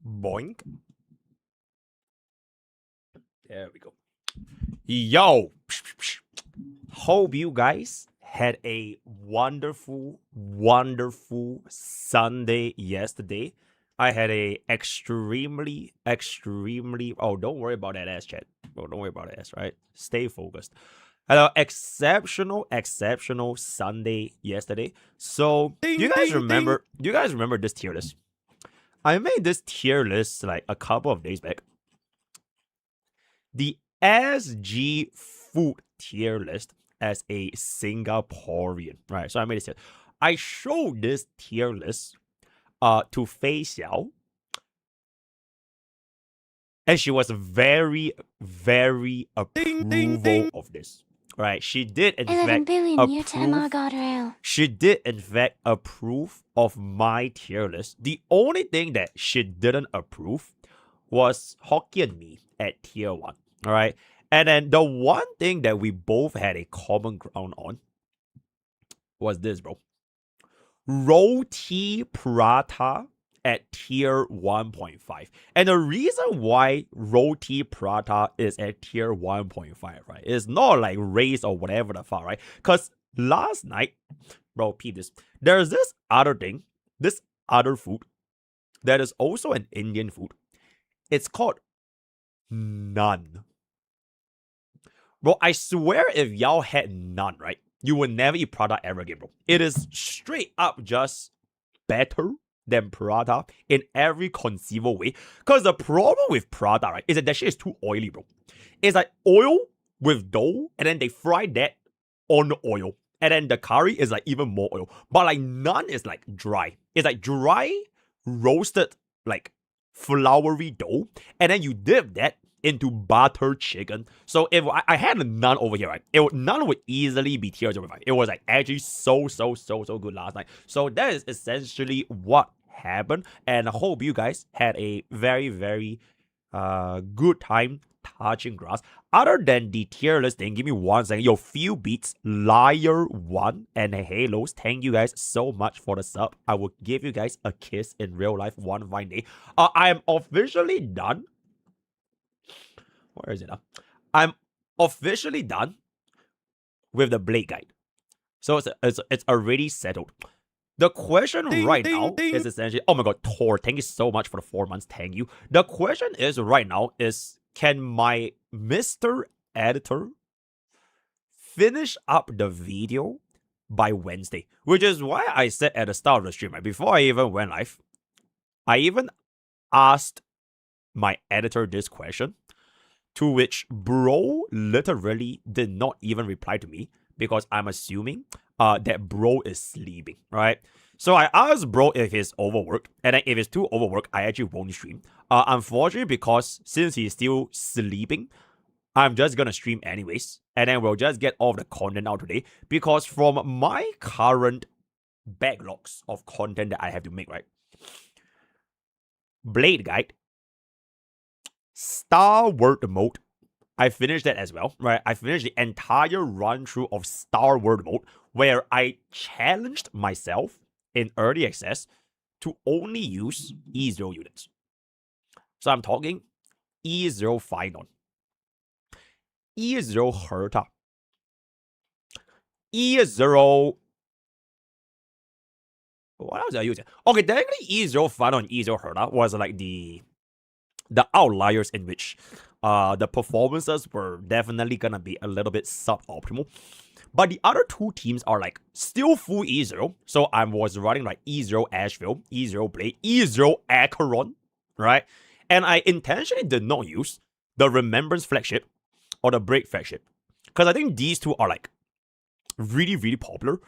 Boink. There we go. Yo! Hope you guys had a wonderful Sunday yesterday. I had a extremely, oh, don't worry about that ass, chat. Oh, don't worry about that ass, right? Stay focused. Had an exceptional Sunday yesterday. So, do you guys remember this tier list? I made this tier list like a couple of days back. The SG food tier list as a Singaporean, right? So I made this tier. I showed this tier list to Fei Xiao, and she was very approval of this. Right? She did in fact approve. She did in fact approve of my tier list. The only thing that she didn't approve was Hokkien Mee at tier 1. All right. And then the one thing that we both had a common ground on was this, bro. Roti Prata at tier 1.5. And the reason why Roti Prata is at tier 1.5, right, is not like race or whatever the fuck, right? Because last night, bro, peep this. There's this other thing, this other food that is also an Indian food. It's called naan. Bro, I swear if y'all had naan, right, you would never eat Prata ever again, bro. It is straight up just better than Prata in every conceivable way. Because the problem with Prata, right, is that shit is too oily, bro. It's like oil with dough, and then they fry that on the oil. And then the curry is like even more oil. But like naan is like dry. It's like dry, roasted, like floury dough. And then you dip that into butter chicken. So if I had a naan over here, right, naan would easily be tier 0.5. It was like actually so good last night. So that is essentially what happened, and I hope you guys had a very good time touching grass. Other than the tier list thing, give me 1 second. Yo, few beats, Liar 1 and Halos, thank you guys so much for the sub. I will give you guys a kiss in real life one fine day. I am officially done. Where is it now? I'm officially done with the Blade Guide. So it's already settled. The question right now is essentially, oh my god, Tor, thank you so much for the 4 months, thank you. The question is right now is, can my Mr. Editor finish up the video by Wednesday? Which is why I said at the start of the stream, right, before I even went live, I even asked my editor this question, to which bro literally did not even reply to me, because I'm assuming that bro is sleeping, right? So I asked bro if he's overworked, and then if it's too overworked, I actually won't stream. Unfortunately, because since he's still sleeping, I'm just gonna stream anyways, and then we'll just get all the content out today, because from my current backlogs of content that I have to make, right? Blade Guide, Star Word Mode, I finished that as well, right? I finished the entire run through of Star Word Mode, where I challenged myself in early access to only use E0 units. So I'm talking E0 Phynon, E0 Herta, E0... what else did I use? Okay, technically E0 Phynon and E0 Herta was like the outliers in which the performances were definitely gonna be a little bit suboptimal. But the other two teams are like still full E0. So I was running like E0 Asheville, E0 Blade, E0 Acheron, right? And I intentionally did not use the Remembrance flagship or the Break flagship, because I think these two are like really popular.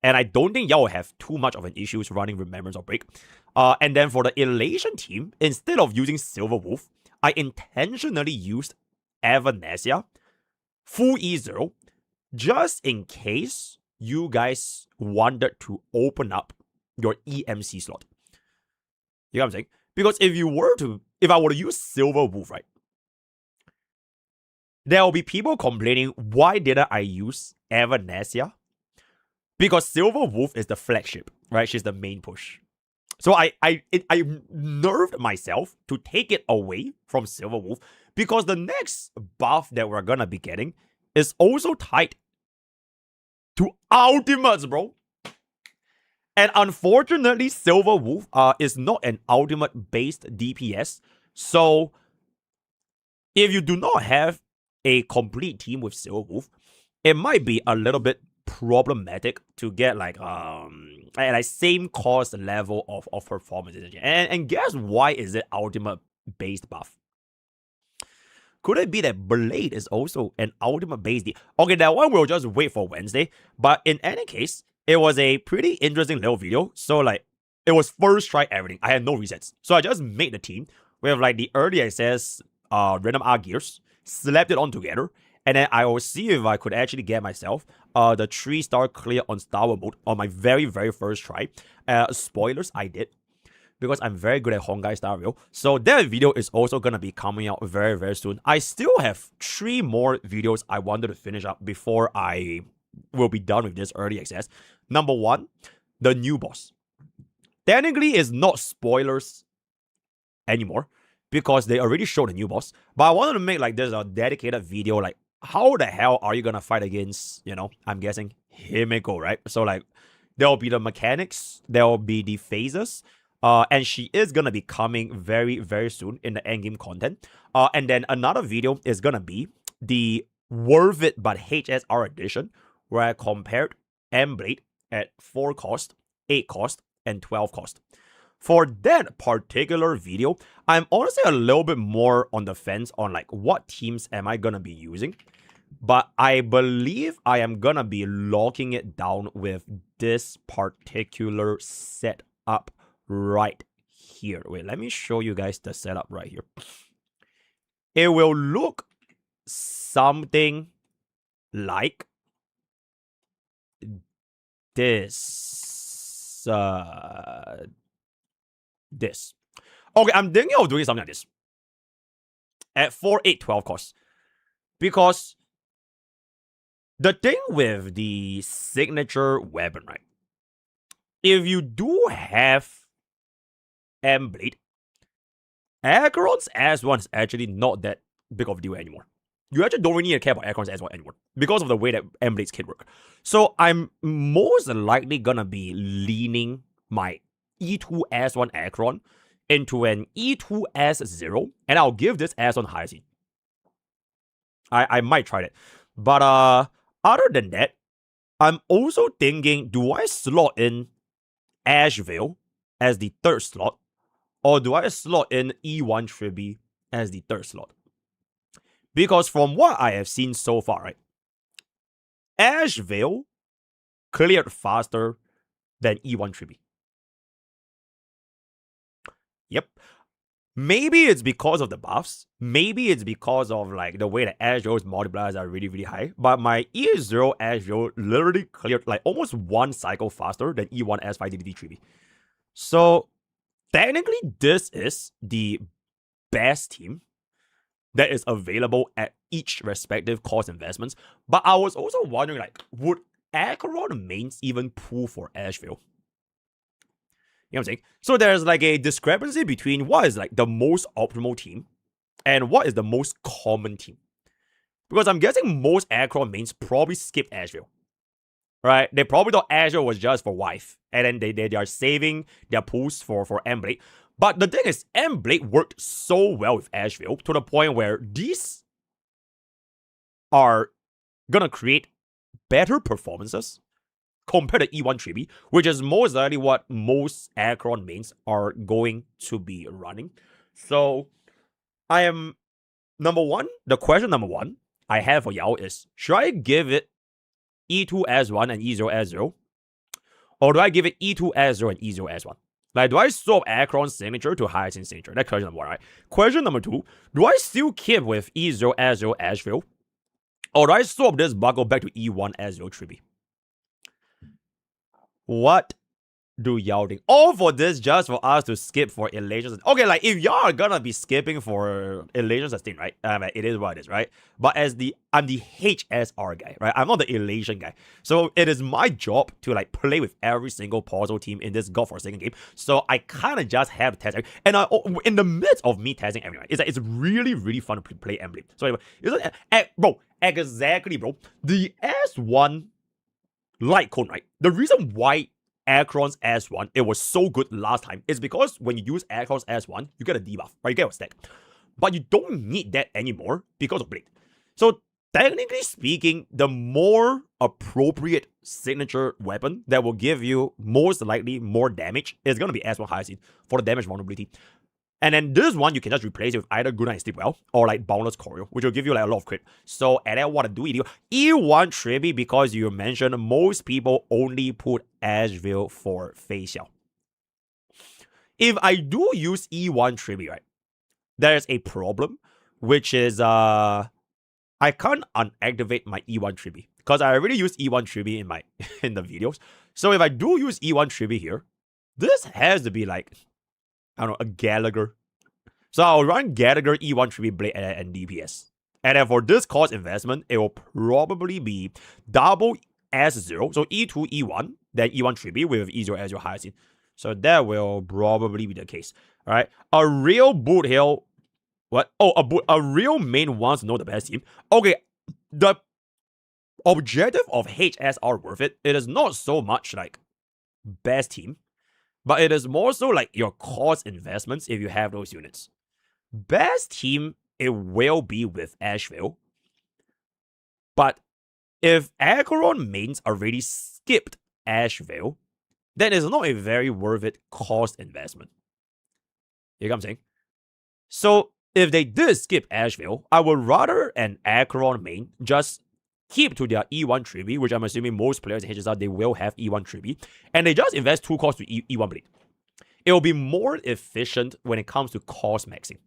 And I don't think y'all will have too much of an issue running Remembrance or Break. And then for the Elation team, instead of using Silver Wolf, I intentionally used Evanesia, full E0, just in case you guys wanted to open up your EMC slot. You know what I'm saying? Because if I were to use Silver Wolf, right, there will be people complaining, why didn't I use Evanesia? Because Silver Wolf is the flagship, right? She's the main push. So I nerved myself to take it away from Silver Wolf because the next buff that we're gonna be getting is also tied to ultimates, bro. And unfortunately, Silver Wolf is not an ultimate-based DPS. So if you do not have a complete team with Silver Wolf, it might be a little bit problematic to get like same cost level of performance. And guess why is it ultimate-based buff? Could it be that Blade is also an ultimate-based? Okay, that one we'll just wait for Wednesday. But in any case, it was a pretty interesting little video. So like, it was first try everything. I had no resets. So I just made the team with like the early access random R gears, slapped it on together, and then I will see if I could actually get myself the 3-star clear on Star Wars mode on my very, very first try. Spoilers, I did, because I'm very good at Hongai Star Rail. So that video is also going to be coming out very, very soon. I still have 3 more videos I wanted to finish up before I will be done with this early access. Number 1, the new boss. Technically, it's not spoilers anymore because they already showed the new boss. But I wanted to make like this a dedicated video, like how the hell are you going to fight against, I'm guessing Himiko, right? So like, there will be the mechanics, there will be the phases, and she is going to be coming very, very soon in the endgame content. And then another video is going to be the Worth It But HSR edition, where I compared M-Blade at 4 cost, 8 cost, and 12 cost. For that particular video, I'm honestly a little bit more on the fence on like what teams am I going to be using. But I believe I am going to be locking it down with this particular setup right here. Wait, let me show you guys the setup right here. It will look something like this. This. Okay, I'm thinking of doing something like this. At 4, 8, 12 cost. Because the thing with the signature weapon, right? If you do have M-Blade, Acheron's S1 is actually not that big of a deal anymore. You actually don't really need to care about Acheron's S1 anymore because of the way that M-Blade's kit work. So I'm most likely gonna be leaning my E2 S1 Acheron into an E2 S0, and I'll give this S1 high seed. I might try that. But other than that, I'm also thinking, do I slot in Asheville as the 3rd slot, or do I slot in E1 Tribi as the 3rd slot? Because from what I have seen so far, right, Asheville cleared faster than E1 Tribi. Yep. Maybe it's because of the buffs. Maybe it's because of like the way that Asheville's multipliers are really, really high. But my E0 Asheville literally cleared like almost 1 cycle faster than E1 S5 DDD Tribi. So technically, this is the best team that is available at each respective cost investments. But I was also wondering, like, would Acheron mains even pull for Asheville? You know what I'm saying? So there's like a discrepancy between what is like the most optimal team and what is the most common team. Because I'm guessing most Acheron mains probably skip Asheville. Right? They probably thought Asheville was just for wife. And then they are saving their pools for M-Blade. But the thing is, M-Blade worked so well with Asheville to the point where these are gonna create better performances compared to E1 Tribi, which is most likely what most Acheron mains are going to be running. So, I am, the question number one I have for y'all is, should I give it E2 S1 and E0 S0? Or do I give it E2 S0 and E0 S1? Like, do I swap Acheron's signature to Hyacinth's signature? That's question number one, right? Question number two, do I still keep with E0 S0 Asheville? Or do I swap this buckle back to E1 S0 Tribi? What do Yalding. All for this just for us to skip for Elation. Okay, like if y'all are gonna be skipping for Elation Sustain, right? It is what it is, right? But I'm the HSR guy, right? I'm not the Elation guy. So it is my job to like play with every single puzzle team in this godforsaken game. So I kind of just have to test everything. And in the midst of me testing everything, it's like it's really, really fun to play Emblem. So anyway, bro, exactly, bro. The S1 light cone, right? The reason why Acheron's S1, it was so good last time, is because when you use Acheron's S1, you get a debuff, right? You get a stack. But you don't need that anymore because of Blade. So technically speaking, the more appropriate signature weapon that will give you most likely more damage is going to be S1 Hyacinth for the damage vulnerability. And then this one, you can just replace it with either Good Night Sleep Well or like Boundless Choreo, which will give you like a lot of crit. So, and then what I do, E1 Tribby, because you mentioned most people only put Asheville for facial. If I do use E1 Tribby, right, there's a problem, which is I can't unactivate my E1 Tribby because I already used E1 Tribby in the videos. So if I do use E1 Tribby here, this has to be like, I don't know, a Gallagher. So I'll run Gallagher, E1 Tribute Blade, and DPS. And then for this cost investment, it will probably be double S0. So E2, E1, then E1 Tribute with E0 as your Hyacinth. So that will probably be the case. Alright. A real boot hill. What? Oh, a real main wants to know the best team. Okay. The objective of HSR Worth It is not so much like best team. But it is more so like your cost investments if you have those units. Best team, it will be with Asheville. But if Acheron mains already skipped Asheville, then it's not a very worth it cost investment. You know what I'm saying? So if they did skip Asheville, I would rather an Acheron main just keep to their E1 Tribute, which I'm assuming most players in HSR, they will have E1 Tribute, and they just invest 2 costs to E1 Blade. It will be more efficient when it comes to cost maxing.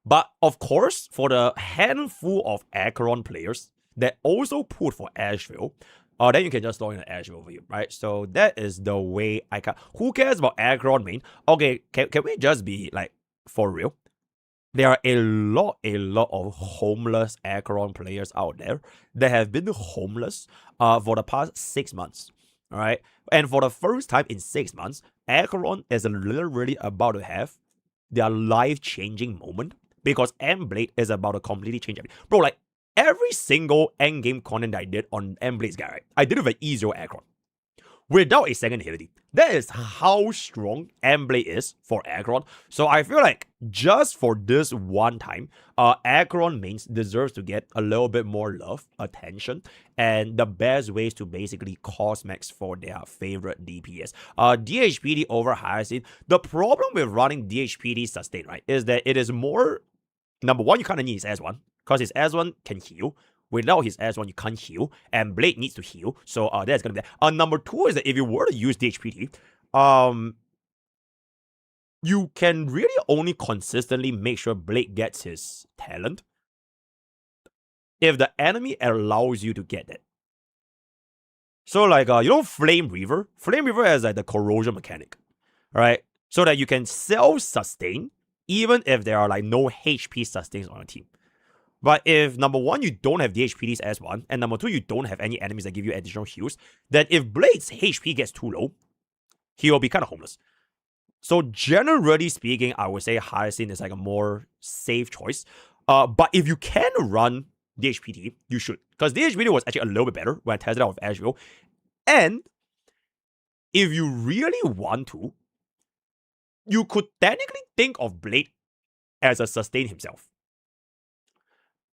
But of course, for the handful of Acheron players that also put for Asheville, then you can just throw in an Asheville over here, right? So that is the way I can. Who cares about Acheron main? Okay, can we just be like, for real? There are a lot of homeless Acheron players out there that have been homeless for the past 6 months. All right. And for the first time in 6 months, Acheron is literally about to have their life-changing moment because M-Blade is about to completely change everything. Bro, like every single endgame content I did on M-Blade's guy, right? I did it with E0 Acheron without a second ability. That is how strong M-Blade is for Acheron. So I feel like just for this one time, Acheron mains deserves to get a little bit more love, attention, and the best ways to basically cost max for their favorite DPS. DHPD over Hyacinth. The problem with running DHPD sustain, right, is that it is more, number one, you kind of need his S1, because his S1 can heal. Without his S1, you can't heal, and Blade needs to heal, so that's gonna be that. Number two is that if you were to use DHPT, you can really only consistently make sure Blade gets his talent if the enemy allows you to get it. So like, Flame Reaver? Flame Reaver has like the corrosion mechanic, right? So that you can self-sustain even if there are like no HP sustains on a team. But if, number one, you don't have DHPD's S1, and number two, you don't have any enemies that give you additional heals, then if Blade's HP gets too low, he will be kind of homeless. So generally speaking, I would say Hyacinth is like a more safe choice. But if you can run DHPD, you should. Because DHPD was actually a little bit better when I tested out with Asheville. And if you really want to, you could technically think of Blade as a sustain himself.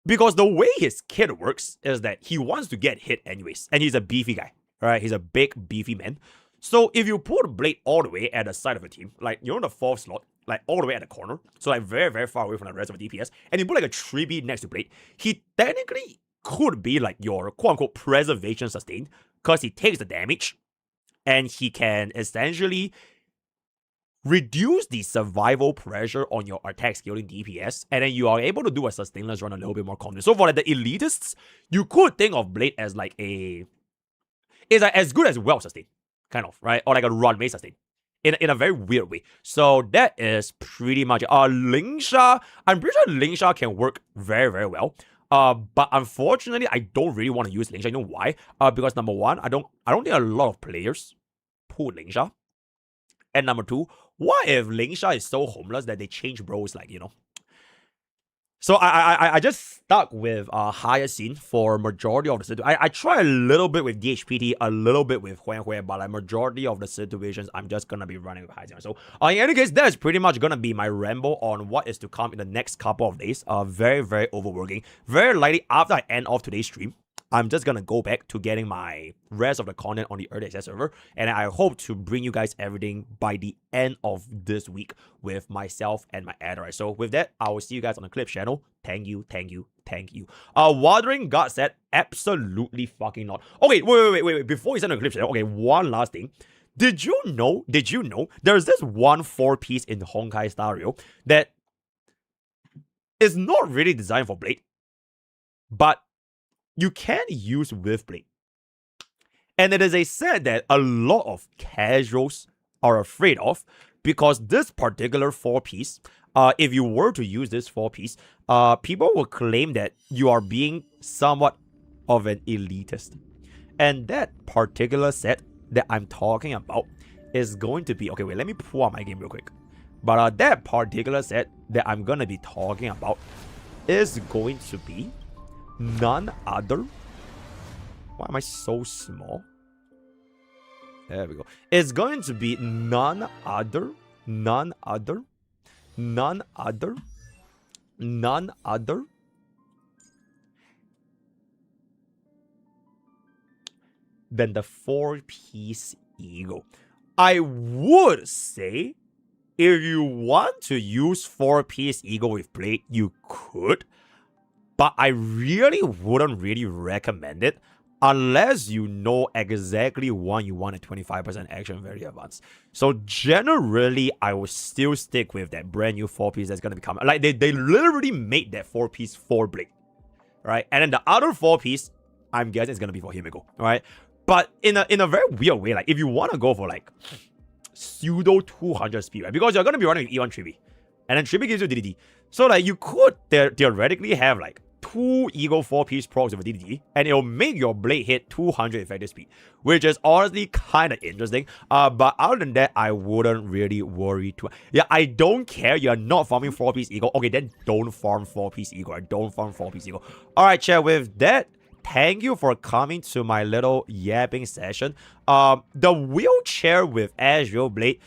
Because the way his kit works is that he wants to get hit anyways. And he's a beefy guy, right? He's a big, beefy man. So if you put Blade all the way at the side of a team, like you're on the 4th slot, like all the way at the corner, so like very, very far away from the rest of the DPS, and you put like a 3B next to Blade, he technically could be like your quote-unquote preservation sustain, because he takes the damage, and he can essentially reduce the survival pressure on your attack scaling DPS, and then you are able to do a sustainless run a little bit more confident. So for like the elitists, you could think of Blade as like it's like as good as well sustained. kind of, right? Or like a run may sustain. In a very weird way. So that is pretty much Lingsha. I'm pretty sure Lingsha can work very, very well. But unfortunately, I don't really want to use Lingsha. You know why? Because number one, I don't think a lot of players pull Lingsha. And number two, what if Lingsha is so homeless that they change bros, like, you know? So I just stuck with Hyacinth for majority of the situation. I try a little bit with DHPT, a little bit with Huan, but like majority of the situations, I'm just gonna be running with Hyacinth. So in any case, that is pretty much gonna be my ramble on what is to come in the next couple of days. Very, very overworking. Very likely after I end off today's stream, I'm just gonna go back to getting my rest of the content on the early access server, and I hope to bring you guys everything by the end of this week with myself and my editor. So with that, I will see you guys on the Clip channel. Thank you. Wandering God said, absolutely fucking not. Okay, wait. Before you send the Clip channel, okay, one last thing. Did you know there's this one 4-piece in Honkai Star Rail that is not really designed for Blade, but you can use with Blade. And it is a set that a lot of casuals are afraid of, because this particular 4-piece, if you were to use this 4-piece, people will claim that you are being somewhat of an elitist. And that particular set that I'm talking about is going to be... Okay, wait, let me pull out my game real quick. But that particular set that I'm going to be talking about is going to be none other... Why am I so small? There we go. It's going to be none other than the 4-piece Eagle. I would say if you want to use 4-piece Eagle with Blade, you could. But I really wouldn't really recommend it unless you know exactly what you want at 25% action very advanced. So generally, I will still stick with that brand new 4-piece that's going to be coming. Like, they literally made that 4-piece for Blade, right? And then the other 4-piece, I'm guessing, is going to be for Himiko, right? But in a very weird way, like, if you want to go for, like, pseudo 200 speed, right? Because you're going to be running E1 Tribi, and then Tribi gives you DDD. So, like, you could theoretically have, like, 2 Eagle 4-piece procs with a DDD, and it'll make your blade hit 200 effective speed, which is honestly kind of interesting. But other than that, I wouldn't really worry too much. Yeah, I don't care. You're not farming 4-piece Eagle. Okay, then don't farm 4-piece Eagle. Don't farm 4-piece Eagle. Alright, chat, with that, thank you for coming to my little yapping session. The wheelchair with Azure Blade,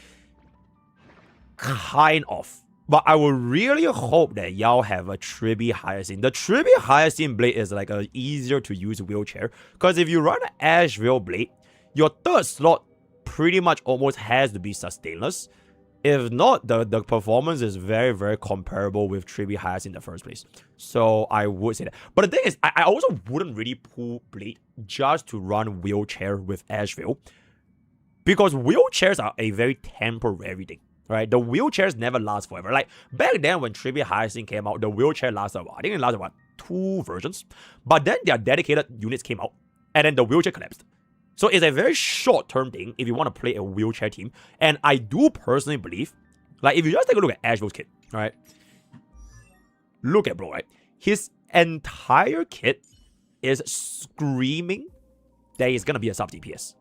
kind of. But I would really hope that y'all have a Tribi Hyacinth. The Tribi Hyacinth Blade is like a easier to use wheelchair, because if you run an Asheville Blade, your third slot pretty much almost has to be sustainless. If not, the performance is very, very comparable with Tribi Hyacinth in the first place. So I would say that. But the thing is, I also wouldn't really pull Blade just to run wheelchair with Asheville, because wheelchairs are a very temporary thing. Right, the wheelchairs never last forever. Like, back then when Tribi Hyacinth came out, the wheelchair lasted a while. I think it lasted about 2 versions. But then their dedicated units came out, and then the wheelchair collapsed. So it's a very short-term thing if you want to play a wheelchair team. And I do personally believe, like, if you just take a look at Asheville's kit, right? Look at bro, right? His entire kit is screaming that he's gonna be a sub-DPS.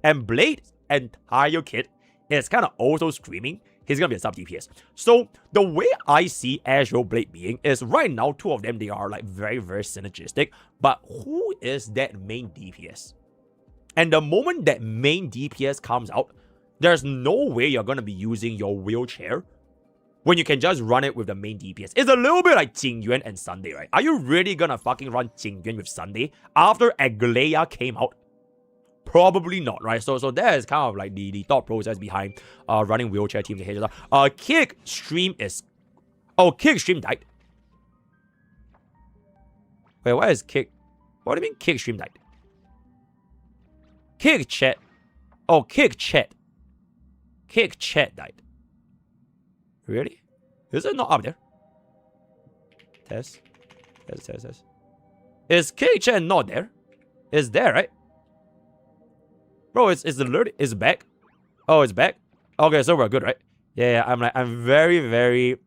And Blade's entire kit is kind of also screaming he's gonna be a sub DPS. So the way I see Azure Blade being is, right now, 2 of them, they are like very, very synergistic. But who is that main DPS? And the moment that main DPS comes out, there's no way you're gonna be using your wheelchair when you can just run it with the main DPS. It's a little bit like Jingyuan and Sunday, right? Are you really gonna fucking run Jingyuan with Sunday after Aglaya came out? Probably not, right? So that is kind of like the thought process behind running wheelchair teams in HSR. Kick stream is... Oh, Kick stream died. Wait, what is Kick? What do you mean Kick stream died? Kick chat. Oh, Kick chat. Kick chat died. Really? Is it not up there? Test. Is Kick chat not there? It's there, right? Bro, it's back. Oh, it's back. Okay, so we're good, right? Yeah, I'm very, very,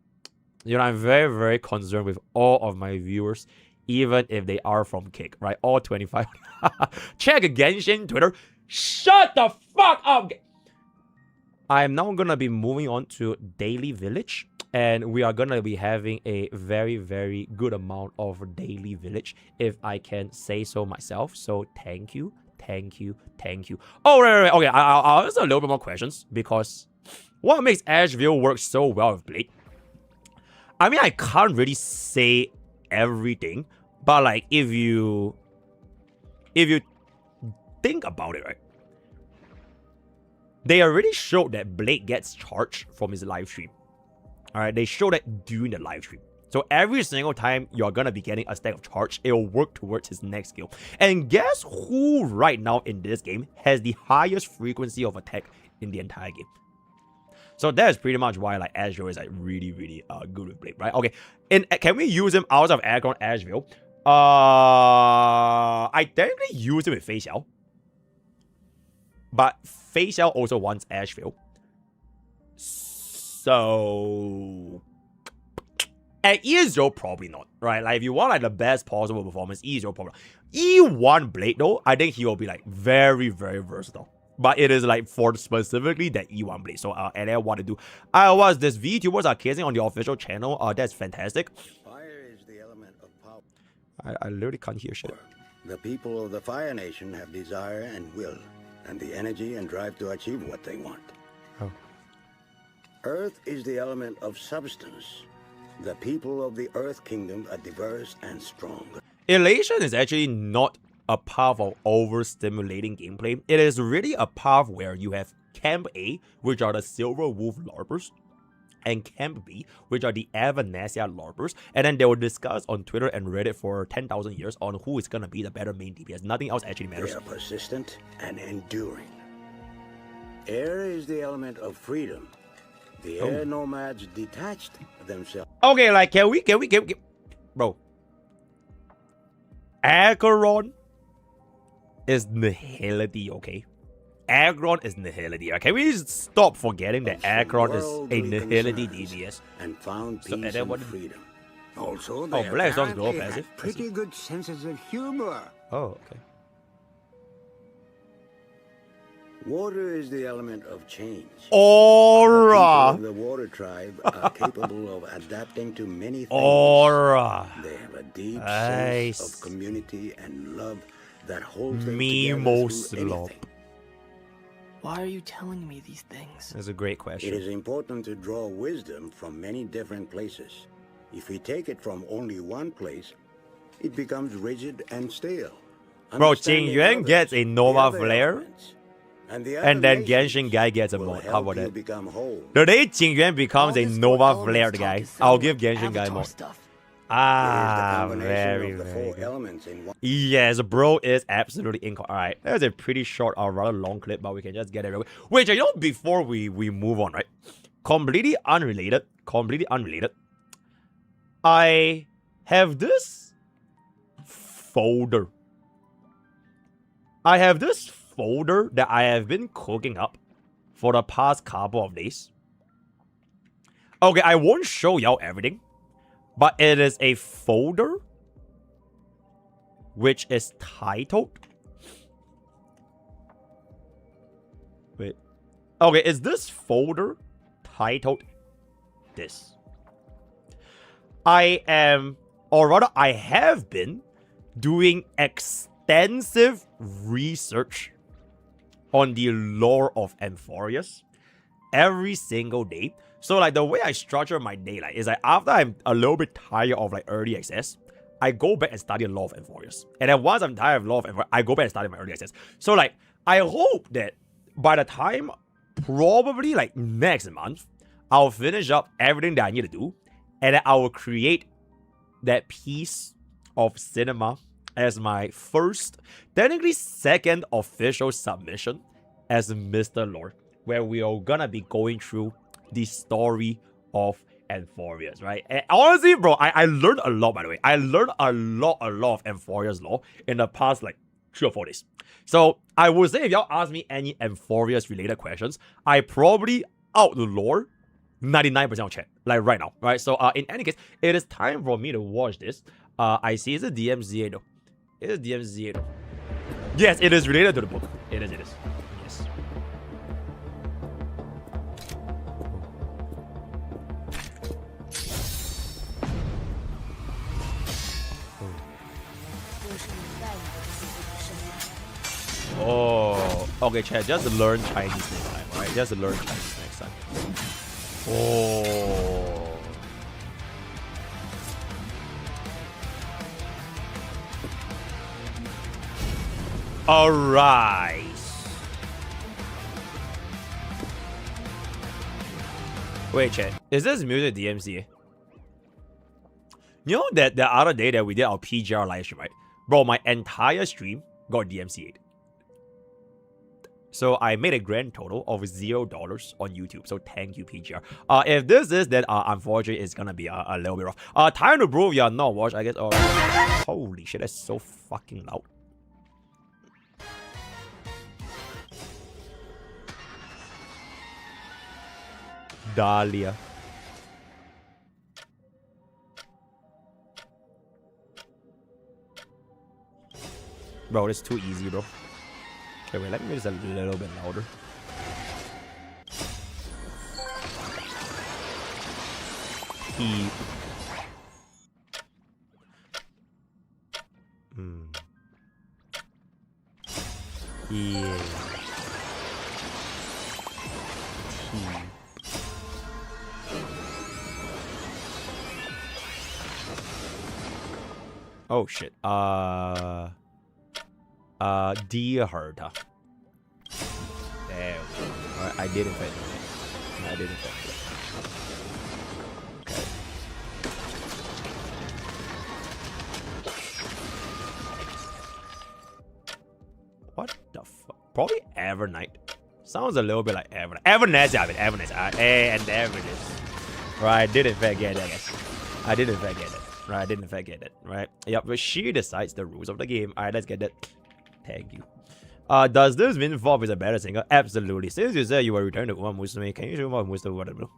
I'm very, very concerned with all of my viewers, even if they are from Kick, right? All 25. Check Genshin Twitter. Shut the fuck up. I'm now gonna be moving on to Daily Village, and we are gonna be having a very, very good amount of Daily Village, if I can say so myself. So thank you. Oh, right. Okay, I'll answer a little bit more questions, because what makes Asheville work so well with Blade? I mean, I can't really say everything, but like if you think about it, right? They already showed that Blade gets charged from his live stream. Alright, they showed that during the live stream. So every single time you're gonna be getting a stack of charge, it'll work towards his next skill. And guess who right now in this game has the highest frequency of attack in the entire game? So that is pretty much why like Acheron is like really, really good with Blade, right? Okay, and can we use him out of Acheron Asheville? I technically use him with Fei Xiao, but Fei Xiao also wants Asheville. So at E0, probably not, right? Like if you want like the best possible performance, E0 probably not. E1 Blade though, I think he will be like very, very versatile. But it is like for specifically that E1 Blade. So and then what to do? Was this VTubers are casing on the official channel. That's fantastic. Fire is the element of power. I literally can't hear shit. The people of the Fire Nation have desire and will, and the energy and drive to achieve what they want. Oh. Earth is the element of substance. The people of the Earth Kingdom are diverse and strong. Elation is actually not a path of overstimulating gameplay. It is really a path where you have Camp A, which are the Silver Wolf LARPers, and Camp B, which are the Evanesia LARPers, and then they will discuss on Twitter and Reddit for 10,000 years on who is gonna be the better main DPS. Nothing else actually matters. They are persistent and enduring. Air is the element of freedom. The air nomads detached themselves. Okay, like can we bro. Acheron is nihility, okay? Acheron is nihility. Can we just stop forgetting that Acheron is a nihility DPS? And found peace and freedom. Also, they Blackstone's glow passive. Pretty good senses of humor. Oh, okay. Water is the element of change. Aura. The water tribe are capable of adapting to many things. Aura. They have a deep sense of community and love that holds them together through anything. Why are you telling me these things? That's a great question. It is important to draw wisdom from many different places. If we take it from only one place, it becomes rigid and stale. Bro, Jing Yuan gets a Nova Flare. And then Genshin guy gets a mod. How about that? The day Jing Yuan becomes a Nova Flare guy, I'll give Genshin guy more. Very good. Yes, bro is absolutely incorrect. Alright, that was a pretty short or rather long clip, but we can just get it real quick. Wait, before we move on, right? Completely unrelated. I have this folder. That I have been cooking up for the past couple of days. Okay, I won't show y'all everything, but it is a folder which is titled... Wait. Okay, is this folder titled this? I have been doing extensive research on the lore of Emporius every single day. So like the way I structure my day like is like after I'm a little bit tired of like early access, I go back and study a lore of Emporius. And then once I'm tired of lore of Emporius, I go back and study my early access. So like I hope that by the time probably like next month, I'll finish up everything that I need to do, and then I will create that piece of cinema as my first, technically second official submission as Mr. Lord, where we are gonna be going through the story of Emporius, right? And honestly, bro, I learned a lot, by the way. I learned a lot of Emporius lore in the past, like, 3 or 4 days. So I would say if y'all ask me any Emporius related questions, I probably outlore 99% of chat, like right now, right? So in any case, it is time for me to watch this. I see it's a DMCA though. It is DMCA though. Yes, it is related to the book. It is. Yes. Oh, okay, chat. Just learn Chinese next time, right? Just learn Chinese next time. Oh. All right. Wait, chat. Is this music DMCA? You know that the other day that we did our PGR live stream, right? Bro, my entire stream got DMCA'd. So I made a grand total of $0 on YouTube. So thank you, PGR. If this is, then unfortunately it's gonna be a little bit rough. Time to prove you're not watched, I guess. Oh, holy shit, that's so fucking loud. Dahlia. Bro, it's too easy, bro. Okay, wait, let me make this a little bit louder. Keep. Yeah. Keep. Oh shit. Dear Herta. There we go. Alright, I did in fact do it. I did in fact do it. Okay. What the fuck? Probably Evernight. Sounds a little bit like Evernight. Everness, yeah, Everness. And there it is. Right, I did in fact get that, guys. I did in fact get it. Right, I did in fact get it. Right. Yep, but she decides the rules of the game. Alright, let's get that. Thank you. Does this mean Fob is a better singer? Absolutely. Since you said you were returning to Uma Musume, can you show Uma Musume what to do?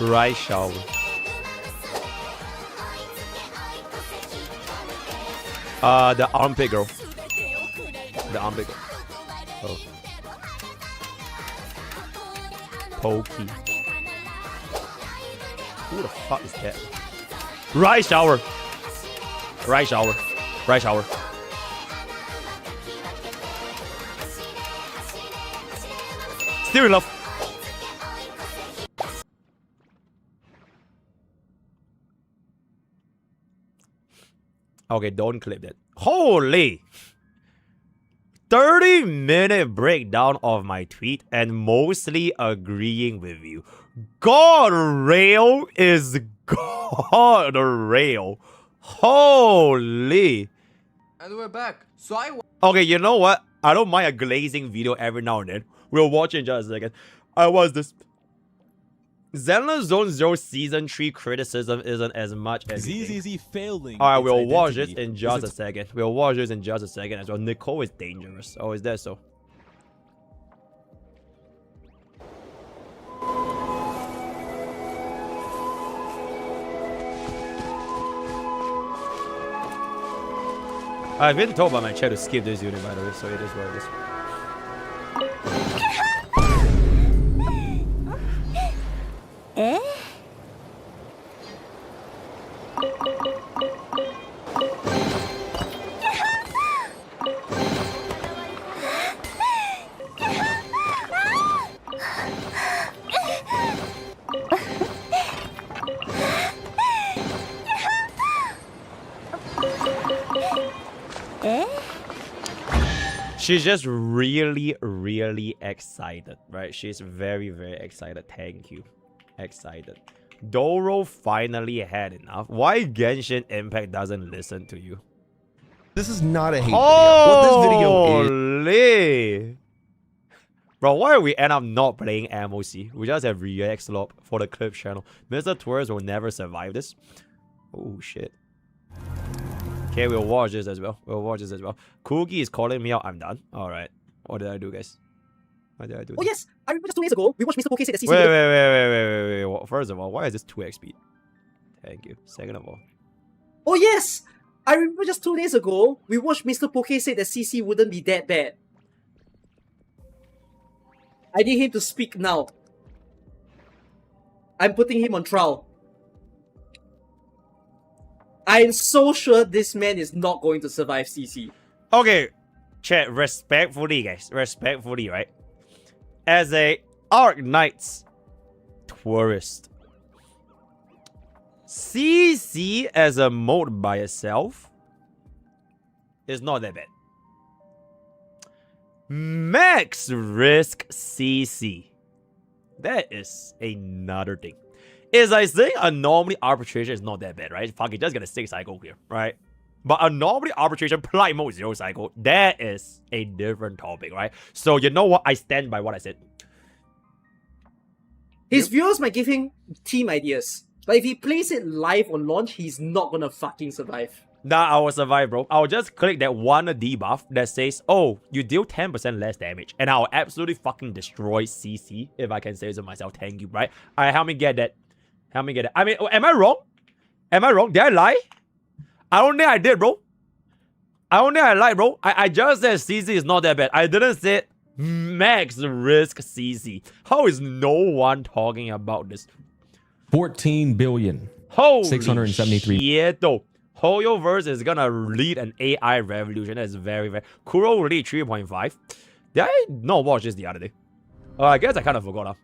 Right shower. The armpit girl. The armpit girl. Oh. Pokey. Who the fuck is that? Right shower. Right shower. Right shower. Still in love. Okay, don't clip that. Holy! 30-minute breakdown of my tweet and mostly agreeing with you. God rail is God rail. Holy. And we're back. So okay, you know what? I don't mind a glazing video every now and then. We'll watch it in just a second. I was this. Zenless Zone Zero Season 3 criticism isn't as much as ZZZ failing. Alright, we'll watch this in just a second. We'll watch this in just a second as well. Nicole is dangerous. Oh, is that so? I've been told by my chat to skip this unit, by the way, so it is what it is. She's just really, really excited, right? She's very, very excited. Thank you. Excited. Doro finally had enough. Why Genshin Impact doesn't listen to you? This is not a hate video. What this video is... Bro, why we end up not playing MOC? We just have react slop for the clip channel. Mr. Tourist will never survive this. Oh, shit. Okay, we'll watch this as well. Cookie is calling me out. I'm done. Alright. What did I do, guys? What did I do? Oh yes, I remember just 2 days ago, we watched MrPokke say that CC... Wait. First of all, why is this 2x speed? Thank you. Second of all. Oh yes! I remember just 2 days ago, we watched MrPokke say that CC wouldn't be that bad. I need him to speak now. I'm putting him on trial. I'm so sure this man is not going to survive CC. Okay, chat, respectfully, guys. Respectfully, right? As a Arc Knights tourist, CC as a mode by itself is not that bad. Max risk CC, that is another thing. Is I think anomaly arbitration is not that bad, right? Fuck it, just get a 6 cycle here, right? But anomaly arbitration play mode 0 cycle, that is a different topic, right? So you know what? I stand by what I said. His viewers might give him team ideas, but if he plays it live on launch, he's not gonna fucking survive. Nah, I will survive, bro. I'll just click that one debuff that says, oh, you deal 10% less damage. And I'll absolutely fucking destroy CC, if I can say so myself. Thank you, right? Alright, help me get that. I mean, am I wrong? Did I lie? I don't think I did, bro. I don't think I lied, bro. I just said CC is not that bad. I didn't say max risk CC. How is no one talking about this? 14 billion. Holy 673. shit, though. Hoyoverse is gonna lead an AI revolution. That's very, very... Kuro lead 3.5. Did I not watch this the other day? I guess I kind of forgot.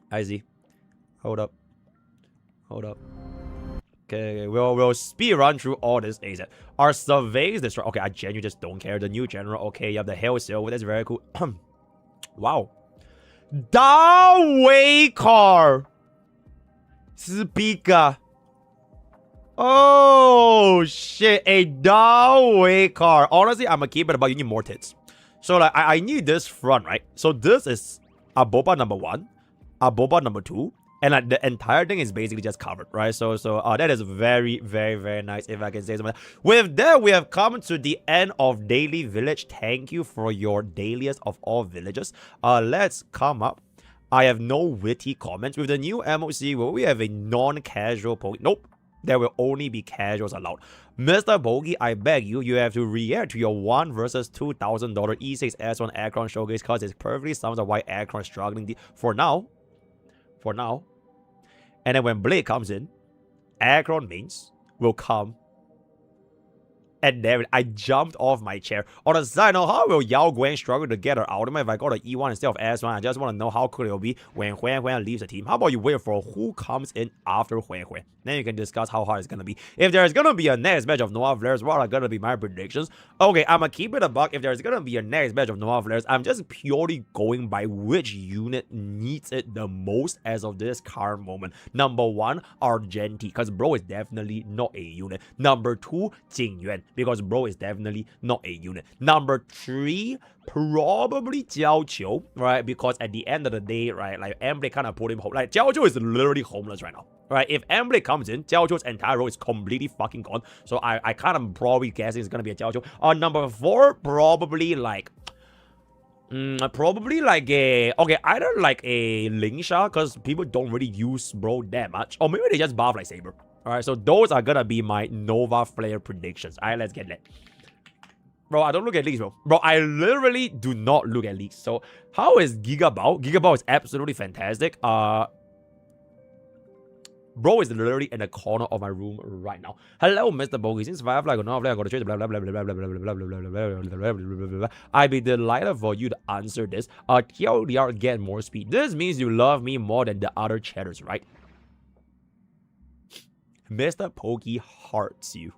I see. Hold up. Okay, we'll speed run through all this AZ. Our surveys destroy. Okay, I genuinely just don't care. The new general. Okay, you have the Hell Silver. That's very cool. Wow. Dawei car. Speaker. Oh shit, a Dawei car. Honestly, I'm gonna keep it, but you need more tits. So like I need this front, right? So this is a boba number 1, a boba number 2, and like the entire thing is basically just covered, right? So that is very, very, very nice, if I can say something. With that, we have come to the end of Daily Village. Thank you for your dailiest of all villages. Let's come up. I have no witty comments. With the new MOC, will we have a non-casual poke? Nope. There will only be casuals allowed. MrPokke, I beg you, you have to react to your $1 versus $2,000 E6 S1 Acheron showcase, because it's perfectly sums up why Acheron is struggling for now. And then when Blade comes in, Acheron mains will come. And then I jumped off my chair. On the side note, how will Yao Guan struggle to get her ultimate if I got an E1 instead of S1? I just want to know how cool it will be when Huan Huan leaves the team. How about you wait for who comes in after Huan Huan? Then you can discuss how hard it's going to be. If there's going to be a next match of Noah Flares, what are going to be my predictions? Okay, I'm going to keep it a buck. If there's going to be a next match of Noah Flares, I'm just purely going by which unit needs it the most as of this current moment. Number 1, Argenti, because bro is definitely not a unit. Number 2, Jingyuan, because bro is definitely not a unit. Number 3, probably Jiao Qiu, right? Because at the end of the day, right, like Embley kind of put him home. Like Jiao Qiu is literally homeless right now. Right, if Embley comes in, Jiao Qiu's entire role is completely fucking gone. So I kind of probably guessing it's gonna be a Jiao Qiu. Number 4, probably like either like a Lingsha, because people don't really use bro that much, or maybe they just buff like Saber. All right, so those are gonna be my Nova Flare predictions. All right, let's get that. Bro, I don't look at leaks, bro. Bro, I literally do not look at leaks. So how is Gigabao? Gigabao is absolutely fantastic. Bro is literally in the corner of my room right now. Hello, MrPokke. Since Firefly got no flag, I got to change blah blah blah blah blah blah blah blah blah blah blah blah. I'd be delighted for you to answer this. TLDR get more speed. This means you love me more than the other chatters, right? MrPokke hearts you.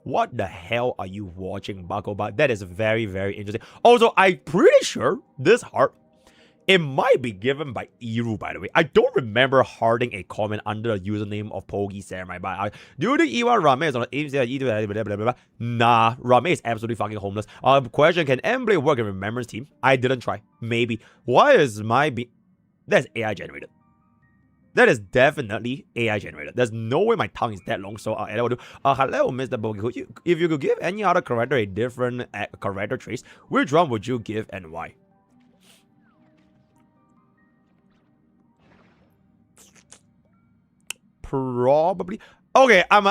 What the hell are you watching, Bakoba? That is very, very interesting. Also, I'm pretty sure this heart It might be given by Iru, by the way. I don't remember hearting a comment under the username of Pogi Samurai, but do you think Iwa Rame is on the Nah, Rame is absolutely fucking homeless. Question, can Emblade work in Remembrance team? I didn't try. Maybe. Why is my That's AI generated. That is definitely AI generated. There's no way my tongue is that long, so I will do. Hello, MrPokke. If you could give any other character a different character trace, which one would you give and why? Probably. Okay, If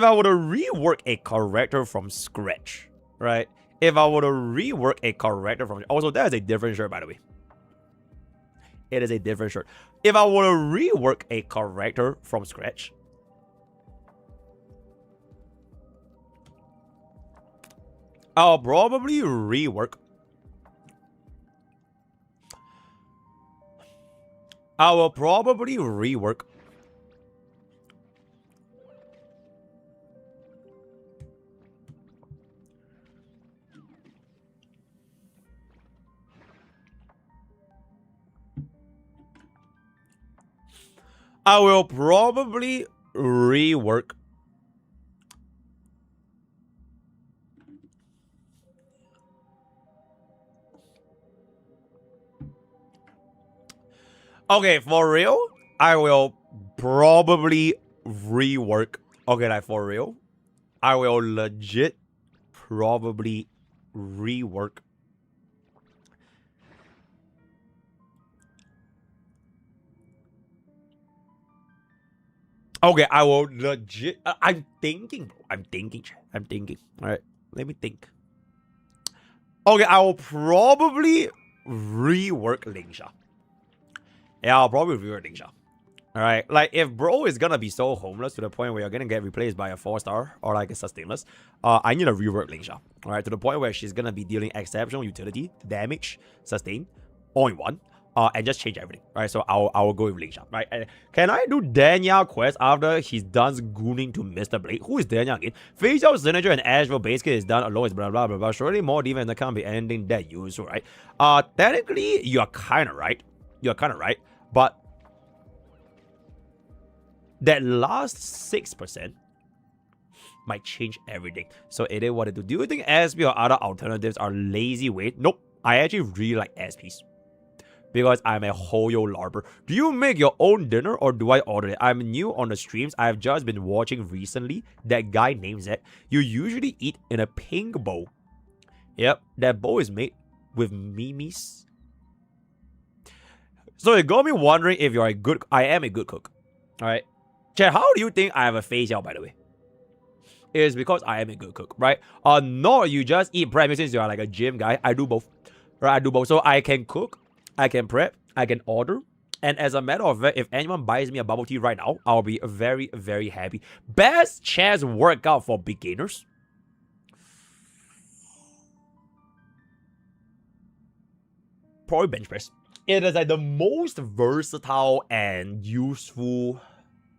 I were to rework a character from scratch, right? If I were to rework a character from... Also, that is a different shirt, by the way. It is a different shirt. If I were to rework a character from scratch, I'll probably rework. I will probably rework. I will probably rework. Okay, for real, I will probably rework. Okay, like for real, I will legit probably rework. Okay, I will legit. I'm thinking, bro. I'm thinking. All right, let me think. Okay, I will probably rework Lingsha. Yeah, I'll probably rework Lingsha. All right, like if bro is gonna be so homeless to the point where you're gonna get replaced by a 4-star or like a sustainless, I need to rework Lingsha. All right, to the point where she's gonna be dealing exceptional utility, damage, sustain, all in one. And just change everything, right? So I will go with Lingsha, right? And can I do Daniel quest after he's done gooning to Mr. Blade? Who is Daniel again? Facial signature and Asheville base kit is done alone, blah blah blah blah. Surely more defense can't be anything that useful, right? Technically you're kind of right. But that last 6% might change everything. So it is what it do. Do you think SP or other alternatives are lazy way? Nope. I actually really like SPs. Because I'm a Hoyo larper. Do you make your own dinner or do I order it? I'm new on the streams. I've just been watching recently. That guy named Zach. You usually eat in a pink bowl. Yep, that bowl is made with mimis. So it got me wondering if you're a good... I am a good cook. Alright. Chat, how do you think I have a face out, by the way? It is because I am a good cook, right? No, you just eat prep since you are like a gym guy. I do both. Right, I do both. So I can cook. I can prep, I can order, and as a matter of fact, if anyone buys me a bubble tea right now, I'll be very, very happy. Best chess workout for beginners? Probably bench press. It is like the most versatile and useful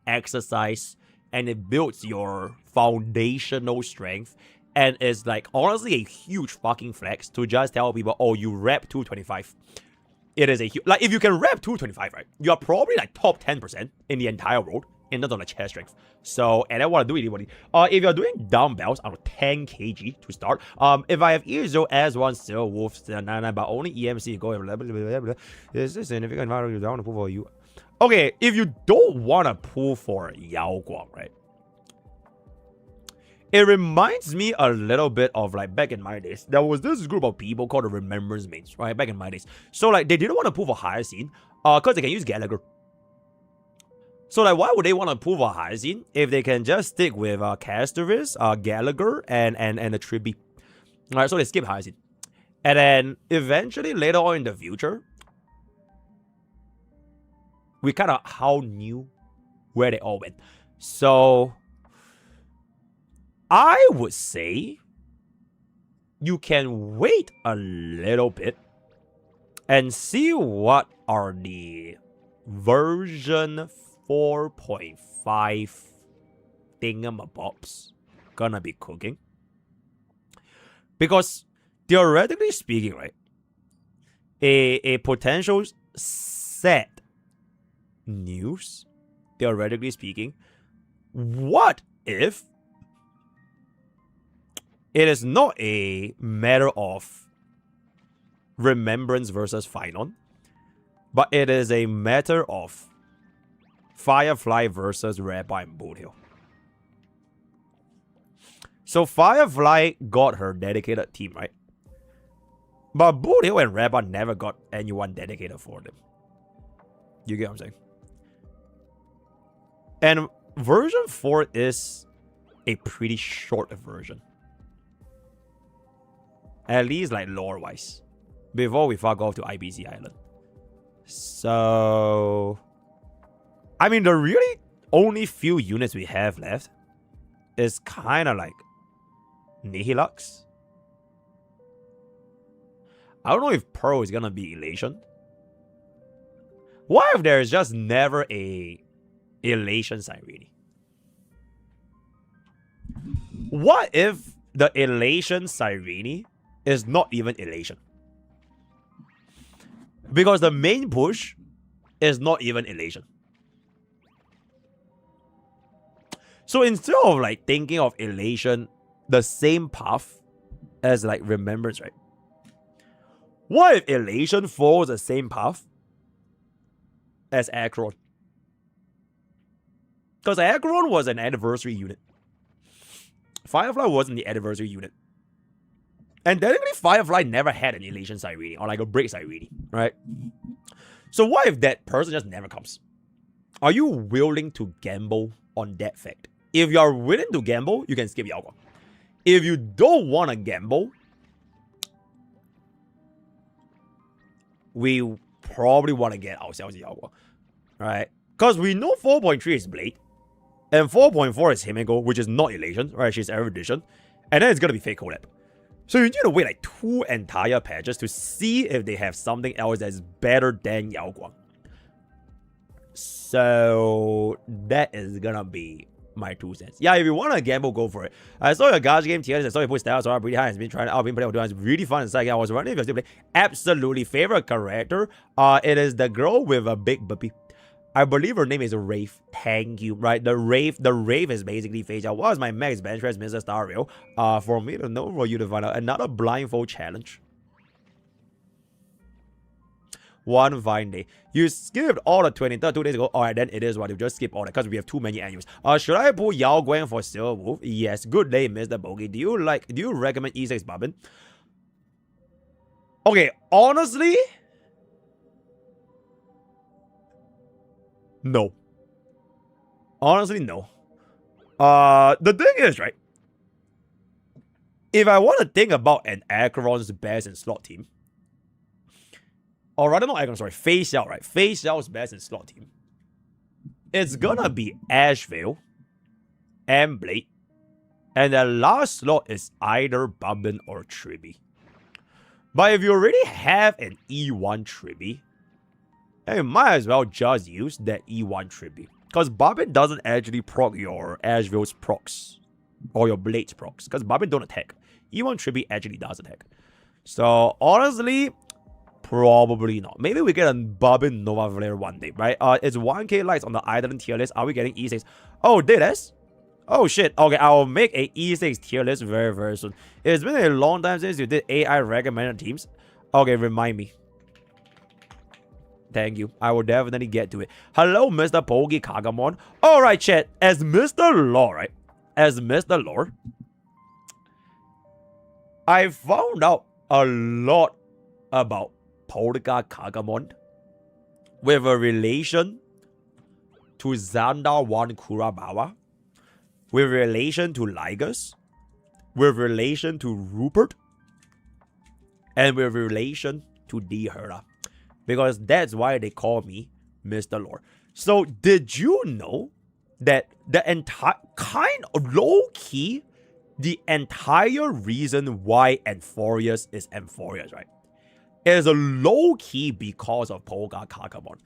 exercise, and it builds your foundational strength. And it's like honestly a huge fucking flex to just tell people, oh, you rep 225. It is a huge... Like, if you can rep 225, right, you're probably, like, top 10% in the entire world in terms of, like, chest strength. So, and I want to do anybody. If you're doing dumbbells, I don't know, 10 kg to start. If I have Ezo S1 still, Wolf, 99, but only EMC, go, blah, blah, blah, blah. Is this significant amount you don't pull for you? Okay, if you don't want to pull for Yao Guang, right? It reminds me a little bit of like back in my days. There was this group of people called the Remembrance Mains, right? Back in my days. So like they didn't want to pull for Hyacinth because they can use Gallagher. So like why would they want to pull for Hyacinth if they can just stick with Castoris, Gallagher, and the Tribi? Alright, so they skip Hyacinth. And then eventually later on in the future, we kind of how knew where they all went. So I would say you can wait a little bit and see what are the version 4.5 thingamabobs gonna be cooking. Because theoretically speaking, right? A potential sad news, theoretically speaking, what if it is not a matter of remembrance versus Finon, but it is a matter of Firefly versus Rabbi and Boothill. So Firefly got her dedicated team, right? But Boothill and Rabbi never got anyone dedicated for them. You get what I'm saying? And version 4 is a pretty short version. At least like lore-wise. Before we fuck off to IBC Island. So... I mean, the really only few units we have left is kind of like Nihilux. I don't know if Pearl is gonna be Elation. What if there is just never a Elation Cyrene? What if the Elation Cyrene is not even Elation? Because the main push is not even Elation. So instead of like thinking of Elation the same path as like Remembrance, right? What if Elation follows the same path as Acheron? Because Acheron was an anniversary unit. Firefly wasn't the anniversary unit. And technically Firefly never had an Elation Cyrene or like a break Cyrene, right? So what if that person just never comes? Are you willing to gamble on that fact? If you are willing to gamble, you can skip Yaoguang. If you don't want to gamble, we probably want to get ourselves Yaoguang, right? Because we know 4.3 is Blade, and 4.4 is Himeko, which is not Elation, right? She's Erudition, and then it's going to be Fake Collab. So you need to wait like 2 entire patches to see if they have something else that's better than Yaoguang. So that is going to be my 2 cents. Yeah, if you want to gamble, go for it. I saw your Gacha game tiers. I saw you put stats on pretty high. It's been trying out. Been playing. It's really fun. It's like I was wondering if you still play. Absolutely. Favorite character. It is the girl with a big buppy. I believe her name is Wraith. Thank you. Right, the Wraith is basically phased out. What was my max bench press, Mr. Stario? For me to know, for you to find out. Another blindfold challenge. One fine day. You skipped all the 23rd 2 days ago. Alright, then it is what you just skip all that because we have too many annuals. Should I pull Yao Guang for Silver Wolf? Yes. Good day, MrPokke. Do you recommend E6 Bobbin? Okay, honestly, no. Honestly, no. The thing is, right? If I want to think about an Acheron's best in slot team, or rather not Acheron, sorry, Fei Xiao, right? Fei Xiao's best in slot team, it's gonna be Ashvale and Blade, and the last slot is either Bobbin or Triby. But if you already have an E1 Triby, then you might as well just use that E1 Triby. Because Bobbin doesn't actually proc your Ashvale's procs. Or your Blade's procs. Because Bobbin don't attack. E1 Triby actually does attack. So, honestly, probably not. Maybe we get a Bobbin Nova Flare one day, right? It's 1k likes on the Island tier list. Are we getting E6? Oh, did this? Oh, shit. Okay, I'll make a E6 tier list very, very soon. It's been a long time since you did AI recommended teams. Okay, remind me. Thank you. I will definitely get to it. Hello, MrPokke Kagamon. Alright, chat. As Mr. Lore, right? As Mr. Lore, I found out a lot about Polka Kagamon with a relation to Xandar 1 Kurabawa, with relation to Ligus, with relation to Rupert, and with relation to D. Herda. Because that's why they call me Mr. Lore. So, did you know that the entire, kind of low-key, the entire reason why Emporius is Emporius, right? Is a low-key because of Polka Kakamon.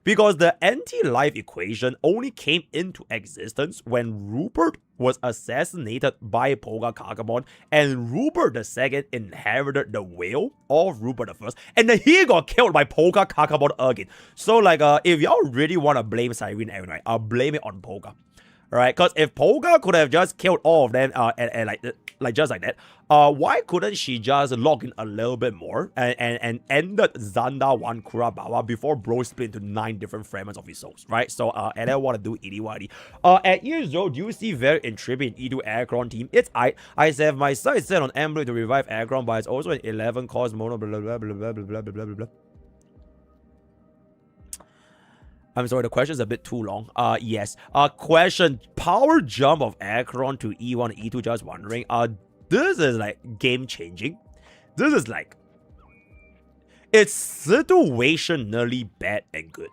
Because the anti-life equation only came into existence when Rupert was assassinated by Polka Kakamon, and Rupert II inherited the will of Rupert I, and then he got killed by Polka Kakamon again. So like if y'all really want to blame Cyrene anyway, I'll blame it on Polka. Alright, because if Polka could have just killed all of them and like just like that, why couldn't she just log in a little bit more and ended Xanda 1 Kurabawa before bro split into 9 different fragments of his souls, right? So and I want to do ED1. At year 0, do you see very intriguing E2 Acheron team? It's I have my sights set on Emblem to revive Acheron, but it's also an 11 cost mono blah blah blah blah blah blah blah blah blah. I'm sorry, the question's a bit too long. Yes. Question, power jump of Acheron to E1 E2, just wondering. This is like game changing. This is like, it's situationally bad and good.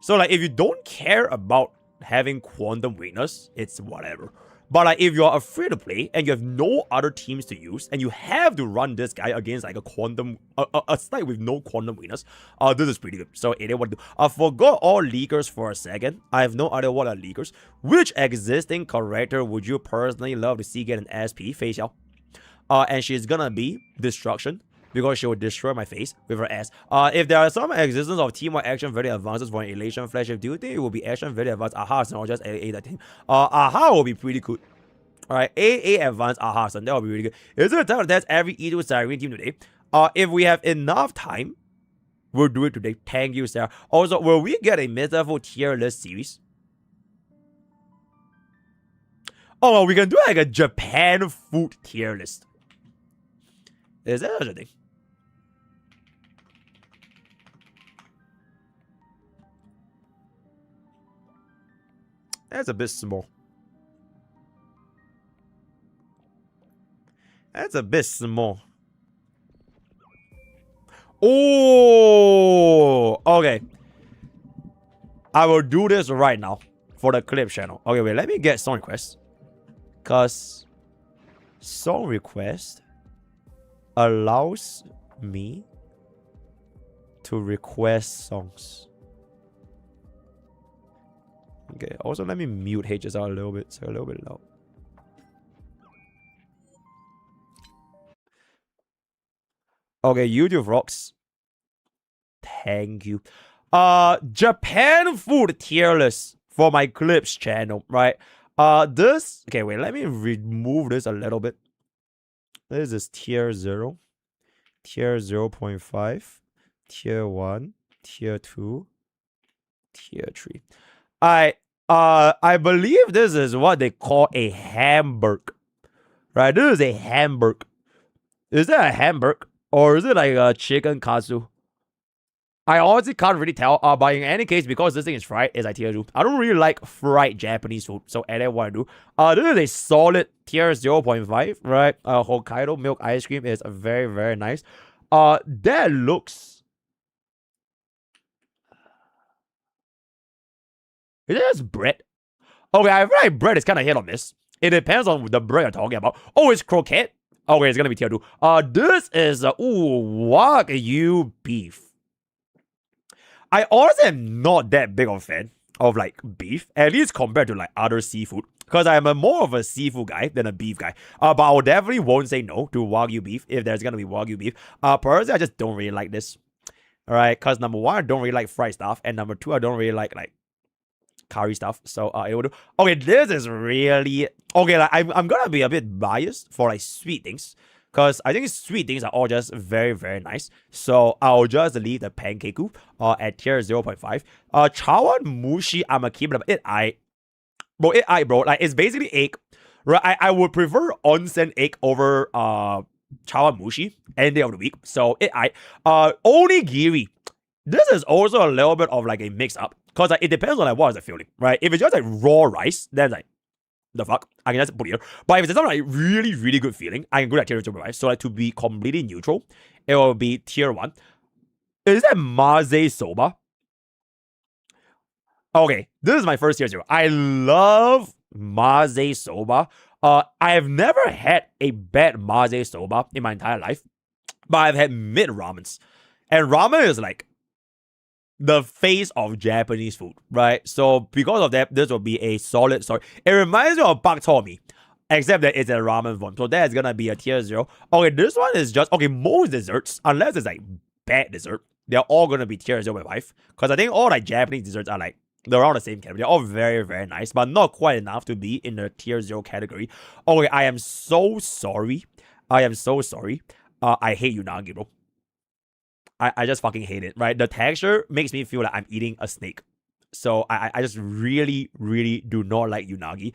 So like if you don't care about having quantum weakness, it's whatever. But like if you're afraid to play and you have no other teams to use and you have to run this guy against like a quantum, a site with no quantum weakness, this is pretty good. So it what to do. I forgot all leakers for a second. I have no idea what are leakers. Which existing character would you personally love to see get an SP? Face Xiao. And she's gonna be Destruction, because she will destroy my face with her ass. If there are some existence of teamwork action very advances for an Elation Flagship, do you think it will be action very advanced Aha or just AA that thing? Aha will be pretty good. Alright, AA advanced Aha, that will be really good. Is there a time to test every E2 Cyrene team today? If we have enough time, we'll do it today. Thank you, Sarah. Also, will we get a mythical tier list series? Oh, we can do like a Japan food tier list. Is that such a thing? That's a bit small. That's a bit small. Oh, okay. I will do this right now for the clip channel. Okay, wait, let me get song request. Because song request allows me to request songs. Okay, also let me mute HSR a little bit, so a little bit loud. Okay, YouTube rocks. Thank you. Japan food tier list for my clips channel, right? This, okay, wait, let me remove this a little bit. This is tier 0, tier 0.5, tier 1, tier 2, tier 3. I believe this is what they call a hamburg, right? This is a hamburg. Is that a hamburg or is it like a chicken katsu? I honestly can't really tell. But in any case, because this thing is fried, it's like tier 2. I don't really like fried Japanese food, so I don't want to do. This is a solid tier 0.5, right? Hokkaido milk ice cream is very, very nice. That looks. Is it just bread? Okay, I feel like bread is kind of hit on this. It depends on the bread you're talking about. Oh, it's croquette. Okay, it's gonna be tier 2. This is Wagyu beef. I honestly am not that big of a fan of like beef, at least compared to like other seafood, because I am more of a seafood guy than a beef guy. But I definitely won't say no to Wagyu beef if there's gonna be Wagyu beef. Personally, I just don't really like this. All right, because number 1, I don't really like fried stuff, and number 2, I don't really like curry stuff. So it will do. Okay, this is really okay. Like I'm gonna be a bit biased for like sweet things, because I think sweet things are all just very, very nice. So I'll just leave the pankeku at tier 0.5. Chawan mushi, I'm a keep it. Bro. Like it's basically egg. Right? I would prefer onsen egg over chawan mushi any day of the week. So onigiri. This is also a little bit of like a mix up, because like, it depends on like what is the feeling, right? If it's just like raw rice, then like the fuck, I can just put it here. But if it's something like really, really good feeling, I can go to tier 2.5. So like to be completely neutral, it will be tier 1. Is that maze soba? Okay, this is my first tier 0. I love maze soba. I have never had a bad maze soba in my entire life, but I've had mid ramens, and ramen is like the face of Japanese food, right? So because of that, this will be a solid story. It reminds me of Bak Chor Mee, except that it's a ramen form. So that's gonna be a tier 0. Okay, this one is just okay. Most desserts, unless it's like bad dessert, they're all gonna be tier 0.5. Because I think all like Japanese desserts are like they're all the same category. They're all very, very nice, but not quite enough to be in the tier 0 category. Okay, I am so sorry. I am so sorry. I hate unagi, bro. I just fucking hate it, right? The texture makes me feel like I'm eating a snake. So I just really, really do not like unagi.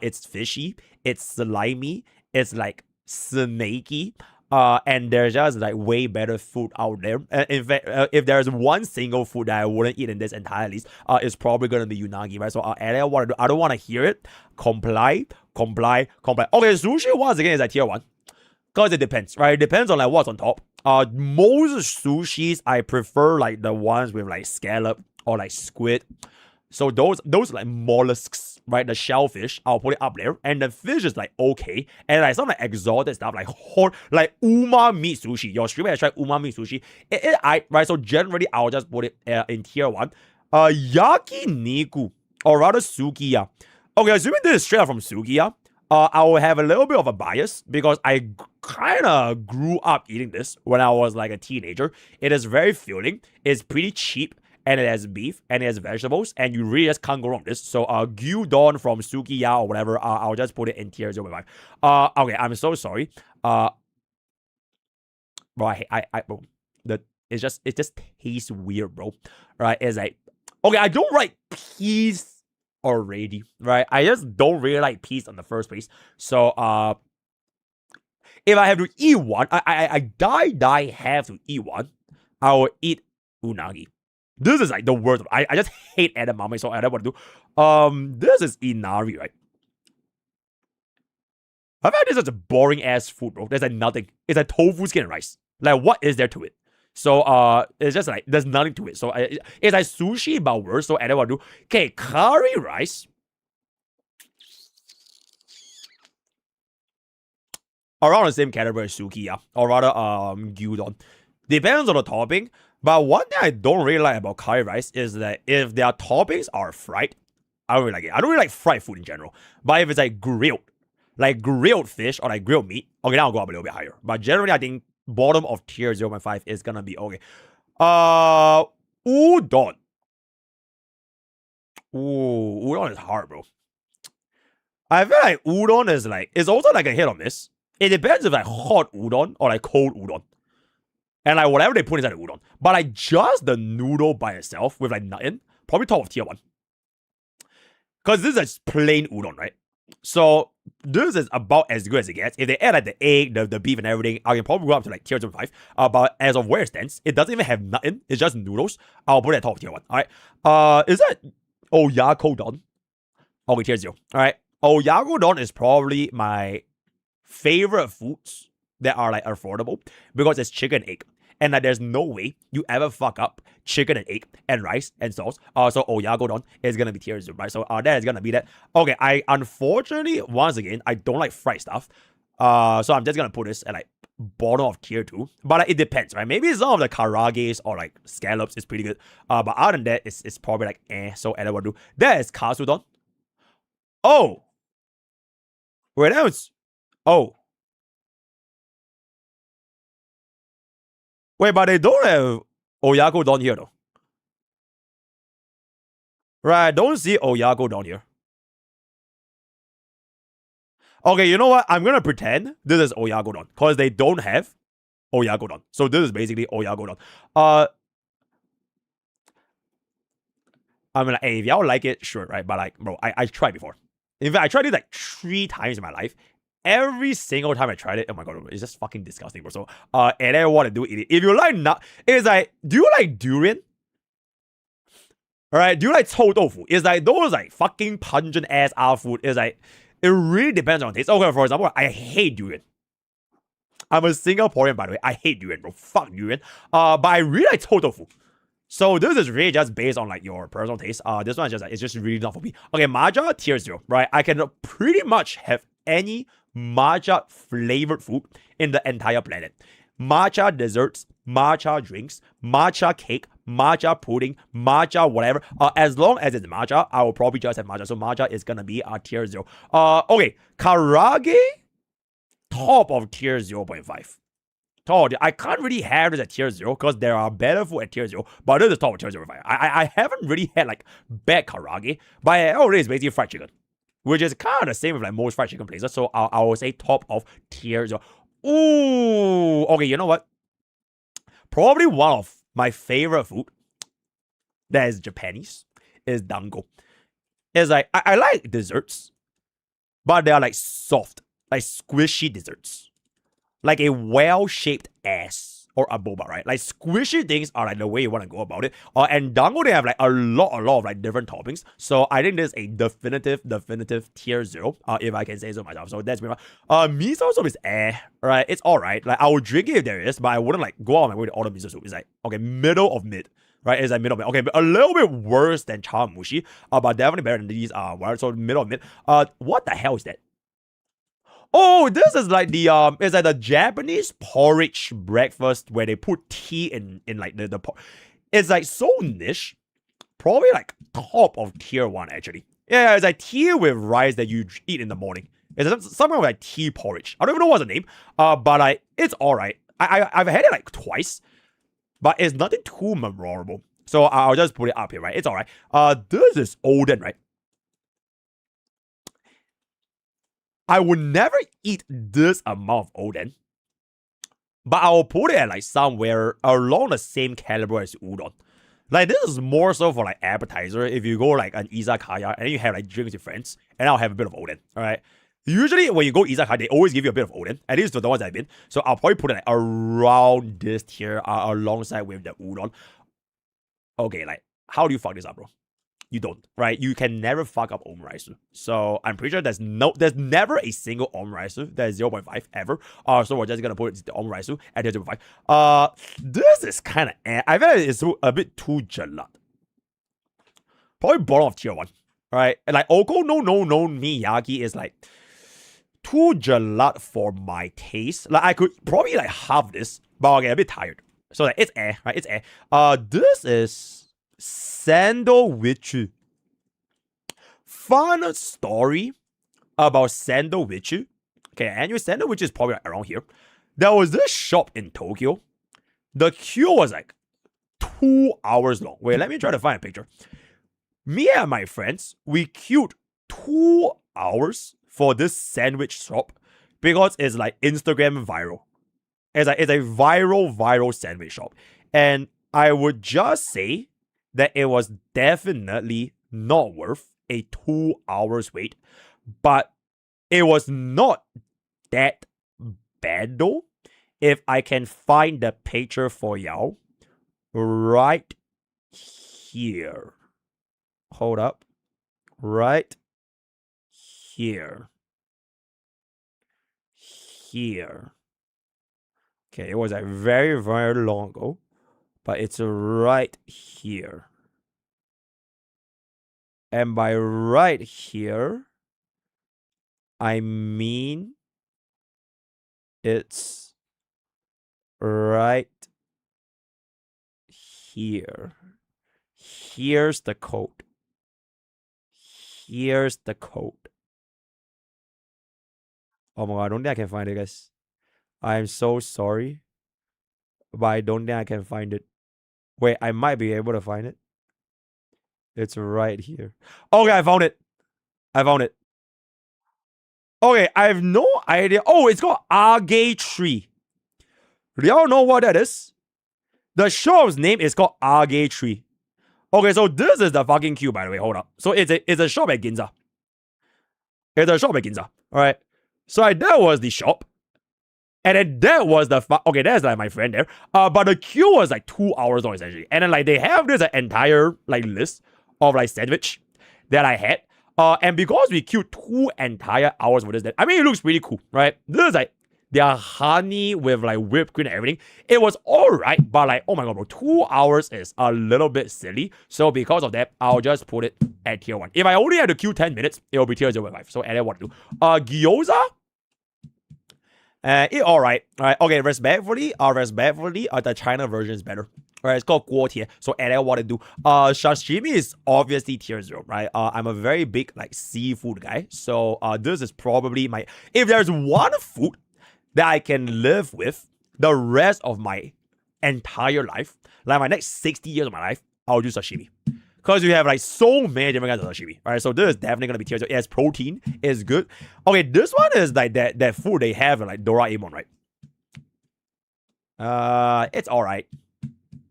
It's fishy, it's slimy, it's like snaky. And there's just like way better food out there. In fact, if there's one single food that I wouldn't eat in this entire list, it's probably gonna be unagi, right? So I don't want to hear it. Comply. Okay, sushi once again is like tier 1. Because it depends, right? It depends on like what's on top. Most sushis, I prefer like the ones with like scallop or like squid. So those like mollusks, right? The shellfish, I'll put it up there. And the fish is like okay. And like some like exotic stuff like umami sushi. Your streamer has tried umami sushi. Right? So generally, I'll just put it in tier 1. Yakiniku, or rather sukiya. Okay, assuming this is straight out from sukiya, I will have a little bit of a bias because I kind of grew up eating this when I was like a teenager. It is very filling. It's pretty cheap. And it has beef and it has vegetables, and you really just can't go wrong with this. So gyudon from Sukiya or whatever, I'll just put it in tier 0.5. Okay, I'm so sorry. Bro, bro, it just tastes weird, bro. Right? It's like, okay, I don't like peas already, right? I just don't really like peas in the first place. So if I have to eat one, I die have to eat one, I will eat unagi. This is like the worst. I just hate edamame, so I don't want to do. This is inari, right? I find this is a boring ass food, bro. There's like nothing. It's like tofu skin and rice. Like, what is there to it? So it's just like there's nothing to it. So it's like sushi but worse. So I don't want to do. Okay, curry rice. Around the same category as sukiya, or rather gyudon. Depends on the topping. But one thing I don't really like about curry rice is that if their toppings are fried, I don't really like it. I don't really like fried food in general. But if it's like grilled fish or like grilled meat, okay, now I'll go up a little bit higher. But generally, I think bottom of tier 0.5 is gonna be okay. Udon. Ooh, udon is hard, bro. I feel like udon is like, it's also like a hit or miss. It depends if like hot udon or like cold udon. And like whatever they put inside the udon. But like just the noodle by itself with like nothing, probably top of tier 1. Because this is plain udon, right? So this is about as good as it gets. If they add like the egg, the beef and everything, I can probably go up to like tier 5. But as of where it stands, it doesn't even have nothing. It's just noodles. I'll put it at top of tier 1. Alright. Is that oyakodon? Okay, tier 0. Alright. Oyakodon is probably my favorite foods that are like affordable because it's chicken and egg. And like, there's no way you ever fuck up chicken and egg and rice and sauce. So oyakodon is gonna be tier 0, right? So that is gonna be that. Okay, I unfortunately, once again, I don't like fried stuff. So I'm just gonna put this at like bottom of tier 2. But like, it depends, right? Maybe some of the karages or like scallops is pretty good. But other than that, it's probably like So I don't want to do. That is katsudon. Oh, wait, that was. Oh. Wait, but they don't have oyakodon here, though. Right, I don't see oyakodon here. Okay, you know what? I'm gonna pretend this is oyakodon because they don't have oyakodon. So this is basically oyakodon. I mean, like, hey, if y'all like it, sure, right? But like, bro, I tried before. In fact, I tried it like 3 times in my life. Every single time I tried it, oh my god, it's just fucking disgusting, bro. So, and I want to do it. If you like it's like, do you like durian? Alright, do you like chou tofu? It's like those like fucking pungent ass food. It's like, it really depends on taste. Okay, for example, I hate durian. I'm a Singaporean, by the way. I hate durian, bro. Fuck durian. But I really like chou tofu. So this is really just based on like your personal taste. This one is just like, it's just really not for me. Okay, matcha tier 0, right? I can pretty much have any matcha flavored food in the entire planet. Matcha desserts, matcha drinks, matcha cake, matcha pudding, matcha whatever. As long as it's matcha, I will probably just have matcha. So matcha is gonna be a tier 0. Okay, karage, top of tier 0.5. I can't really have this at tier 0 because there are better food at tier 0, but this is top of tier 0.5. I haven't really had like bad karage, but it is basically fried chicken, which is kind of the same with like most fried chicken places. So I will say top of tier 0. Ooh, okay, you know what? Probably one of my favorite food that is Japanese is dango. It's like, I like desserts, but they are like soft, like squishy desserts. Like a well-shaped ass or a boba, right? Like squishy things are like the way you want to go about it. And dango, they have like a lot of like different toppings. So I think this is a definitive tier 0, if I can say so myself. So that's me. Miso soup is right? It's alright. Like I would drink it if there is, but I wouldn't like go out my way to order miso soup. It's like, okay, middle of mid. Right, it's like middle of mid. Okay, but a little bit worse than chamushi, but definitely better than these. So middle of mid. What the hell is that? Oh, this is like the it's like the Japanese porridge breakfast where they put tea in like the it's like so niche, probably like top of tier 1 actually. Yeah, it's like tea with rice that you eat in the morning. It's something like tea porridge. I don't even know what's the name. But like it's alright. I've had it like twice, but it's nothing too memorable. So I'll just put it up here, right? It's alright. This is Oden, right? I would never eat this amount of Oden, but I will put it at like somewhere along the same caliber as udon. Like this is more so for like appetizer. If you go like an izakaya and then you have like drinks with friends, and I'll have a bit of Oden. All right. Usually when you go izakaya, they always give you a bit of Oden. At least the ones I've been. So I'll probably put it like around this tier, alongside with the udon. Okay, like how do you fuck this up, bro? You don't, right? You can never fuck up omurice. So I'm pretty sure there's never a single omurice that is 0.5 ever. So we're just gonna put the omurice at 0.5. This is kind of I feel like it's a bit too gelat. Probably bottom of tier 1, right? And like Oko no Miyaki is like too gelat for my taste. Like I could probably like half this, but I'll get a bit tired. So like it's right? It's this is Sandalwich. Fun story about Sandalwich. Okay, annual Sandalwich is probably around here. There was this shop in Tokyo. The queue was like 2 hours long. Wait, let me try to find a picture. Me and my friends, we queued 2 hours for this sandwich shop because it's like Instagram viral. It's a viral sandwich shop. And I would just say that it was definitely not worth a 2 hours wait, but it was not that bad though. If I can find the picture for y'all right here. Hold up. Right here. Here. Okay, it was like very, very long ago. But it's right here. And by right here, I mean it's right here. Here's the code. Here's the code. Oh my god, I don't think I can find it, guys. I'm so sorry, but I don't think I can find it. Wait, I might be able to find it. It's right here. Okay, I found it. Okay, I have no idea. Oh, it's called Age Tree. Do y'all know what that is? The shop's name is called Age Tree. Okay, so this is the fucking queue, by the way. Hold up. So it's a shop at Ginza. Alright. So that was the shop. And then that was the okay, that's like my friend there. But the queue was like 2 hours long essentially. And then like they have this entire like list of like sandwich that I had. And because we queued 2 entire hours for this, I mean it looks pretty cool, right? This is like their honey with like whipped cream and everything. It was alright, but like, oh my god, bro, 2 hours is a little bit silly. So because of that, I'll just put it at tier 1. If I only had to queue 10 minutes, it will be tier 0.5. So add what to do. Gyoza? It alright. Alright, okay, respectfully, the China version is better. Right, it's called guo tier. So and then what to do? Sashimi is obviously tier 0, right? I'm a very big like seafood guy. So this is probably my, if there's one food that I can live with the rest of my entire life, like my next 60 years of my life, I'll do sashimi. Because you have like so many different kinds of sashimi, right? So this is definitely gonna be tier 0. It has protein, it's good. Okay, this one is like that food they have in like Doraemon, right? It's alright.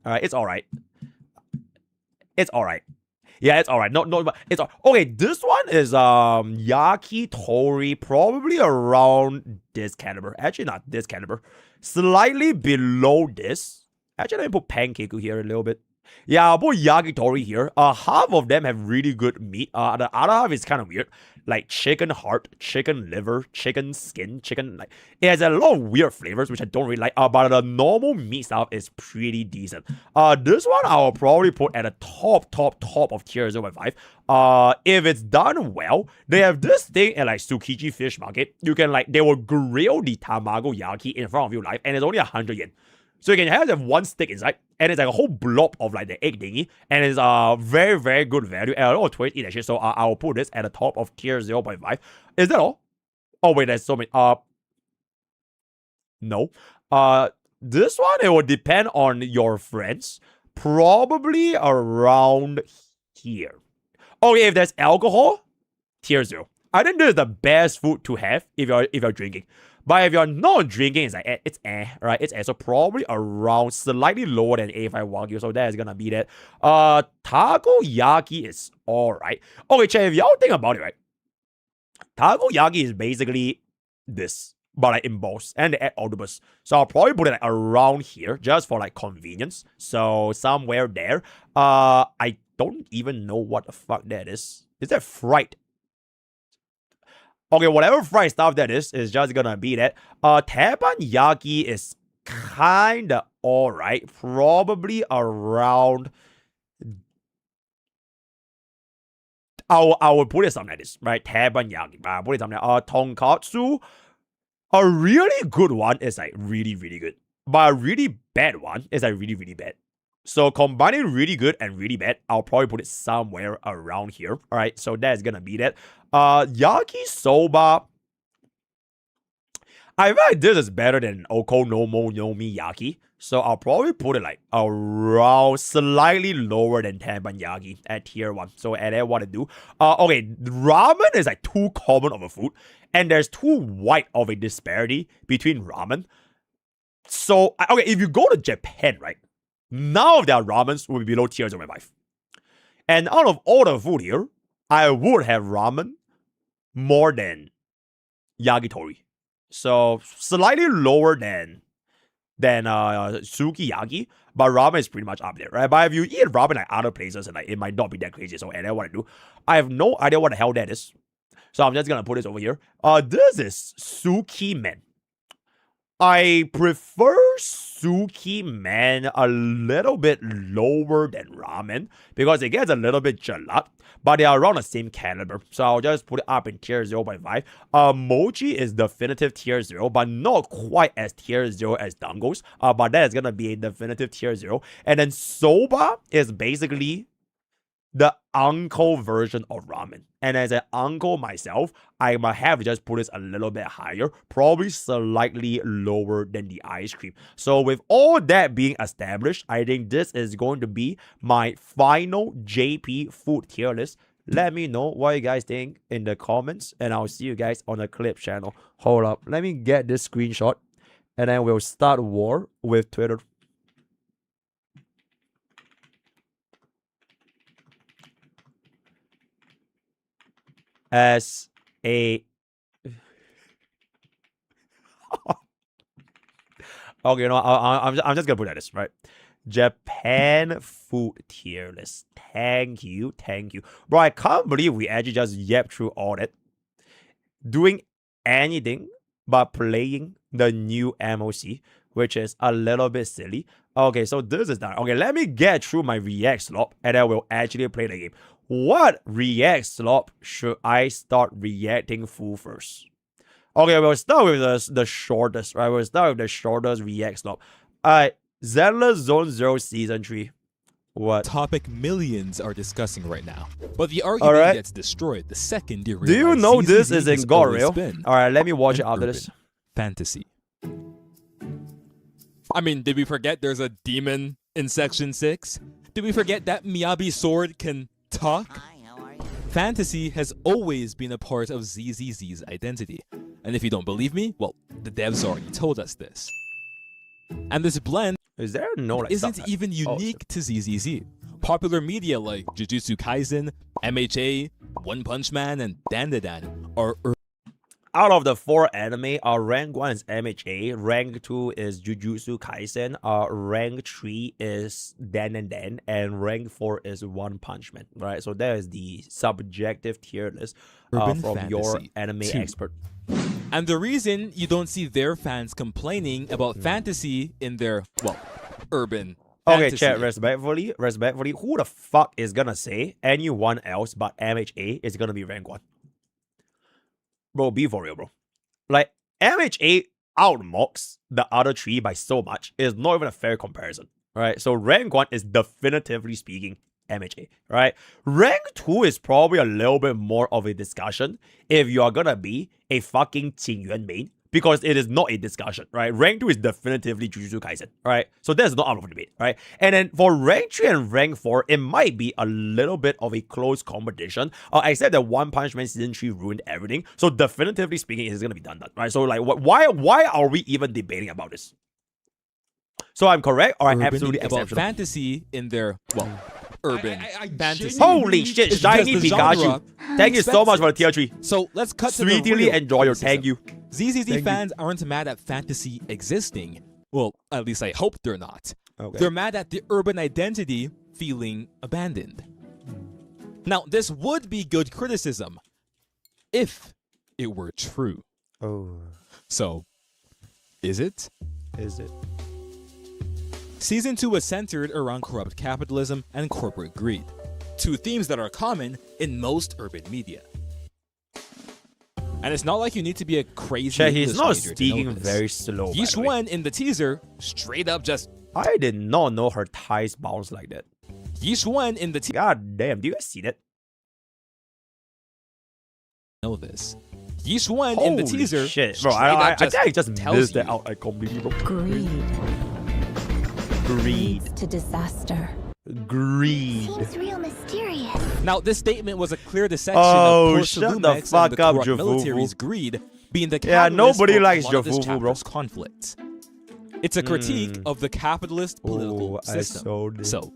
It's alright. It's alright. Yeah, it's alright. No, it's okay. This one is yakitori, probably around this caliber. Actually, not this caliber. Slightly below this. Actually, let me put pancake here a little bit. Yeah, I'll put yakitori here. Half of them have really good meat. The other half is kind of weird. Like chicken heart, chicken liver, chicken skin, chicken, like, it has a lot of weird flavors, which I don't really like. But the normal meat stuff is pretty decent. This one I'll probably put at the top of tier 0.5. If it's done well, they have this thing at like Tsukiji Fish Market. You can like, they will grill the tamago yaki in front of you live, and it's only 100 yen. So you can have that one stick inside, and it's like a whole blob of like the egg thingy, and it's very, very good value, and a lot of tourists eat that shit, so I'll put this at the top of tier 0.5. Is that all? Oh wait, there's so many. No. This one, it will depend on your friends. Probably around here. Okay, if there's alcohol, tier 0. I think this is the best food to have if you're drinking. But if you're not drinking, it's like, it's right? It's so probably around slightly lower than A5 Wagyu, so that is gonna be that. Takoyaki is alright. Okay, chat, if y'all think about it, right? Takoyaki is basically this, but like in balls, and they add octopus. So I'll probably put it like around here, just for like convenience. So somewhere there. I don't even know what the fuck that is. Is that fried? Okay, whatever fried stuff that is just gonna be that. Teppanyaki is kinda alright. Probably around, I would put it something like this, right? Teppanyaki. I put it something like tonkatsu. A really good one is like really, really good. But a really bad one is like really, really bad. So combining really good and really bad, I'll probably put it somewhere around here. Alright, so that's gonna be that. Yakisoba, I feel like this is better than Okonomiyaki yaki. So I'll probably put it like around slightly lower than teppanyaki at tier 1. So and then what to do? Okay, ramen is like too common of a food, and there's too wide of a disparity between ramen. So okay, if you go to Japan, right, none of their ramens will be below tier 0.5. And out of all the food here, I would have ramen more than yakitori. So slightly lower than sukiyaki, but ramen is pretty much up there, right? But if you eat ramen like other places, and like it might not be that crazy. So and then what I do, I have no idea what the hell that is. So I'm just gonna put this over here. This is Sukimen. I prefer Sukimen a little bit lower than ramen because it gets a little bit gelat, but they are around the same caliber. So I'll just put it up in tier 0.5. Mochi is definitive tier 0, but not quite as tier 0 as dangos. But that is gonna be a definitive tier 0. And then soba is basically the uncle version of ramen. And as an uncle myself, I might have to just put this a little bit higher, probably slightly lower than the ice cream. So with all that being established, I think this is going to be my final JP food tier list. Let me know what you guys think in the comments, and I'll see you guys on the clip channel. Hold up, let me get this screenshot, and then we'll start war with Twitter. As a okay, you know, I'm just gonna put that this right. Japan food tier list. Thank you, bro. I can't believe we actually just yapped through all that, doing anything but playing the new MOC, which is a little bit silly. Okay, so this is done. Okay, let me get through my react slop, and then we'll actually play the game. What react slop should I start reacting full first? Okay, we'll start with the shortest, right? We'll start with the shortest react slop. Zenless Zone Zero Season 3. What? Topic millions are discussing right now. But the argument gets destroyed the second you realize Do you know this ZZZ is in has God always real? been Alright, let me watch it an after urban this. fantasy. I mean, did we forget there's a demon in Section 6? Did we forget that Miyabi sword can talk? Hi, how are you? Fantasy has always been a part of ZZZ's identity. And if you don't believe me, well, the devs already told us this. And this blend Is there no like isn't subtitle? even unique to ZZZ. Popular media like Jujutsu Kaisen, MHA, One Punch Man, and Dandadan are Out of the 4 anime, rank 1 is MHA, rank 2 is Jujutsu Kaisen, rank 3 is Dan, and rank 4 is One Punch Man, right? So that is the subjective tier list Urban from your fantasy anime 2. expert. And the reason you don't see their fans complaining about fantasy in their, well, urban Okay, fantasy. chat, respectfully, who the fuck is gonna say anyone else but MHA is gonna be rank 1? Bro, be for real, bro. Like, MHA outmocks the other 3 by so much. It's not even a fair comparison, right? So rank 1 is definitively speaking MHA, right? Rank 2 is probably a little bit more of a discussion if you are gonna be a fucking Qingyuan main, because it is not a discussion, right? Rank 2 is definitively Jujutsu Kaisen, right? So that's not up for debate, right? And then for rank 3 and rank 4, it might be a little bit of a close competition. Except that One Punch Man Season 3 ruined everything. So definitively speaking, it's gonna be done, right? So like, why are we even debating about this? So I'm correct or I'm Urban absolutely about exceptional? fantasy in their, well, urban fantasy. Holy shit, It's shiny because the Pikachu. genre Thank you so much for the tier expects 3. So let's cut to the Sweetly real enjoy your criticism. thank you. ZZZ Thank you. fans aren't mad at fantasy existing. Well, at least I hope they're not. Okay. They're mad at the urban identity feeling abandoned. Now, this would be good criticism if it were true. Oh, So, is it? is it? Season 2 was centered around corrupt capitalism and corporate greed, 2 themes that are common in most urban media. And it's not like you need to be a crazy Chat, he's English not major to know speaking this. very slow. by the way. Yishwen in the teaser straight up just I did not know her thighs bounce like that. Yishwen in the teaser God damn, do you guys see that? know this. Yishwen in the Holy teaser shit, bro! straight I up think I just tells missed that you. out. I completely, bro. Greed Greed, leads to disaster. greed. Seems real mysterious. Now, this statement was a clear dissection Oh, of shut the Post-Lumex and fuck the up, corrupt Jafufu. military's greed being the Yeah, catalyst nobody for likes a lot of this Jafufu, bro. chapter's conflict. It's a critique of the capitalist political Oh, I system. sold it. So,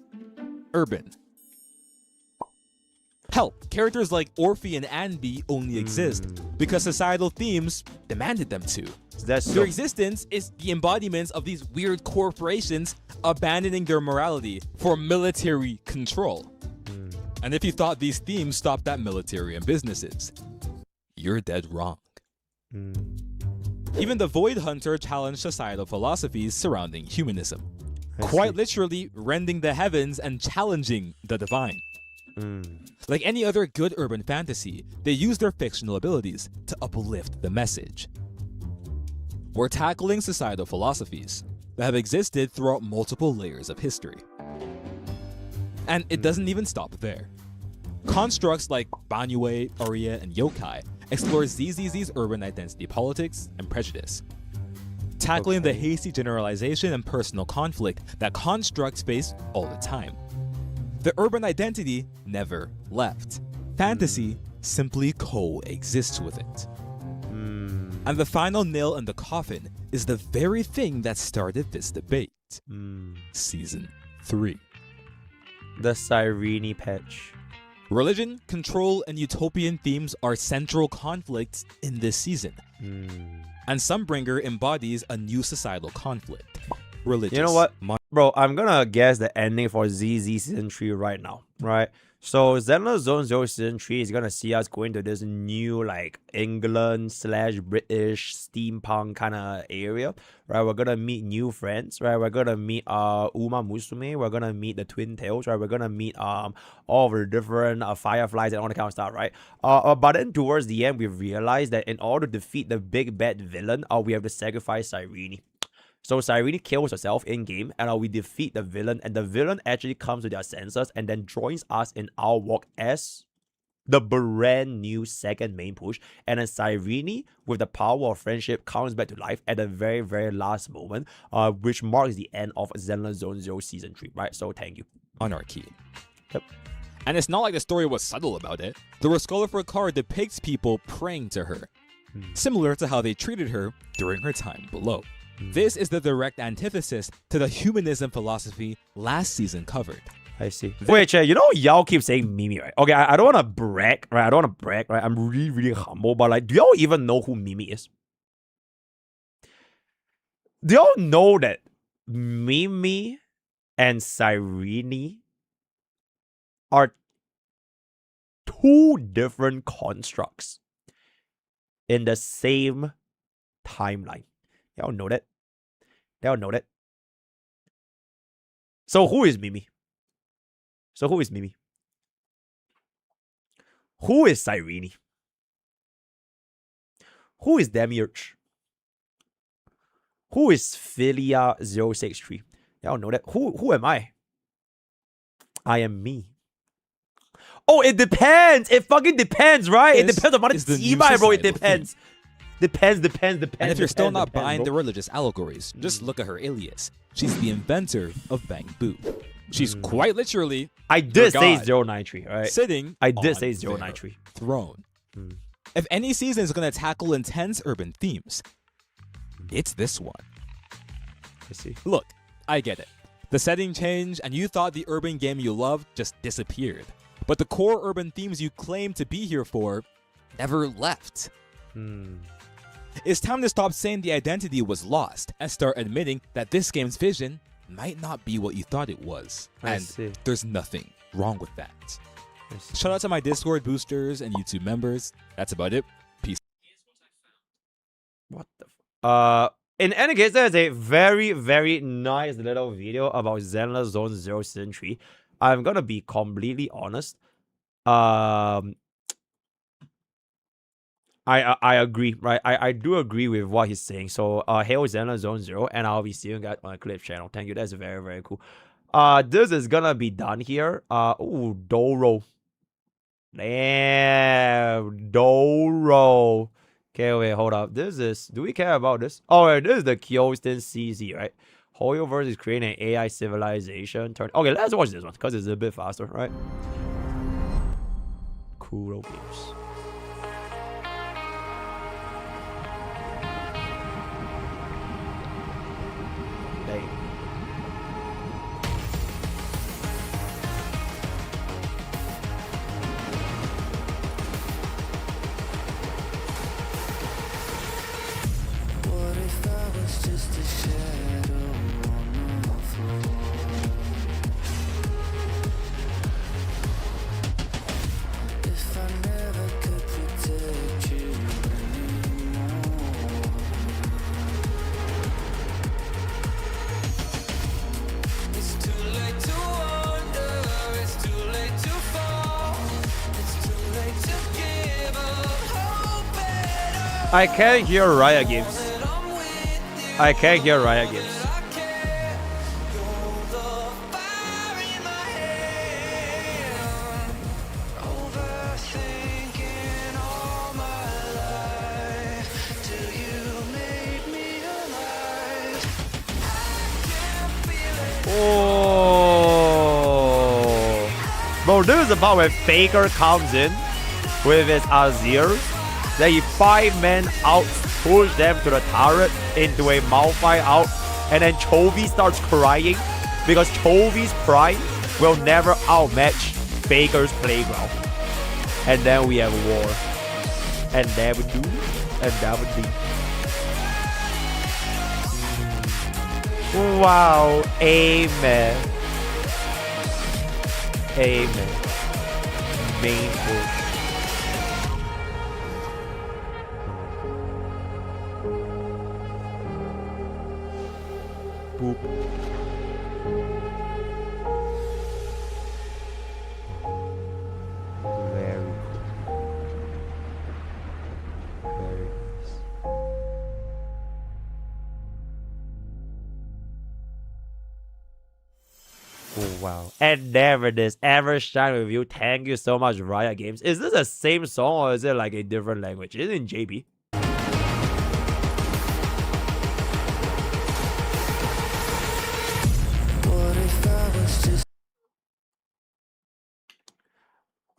urban. Hell, characters like Orphe and Anby only exist because societal themes demanded them to. That's Their so. existence is the embodiments of these weird corporations abandoning their morality for military control. And if you thought these themes stopped at military and businesses, you're dead wrong. Even the Void Hunter challenged societal philosophies surrounding humanism, quite literally rending the heavens and challenging the divine. Like any other good urban fantasy, they use their fictional abilities to uplift the message. We're tackling societal philosophies that have existed throughout multiple layers of history. And it doesn't even stop there. Constructs like Banyue, Aria, and Yokai explore ZZZ's urban identity politics and prejudice, tackling the hasty generalization and personal conflict that constructs face all the time. The urban identity never left. Fantasy simply coexists with it. And the final nail in the coffin is the very thing that started this debate. Season 3. The Cyrene patch. Religion, control, and utopian themes are central conflicts in this season. And Sunbringer embodies a new societal conflict. Religious. You know what? Bro, I'm gonna guess the ending for ZZ Season 3 right now, right? So Zenless Zone Zero Season 3 is gonna see us going to this new like England / British steampunk kind of area, right? We're gonna meet new friends, right? We're gonna meet Uma Musume, we're gonna meet the Twin Tails, right? We're gonna meet all of the different fireflies and all that kind of stuff, right? But then towards the end, we realized that in order to defeat the big bad villain, we have to sacrifice Cyrene. So Cyrene kills herself in-game, and we defeat the villain, and the villain actually comes to their senses and then joins us in our walk as the brand new second main push. And then Cyrene, with the power of friendship, comes back to life at the very, very last moment, which marks the end of Zenless Zone Zero Season 3, right? So thank you. Anarchy. Yep. And it's not like the story was subtle about it. The Rascollifer card depicts people praying to her, similar to how they treated her during her time below. This is the direct antithesis to the humanism philosophy last season covered. I see. Wait, Che, you know y'all keep saying Mimi, right? Okay, I don't want to brag, right? I don't want to brag, right? I'm really, really humble, but like, do y'all even know who Mimi is? Do y'all know that Mimi and Cyrene are two different constructs in the same timeline? Y'all know that? Y'all know that? So who is Mimi? So who is Mimi? Who is Cyrene? Who is Demiurge? Who is Philia063? Y'all know that? Who am I? I am me. Oh, it depends. It fucking depends, right? It depends on what it's bro. It depends. Depends. And if you're still not buying the religious allegories, just look at her alias. She's the inventor of Bang Boo. She's quite literally I did say God 093, right? sitting I did on say their 093. throne. If any season is going to tackle intense urban themes, it's this one. I see. Look, I get it. The setting changed and you thought the urban game you loved just disappeared. But the core urban themes you claimed to be here for never left. It's time to stop saying the identity was lost and start admitting that this game's vision might not be what you thought it was. I see. There's nothing wrong with that. Shout out to my Discord boosters and YouTube members. That's about it. Peace. What the in any case, there's a very, very nice little video about Zenless Zone Zero Season 3. I'm gonna be completely honest. I agree, right? I do agree with what he's saying. So hail Zenless Zone Zero, and I'll be seeing you guys on a clip channel. Thank you. That's very, very cool. This is gonna be done here. Ooh, Doro. Damn, Doro. Okay, wait, hold up. This is, do we care about this? Oh, right, this is the Kyostin CZ, right? Hoyoverse is creating an AI civilization. Okay, let's watch this one, because it's a bit faster, right? Cool games. Damn. I can't hear Riot Games. I can't hear Riot Games. Oh, bro, this is the part where Faker comes in with his Azir. Then he 5-man out, push them to the turret into a Malphite out, and then Chovy starts crying because Chovy's pride will never outmatch Faker's playground. And then we have war. And never do, and never do. Wow, amen. Amen. Main push. Boop. Very nice. 1 Oh, wow. And never this ever shine with you. Thank you so much, Riot Games. Is this the same song or is it like a different language? Is it in JB?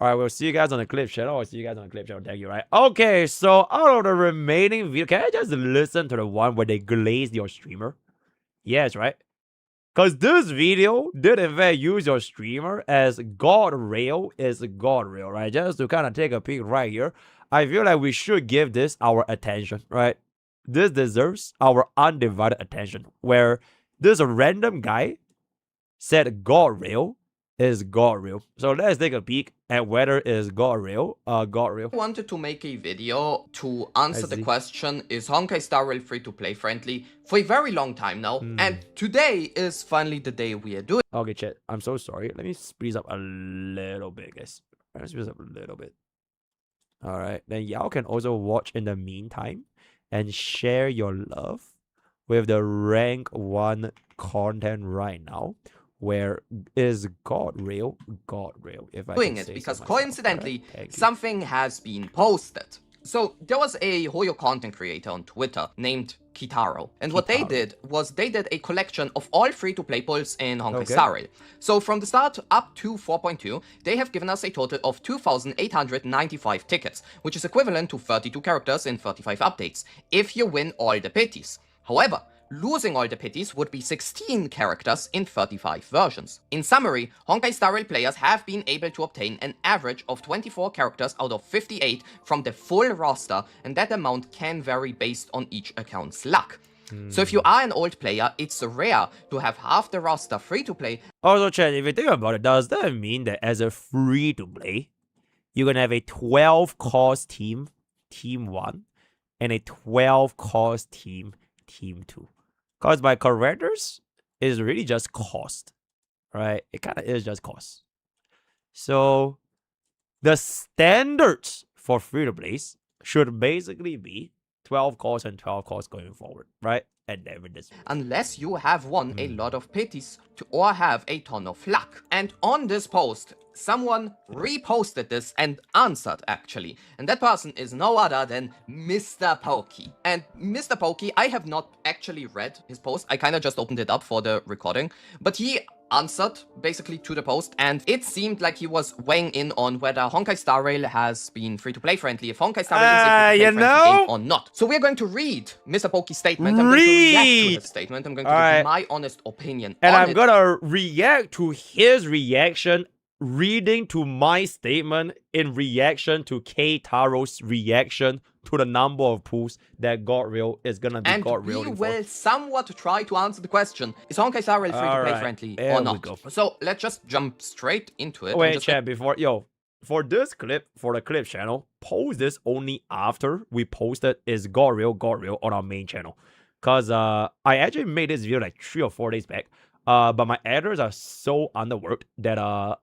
Alright, we'll see you guys on the clip channel. I'll see you guys on the clip channel. Thank you, right? Okay, so out of the remaining video, can I just listen to the one where they glazed your streamer? Yes, right? Because this video did in fact use your streamer as God Rail is God Rail, right? Just to kind of take a peek right here. I feel like we should give this our attention, right? This deserves our undivided attention. Where this random guy said God Rail is God Rail. So let's take a peek at whether it is God Rail, God Rail. I wanted to make a video to answer the question, is Honkai Star Rail free to play friendly, for a very long time now, and today is finally the day we are doing. Okay, chat, I'm so sorry. Let me speed up a little bit, guys. Let me speed up a little bit. Alright, then y'all can also watch in the meantime and share your love with the rank 1 content right now. Where is God Rail? If I doing it because coincidentally something has been posted. So there was a Hoyo content creator on Twitter named Kitaro, and what they did was they did a collection of all free-to-play pulls in Honkai Star Rail. So from the start up to 4.2, they have given us a total of 2,895 tickets, which is equivalent to 32 characters in 35 updates, if you win all the pities. However, losing all the pities would be 16 characters in 35 versions. In summary, Honkai Star Rail players have been able to obtain an average of 24 characters out of 58 from the full roster, and that amount can vary based on each account's luck. So if you are an old player, it's rare to have half the roster free to play. Also, chat, if you think about it, does that mean that as a free to play, you're gonna have a 12-cost team, Team 1, and a 12-cost team, Team 2? Because my characters is really just cost, right? It kind of is just cost. So the standards for free-to-plays should basically be 12 costs and 12 costs going forward, right? And never this. Unless you have won a lot of pities or have a ton of luck. And on this post, someone reposted this and answered actually. And that person is no other than MrPokke. And MrPokke, I have not actually read his post. I kind of just opened it up for the recording. But he answered basically to the post, and it seemed like he was weighing in on whether Honkai Star Rail has been free-to-play friendly, if Honkai Star Rail is a free-to-play friendly game or not. So we're going to read MrPokke's statement. I'm going to react to his statement. I'm going to give my honest opinion and on I'm gonna react to his reaction, reading to my statement in reaction to K Taro's reaction to the number of pools that God Rail is gonna be God Rail. And we will somewhat try to answer the question, is Honkai Star Rail free-to-play friendly or not? So let's just jump straight into it. Wait, chat, before, for this clip, for the clip channel, post this only after we posted is God Rail on our main channel. Because I actually made this video like 3 or 4 days back. But my editors are so underworked that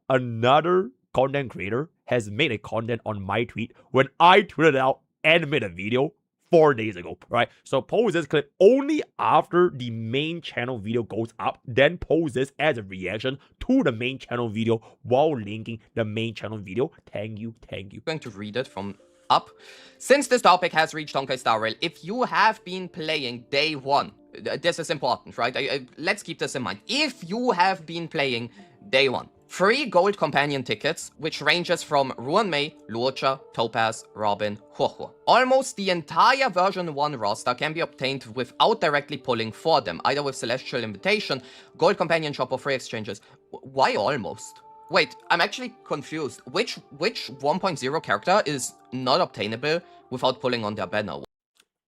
another content creator has made a content on my tweet when I tweeted it out and made a video 4 days ago, right? So post this clip only after the main channel video goes up, then post this as a reaction to the main channel video while linking the main channel video. Thank you. I'm going to read it from up. Since this topic has reached Honkai Star Rail, if you have been playing day 1, this is important, right? Let's keep this in mind. If you have been playing day 1, free gold companion tickets, which ranges from Ruanmei, Luocha, Topaz, Robin, Huohuo. Almost the entire version 1 roster can be obtained without directly pulling for them, either with Celestial Invitation, Gold Companion Shop, or free exchanges. Why almost? Wait, I'm actually confused. Which 1.0 character is not obtainable without pulling on their banner?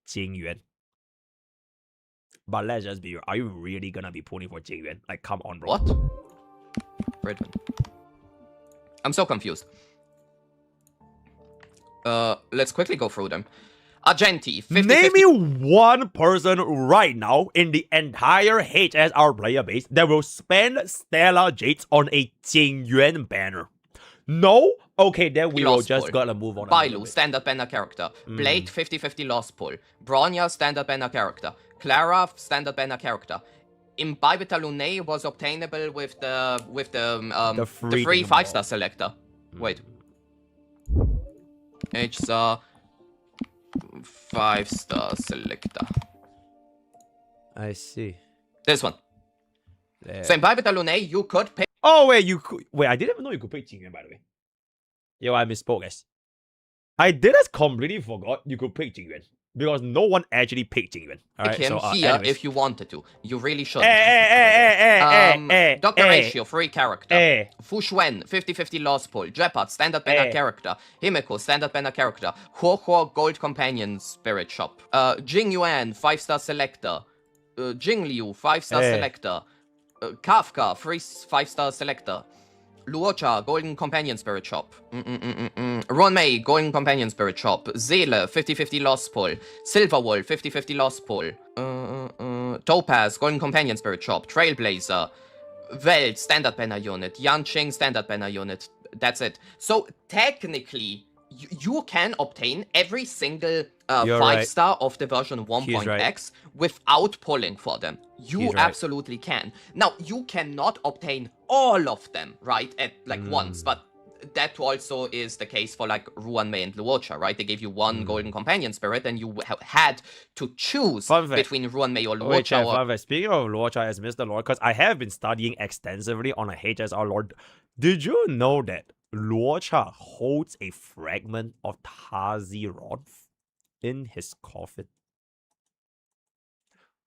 Jingyuan. But let's just be real. Are you really gonna be pulling for Jingyuan? Like, come on, bro. What? Redman. I'm so confused. Let's quickly go through them. Argenti, 50, Name me one person right now in the entire HSR player base that will spend Stellar Jades on a Jingyuan banner. No? Okay, then we will just gotta move on. Bailu, standard banner character. Blade, 50-50 lost pull. Bronya, standard banner character. Clara, standard banner character. Imbibitor Lunae was obtainable with the free free thing 5-star selector. Wait. HSR 5-star selector. I see. This one. There. So Imbibitor Lunae, you could pick. Oh wait, you could. Wait, I didn't even know you could pick Jingyuan, by the way. Yo, I misspoke, guys. I did just completely forgot you could pick Jingyuan because no one actually picked Jingyuan. Alright, him so here anyways. if you wanted to. You really should. Dr. Ratio, free character. Fushuen, 50-50 lost pool. Jeopard, standard banner character. Himeko, standard banner character. Huo gold companion spirit shop. Jingyuan, 5-star selector. Jingliu, 5-star selector. Kafka, free 5-star selector. Luocha, Golden Companion Spirit Shop. Ronmei, Golden Companion Spirit Shop. Seele, 50-50 Lost Pull. Silverwolf, 50-50 Lost Pull. Topaz, Golden Companion Spirit Shop. Trailblazer. Welt, Standard Banner Unit. Yanqing, Standard Banner Unit. That's it. So, technically, you can obtain every single 5-star of the version 1.x without pulling for them. You absolutely can. Now, you cannot obtain all of them, right, at once, but that also is the case for like Ruanmei and Luocha, right? They gave you one Golden Companion Spirit and you had to choose between Ruanmei or Luocha. Speaking of Luocha as Mr. Lord, because I have been studying extensively on a HSR Lord, did you know that Luocha holds a fragment of Taziroth in his coffin?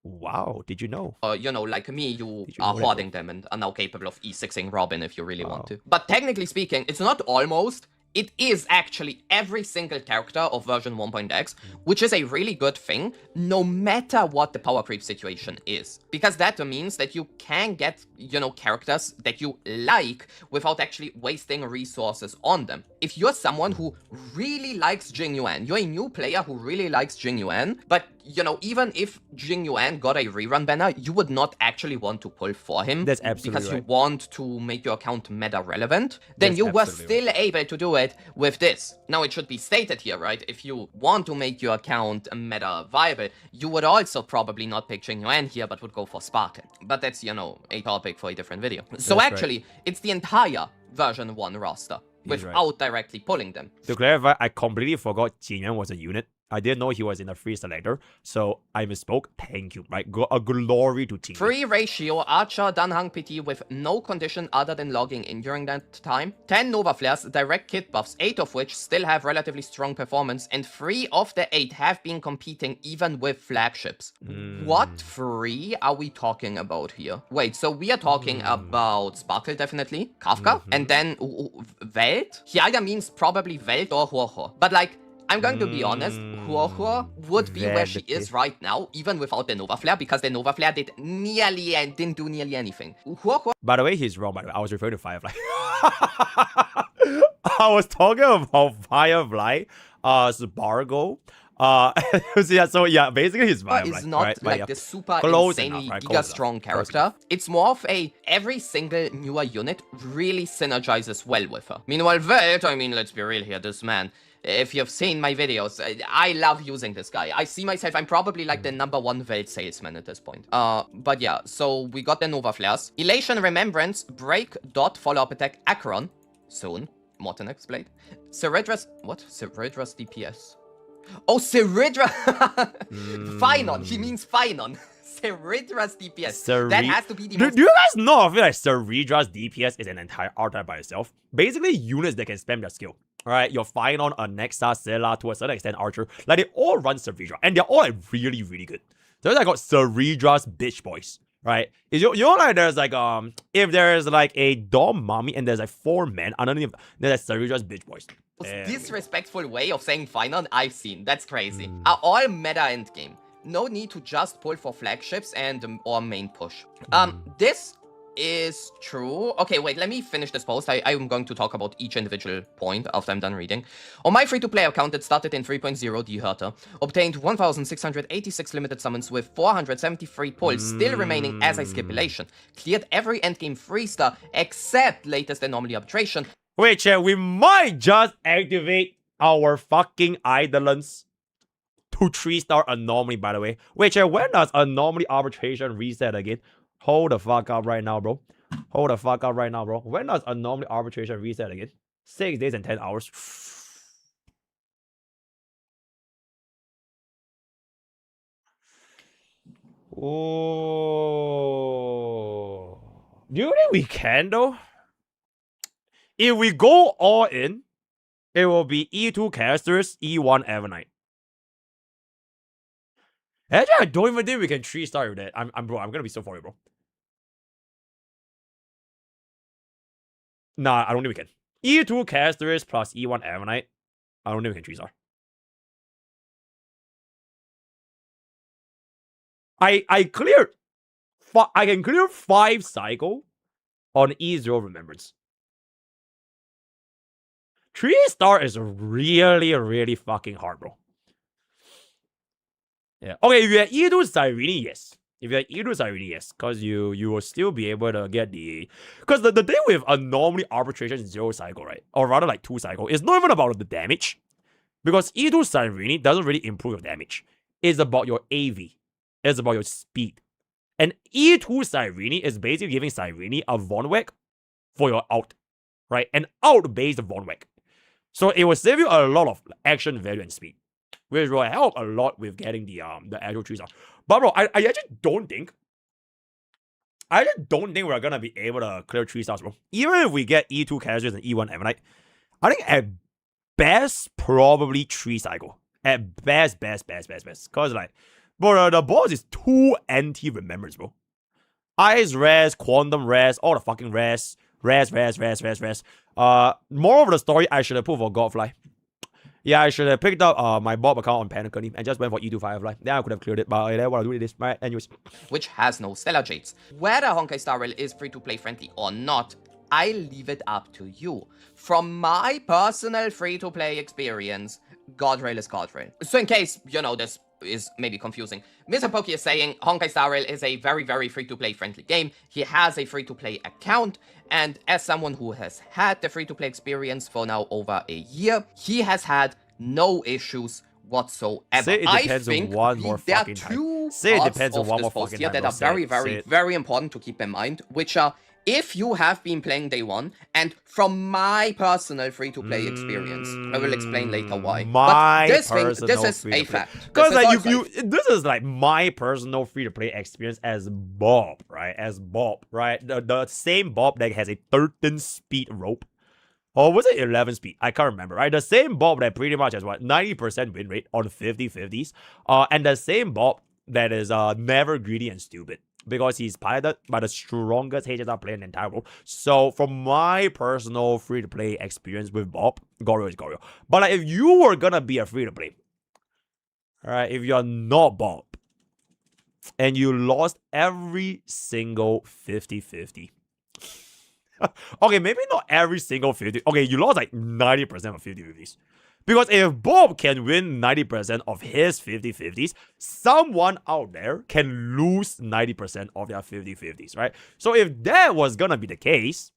Wow, did you know? Like me, you are hoarding them and are now capable of E6ing Robin if you really want to. But technically speaking, it's not almost. It is actually every single character of version 1.x, which is a really good thing, no matter what the power creep situation is. Because that means that you can get, characters that you like without actually wasting resources on them. If you're someone who really likes Jingyuan, you're a new player who really likes Jingyuan, but, even if Jingyuan got a rerun banner, you would not actually want to pull for him. That's absolutely because you want to make your account meta relevant, then you were still able to do it with this. Now, it should be stated here, right? If you want to make your account meta viable, you would also probably not pick Jingyuan here, but would go for Sparkle. But that's, a topic for a different video. So actually, it's the entire version 1 roster without directly pulling them. To clarify, I completely forgot Jingyuan was a unit. I didn't know he was in a free selector, so I misspoke. Thank you. Right, a glory to Jingyuan. Free ratio Archer Danhang PT with no condition other than logging in during that time. 10 Nova Flares, direct kit buffs, 8 of which still have relatively strong performance, and 3 of the 8 have been competing even with flagships. What 3 are we talking about here? Wait, so we are talking about Sparkle, definitely, Kafka, and then Welt? He either means probably Welt or Huohuo. But I'm going to be honest, Huohuo would be where she is right now, even without the Nova Flare, because the Nova Flare didn't do nearly anything. Huohuo... By the way, he's wrong, by the way. I was referring to Firefly. I was talking about Firefly, Spargo. Basically he's Firefly. Is not the super insanely giga strong character. It's more of every single newer unit really synergizes well with her. Meanwhile, Welt, let's be real here, this man... If you've seen my videos, I love using this guy. I see myself, I'm probably like the #1 Welt salesman at this point. But yeah, so we got the Nova Flares. Elation, Remembrance, Break, Dot, Follow-up Attack, Acheron. Soon. Mortonex's Blade. Ceredra's... What? Ceredra's DPS. Oh, Ceredra! Finon. He means Finon. Ceredra's DPS. That has to be the most... Do you guys know I feel like Ceredra's DPS is an entire archetype by itself? Basically, units that can spam their skill. Alright, you're fine on a Nexa, Sela, to a certain extent Archer. They all run Ceredra, and they're all really, really good. So I got Ceredra's bitch boys. Right? There's if there's a Dom Mommy and there's 4 men underneath, there's Ceredra's bitch boys. Disrespectful way of saying Finon I've seen. That's crazy. Are all meta endgame. No need to just pull for flagships and or main push. This is true. Okay, wait, let me finish this post. I'm going to talk about each individual point after I'm done reading. On my free-to-play account that started in 3.0, D Herter obtained 1,686 limited summons with 473 pulls still remaining as a stipulation. Cleared every endgame 3-star except latest anomaly arbitration. Wait, chat, we might just activate our fucking Eidolons to 3-star anomaly, by the way. Wait, chat, when does anomaly arbitration reset again? Hold the fuck up right now, bro. Hold the fuck up right now, bro. When does anomaly arbitration reset again? 6 days and 10 hours. Oh. Do you think we can, though? If we go all in, it will be E2 casters, E1 Evernight. Actually, I don't even think we can 3-star with that. I'm gonna be so for you, bro. Nah, I don't think we can. E2 casters plus E1 Evernight. I don't think we can 3-star. I can clear 5 cycle on E0 Remembrance. 3-star is really, really fucking hard, bro. Yeah. Okay, if you have E2 Cyrene, yes. If you have E2 Cyrene, yes. Because you will still be able to get the... Because the thing with anomaly arbitration 0 cycle, right? Or rather like 2 cycle, it's not even about the damage. Because E2 Cyrene doesn't really improve your damage. It's about your AV. It's about your speed. And E2 Cyrene is basically giving Cyrene a Von Whack for your out. Right? An out-based Von Whack. So it will save you a lot of action value and speed. Which will help a lot with getting the actual 3-star. But bro, I actually don't think we're gonna be able to clear 3-stars, bro. Even if we get E2 casuals and E1 Evernight, I think at best probably 3 cycle. At best. Cause like, bro, the boss is 2 anti-remembrance, bro. Ice rest, quantum rest, all the fucking rest. Rest. More of the story, I should have put for Godfly. Yeah, I should have picked up my Bob account on Panic and just went for E2 Firefly. Then I could have cleared it, but I want to do this. Right, anyways. Which has no Stellar Jades. Whether Honkai Star Rail is free-to-play friendly or not, I leave it up to you. From my personal free-to-play experience, God Rail is God Rail. So in case, this is maybe confusing, MrPokke is saying Honkai Star Rail is a very, very free-to-play friendly game. He has a free-to-play account, and as someone who has had the free-to-play experience for now over a year, he has had no issues whatsoever. Say it depends on one more fucking time. Say it depends on one more fucking time. That are very, very important to keep in mind, which are, if you have been playing day one, and from my personal free-to-play experience, I will explain later why. This is a fact. Because like this is like my personal free-to-play experience as Bob, right? The same Bob that has a 13-speed rope. Or was it 11 speed? I can't remember, right? The same Bob that pretty much has 90% win rate on 50-50s. And the same Bob that is never greedy and stupid. Because he's piloted by the strongest HSR player in the entire world. So, from my personal free-to-play experience with Bob, Goryo is Goryo. But like, if you were gonna be a free-to-play, alright, if you're not Bob, and you lost every single 50-50. Okay, maybe not every single 50. Okay, you lost like 90% of 50-50s. Because if Bob can win 90% of his 50-50s, someone out there can lose 90% of their 50-50s, right? So if that was gonna be the case,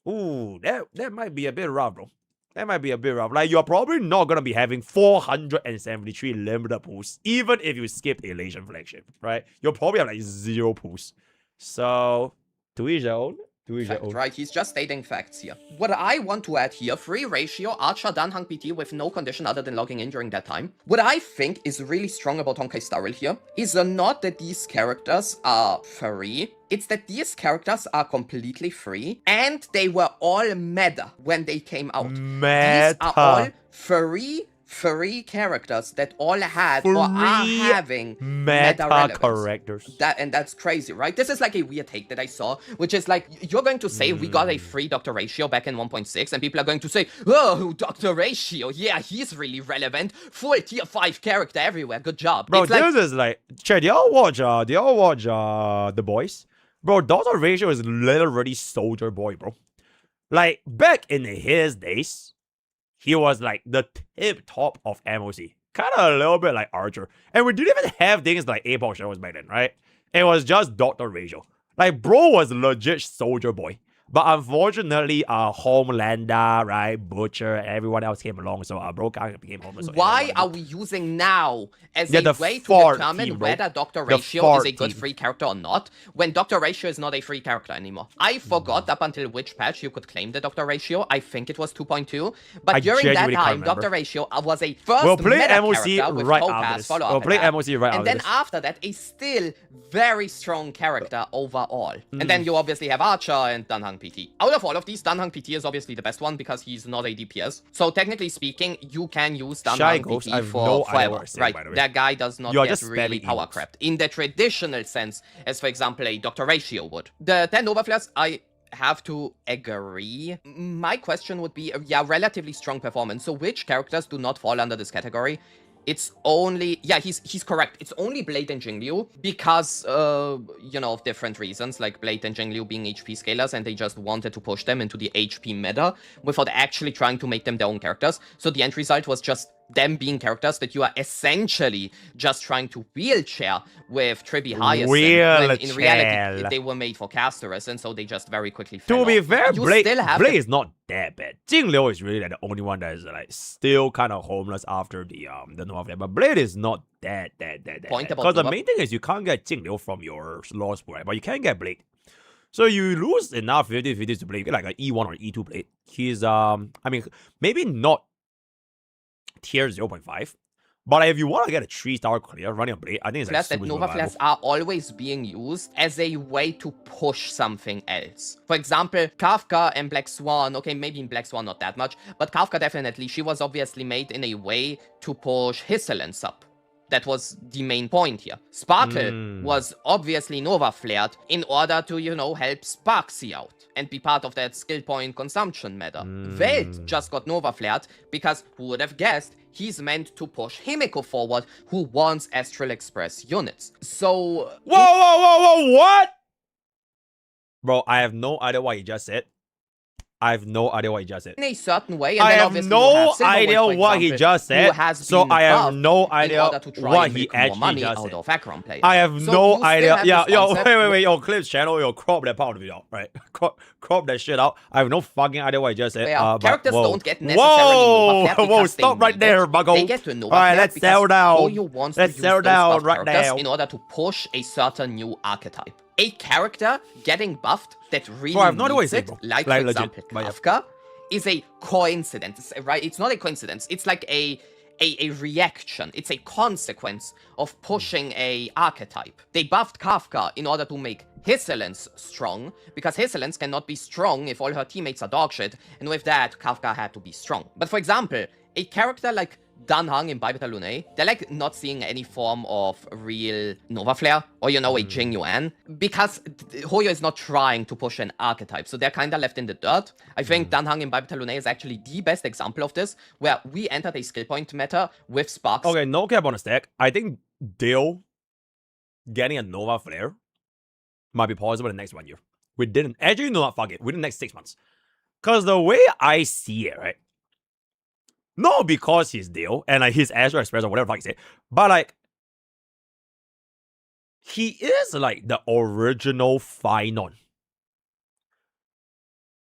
ooh, that might be a bit rough, bro. That might be a bit rough. Like, you're probably not gonna be having 473 limited pulls, even if you skip Elation Flagship, right? You'll probably have like 0 pulls. So, to each their own. Right, he's just stating facts here. What I want to add here, free ratio, Archer done Hunk PT with no condition other than logging in during that time. What I think is really strong about Honkai Star Rail here is not that these characters are free, it's that these characters are completely free, and they were all meta when they came out. Meta. These are all free characters that all had or are having meta characters. That's crazy, right? This is like a weird take that I saw, which is like, you're going to say we got a free Dr. Ratio back in 1.6, and people are going to say, oh, Dr. Ratio, yeah, he's really relevant. Full tier 5 character everywhere. Good job. Bro, this is like, check, do y'all watch The Boys? Bro, Dr. Ratio is literally Soldier Boy, bro. Like, back in his days, he was like the tip top of MOC. Kind of a little bit like Archer. And we didn't even have things like APOC shows back then, right? It was just Dr. Ratio. Like, bro was legit Soldier Boy. But unfortunately, Homelander, right, Butcher, everyone else came along, so Broca became homeless. So Why everyone are we using now as Yeah, a the way to fart determine team, bro. whether Dr. The Ratio is fart a good team. free character or not, when Dr. Ratio is not a free character anymore? I forgot up until which patch you could claim the Dr. Ratio. I think it was 2.2. But I during that genuinely can't time, remember. Dr. Ratio was a first We'll play meta MOC character with right Topaz after this. follow-up We'll play attack. MOC right and after then this. after that, a still very strong character overall. And then you obviously have Archer and Danhang PT. Out of all of these, Danhang PT is obviously the best one because he's not a DPS. So technically speaking, you can use Shy Danhang Ghost, PT I've for no idea what forever, you're saying, right? by the way. That guy does not You are get just really spamming power emotes. crept in the traditional sense, as for example a Dr. Ratio would. The 10 Nova Flares, I have to agree. My question would be, yeah, relatively strong performance. So which characters do not fall under this category? It's only, yeah, he's correct. It's only Blade and Jingliu because, you know, of different reasons, like Blade and Jingliu being HP scalers, and they just wanted to push them into the HP meta without actually trying to make them their own characters. So the end result was just them being characters that you are essentially just trying to wheelchair with Tribi Hyacinth, when in reality they were made for casters, and so they just very quickly fell To be off. fair, You Blade, still have Blade the- is not that bad. Jing Liu is really like the only one that is like still kind of homeless after the Nova Flare. But Blade is not that Point about because the Nova- main thing is you can't get Jing Liu from your lost pool, right? But you can get Blade. So you lose enough 50-50 to Blade, you get like an E1 or E2 Blade. He's I mean maybe not tier 0.5. But if you want to get a 3-star clear running a Blade, I think it's like Flares that super Nova reliable. Flares are always being used as a way to push something else. For example, Kafka and Black Swan, okay, maybe in Black Swan not that much, but Kafka definitely, she was obviously made in a way to push Hisselence up. That was the main point here. Sparkle was obviously Nova Flared in order to, you know, help Sparksy out and be part of that skill point consumption meta. Veld just got Nova Flared because, who would have guessed, he's meant to push Himiko forward, who wants Astral Express units. So... Whoa, what? Bro, I have no idea what you just said. I have no idea what he just said. In a certain way, and I then have obviously no you have Silverwood, idea for what he example, just who said, has so been I have buffed no in idea order to try what and he make more actually money just out said. of Acheron players. I have So you no still idea. have Yeah, this yo, concept wait, yo, Clip's channel, yo, crop that part of it out, right? Crop that shit out. I have no fucking idea what he just said. where but characters whoa. don't get necessarily Nova Flared Whoa, because stop they right need there, it. Bucko. They get to Nova Alright, Flared let's because settle down. Hoyo wants Let's to use settle those down buff right characters now. in order to push a certain new archetype. A character getting buffed that really Bro, I have no idea what needs he it, said, bro. like Like, for legit. example But yeah. Kafka, is a coincidence, right? It's not a coincidence. It's like a reaction. It's a consequence of pushing a archetype. They buffed Kafka in order to make Hisselence strong, because Hisselence cannot be strong if all her teammates are dogshit, and with that, Kafka had to be strong. But for example, a character like Danhang in Bybeta Lune, they're like not seeing any form of real Nova Flare, or you know, a Jing Yuan, because Hoyo is not trying to push an archetype, so they're kinda left in the dirt. I think Danhang in Bybeta Lune is actually the best example of this, where we entered a skill point meta with Sparks. Okay, no cap on the stack. I think Dale getting a Nova Flare might be possible in the next 1 year. We didn't. Actually, no, not fuck it. Within the next 6 months. Because the way I see it, right? Not because he's Dale and like his Astral Express or whatever the fuck he said, but like he is like the original Finon.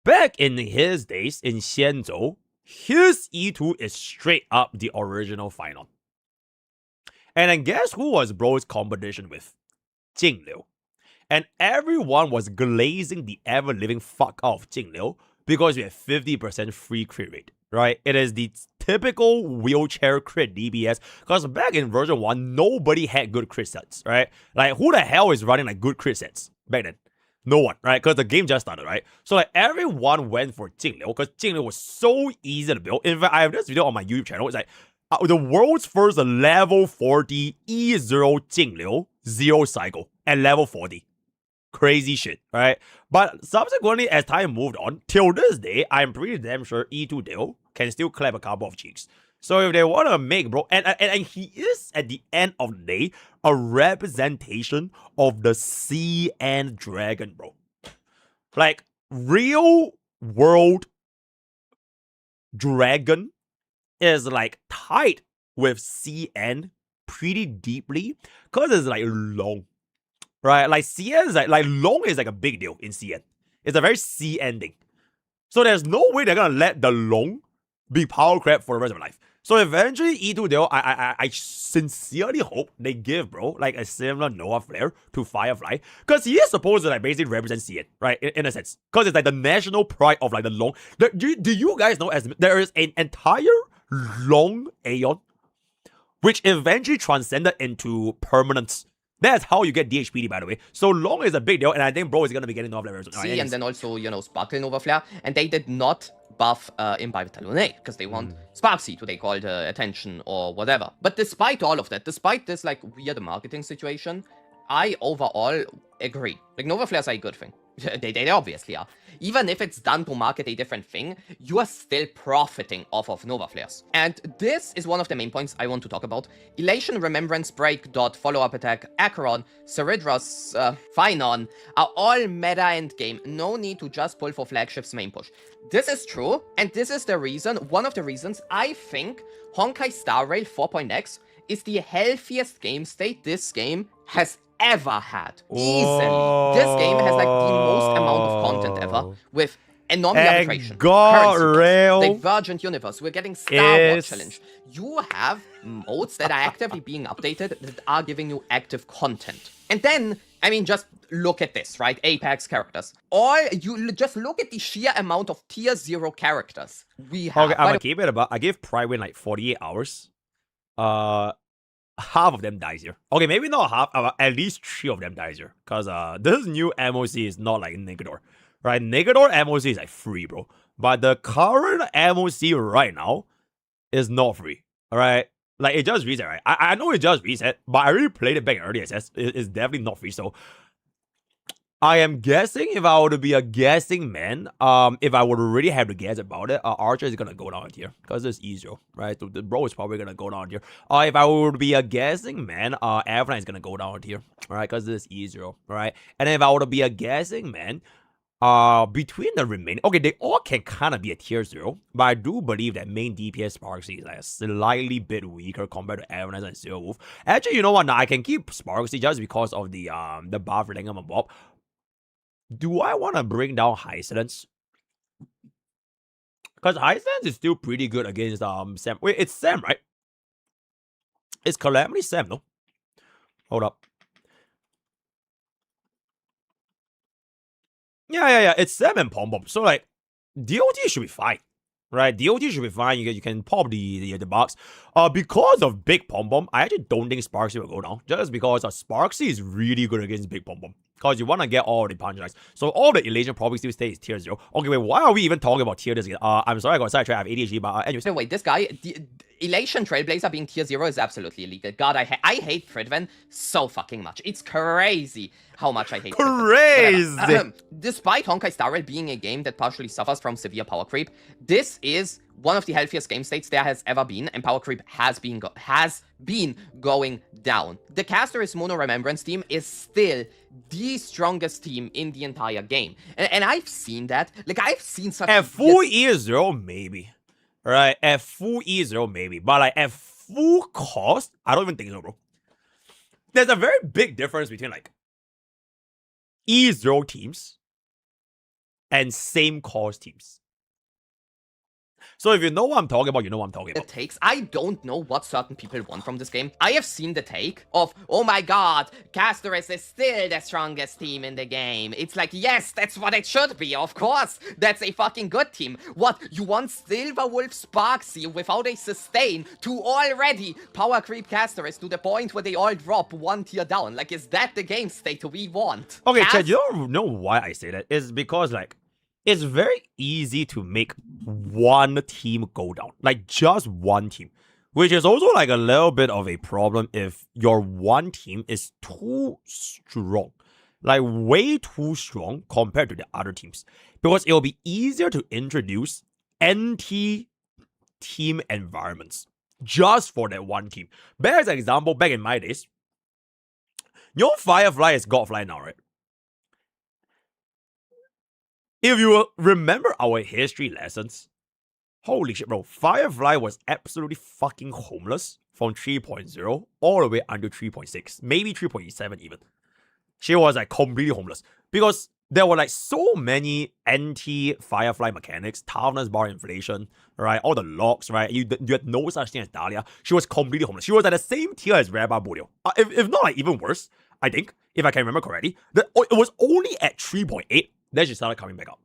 Back in his days in Xianzhou, his E2 is straight up the original Finon. And then guess who was bro's competition with? Jing Liu. And everyone was glazing the ever-living fuck out of Jing Liu because we had 50% free crit rate, right? It is the typical wheelchair crit DBS, because back in version 1, nobody had good crit sets, right? Like, who the hell is running like good crit sets back then? No one, right? Because the game just started, right? So like everyone went for Jing Liu because Jing Liu was so easy to build. In fact, I have this video on my YouTube channel. It's like the world's first level 40 E0 Jing Liu, 0 cycle at level 40. Crazy shit, right? But subsequently, as time moved on, till this day, I'm pretty damn sure E2 Dale can still clap a couple of cheeks. So if they want to make, bro, and he is, at the end of the day, a representation of the CN Dragon, bro. Like, real world Dragon is, like, tied with CN pretty deeply, because it's, like, long. Right, like CN is like long is like a big deal in CN. It's a very C ending. So there's no way they're gonna let the Long be power crab for the rest of their life. So eventually, E2 I sincerely hope they give bro like a similar Noah flair to Firefly, because he is supposed to like basically represent CN, right? In a sense, because it's like the national pride of like the Long. Do you guys know as there is an entire Long Aeon, which eventually transcended into permanence. That's how you get DHPD, by the way. So Long is a big deal, and I think bro is gonna be getting Nova Flair. See, and then also, Sparkle Nova Flare, and they did not buff Imbibe Talonade, because they want Sparksy to take all the attention or whatever. But despite all of that, despite this like weird marketing situation, I overall agree. Like, Nova Flares are a good thing. They obviously are. Even if it's done to market a different thing, you are still profiting off of Nova Flares. And this is one of the main points I want to talk about. Elation, Remembrance, Break, Dot, Follow-Up Attack, Acheron, Ceridras, Phynon are all meta endgame. No need to just pull for Flagship's main push. This is true, and this is the reason, one of the reasons I think Honkai Star Rail 4.x is the healthiest game state this game has ever had. Easily. This game has like the most amount of content ever, with Anomaly Arbitration, currency, Divergent Universe, we're getting Star Wars Challenge. You have modes that are actively being updated that are giving you active content. And then, I mean, just look at this, right? Apex characters. Or you just look at the sheer amount of tier 0 characters we have. Okay, I'm gonna keep it about, I gave Prywin like 48 hours. Half of them dies here. Okay, maybe not half, at least 3 of them dies here. Because this new MOC is not like Negador. Right? Negador MOC is like free, bro. But the current MOC right now is not free. Alright? Like, it just reset, right? I know it just reset, but I already played it back in early access. It's definitely not free, so I am guessing, if I were to be a guessing man, if I would really have to guess about it, Archer is gonna go down here because it's easier, right? So the bro is probably gonna go down here. If I were to be a guessing man, Avalon is gonna go down here, right? Because it's easier, right? And if I were to be a guessing man, between the remaining, okay, they all can kind of be a tier 0, but I do believe that main DPS Sparksy is like a slightly bit weaker compared to Avalanche and Silver Wolf. Actually, you know what? Now I can keep Sparksy just because of the buff Thingamabob. Do I want to bring down Hysonance? Because Hysonance is still pretty good against Sam. Wait, it's Sam, right? It's Calamity Sam, no? Hold up. Yeah. It's Sam and Pom Pom. So, like, DOT should be fine. Right? DOT should be fine. You can pop the box. Because of Big Pom Pom, I actually don't think Sparksy will go down. Just because Sparksy is really good against Big Pom Pom. Because you want to get all the punch dice. So all the Elation probably still stays tier 0. Okay, wait, why are we even talking about tier this again? I'm sorry I got sidetracked. I have ADHD, but anyways. Wait, this guy, Elation Trailblazer being tier 0 is absolutely illegal. God, I hate Fridven so fucking much. It's crazy how much I hate Fridven. Despite Honkai Star Rail being a game that partially suffers from severe power creep, this is one of the healthiest game states there has ever been, and power creep has been going down. The Caster's Mono Remembrance team is still the strongest team in the entire game. And I've seen that. Like, I've seen such... At full E0, maybe. Right? At full E0, maybe. But, like, at full cost, I don't even think so, bro. There's a very big difference between, like, E0 teams and same cost teams. So if you know what I'm talking about, you know what I'm talking about. It takes. I don't know what certain people want from this game. I have seen the take of, oh my god, Casterus is still the strongest team in the game. It's like, yes, that's what it should be, of course. That's a fucking good team. What, you want Silver Wolf Sparksy without a sustain to already power creep Casterus to the point where they all drop 1 tier down? Like, is that the game state we want? Okay, Chad, you don't know why I say that. It's because, like, it's very easy to make one team go down. Like, just one team. Which is also, like, a little bit of a problem if your one team is too strong. Like, way too strong compared to the other teams. Because it'll be easier to introduce anti-team environments. Just for that one team. Bear as an example, back in my days, your Firefly is Godfly now, right? If you remember our history lessons, holy shit, bro, Firefly was absolutely fucking homeless from 3.0 all the way until 3.6, maybe 3.7 even. She was like completely homeless because there were like so many anti-Firefly mechanics, toughness bar inflation, right? All the locks, right? You had no such thing as Dahlia. She was completely homeless. She was at the same tier as Rare Barbulio. If not like even worse, I think, if I can remember correctly, it was only at 3.8 that she started coming back up.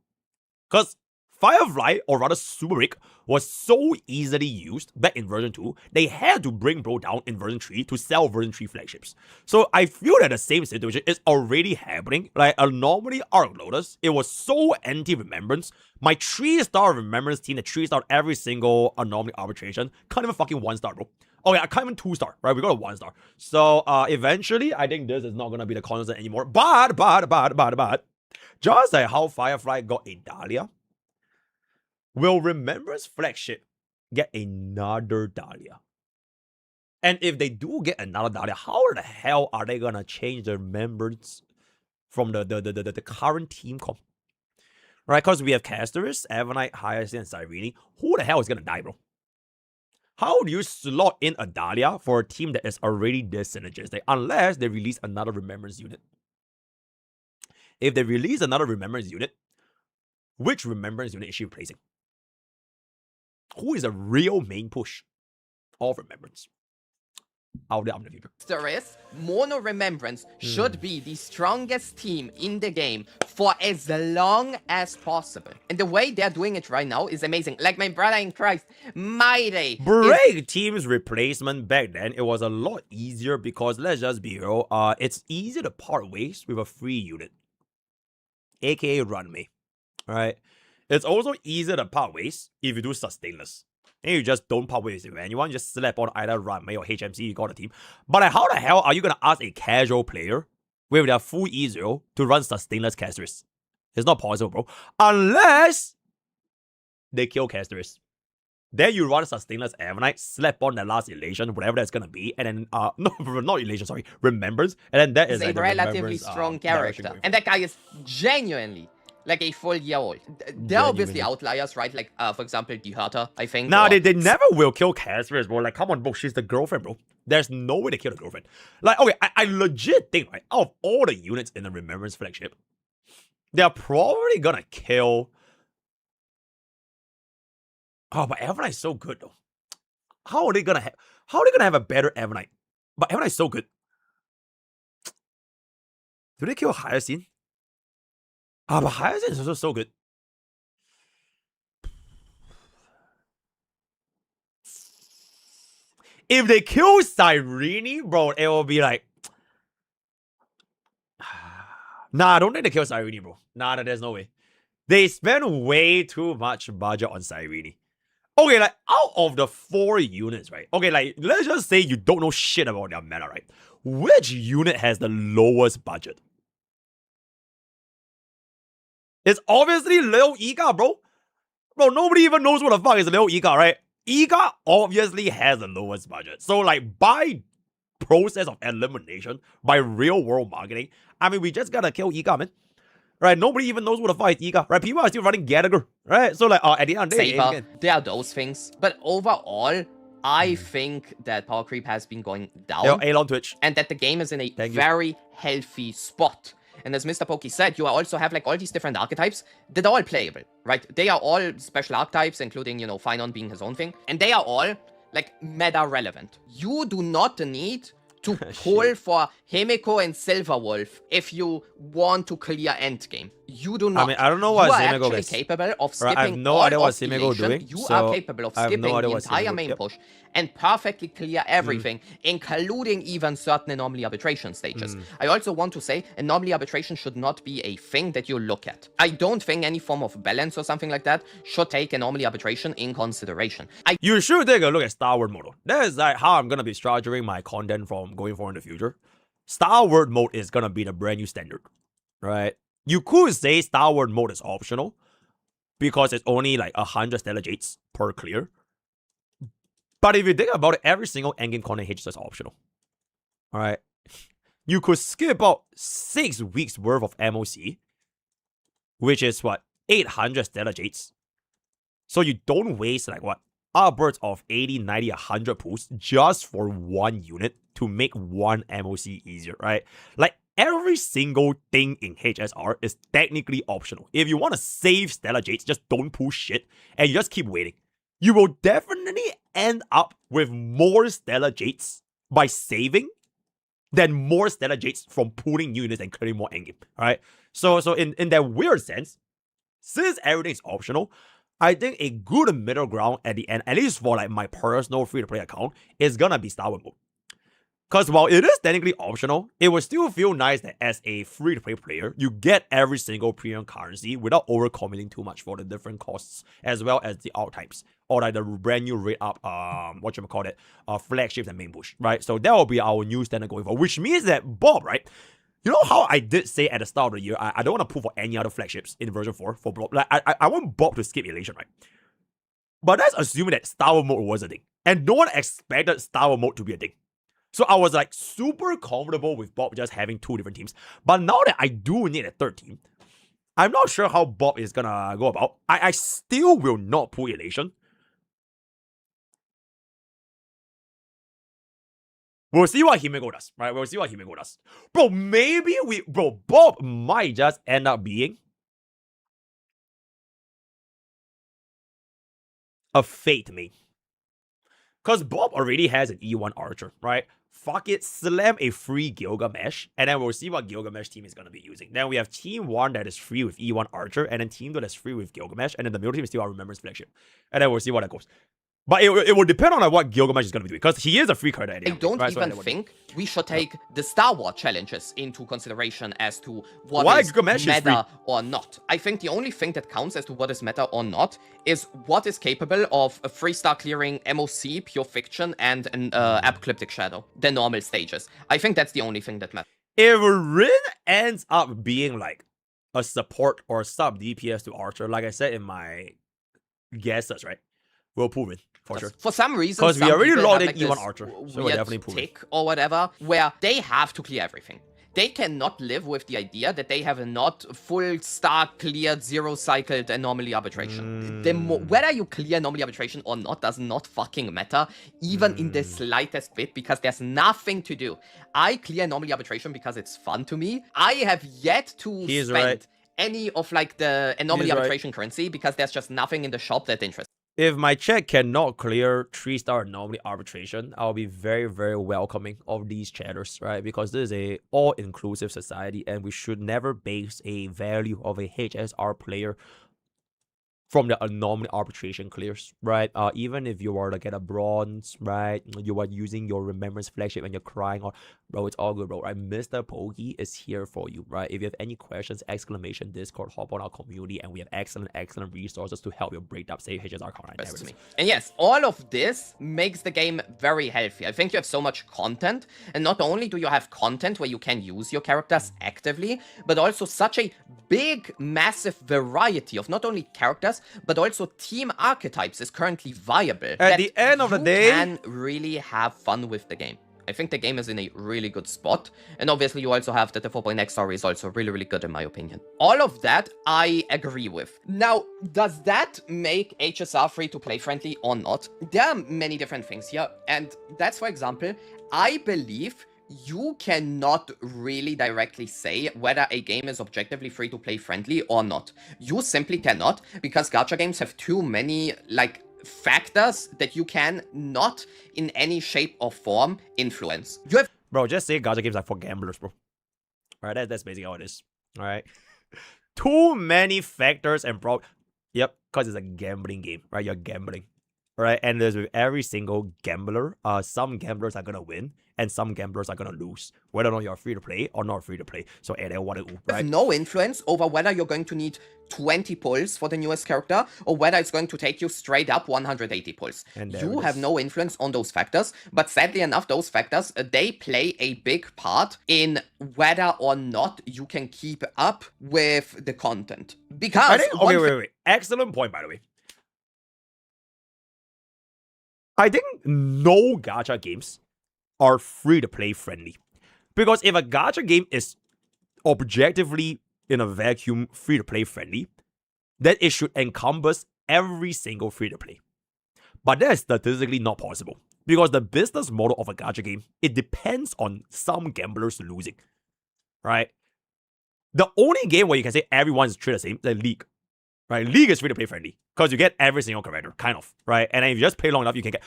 Because Firefly, or rather Super Rick, was so easily used back in version 2, they had to bring Bro down in version 3 to sell version 3 flagships. So I feel that the same situation is already happening. Like, normally Arc Lotus, it was so anti-remembrance. My 3-star remembrance team that 3-star every single anomaly arbitration can't even fucking 1-star, bro. Oh yeah, I can't even 2-star, right? We got a 1-star. So eventually, I think this is not gonna be the constant anymore. But just like how Firefly got a Dahlia, will Remembrance Flagship get another Dahlia? And if they do get another Dahlia, how the hell are they gonna change the Remembrance from the current team comp? Right? Because we have Casterus, Avenite, Hyacinth, and Cyrene. Who the hell is gonna die, bro? How do you slot in a Dahlia for a team that is already this synergistic? Unless they release another Remembrance unit. If they release another Remembrance unit, which Remembrance unit is she replacing? Who is a real main push of Remembrance? Out there, I'm the future. Asterisk, Mono Remembrance should be the strongest team in the game for as long as possible. And the way they're doing it right now is amazing. Like my brother in Christ, Mighty. Break team's replacement back then, it was a lot easier because, let's just be real, it's easier to part ways with a free unit, aka Runway, right? It's also easier to part ways if you do Sustainless. And you just don't part ways with anyone, just slap on either Runway or HMC, you got a team. But like, how the hell are you going to ask a casual player with their full E0 to run Sustainless Casterus? It's not possible, bro. Unless they kill Casterus. Then you run Sustainless Avenite, slap on the last Elation, whatever that's going to be, and then, no, not Elation, sorry, Remembrance. And then that is a like relatively strong character. And that guy is genuinely like a full year old. There are obviously outliers, right? Like, for example, Dihata, I think. Nah, they never will kill Casterus, bro. Like, come on, bro. She's the girlfriend, bro. There's no way to kill the girlfriend. Like, okay, I legit think, right, out of all the units in the Remembrance flagship, they're probably gonna kill... Oh, but Avenite is so good, though. How are they gonna have a better Avenite? But Avenite is so good. Do they kill Hyacinth? Ah, but Hyacinth is also so good. If they kill Cyrene, bro, it will be like... Nah, I don't think they kill Cyrene, bro. Nah, there's no way. They spend way too much budget on Cyrene. Okay, like, out of the 4 units, right? Okay, like, let's just say you don't know shit about their meta, right? Which unit has the lowest budget? It's obviously Lil Iga, bro. Bro, nobody even knows what the fuck is Lil Iga, right? Iga obviously has the lowest budget. So, like, by process of elimination, by real world marketing, I mean, we just gotta kill Iga, man. Right? Nobody even knows what the fuck is Iga, right? People are still running Gallagher, right? So, like, at the end of the day, Saber, there are those things. But overall, I think that power creep has been going down. Yo, Elon Twitch. And that the game is in a very healthy spot. And as MrPokke said, you also have like all these different archetypes that are all playable, right? They are all special archetypes, including, you know, Finon being his own thing. And they are all like meta relevant. You do not need to pull for Himeko and Silverwolf if you want to clear endgame. You do not. I mean, I don't know what Himeko is. You are Himeko actually capable of skipping I have no all idea what of Himeko doing. You are capable of skipping the entire Himeko, main push and perfectly clear everything, including even certain anomaly arbitration stages. I also want to say anomaly arbitration should not be a thing that you look at. I don't think any form of balance or something like that should take anomaly arbitration in consideration. You should take a look at Star Wars mode. That is like how I'm gonna be structuring my content from going forward in the future. Star Wars mode is gonna be the brand new standard, right? You could say Star Wars mode is optional because it's only like 100 Stellar Jades per clear. But if you think about it, every single endgame content HSR is optional. Alright? You could skip out 6 weeks worth of MOC, which is what? 800 Stellar Jades. So you don't waste like what? Upwards of 80, 90, 100 pools just for one unit to make one MOC easier, right? Like every single thing in HSR is technically optional. If you want to save Stellar Jades, just don't pull shit and you just keep waiting. You will definitely end up with more Stellar Jades by saving than more Stellar Jades from pulling new units and clearing more endgame. Alright? So in that weird sense, since everything is optional, I think a good middle ground at the end, at least for like my personal free-to-play account, is gonna be Star Wars mode. Because while it is technically optional, it will still feel nice that as a free-to-play player, you get every single premium currency without overcommitting too much for the different costs, as well as the archetypes, or like the brand new rate up, flagships and main push, right? So that will be our new standard going forward, which means that Bob, right? You know how I did say at the start of the year, I don't want to pull for any other flagships in version 4 for Bob. Like, I want Bob to skip Elation, right? But that's assuming that Star Wars mode was a thing. And no one expected Star Wars mode to be a thing. So I was like super comfortable with Bob just having 2 different teams. But now that I do need a 3rd team, I'm not sure how Bob is gonna go about. I still will not pull Elation. We'll see what Himeko does, right? We'll see what Himeko does. Bro, Bob might just end up being a Fate main. Because Bob already has an E1 Archer, right? Fuck it, slam a free Gilgamesh, and then we'll see what Gilgamesh team is going to be using. Then we have Team 1 that is free with E1 Archer, and then Team 2 that's free with Gilgamesh, and then the middle team is still our Remembrance Flagship. And then we'll see what that goes. But it will depend on like, what Gilgamesh is going to be doing, because he is a free card. I don't even think we should take the Star Wars challenges into consideration as to what is meta or not. I think the only thing that counts as to what is meta or not is what is capable of a 3-star clearing MOC, Pure Fiction, and an Apocalyptic Shadow, the normal stages. I think that's the only thing that matters. If Rin ends up being like a support or sub DPS to Archer, like I said in my guesses, right? We'll pull Rin. For sure. For some reason, because we already logged in like E1 Archer, so we're definitely pulling. Tick or whatever, where they have to clear everything. They cannot live with the idea that they have a not full star cleared 0-cycled anomaly arbitration. Whether you clear anomaly arbitration or not does not fucking matter, even in the slightest bit, because there's nothing to do. I clear anomaly arbitration because it's fun to me. I have yet to spend any of like the anomaly arbitration currency because there's just nothing in the shop that interests. If my check cannot clear 3-star anomaly arbitration, I'll be very, very welcoming of these chatters, right? Because this is a all-inclusive society, and we should never base a value of a HSR player from the anomaly arbitration clears, right? Even if you were to get a bronze, right? You are using your Remembrance Flagship and you're crying, or bro, it's all good, bro, right? MrPokke is here for you, right? If you have any questions, exclamation Discord, hop on our community, and we have excellent resources to help you break up, say, HSR counter. And yes, all of this makes the game very healthy. I think you have so much content, and not only do you have content where you can use your characters actively, but also such a big, massive variety of not only characters, but also team archetypes is currently viable. At the end of the day, you can really have fun with the game. I think the game is in a really good spot, and obviously you also have that the 4.x story is also really, really good in my opinion. All of that I agree with. Now, does that make HSR free-to-play friendly or not? There are many different things here, and that's, for example, I believe you cannot really directly say whether a game is objectively free-to-play friendly or not. You simply cannot, because gacha games have too many, like, factors that you can not in any shape or form influence. You have bro, just say gacha games are for gamblers, bro. Alright, that's basically how it is. Alright. Too many factors and yep, because it's a gambling game, right? You're gambling. Right? And there's with every single gambler, some gamblers are gonna win and some gamblers are gonna lose, whether or not you're free to play or not free to play. So right? No influence over whether you're going to need 20 pulls for the newest character or whether it's going to take you straight up 180 pulls. You have no influence on those factors, but sadly enough, those factors, they play a big part in whether or not you can keep up with the content. Because I think, wait. Excellent point, by the way. I think no gacha games are free-to-play friendly. Because if a gacha game is objectively, in a vacuum, free-to-play friendly, then it should encompass every single free-to-play. But that is statistically not possible. Because the business model of a gacha game, it depends on some gamblers losing. right? The only game where you can say everyone's treated the same is League, right? League is free to play friendly because you get every single character, kind of, right? And then if you just play long enough, you can get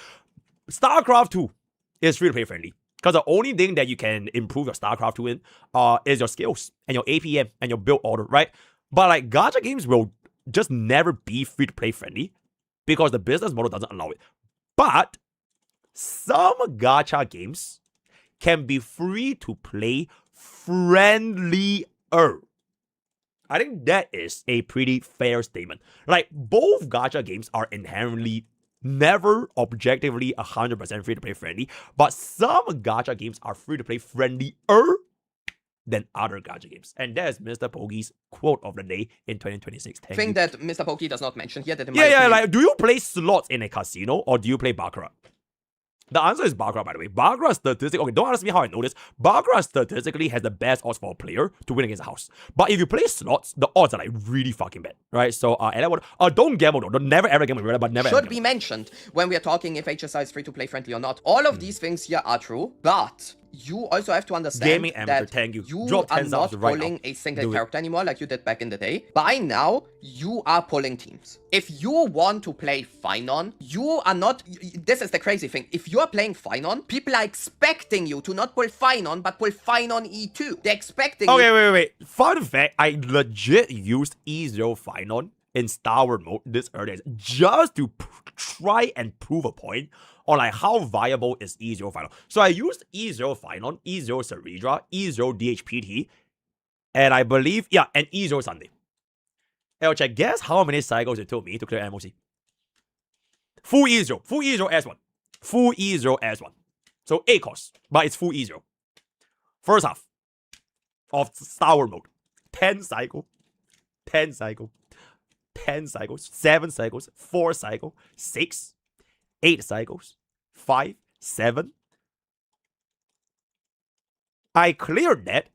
StarCraft 2 is free to play friendly because the only thing that you can improve your StarCraft 2 in is your skills and your APM and your build order, right? But like gacha games will just never be free to play friendly because the business model doesn't allow it. But some gacha games can be free to play friendlier. I think that is a pretty fair statement. Like, both gacha games are inherently never objectively 100% free to play friendly, but some gacha games are free to play friendlier than other gacha games. And that is MrPokke's quote of the day in 2026. Thing that MrPokke does not mention here that in my yeah, opinion, like, do you play slots in a casino or do you play Baccarat? The answer is Baccarat, by the way. Baccarat statistically, okay, don't ask me how I know this. Baccarat statistically has the best odds for a player to win against a house. But if you play slots, the odds are like really fucking bad, right? So, and don't gamble though. Don't never ever gamble, but never should be mentioned when we are talking if HSR is free to play friendly or not. All of these things here are true, but you also have to understand Gaming amateur, that thank you. you Drop are 10 not subs right pulling now. a single character anymore like you did back in the day. By now, you are pulling teams. If you want to play Finon, you are not... This is the crazy thing. If you are playing Finon, people are expecting you to not pull Finon, but pull Finon E2. They're expecting you... Okay, wait. Fun fact, I legit used E0 Finon in Star Wars mode this earlier just to try and prove a point on like how viable is E0 Finon. So I used E0 Finon, E0 Ceridra, E0 DHPT, and I believe, and E0 Sunday. And guess how many cycles it took me to clear MOC? Full E0 S1. Full E0 S1. So 8 costs, but it's full E0. First half of Star Wars mode. 10 cycle, 10 cycle, 10 cycles, 7 cycles, 4 cycle, 6, 8 cycles, 5, 7. I cleared that.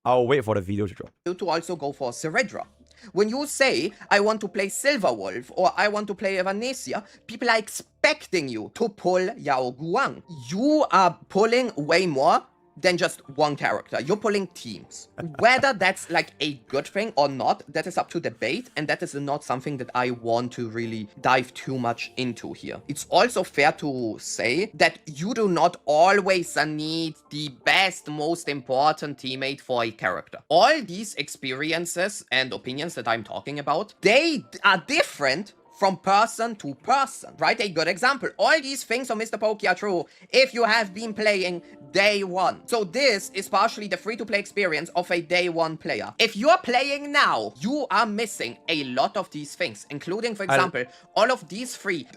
I'll wait for the video to drop. To also go for Ceridra. When you say, I want to play Silver Wolf or I want to play Evanesia, people are expecting you to pull Yao Guang. You are pulling way more than just one character. You're pulling teams. Whether that's like a good thing or not, that is up to debate, and that is not something that I want to really dive too much into here. It's also fair to say that you do not always need the best, most important teammate for a character. All these experiences and opinions that I'm talking about, they are different from person to person, right? A good example. All these things on MrPokke are true if you have been playing day one. So this is partially the free-to-play experience of a day one player. If you're playing now, you are missing a lot of these things, including, for example, all of these free...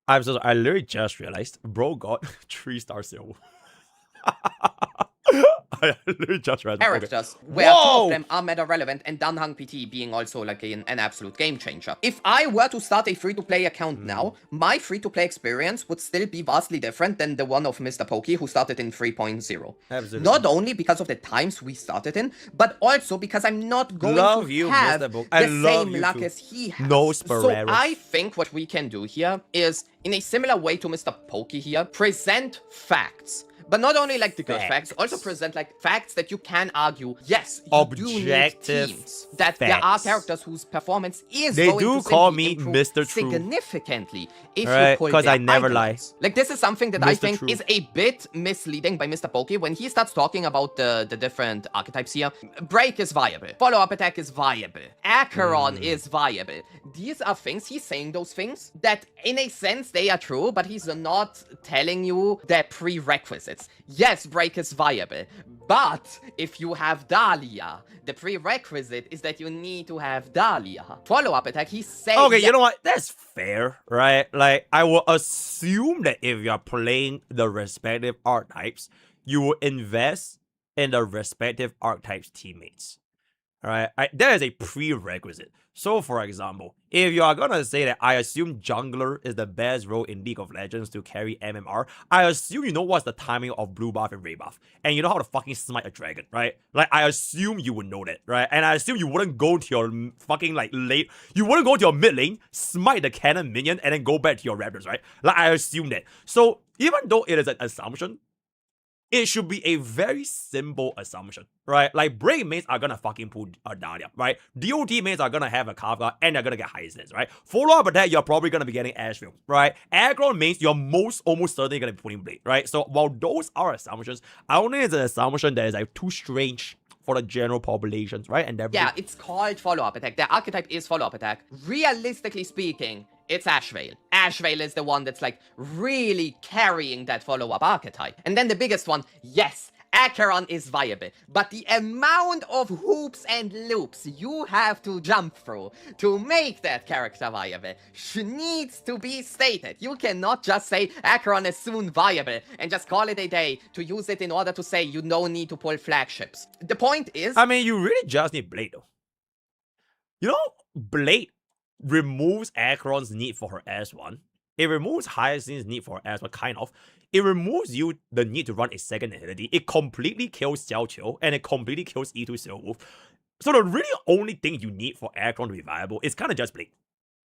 I'm so sorry. I literally just realized bro got 3-star silver. I literally just read characters where 2 of them are meta relevant, and Danhang PT being also like an absolute game changer. If I were to start a free-to-play account now, my free-to-play experience would still be vastly different than the one of MrPokke, who started in 3.0. Absolutely. Not only because of the times we started in, but also because I'm not going to have the same luck as he has. No So I think what we can do here is, in a similar way to Mr.Pokke here, present facts. But not only like the good facts, also present like facts that you can argue, yes, you objective do need teams. That there are characters whose performance is they going do to call me improve Mr. True significantly if you pull because their I never items. lie. Like, this is something that Mr. I think True. is a bit misleading by MrPokke when he starts talking about the different archetypes here. Break is viable. Follow-up attack is viable. Acheron is viable. These are things, he's saying those things that in a sense they are true, but he's not telling you their prerequisites. Yes, break is viable, but if you have Dahlia, the prerequisite is that you need to have Dahlia. Follow-up attack, he's saying... Okay, you know what? That's fair, right? Like, I will assume that if you're playing the respective archetypes, you will invest in the respective archetypes' teammates. Alright? That is a prerequisite. So, for example, if you are gonna say that I assume jungler is the best role in League of Legends to carry MMR, I assume you know what's the timing of blue buff and red buff. And you know how to fucking smite a dragon, right? Like, I assume you would know that, right? And I assume you wouldn't go to your fucking, like, late... You wouldn't go to your mid lane, smite the cannon minion, and then go back to your raptors, right? Like, I assume that. So, even though it is an assumption, it should be a very simple assumption, right? Like, break mains are gonna fucking pull Dahlia, right? DOT mains are gonna have a Kafka and they're gonna get Hyacinth, right? Follow-up attack, you're probably gonna be getting Asheville, right? Acheron mains, you're almost certainly gonna be putting Blade, right? So while those are assumptions, I don't think it's an assumption that is like too strange for the general populations, right? And yeah, it's called follow-up attack. The archetype is follow-up attack. Realistically speaking, it's Ashvale. Ashvale is the one that's like really carrying that follow-up archetype. And then the biggest one, yes, Acheron is viable, but the amount of hoops and loops you have to jump through to make that character viable needs to be stated. You cannot just say Acheron is soon viable and just call it a day to use it in order to say you don't need to pull flagships. The point is... I mean, you really just need Blade though. You know, Blade removes Acheron's need for her S1. It removes Hyacinth's need for her S1, kind of. It removes you the need to run a second ability. It completely kills Xiao Qiu, and it completely kills E2 Silverwolf. So the really only thing you need for Acheron to be viable is kind of just Blade.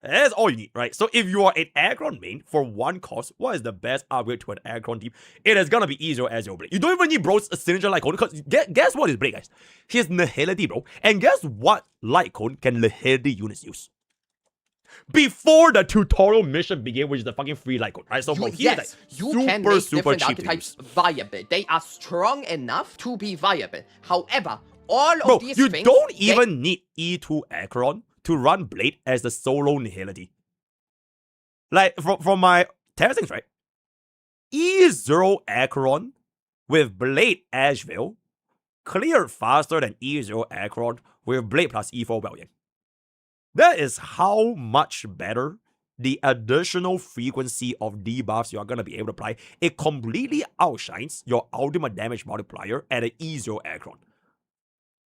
That's all you need, right? So if you are an Acheron main for one cost, what is the best upgrade to an Acheron team? It is gonna be E0 as your Blade. You don't even need bro's signature light cone, because guess what is Blade, guys? He has Nihility, bro. And guess what light cone can Nihility units use? Before the tutorial mission begin, which is the fucking free light code, right? So you, like, yes, you can make different cheap archetypes viable. They are strong enough to be viable. However, all of these things... you don't even need E2 Acheron to run Blade as the solo Nihility. Like, from my testings, right? E0 Acheron with Blade Asheville clear faster than E0 Acheron with Blade plus E4 Wellian. That is how much better the additional frequency of debuffs you are going to be able to apply. It completely outshines your ultimate damage multiplier at an E0 Acheron.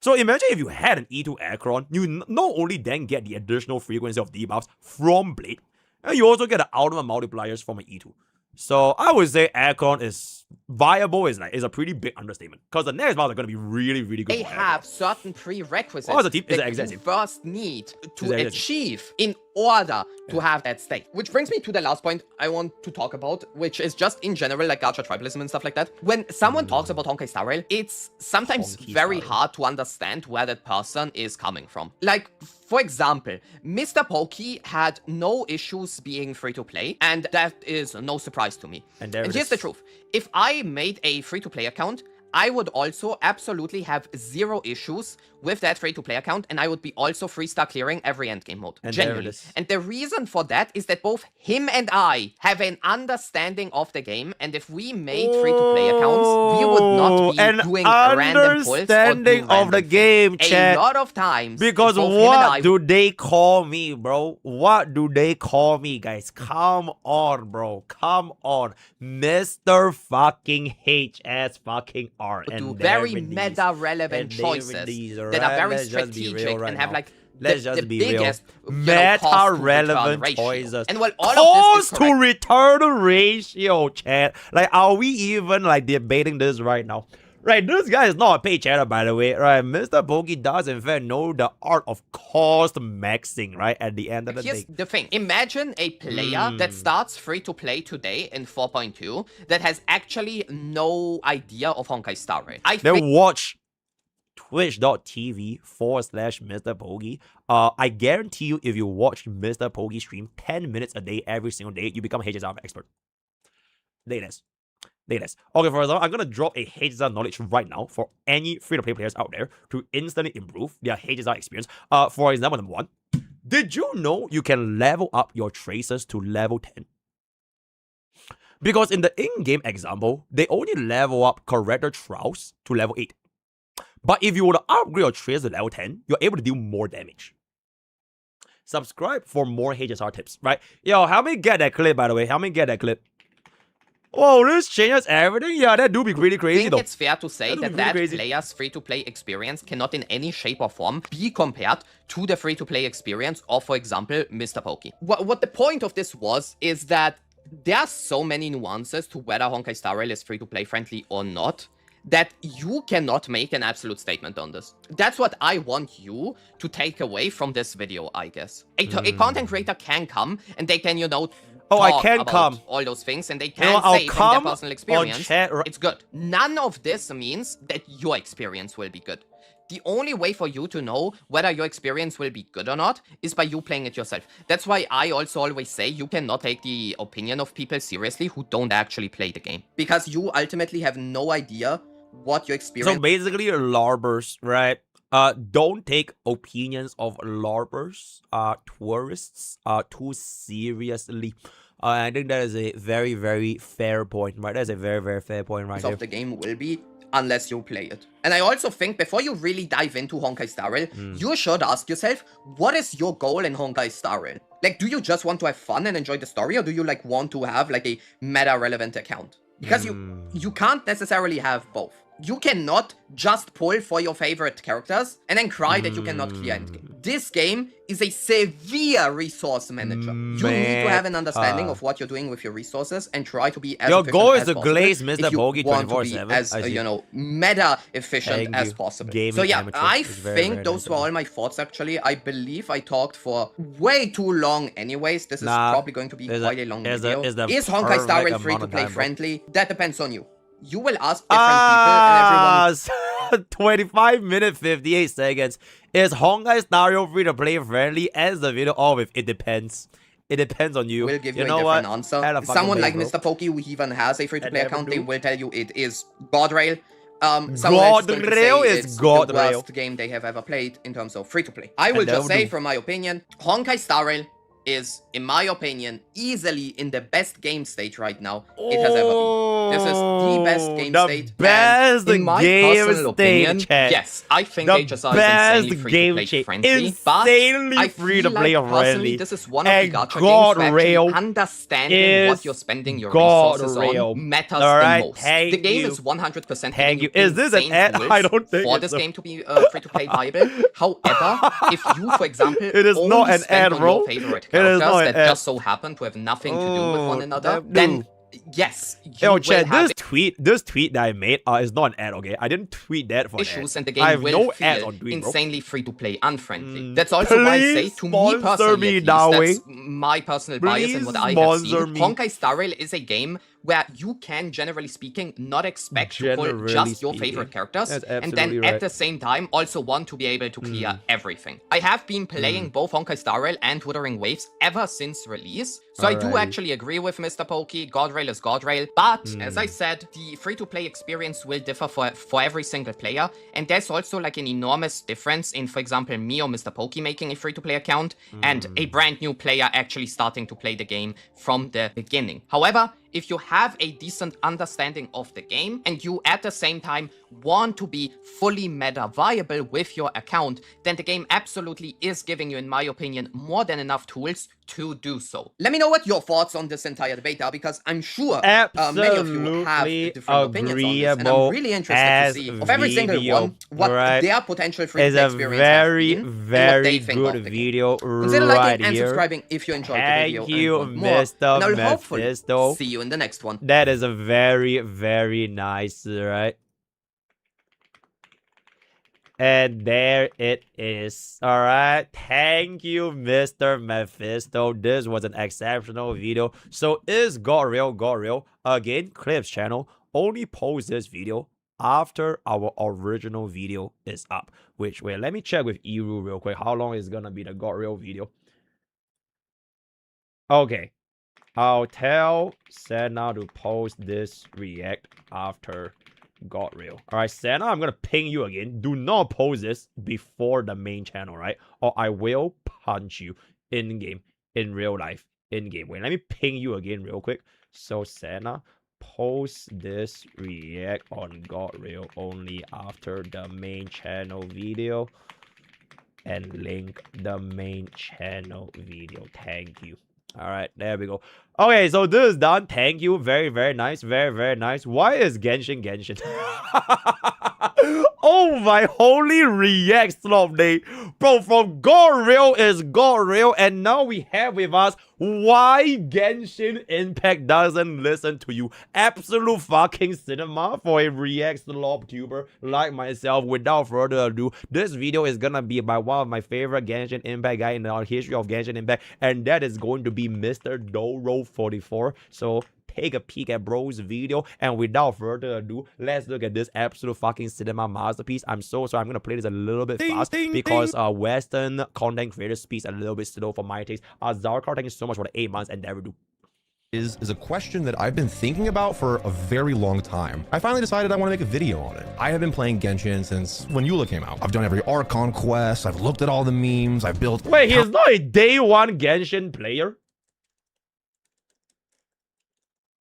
So imagine if you had an E2 Acheron, you not only then get the additional frequency of debuffs from Blade, and you also get the ultimate multipliers from an E2. So I would say Acheron is viable is a pretty big understatement, because the next builds are going to be really, really good. They have certain prerequisites that you first need to achieve in order to have that state. Which brings me to the last point I want to talk about, which is just in general like gacha tribalism and stuff like that. When someone talks about Honkai Star Rail, it's sometimes very hard to understand where that person is coming from. Like, for example, MrPokke had no issues being free-to-play, and that is no surprise to me. And here's the truth. If I made a free-to-play account, I would also absolutely have zero issues with that free-to-play account, and I would be also free-star clearing every endgame mode. Genuinely. And the reason for that is that both him and I have an understanding of the game, and if we made free-to-play accounts, we would not be doing random pulls or understanding of the game, chat. A lot of times. Because what do they call me, bro? What do they call me, guys? Come on, bro. Come on. Mr. fucking HS fucking R. Do very meta-relevant choices that are very strategic and have like the biggest meta-relevant choices. And well, all cost of this is to return ratio, chat. Like, are we even like debating this right now? Right, this guy is not a paid chatter, by the way. Right, MrPokke does in fact know the art of cost maxing. Right, at the end of the day. Here's the thing: imagine a player that starts free to play today in 4.2 that has actually no idea of Honkai Star Rail. Then watch twitch.tv/MrPokke. I guarantee you, if you watch MrPokke stream 10 minutes a day every single day, you become a HSR expert. Latest. Okay, for example, I'm going to drop a HSR knowledge right now for any free-to-play players out there to instantly improve their HSR experience. For example, number 1, did you know you can level up your tracers to level 10? Because in the in-game example, they only level up Corrector Trials to level 8. But if you were to upgrade your tracer to level 10, you're able to do more damage. Subscribe for more HSR tips, right? Yo, help me get that clip, by the way. Help me get that clip. Oh, this changes everything? Yeah, that do be really crazy, I think it's fair to say that player's free-to-play experience cannot in any shape or form be compared to the free-to-play experience of, for example, MrPokke. What the point of this was is that there are so many nuances to whether Honkai Star Rail is free-to-play friendly or not, that you cannot make an absolute statement on this. That's what I want you to take away from this video, I guess. A content creator can come and they can, you know, Oh, I talk can about come. all those things, and they You can know, I'll say from their come personal on experience, chat. it's good. None of this means that your experience will be good. The only way for you to know whether your experience will be good or not is by you playing it yourself. That's why I also always say you cannot take the opinion of people seriously who don't actually play the game. Because you ultimately have no idea what your experience... So basically, LARPers, right? Don't take opinions of LARPers, tourists, too seriously. I think that is a very, very fair point, right? That's a very, very fair point right there. ...of the game will be, unless you play it. And I also think before you really dive into Honkai Star Rail, you should ask yourself, what is your goal in Honkai Star Rail? Like, do you just want to have fun and enjoy the story, or do you like want to have like a meta-relevant account? Because you can't necessarily have both. You cannot just pull for your favorite characters and then cry that you cannot clear endgame. This game is a severe resource manager. You need to have an understanding of what you're doing with your resources and try to be as your efficient goal is as to possible glaze Mr. if you Pokke want to 24/7. be as, you know, meta efficient as possible. So yeah, I think those were all my thoughts actually. I believe I talked for way too long anyways. This is probably going to be quite a long video. Is Honkai Star Rail free to play friendly? That depends on you. You will ask different people and everyone... 25 minutes 58 seconds. Is Honkai Star Rail free to play friendly? Ends the video off with it depends. It depends on you. Will give you, you know a different what? answer. Someone like MrPokke, who even has a free-to-play account, they will tell you it is God Rail. God Rail is God Rail. The worst game they have ever played in terms of free-to-play. I will just say, from my opinion, Honkai Star Rail is, in my opinion, easily in the best game state right now it has ever been. This is the best game state. Best in my personal opinion, yes, I think HSR is insanely free-to-play friendly, but I feel like personally this is one of the gacha games where actually understanding what you're spending your resources on matters the most. The game is 100% giving you is this an ad? I don't think for this game to be free-to-play viable. However, if you, for example, it is only not an spend ad, on bro. your favorite characters that just so happen to have nothing to do with one another, then yes, you will Chad, have this tweet that I made is not an ad, okay? I didn't tweet that for issues, an ad. and the game I have will no ads feel on tweet, insanely free-to-play unfriendly. That's also why I say, to me personally, that's my personal bias and what I have seen. Honkai Star Rail is a game where you can, generally speaking, not expect to pull just your favorite characters, and then at the same time also want to be able to clear everything. I have been playing both Honkai Star Rail and Wuthering Waves ever since release, so I do actually agree with MrPokke. God Rail is God Rail, but as I said, the free-to-play experience will differ for every single player, and there's also like an enormous difference in, for example, me or MrPokke making a free-to-play account and a brand new player actually starting to play the game from the beginning. However, if you have a decent understanding of the game and you at the same time want to be fully meta viable with your account, then the game absolutely is giving you, in my opinion, more than enough tools to do so. Let me know what your thoughts on this entire debate are, because I'm sure many of you have different opinions on this, and I'm really interested to see of every single one what their potential free-to-play experience has been and what they think of the game. Consider liking and subscribing if you enjoyed the video and want more, and I'll hopefully see you in the next one. That is a very, very nice, right? And there it is. Alright. Thank you, Mr. Mephisto. This was an exceptional video. So is God Rail? Again, Clip's channel only posts this video after our original video is up. Which, wait, let me check with Eru real quick. How long is gonna be the God Rail video? Okay. I'll tell Senna to post this react after God Rail. Alright, Senna, I'm gonna ping you again. Do not post this before the main channel, right? Or I will punch you in-game, in real life, in-game. Wait, let me ping you again real quick. So, Senna, post this react on God Rail only after the main channel video. And link the main channel video. Thank you. Alright, there we go. Okay, so this is done. Thank you. Very, very nice. Very, very nice. Why is Genshin? Oh my holy react slop day. Bro, from God Real is God Real, and now we have with us why Genshin Impact doesn't listen to you. Absolute fucking cinema for a react slop tuber like myself. Without further ado, this video is gonna be by one of my favorite Genshin Impact guy in the history of Genshin Impact, and that is going to be Mr. Doro44. So take a peek at bro's video, and without further ado, let's look at this absolute fucking cinema masterpiece. I'm so sorry, I'm gonna play this a little bit fast because Western content creators speaks a little bit slow for my taste. Zarkar, thank you so much for the 8 months and never do. Is a question that I've been thinking about for a very long time. I finally decided I want to make a video on it. I have been playing Genshin since when Eula came out. I've done every Archon quest, I've looked at all the memes, I've built... Wait, he's not a day one Genshin player?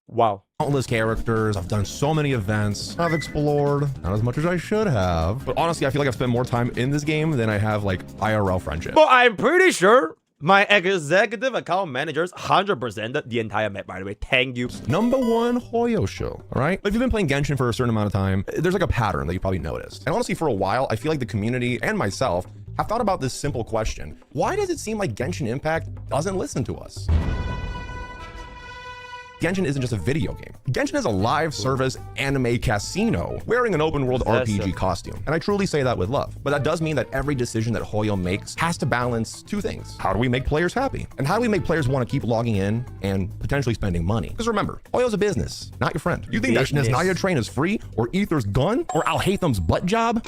Wow. Countless characters, I've done so many events, I've explored, not as much as I should have. But honestly, I feel like I've spent more time in this game than I have like IRL friendship. But I'm pretty sure my executive account managers 100%ed the entire map, by the way. Thank you. Number one, Hoyo show, all right? If you've been playing Genshin for a certain amount of time, there's like a pattern that you probably noticed. And honestly, for a while, I feel like the community and myself have thought about this simple question. Why does it seem like Genshin Impact doesn't listen to us? Genshin isn't just a video game. Genshin is a live service anime casino wearing an open world RPG costume. And I truly say that with love. But that does mean that every decision that Hoyo makes has to balance two things. How do we make players happy? And how do we make players want to keep logging in and potentially spending money? Because remember, Hoyo's a business, not your friend. You think that Nesnaya train is free, or Aether's gun, or Al Haytham's butt job?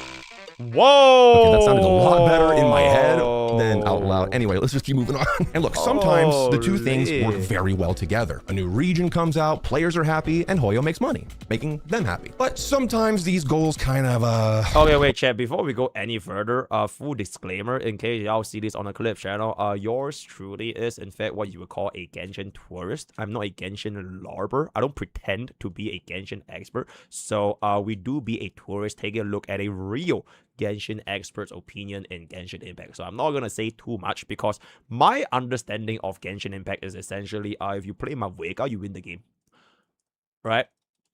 Whoa! Okay, that sounded a lot better in my head than out loud. Anyway, let's just keep moving on. And look, sometimes the two things work very well together. A new region comes out, players are happy, and Hoyo makes money, making them happy. But sometimes these goals kind of, Okay, wait, chat, before we go any further, full disclaimer, in case y'all see this on the clip channel, yours truly is, in fact, what you would call a Genshin tourist. I'm not a Genshin larper. I don't pretend to be a Genshin expert. So, we do be a tourist taking a look at a real Genshin expert's opinion in Genshin Impact. So I'm not gonna say too much because my understanding of Genshin Impact is essentially if you play Mavega, you win the game, right?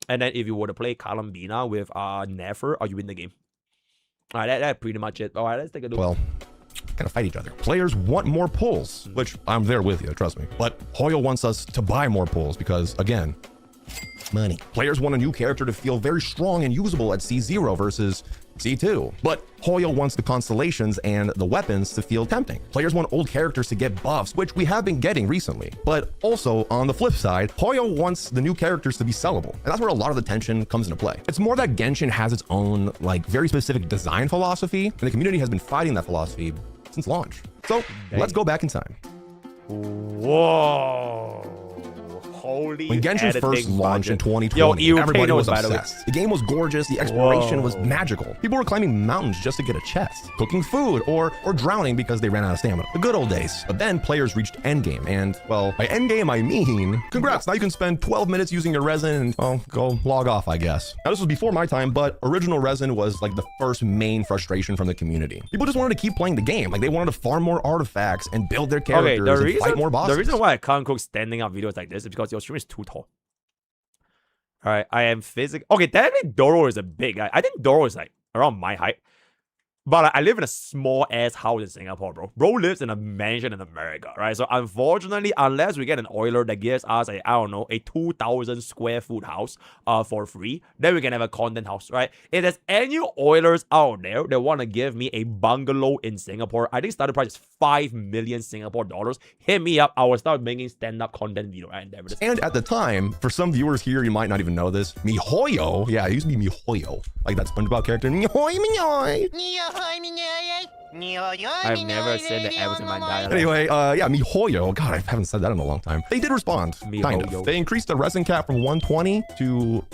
And then if you were to play Kalambina with Nefer, you win the game. All right, that's pretty much it. All right, let's take a look. Well, kind of fight each other. Players want more pulls, which I'm there with you, trust me. But Hoyo wants us to buy more pulls because, again, money. Players want a new character to feel very strong and usable at C0 versus C2. But Hoyo wants the constellations and the weapons to feel tempting. Players want old characters to get buffs, which we have been getting recently. But also, on the flip side, Hoyo wants the new characters to be sellable. And that's where a lot of the tension comes into play. It's more that Genshin has its own, like, very specific design philosophy, and the community has been fighting that philosophy since launch. So, let's go back in time. Whoa. Holy when Genshin first launched in 2020, everybody was obsessed. The game was gorgeous, the exploration was magical. People were climbing mountains just to get a chest, cooking food, or drowning because they ran out of stamina. The good old days. But then players reached endgame, and, well, by endgame I mean, congrats, now you can spend 12 minutes using your resin and, well, go log off, I guess. Now this was before my time, but original resin was like the first main frustration from the community. People just wanted to keep playing the game, like they wanted to farm more artifacts and build their characters and fight more bosses. The reason why I can't cook standing up videos like this is because your stream is too tall. All right, I am physical. Okay, technically Doro is a big guy. I think Doro is like around my height. But I live in a small ass house in Singapore, bro. Bro lives in a mansion in America, right? So unfortunately, unless we get an oiler that gives us a, I don't know, a 2,000 square foot house for free, then we can have a content house, right? If there's any oilers out there that want to give me a bungalow in Singapore, I think starting price is 5 million Singapore dollars. Hit me up. I will start making stand-up content video. Right? And at the time, for some viewers here, you might not even know this, MiHoYo, yeah, it used to be MiHoYo, like that SpongeBob character, MiHoYo. I've never said that ever in my entire life. Anyway, yeah, MiHoYo. God, I haven't said that in a long time. They did respond, kind of. They increased the resin cap from 120 to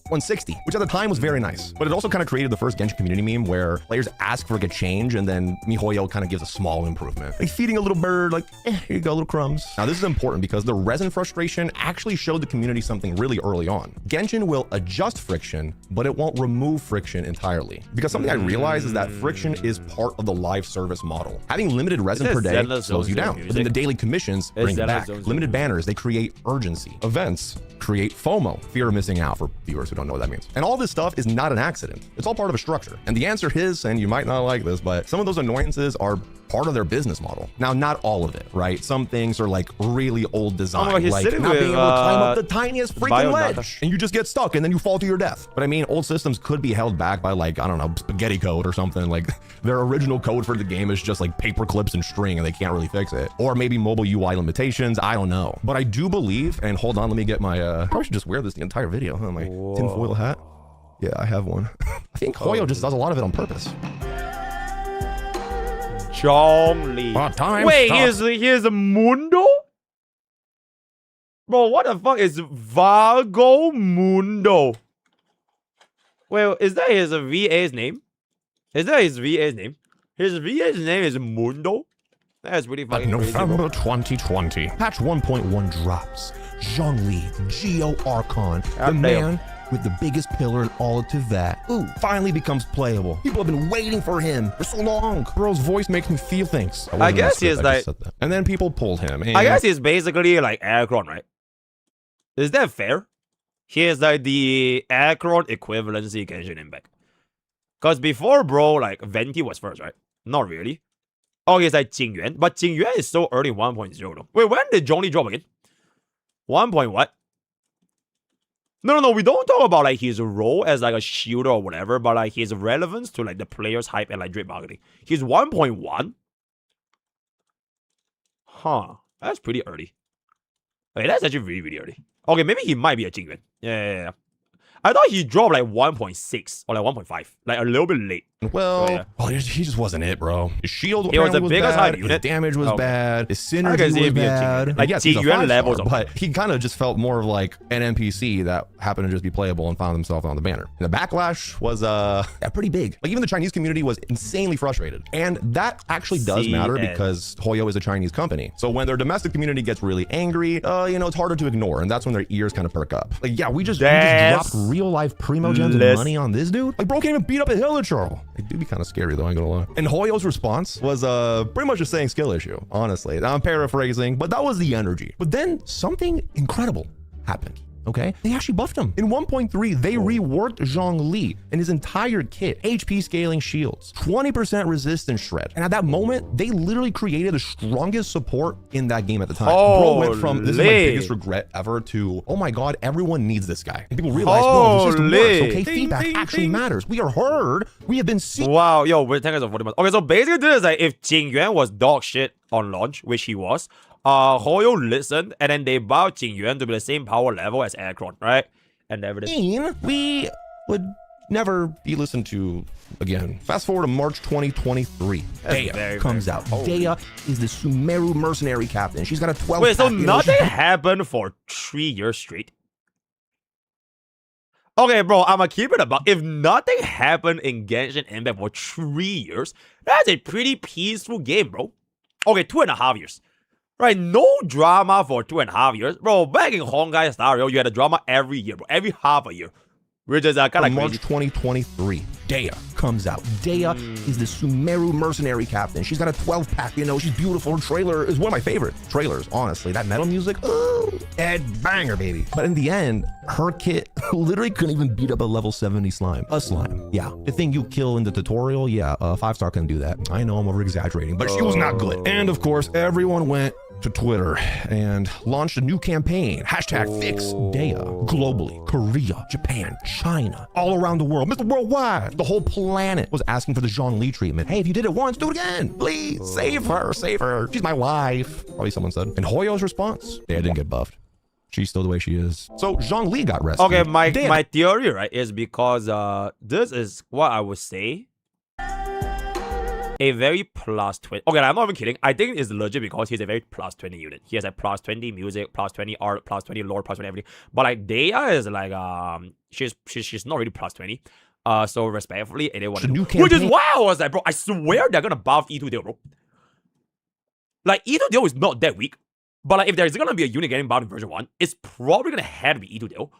160, which at the time was very nice. But it also kind of created the first Genshin community meme where players ask for like a change and then MiHoYo kind of gives a small improvement. Like feeding a little bird, like, here you go, little crumbs. Now this is important because the resin frustration actually showed the community something really early on. Genshin will adjust friction, but it won't remove friction entirely. Because something I realized is that friction is part of the live service model. Having limited resin per day slows you down. But then the daily commissions bring it back. Limited banners, they create urgency. Events create FOMO, fear of missing out for viewers who who don't know what that means. And all this stuff is not an accident. It's all part of a structure. And the answer is, and you might not like this, but some of those annoyances are part of their business model. Now, not all of it, right? Some things are like really old design, like not being able to climb up the tiniest freaking ledge, and you just get stuck and then you fall to your death. But I mean, old systems could be held back by like, I don't know, spaghetti code or something. Like their original code for the game is just like paper clips and string and they can't really fix it. Or maybe mobile UI limitations, I don't know. But I do believe, and hold on, let me get my, probably should just wear this the entire video, huh? My tinfoil hat. Yeah, I have one. I think Hoyo just does a lot of it on purpose. Zhongli. Wait, here's a Mundo? Bro, what the fuck is Vago Mundo? Wait, is that his VA's name? Is that his VA's name? His VA's name is Mundo? That's pretty fucking crazy. November 2020. Patch 1.1 drops. Zhongli, Geo Archon, the man with the biggest pillar in all of Teyvat. Ooh, finally becomes playable. People have been waiting for him for so long. Bro's voice makes me feel things. I guess he's like... And then people pulled him. I guess he's basically like Acheron, right? Is that fair? He is like the Acheron equivalency Genshin Impact. Because before, bro, like Venti was first, right? Not really. Oh, he's like Jingyuan. But Jingyuan is so early 1.0 though. Wait, when did Zhongli drop again? 1. What? No, we don't talk about like his role as like a shielder or whatever, but like his relevance to like the player's hype and like drip marketing. He's 1.1? Huh. That's pretty early. Okay, that's actually really, really early. Okay, maybe he might be a Jingyuan. Yeah. I thought he dropped like 1.6 or like 1.5. Like a little bit late. Well, he just wasn't it, bro. His shield was the biggest hype unit. His damage was bad. His synergy was bad. Like, yes, he's a 5-star, levels, but he kind of just felt more of like an NPC that happened to just be playable and found himself on the banner. And the backlash was pretty big. Like even the Chinese community was insanely frustrated, and that actually does matter because Hoyo is a Chinese company. So when their domestic community gets really angry, it's harder to ignore, and that's when their ears kind of perk up. Like we just dropped real life primogens and money on this dude. Like bro can't even beat up a Hilichurl. It do be kind of scary though, I ain't gonna lie. And Hoyo's response was pretty much just saying skill issue, honestly. Now I'm paraphrasing, but that was the energy. But then something incredible happened. Okay, they actually buffed him. In 1.3, they reworked Zhongli and his entire kit, HP scaling shields, 20% resistance shred. And at that moment, they literally created the strongest support in that game at the time. Bro went from, this is my biggest regret ever, to, oh my god, everyone needs this guy. And people realize, no, this system works, okay? Feedback actually matters. We are heard. We have been seen. Wow, yo, we're 10 guys of 40 months. Okay, so basically this is like, if Jingyuan was dog shit on launch, which he was, Hoyo listened, and then they bowed Jingyuan to be the same power level as Acheron, right? And everything. We would never be listened to again. Fast forward to March 2023. Dea comes out. Dea is the Sumeru mercenary captain. She's got a 12. Wait, so nothing happened for 3 years straight? Okay, bro, I'm gonna keep it about. If nothing happened in Genshin Impact for 3 years, that's a pretty peaceful game, bro. Okay, 2.5 years. Right, no drama for 2.5 years. Bro, back in Honkai Star Rail, you had a drama every year, bro. Every half a year. Which is kind of March 2023, Dea comes out. Dea is the Sumeru mercenary captain. She's got a 12-pack, she's beautiful. Her trailer is one of my favorite trailers, honestly. That metal music, banger, baby. But in the end, her kit literally couldn't even beat up a level 70 slime. A slime, yeah. The thing you kill in the tutorial, yeah, a 5-star couldn't do that. I know I'm over-exaggerating, but she was not good. And of course, everyone went to Twitter and launched a new campaign. #FixDea. Globally, Korea, Japan, China, all around the world, Mr. Worldwide. The whole planet was asking for the Zhongli treatment. Hey, if you did it once, do it again. Please, save her, save her. She's my wife. Probably someone said. And Hoyo's response? Dea didn't get buffed. She's still the way she is. So Zhongli got rescued. Okay, my theory, right, is because this is what I would say. A very plus 20. Okay, I'm not even kidding. I think it's legit because he's a very plus 20 unit. He has a plus 20 music, plus 20 art, plus 20 lore, plus 20 everything. But like Dea is like she's not really plus 20. So respectfully, it was which is why I was like, bro, I swear they're gonna buff E2 Deo, bro. Like E2 Deo is not that weak. But like if there's gonna be a unit getting buffed in version 1, it's probably gonna have to be E2 Deo.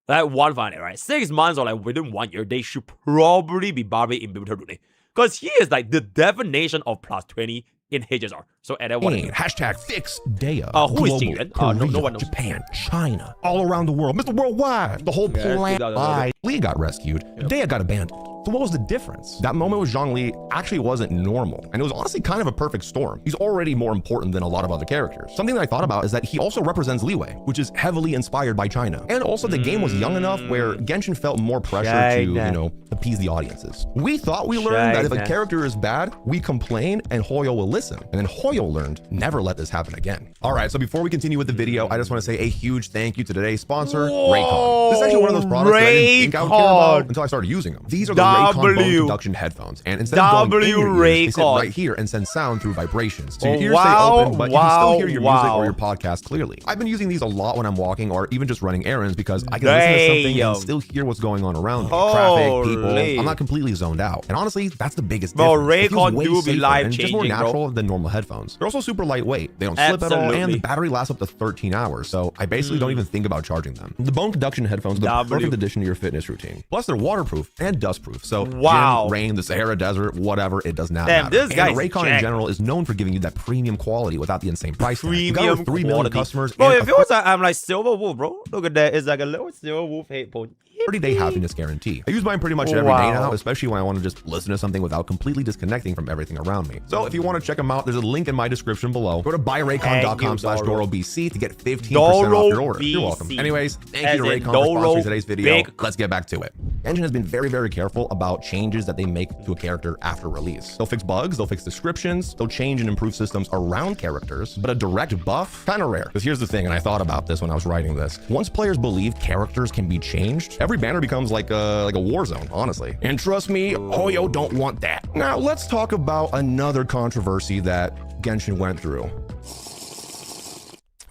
Like 1 final, right? 6 months or like within 1 year, they should probably be buffing in Biblical Rune. Because he is like the definition of plus 20 in HSR. So and then what? Hashtag fix Daya. Who is Global, Jingren? Korea, No one knows. Japan, China, all around the world. Mr. Worldwide. The whole planet. Lee got rescued. Daya got abandoned. So what was the difference? That moment with Zhongli actually wasn't normal. And it was honestly kind of a perfect storm. He's already more important than a lot of other characters. Something that I thought about is that he also represents Liyue, which is heavily inspired by China. And also the game was young enough where Genshin felt more pressure to, you know, appease the audiences. We thought we learned that if a character is bad, we complain and Hoyo will listen. And then Hoyo learned, never let this happen again. All right, so before we continue with the video, I just want to say a huge thank you to today's sponsor, Raycon. This is actually one of those products that I didn't think I would care about until I started using them. These are the Raycon bone conduction headphones. And instead of going in your ears, they sit right here and send sound through vibrations. So your ears stay open, but you can still hear your music or your podcast clearly. I've been using these a lot when I'm walking or even just running errands because I can listen to something and still hear what's going on around me. Traffic, people. I'm not completely zoned out. And honestly, that's the biggest difference. Raycon do be life and just more natural than normal headphones. They're also super lightweight. They don't slip at all, and the battery lasts up to 13 hours. So I basically don't even think about charging them. The bone conduction headphones are the perfect addition to your fitness routine. Plus, they're waterproof and dustproof. So gym, rain, the Sahara Desert, whatever, it does not matter. This guy Raycon in general is known for giving you that premium quality without the insane price tag. You got over 3 million customers. Bro, it feels like I'm like Silver Wolf, bro. Look at that. It's like a little Silver Wolf headphone. 30-day happiness guarantee. I use mine pretty much every day now, especially when I want to just listen to something without completely disconnecting from everything around me. So if you want to check them out, there's a link in my description below. Go to buyraycon.com/DoroBC to get 15% off your order. You're welcome. Anyways, thank you to Raycon for sponsoring today's video. Let's get back to it. Genshin has been very, very careful about changes that they make to a character after release. They'll fix bugs, they'll fix descriptions, they'll change and improve systems around characters, but a direct buff, kind of rare. Because here's the thing, and I thought about this when I was writing this. Once players believe characters can be changed, every banner becomes like a war zone, honestly. And trust me, Hoyo don't want that. Now let's talk about another controversy that Genshin went through.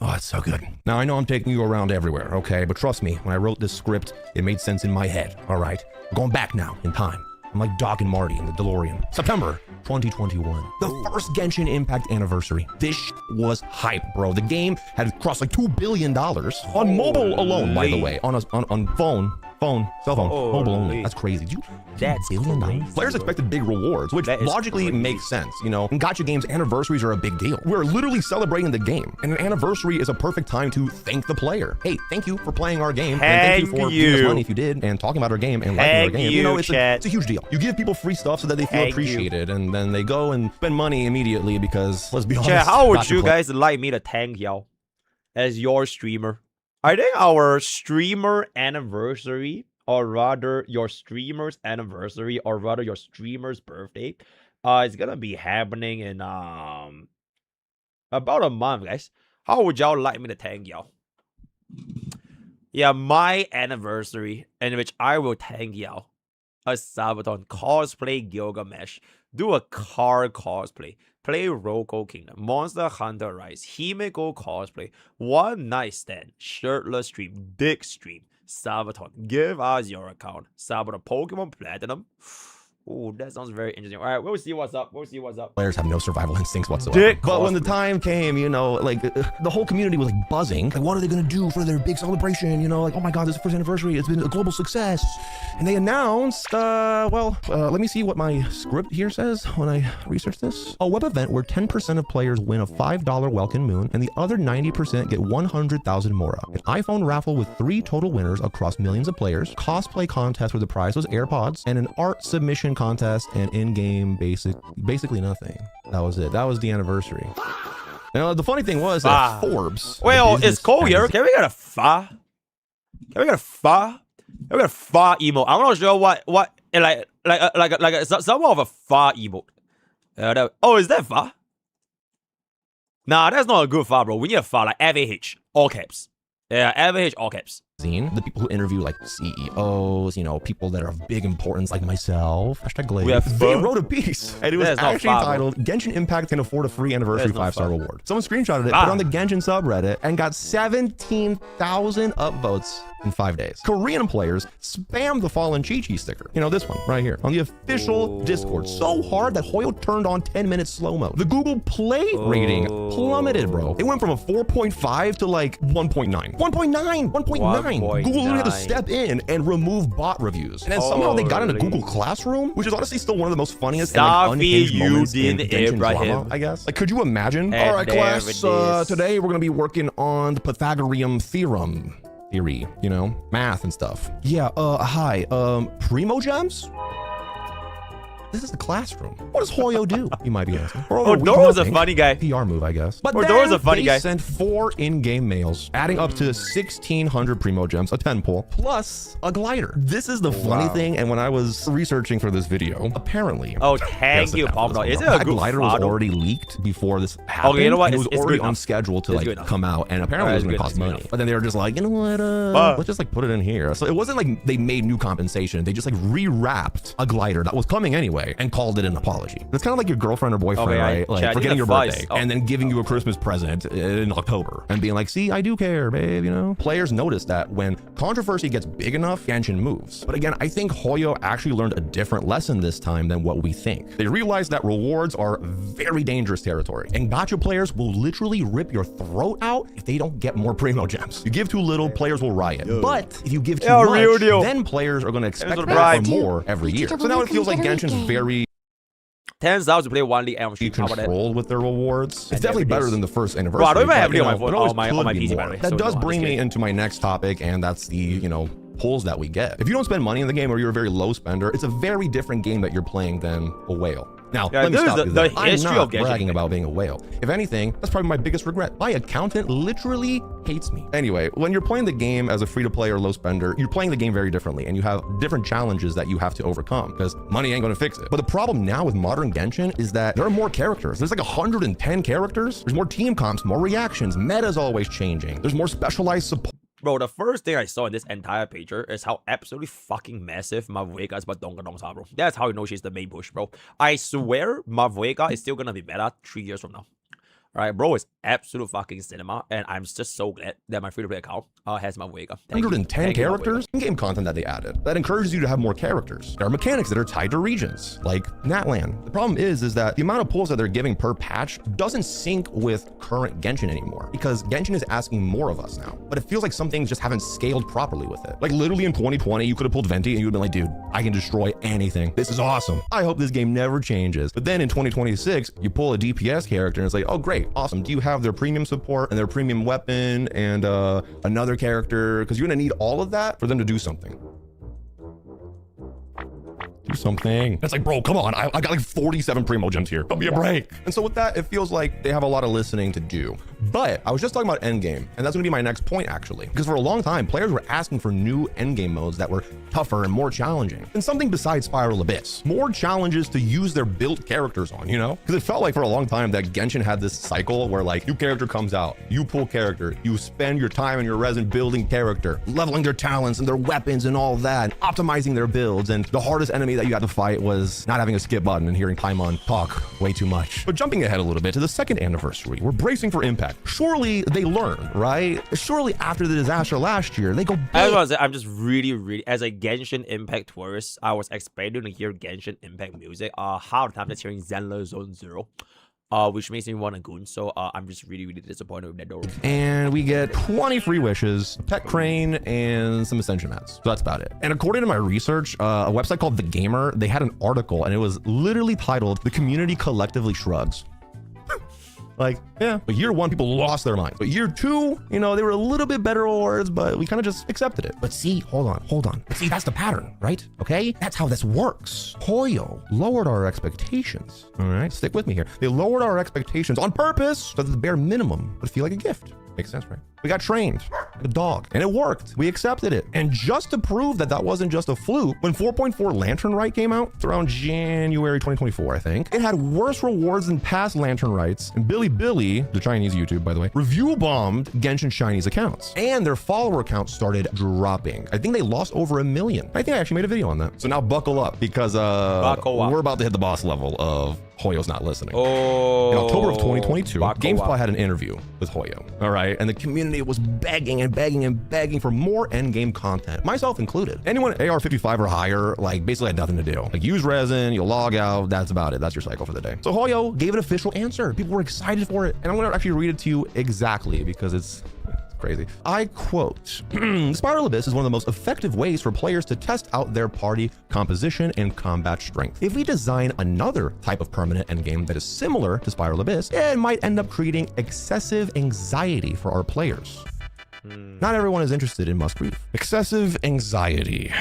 Oh, it's so good. Now, I know I'm taking you around everywhere, okay? But trust me, when I wrote this script, it made sense in my head, all right? I'm going back now in time. I'm like Doc and Marty in the DeLorean. September 2021. The first Genshin Impact anniversary. This was hype, bro. The game had crossed like $2 billion on mobile alone, by the way, on cell phone, mobile only. That's crazy. That's $1 billion. Players expected big rewards, which logically makes sense. You know, in gacha games, anniversaries are a big deal. We're literally celebrating the game, and an anniversary is a perfect time to thank the player. Hey, thank you for playing our game, and thank you for giving us money if you did, and talking about our game and liking our game. You know, it's a huge deal. You give people free stuff so that they feel appreciated, and then they go and spend money immediately because, let's be honest. How would you guys like me to thank y'all as your streamer? I think our streamer anniversary, or rather your streamer's anniversary, or rather your streamer's birthday, is gonna be happening in about a month, guys. How would y'all like me to thank y'all? Yeah, my anniversary, in which I will thank y'all. A Sabaton, cosplay Gilgamesh, do a car cosplay, play Roco Kingdom, Monster Hunter Rise, Himeko cosplay, one night stand, shirtless stream, big stream, Sabaton, give us your account, Sabaton Pokemon Platinum. Oh, that sounds very interesting. All right, we'll see what's up. We'll see what's up. Players have no survival instincts whatsoever. But when the time came, you know, like the whole community was like buzzing. Like, what are they gonna do for their big celebration? You know, like, oh my God, this is the first anniversary. It's been a global success. And they announced, let me see what my script here says when I research this. A web event where 10% of players win a $5 Welkin Moon, and the other 90% get 100,000 Mora. An iPhone raffle with 3 total winners across millions of players. Cosplay contest where the prize was AirPods, and an art submission contest, and in-game basically nothing. That was it. That was the anniversary. Now the funny thing was that Forbes. Well, it's cold here. Can we get a fa? Can we get a fa? Can we get a fa emote? I'm not sure what like somewhat of a fa emote. Oh, is that fa? Nah, that's not a good fa, bro. We need a fa like FAH, all caps. Yeah, FAH, all caps. The people who interview like CEOs, you know, people that are of big importance like myself, #Glaze, they wrote a piece, and it was actually titled Genshin Impact Can Afford a Free Anniversary 5-star Reward. Someone screenshotted it, put it on the Genshin subreddit, and got 17,000 upvotes in 5 days. Korean players spammed the Fallen Chi-Chi sticker. You know, this one right here on the official Discord. So hard that Hoyo turned on 10 minutes slow-mo. The Google Play rating plummeted, bro. It went from a 4.5 to like 1.9. 1.9. Google literally had to step in and remove bot reviews. And then somehow they got into Google Classroom, which is honestly still one of the most funniest and like, unhinged moments in Genshin drama, I guess. Like, could you imagine? All right, class, today we're gonna be working on the Pythagorean theory, you know, math and stuff. Yeah, hi, Primogems? This is the classroom. What does Hoyo do? You might be asking. Doro's a funny guy. PR move, I guess. But Doro's a funny guy. They sent 4 in-game mails, adding up to 1,600 Primogems, a 10 pull, plus a glider. This is the funny thing, and when I was researching for this video, apparently... Oh, thank you, Palm. Is it a good glider was already leaked before this happened. Okay, you know what? It was already on schedule to like come out, and apparently it was going to cost money. But then they were just like, you know what? Let's just like put it in here. So it wasn't like they made new compensation. They just like rewrapped a glider that was coming anyway and called it an apology. It's kind of like your girlfriend or boyfriend, right? Like forgetting your birthday and then giving you a Christmas present in October and being like, see, I do care, babe, you know? Players notice that when controversy gets big enough, Genshin moves. But again, I think Hoyo actually learned a different lesson this time than what we think. They realized that rewards are very dangerous territory, and gacha players will literally rip your throat out if they don't get more Primogems. You give too little, players will riot. But if you give too much, then players are going to expect more every year. So now it feels like Genshin's very turns out to play one league and controlled with their rewards. It's definitely better than the first anniversary. Bro, I don't even have it on my PC, by the way. That does bring me into my next topic, and that's the, you know, pulls that we get. If you don't spend money in the game or you're a very low spender, it's a very different game that you're playing than a whale. Now, let me stop you there. I'm not bragging about being a whale. If anything, that's probably my biggest regret. My accountant literally hates me. Anyway, when you're playing the game as a free-to-play or low spender, you're playing the game very differently, and you have different challenges that you have to overcome because money ain't gonna fix it. But the problem now with modern Genshin is that there are more characters. There's like 110 characters. There's more team comps, more reactions. Meta's always changing. There's more specialized support. Bro, the first thing I saw in this entire picture is how absolutely fucking massive MrPokke is, but bro. That's how you know she's the main push, bro. I swear MrPokke is still gonna be better 3 years from now. Right, bro, it's absolute fucking cinema, and I'm just so glad that my free-to-play account has MrPokke. 110 characters, in-game content that they added that encourages you to have more characters. There are mechanics that are tied to regions, like Natlan. The problem is that the amount of pulls that they're giving per patch doesn't sync with current Genshin anymore, because Genshin is asking more of us now. But it feels like some things just haven't scaled properly with it. Like literally in 2020, you could have pulled Venti and you would have been like, dude, I can destroy anything. This is awesome. I hope this game never changes. But then in 2026, you pull a DPS character and it's like, oh great, awesome. Do you have their premium support and their premium weapon and another character? Because you're gonna need all of that for them to do something. Do something. It's like, bro, come on. I got like 47 Primogems here. Give me a break. And so with that, it feels like they have a lot of listening to do. But I was just talking about endgame, and that's gonna be my next point actually. Because for a long time, players were asking for new endgame modes that were tougher and more challenging. And something besides Spiral Abyss. More challenges to use their built characters on, you know? Because it felt like for a long time that Genshin had this cycle where like, new character comes out, you pull character, you spend your time and your resin building character, leveling their talents and their weapons and all that, optimizing their builds, and the hardest enemy that you had to fight was not having a skip button and hearing Paimon talk way too much. But jumping ahead a little bit to the second anniversary, we're bracing for impact. Surely they learn, right? Surely after the disaster last year, they go big. I was gonna say, I'm just really, as a Genshin Impact tourist, I was expecting to hear Genshin Impact music. Half the time just hearing Zenler Zone Zero. Which makes me want a goon, so I'm just really disappointed with that door. And we get 20 free wishes, a pet crane, and some ascension mats. So that's about it. And according to my research, a website called The Gamer, they had an article, and it was literally titled, "The Community Collectively Shrugs." Like, yeah, but year one, people lost their minds. But year two, you know, they were a little bit better awards, but we kind of just accepted it. But see, hold on. But see, that's the pattern, right? Okay, that's how this works. Hoyo lowered our expectations. All right, stick with me here. They lowered our expectations on purpose so that the bare minimum would feel like a gift. Makes sense, right? We got trained like a dog, and it worked. We accepted it. And just to prove that that wasn't just a fluke, when 4.4 Lantern Rite came out, it's around January 2024, I think, it had worse rewards than past Lantern Rites, and Billy, the Chinese YouTube, by the way, review bombed Genshin Shinies accounts, and their follower count started dropping. I think they lost over 1 million. I think I actually made a video on that. So now buckle up, because we're about to hit the boss level of Hoyo's not listening. Oh. In October of 2022, Waka GameSpot waka. had an interview with Hoyo, all right? And the community was begging and begging and begging for more endgame content, myself included. Anyone at AR 55 or higher, like, basically had nothing to do. Like, use resin, you'll log out, that's about it. That's your cycle for the day. So Hoyo gave an official answer. People were excited for it. And I'm gonna actually read it to you exactly because it's crazy. I quote, Spiral Abyss is one of the most effective ways for players to test out their party composition and combat strength. If we design another type of permanent endgame that is similar to Spiral Abyss, it might end up creating excessive anxiety for our players. Not everyone is interested in must grief. Excessive anxiety.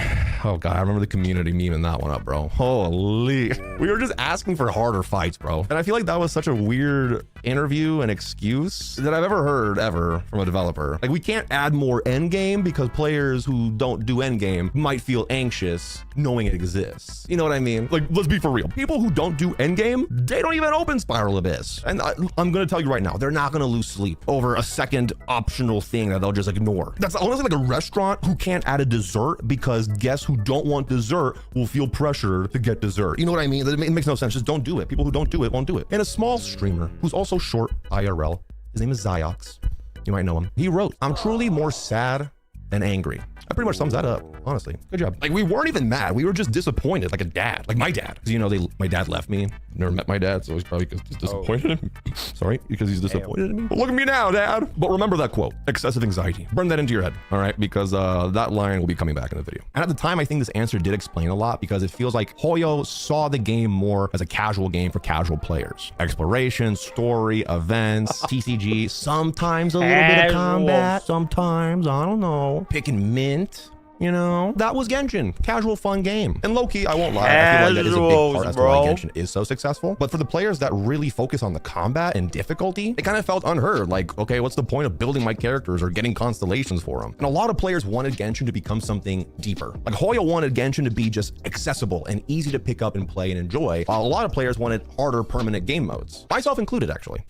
Oh god, I remember the community memeing that one up, bro. Holy. We were just asking for harder fights, bro. And I feel like that was such a weird interview and excuse that I've ever heard ever from a developer. Like, we can't add more endgame because players who don't do endgame might feel anxious knowing it exists. You know what I mean? Like, let's be for real. People who don't do endgame, they don't even open Spiral Abyss. And I'm gonna tell you right now, they're not gonna lose sleep over a second optional thing that they'll just ignore. That's honestly like a restaurant who can't add a dessert because guests who don't want dessert will feel pressure to get dessert. You know what I mean? It makes no sense. Just don't do it. People who don't do it won't do it. And a small streamer who's also short IRL, his name is Zyox. You might know him. He wrote, I'm truly more sad than angry. That pretty much sums that up, honestly. Good job. Like, we weren't even mad. We were just disappointed, like a dad, like my dad. Because, you know, my dad left me. Never met my dad, so he's probably just disappointed in me. Sorry, because he's disappointed in me. But look at me now, Dad. But remember that quote, excessive anxiety. Burn that into your head, all right? Because that line will be coming back in the video. And at the time, I think this answer did explain a lot because it feels like Hoyo saw the game more as a casual game for casual players. Exploration, story, events, TCG, sometimes a little bit of combat, sometimes, I don't know, picking mint. You know, that was Genshin, casual fun game. And low-key, I won't lie, I feel like that is a big part as to why Genshin is so successful. But for the players that really focus on the combat and difficulty, it kind of felt unheard. Like, okay, what's the point of building my characters or getting constellations for them? And a lot of players wanted Genshin to become something deeper. Like, Hoyo wanted Genshin to be just accessible and easy to pick up and play and enjoy, while a lot of players wanted harder permanent game modes, myself included, actually.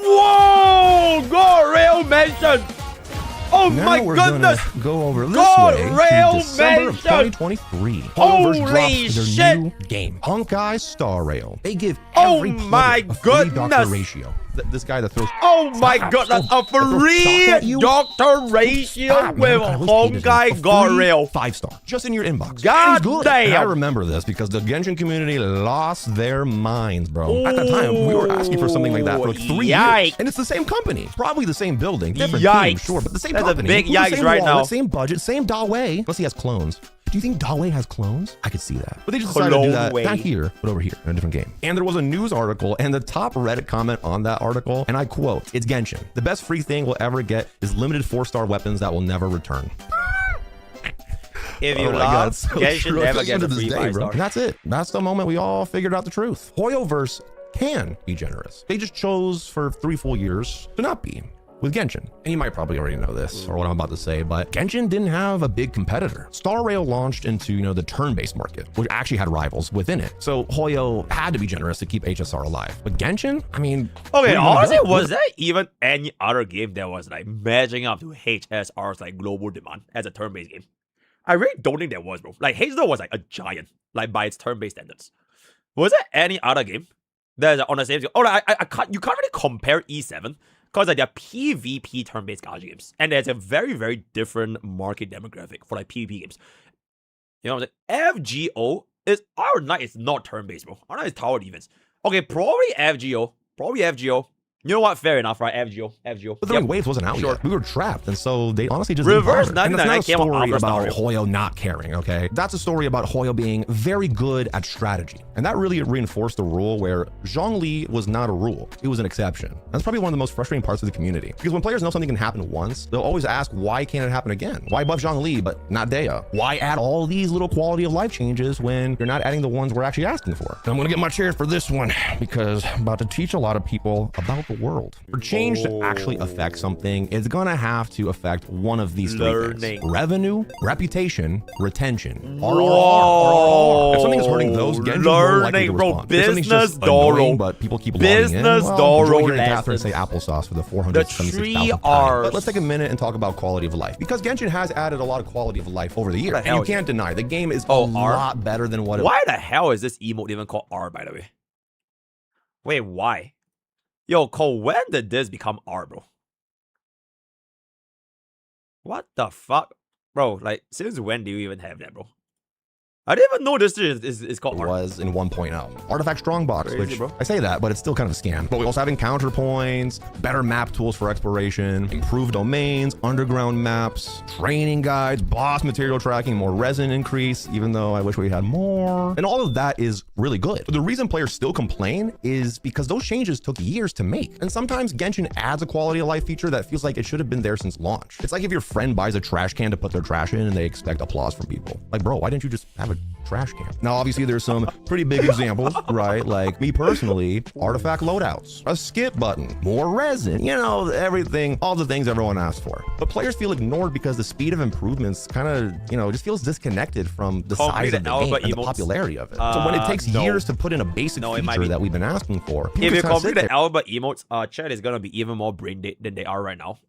Whoa! Go Rail Mansion! Oh now my we're goodness! Gonna go over this God, way Rail to December of Mansion! 2023. Holy Hoyoverse drops their shit! new game, Honkai Star Rail. They give Oh every my player a free doctor goodness! ratio. This guy that throws. Oh my Stop, goodness! stop, A that throws free shock at you? doctor ratio Stop, with man. I wish they did Honkai a God free Rail. 5-star just in your inbox. God And he's good. And I damn. remember this because the Genshin community lost their minds, bro. At the time, we were asking for something like that for like 3 years, Yikes. and it's the same company, probably the same building, different Yikes. team, sure, but the same That's a company. big With the yikes same right wallet, now. Same budget, same Dawei. Plus, he has clones. Do you think Dawei has clones? I could see that. But they just decided to do that, Clone not way. here, but over here in a different game. And there was a news article, and the top Reddit comment on that article, and I quote, it's Genshin. The best free thing we'll ever get is limited 4-star weapons that will never return. If you Oh my love God, so Genshin, true. never Listen get to a this free day, 5-star. And that's it. That's the moment we all figured out the truth. Hoyoverse can be generous. They just chose for 3 full years to not be with Genshin. And you might probably already know this or what I'm about to say, but Genshin didn't have a big competitor. Star Rail launched into, you know, the turn-based market, which actually had rivals within it. So Hoyo had to be generous to keep HSR alive. But Genshin, I mean, Okay, where honestly, you gonna go? was there even any other game that was like matching up to HSR's like global demand as a turn-based game? I really don't think there was, bro. Like HSR was like a giant, like by its turn-based standards. Was there any other game that's on the same scale? Oh, like, I can't. You can't really compare E7 because like they're PvP turn-based gacha games, and there's a very very different market demographic for like PvP games. You know what I'm saying? FGO is our night is not turn-based, bro. Our night is tower defense. Okay, probably FGO. You know what? Fair enough, right? FGO. But the Waves wasn't out yet. We were trapped, and so they honestly just Reverse didn't bother. And 99 that's came not a out story after about Star Hoyo not caring, okay? That's a story about Hoyo being very good at strategy. And that really reinforced the rule where Zhongli was not a rule. It was an exception. That's probably one of the most frustrating parts of the community. Because when players know something can happen once, they'll always ask, why can't it happen again? Why buff Zhongli, but not Dea? Why add all these little quality of life changes when you're not adding the ones we're actually asking for? And I'm gonna get my chair for this one because I'm about to teach a lot of people about the world. For change to actually affect something, it's gonna have to affect one of these three things. Revenue, reputation, retention. RRR. If something is hurting those, Genji's more likely to respond. Business annoying, but people keep logging in. Well, enjoy hearing Catherine say applesauce for the 476,000th time. But let's take a minute and talk about quality of life, because Genshin has added a lot of quality of life over the years, and you can't deny the game is a lot better than what it was. Why the hell is this emote even called R, by the way? Wait, why? Yo, Cole, when did this become R, bro? What the fuck? Bro, like, since when do you even have that, bro? I didn't even know this is called it was in 1.0. Artifact Strongbox, which bro. I say that, but it's still kind of a scam. But we also have encounter points, better map tools for exploration, improved domains, underground maps, training guides, boss material tracking, more resin increase, even though I wish we had more. And all of that is really good. But the reason players still complain is because those changes took years to make. And sometimes Genshin adds a quality of life feature that feels like it should have been there since launch. It's like if your friend buys a trash can to put their trash in and they expect applause from people. Like, bro, why didn't you just have a trash can? Now, obviously, there's some pretty big examples, right? Like me personally, artifact loadouts, a skip button, more resin, you know, everything, all the things everyone asked for. But players feel ignored because the speed of improvements kind of, you know, just feels disconnected from the size of the game and the popularity of it. So when it takes years to put in a basic feature that we've been asking for, if you complete the Alba emotes, chat is gonna be even more brain dead than they are right now.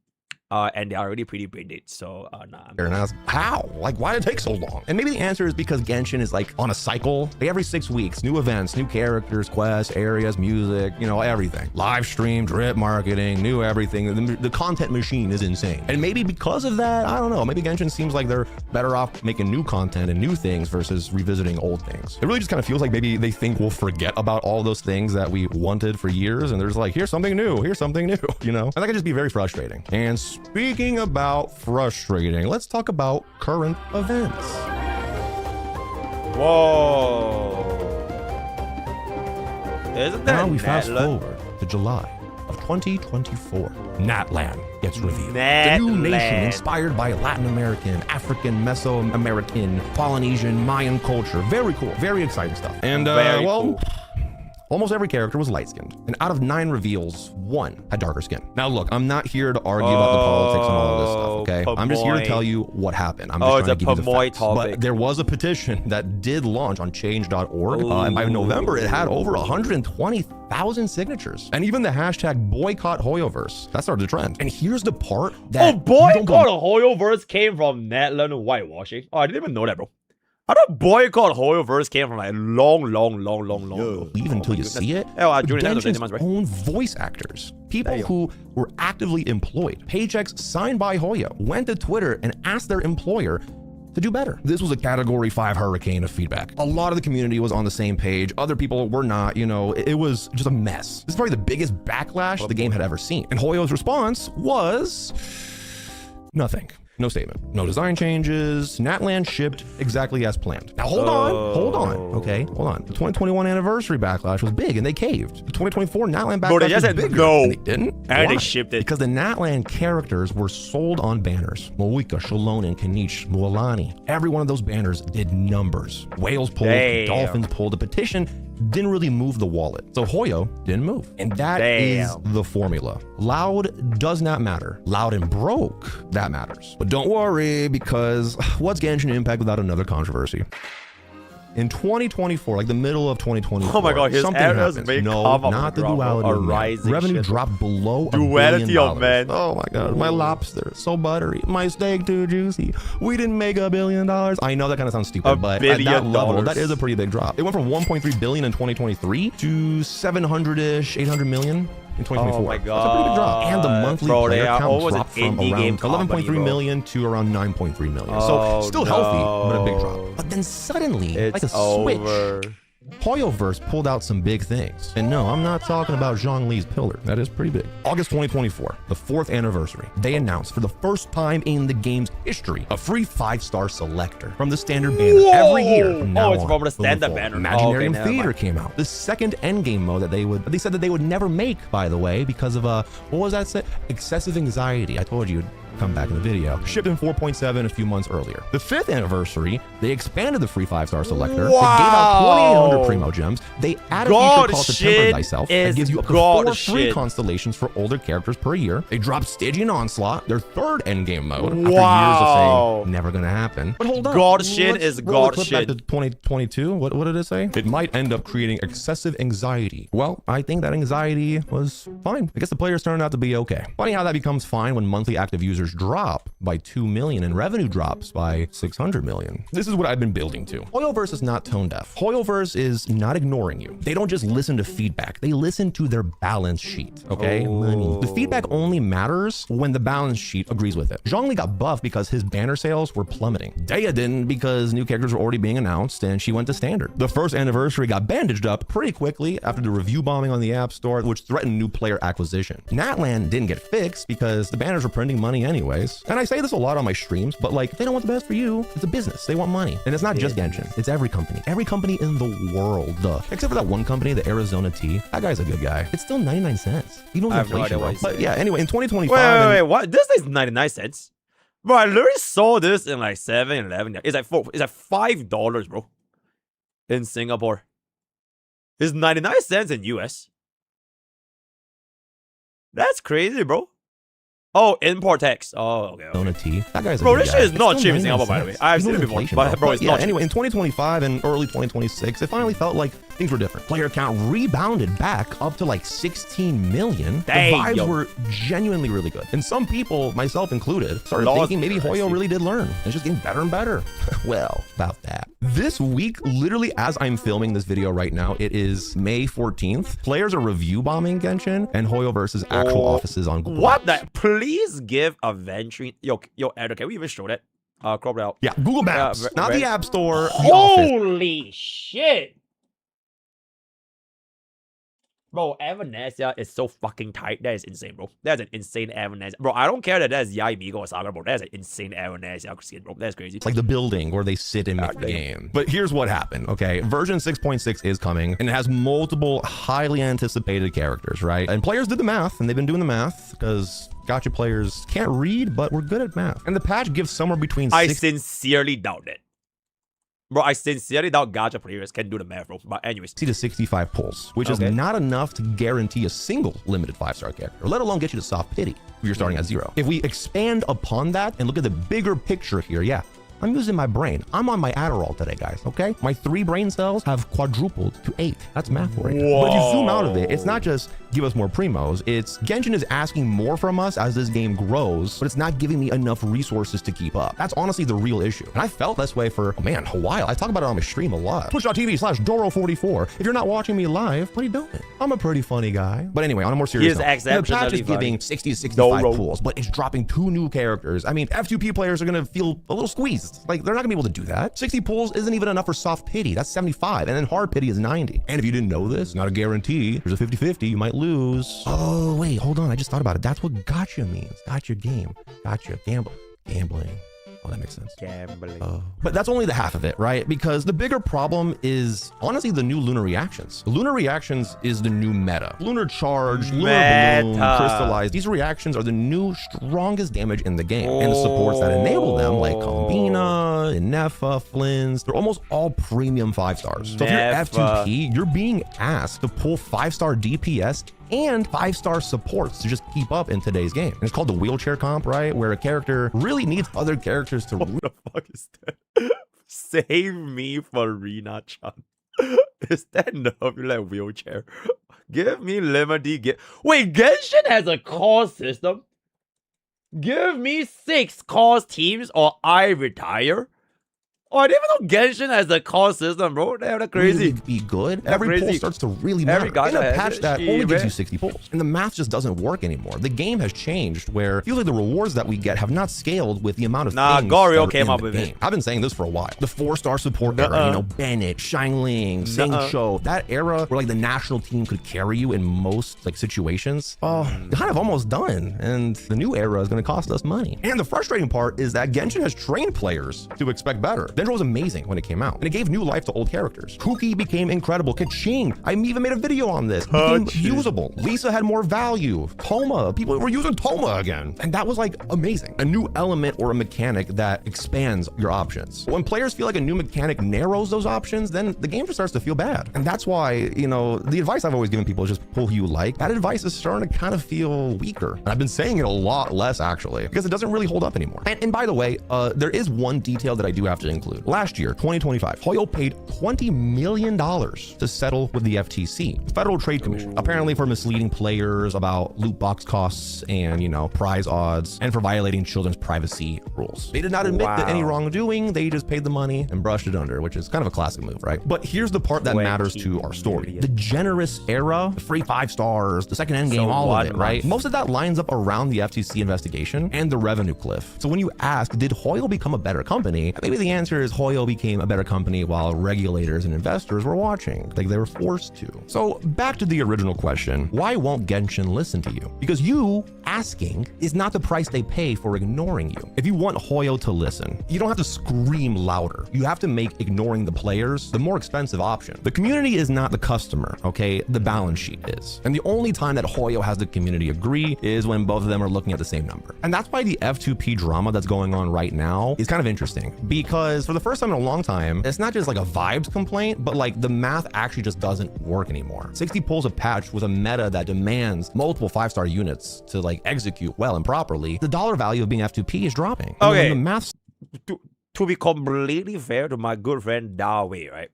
And they're already pretty brain dead, so nah. And ask, how? Like, why did it take so long? And maybe the answer is because Genshin is like on a cycle. Like every 6 weeks, new events, new characters, quests, areas, music, you know, everything. Live stream, drip marketing, new everything. The content machine is insane. And maybe because of that, I don't know, maybe Genshin seems like they're better off making new content and new things versus revisiting old things. It really just kind of feels like maybe they think we'll forget about all those things that we wanted for years, and there's like, here's something new, you know? And that can just be very frustrating. And speaking about frustrating, let's talk about current events. Whoa. Isn't that now we fast forward to July of 2024. Natlan gets revealed. The new nation inspired by Latin American, African, Mesoamerican, Polynesian, Mayan culture. Very cool. Very exciting stuff. And well, almost every character was light-skinned, and out of 9 reveals, 1 had darker skin. Now look, I'm not here to argue about the politics and all of this stuff, okay? I'm just here to tell you what happened. I'm just trying to give you the facts. But there was a petition that did launch on change.org, and by November, it had over 120,000 signatures. And even the hashtag boycott Hoyoverse, that started the trend. And here's the part that boycott Hoyoverse came from Natlan whitewashing. Oh, I didn't even know that, bro. I thought boycott Hoyoverse came from like long ago. Even until you see it. Genshin's own voice actors, people who were actively employed, paychecks signed by Hoyo, went to Twitter and asked their employer to do better. This was a category 5 hurricane of feedback. A lot of the community was on the same page. Other people were not, you know, it was just a mess. This is probably the biggest backlash the game had ever seen. And Hoyo's response was nothing. No statement, no design changes. Natlan shipped exactly as planned. Now hold on, okay, hold on. The 2021 anniversary backlash was big and they caved. The 2024 Natlan backlash was bigger and they didn't. And they shipped it. Because the Natlan characters were sold on banners. Moika, Shalonen, Kanish, Mualani. Every one of those banners did numbers. Whales pulled, dolphins pulled. The petition didn't really move the wallet. So Hoyo didn't move. And that is the formula. Loud does not matter. Loud and broke, that matters. But don't worry, because what's Genshin Impact without another controversy? In 2024, like the middle of 2024, oh my god, his something happens. No, not the duality of man. Revenue dropped below duality of man. Oh my god, my lobster, so buttery. My steak, too juicy. We didn't make $1 billion. I know that kind of sounds stupid, but at that level, that is a pretty big drop. It went from 1.3 billion in 2023 to 700-ish, 800 million in 2024. Oh my god. That's a pretty big drop. And the monthly player count dropped from around 11.3 million to around 9.3 million. So still healthy, but a big drop. But then suddenly, like a switch, Hoyoverse pulled out some big things. And no, I'm not talking about Zhongli's pillar. That is pretty big. August 2024, the 4th anniversary, they announced for the first time in the game's history a free 5-star selector from the standard banner every year from now on. It's from the standard banner. Imaginarium Theater came out. The second endgame mode that they said that they would never make, by the way, because of what was that? Excessive anxiety. I told you come back in the video. Shipped in 4.7 a few months earlier. The 5th anniversary, they expanded the free 5-star selector. Wow. They gave out 2,800 primo gems. They added a feature called the Temper Thyself that gives you up to 4 free constellations for older characters per year. They dropped Stygian Onslaught, their 3rd endgame mode, after years of saying never gonna happen. But hold on. God shit is God shit. Back to 2022. What did it say? It might end up creating excessive anxiety. Well, I think that anxiety was fine. I guess the players turned out to be okay. Funny how that becomes fine when monthly active users drop by 2 million and revenue drops by 600 million. This is what I've been building to. Hoyoverse is not tone deaf. Hoyoverse is not ignoring you. They don't just listen to feedback. They listen to their balance sheet, okay? Money. The feedback only matters when the balance sheet agrees with it. Zhongli got buffed because his banner sales were plummeting. Daya didn't because new characters were already being announced and she went to standard. The 1st anniversary got bandaged up pretty quickly after the review bombing on the App Store, which threatened new player acquisition. Natlan didn't get fixed because the banners were printing money anyways. And I say this a lot on my streams, but like, if they don't want the best for you, it's a business. They want money. And it's not just Genshin. It's every company. Every company in the world. Except for that one company, the Arizona Tea. That guy's a good guy. It's still 99 cents. Even with inflation, bro. But yeah, anyway, in 2025... Wait, what? This is 99 cents? Bro, I literally saw this in like 7-Eleven. It's like $5, bro. In Singapore. It's 99 cents in US. That's crazy, bro. Oh, import tax. Oh, okay. That guy's bro, this shit is not cheap in Singapore, by the way. I've seen it before, but bro, it's not cheap. Anyway, in 2025 and early 2026, it finally felt like things were different. Player count rebounded back up to like 16 million. Dang, the vibes were genuinely really good. And some people, myself included, started thinking maybe Hoyo really did learn. It's just getting better and better. Well, about that. This week, literally as I'm filming this video right now, it is May 14th. Players are review bombing Genshin and Hoyo versus actual offices on Google. What the? Please give a venturing. Yo, Ed, can we even show that? Crop it out. Yeah, Google Maps, not the App Store. Holy shit. Bro, Evanesia is so fucking tight. That is insane, bro. That's an insane Evanesia. Bro, I don't care that that's Yai Migo or Saga, bro. That's an insane Evanesia skin, bro. That's crazy. It's like the building where they sit and make the game. But here's what happened, okay? Version 6.6 is coming, and it has multiple highly anticipated characters, right? And players did the math, and they've been doing the math, because gacha players can't read, but we're good at math. And the patch gives somewhere between I sincerely doubt it. Bro, I sincerely doubt gacha players can do the math, bro. But anyways. 60 to 65 pulls, which is not enough to guarantee a single limited 5-star character, let alone get you to soft pity if you're starting at 0. If we expand upon that and look at the bigger picture here, yeah, I'm using my brain. I'm on my Adderall today, guys, okay? My 3 brain cells have quadrupled to 8. That's math for you. But if you zoom out of it, it's not just give us more primos. It's Genshin is asking more from us as this game grows, but it's not giving me enough resources to keep up. That's honestly the real issue. And I felt this way for, oh man, a while. I talk about it on my stream a lot. Twitch.tv/Doro44. If you're not watching me live, what are you doing? I'm a pretty funny guy. But anyway, on a more serious note, the patch is giving 60 to 65 pulls, but it's dropping 2 new characters. I mean, F2P players are gonna feel a little squeezed. Like, they're not gonna be able to do that. 60 pulls isn't even enough for soft pity. That's 75, and then hard pity is 90. And if you didn't know this, not a guarantee. There's a 50-50, you might lose. Oh, wait, hold on. I just thought about it. That's what gotcha means. Gotcha game. Gotcha. Gambling. Oh, that makes sense. Gambling. But that's only the half of it, right? Because the bigger problem is honestly the new lunar reactions. Lunar reactions is the new meta. Lunar charge, lunar bloom, crystallize. These reactions are the new strongest damage in the game. And the supports that enable them, like Combina, Nefa, Flins, they're almost all premium 5-stars. So if you're F2P, you're being asked to pull 5-star DPS and 5-star supports to just keep up in today's game. And it's called the wheelchair comp, right? Where a character really needs other characters to... What the fuck is that? Save me for Rina-chan. Is that Nebula wheelchair? Give me Lemony. Wait, Genshin has a cause system? Give me 6 cause teams or I retire? Oh, I didn't even know Genshin has a call system, bro. Damn, that's crazy. Really be good. Every pull starts to really matter. In a patch that only gives you 60 pulls. And the math just doesn't work anymore. The game has changed where it feels like the rewards that we get have not scaled with the amount of things Goryo came up with it. I've been saying this for a while. The 4-star support era, you know, Bennett, Xiangling, Singshou, that era where like the national team could carry you in most like situations. Kind of almost done. And the new era is going to cost us money. And the frustrating part is that Genshin has trained players to expect better. Dendro was amazing when it came out, and it gave new life to old characters. Kuki became incredible. Kaching, I even made a video on this. Became usable. Lisa had more value. Toma, people were using Toma again. And that was like amazing. A new element or a mechanic that expands your options. When players feel like a new mechanic narrows those options, then the game just starts to feel bad. And that's why, you know, the advice I've always given people is just pull who you like. That advice is starting to kind of feel weaker. And I've been saying it a lot less actually, because it doesn't really hold up anymore. And by the way, there is one detail that I do have to include. Last year, 2025, Hoyo paid $20 million to settle with the FTC, the Federal Trade Commission, apparently for misleading players about loot box costs and, you know, prize odds, and for violating children's privacy rules. They did not admit to any wrongdoing. They just paid the money and brushed it under, which is kind of a classic move, right? But here's the part that matters to our story. The generous era, the free 5 stars, the second endgame, all of it, right? Most of that lines up around the FTC investigation and the revenue cliff. So when you ask, did Hoyo become a better company? Maybe the answer is Hoyo became a better company while regulators and investors were watching, like they were forced to. So back to the original question, why won't Genshin listen to you? Because you asking is not the price they pay for ignoring you. If you want Hoyo to listen, you don't have to scream louder. You have to make ignoring the players the more expensive option. The community is not the customer, okay? The balance sheet is. And the only time that Hoyo has the community agree is when both of them are looking at the same number. And that's why the F2P drama that's going on right now is kind of interesting, because for the first time in a long time, it's not just like a vibes complaint, but like the math actually just doesn't work anymore. 60 pulls a patch with a meta that demands multiple 5-star units to like execute well and properly. The dollar value of being F2P is dropping. Okay. The math to be completely fair to my good friend Dawei, right?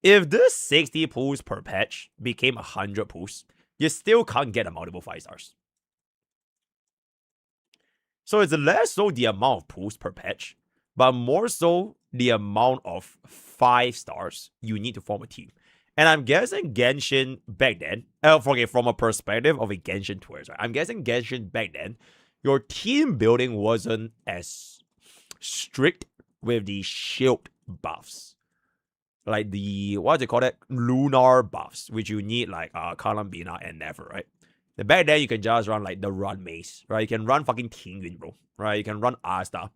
If this 60 pulls per patch became 100 pulls, you still can't get a multiple 5 stars. So it's less so the amount of pulls per patch, but more so the amount of 5 stars you need to form a team. And I'm guessing Genshin back then, from a perspective of a Genshin tourist, right? I'm guessing Genshin back then, your team building wasn't as strict with the shield buffs. Like the, what do you call it? Lunar buffs, which you need like Kalambina and Never, right? Back then, you can just run like the run mace, right? You can run fucking Tingyun, bro, right? You can run Asta,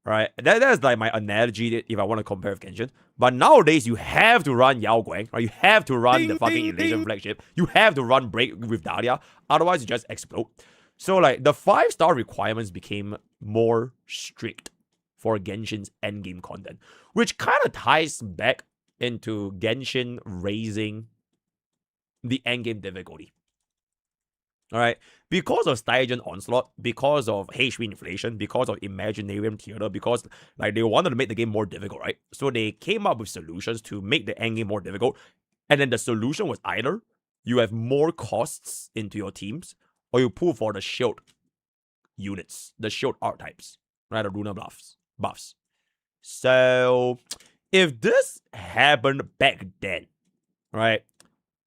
right? That's like my analogy if I want to compare with Genshin. But nowadays, you have to run Yao Guang, right? You have to run the fucking Elysian flagship. You have to run Break with Dahlia. Otherwise, you just explode. So like the 5-star requirements became more strict for Genshin's endgame content, which kind of ties back into Genshin raising the endgame difficulty. All right, because of Stygian Onslaught, because of HP inflation, because of Imaginarium Theater, because like they wanted to make the game more difficult, right? So they came up with solutions to make the endgame more difficult. And then the solution was either you have more costs into your teams, or you pull for the shield units, the shield archetypes, right? The lunar buffs. So if this happened back then, right?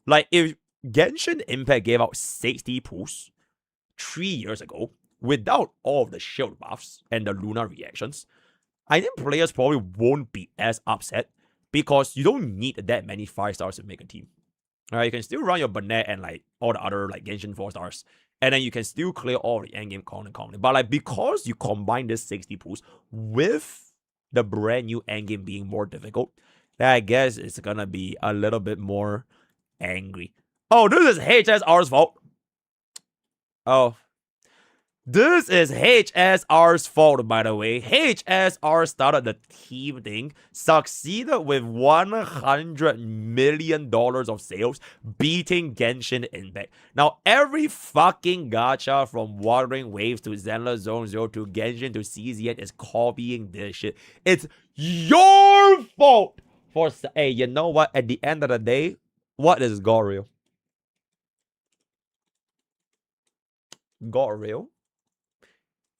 Like if Genshin Impact gave out 60 pulls 3 years ago without all of the shield buffs and the lunar reactions, I think players probably won't be as upset because you don't need that many 5 stars to make a team. Alright, you can still run your Burnett and like all the other like Genshin 4 stars, and then you can still clear all the endgame content. But like because you combine this 60 pulls with the brand new endgame being more difficult, then I guess it's gonna be a little bit more angry. Oh, this is HSR's fault. Oh. This is HSR's fault, by the way. HSR started the team thing, succeeded with $100 million of sales, beating Genshin Impact. Now, every fucking gacha from Wuthering Waves to Zenless Zone Zero to Genshin to CZN is copying this shit. It's your fault. Hey, you know what? At the end of the day, what is Goril? Goril?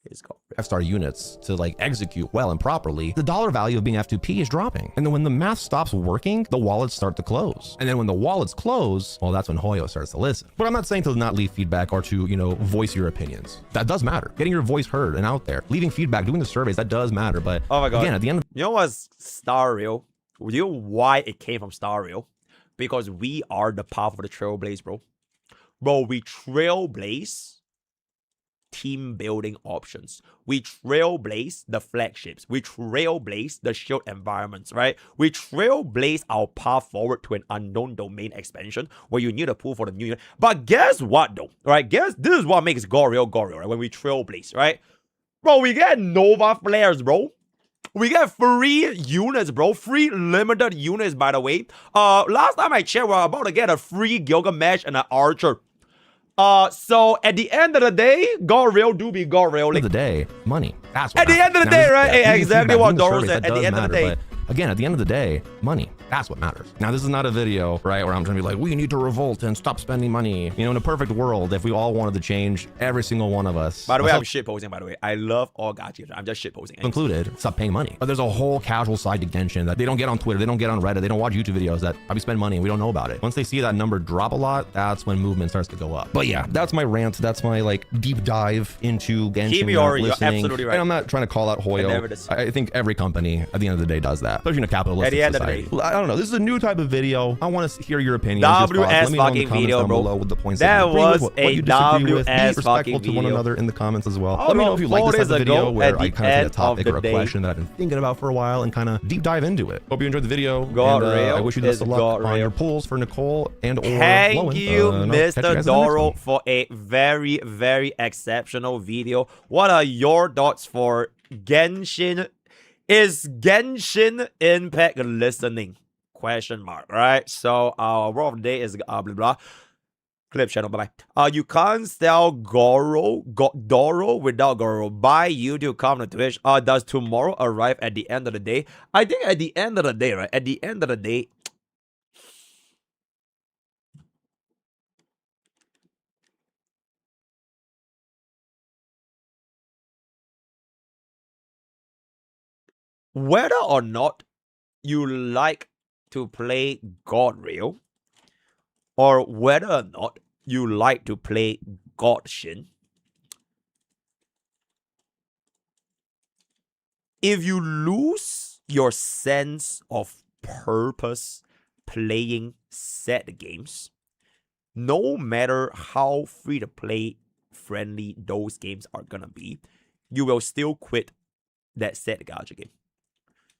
It's called 5-star units to like execute well and properly. The dollar value of being F2P is dropping. And then when the math stops working, the wallets start to close. And then when the wallets close, well, that's when Hoyo starts to listen. But I'm not saying to not leave feedback or to, you know, voice your opinions. That does matter. Getting your voice heard and out there, leaving feedback, doing the surveys, that does matter. But oh my God. Again, at the end of you know what's Star Rail? You know why it came from Star Rail? Because we are the path of the Trailblaze, bro. Bro, we trailblaze team building options. We trailblaze the flagships. We trailblaze the shield environments, right? We trailblaze our path forward to an unknown domain expansion where you need a pool for the new unit. But guess what though, right? Guess this is what makes Goryo, right? When we trailblaze, right? Bro, we get Nova flares, bro. We get free units, bro. Free limited units, by the way. Last time I checked, we're about to get a free Gilgamesh and an Archer. So at the end of the day, Goryo do be Goryo. At the day, money. That's what at the end of the day, right? Hey, exactly what Doro said. At the end of the day. Again, at the end of the day, money. That's what matters. Now, this is not a video, right, where I'm trying to be like, we need to revolt and stop spending money. You know, in a perfect world, if we all wanted to change, every single one of us. By the way, I'm shitposting, by the way. I love all gacha. I'm just shitposting. Included, stop paying money. But there's a whole casual side to Genshin that they don't get on Twitter, they don't get on Reddit, they don't watch YouTube videos that probably spend money and we don't know about it. Once they see that number drop a lot, that's when movement starts to go up. But yeah, that's my rant. That's my like deep dive into Genshin. You're absolutely right. And I'm not trying to call out Hoyo. I think every company at the end of the day does that, especially in a capitalistic society. I don't know. This is a new type of video. I want to hear your opinion. WS fucking video, bro. With the points that was a WS respectful fucking to one video. another in the comments as well. Let me know if you like this type of video where I kind of take a topic or a question that I've been thinking about for a while and kind of deep dive into it. Hope you enjoyed the video. I wish you the best of luck on your pulls for Nicole and or Thank you, Mr. Doro, for a very, very exceptional video. What are your thoughts for Genshin? Is Genshin Impact listening? Question mark, right? So, word of the day is blah blah. Clip channel, bye bye. You can't sell Doro without Goro. Buy you to come to Twitch. Does tomorrow arrive at the end of the day? I think at the end of the day, right? At the end of the day, whether or not you like to play God Rail, or whether or not you like to play Godshin, if you lose your sense of purpose playing set games, no matter how free to play friendly those games are gonna be, you will still quit that set gacha game.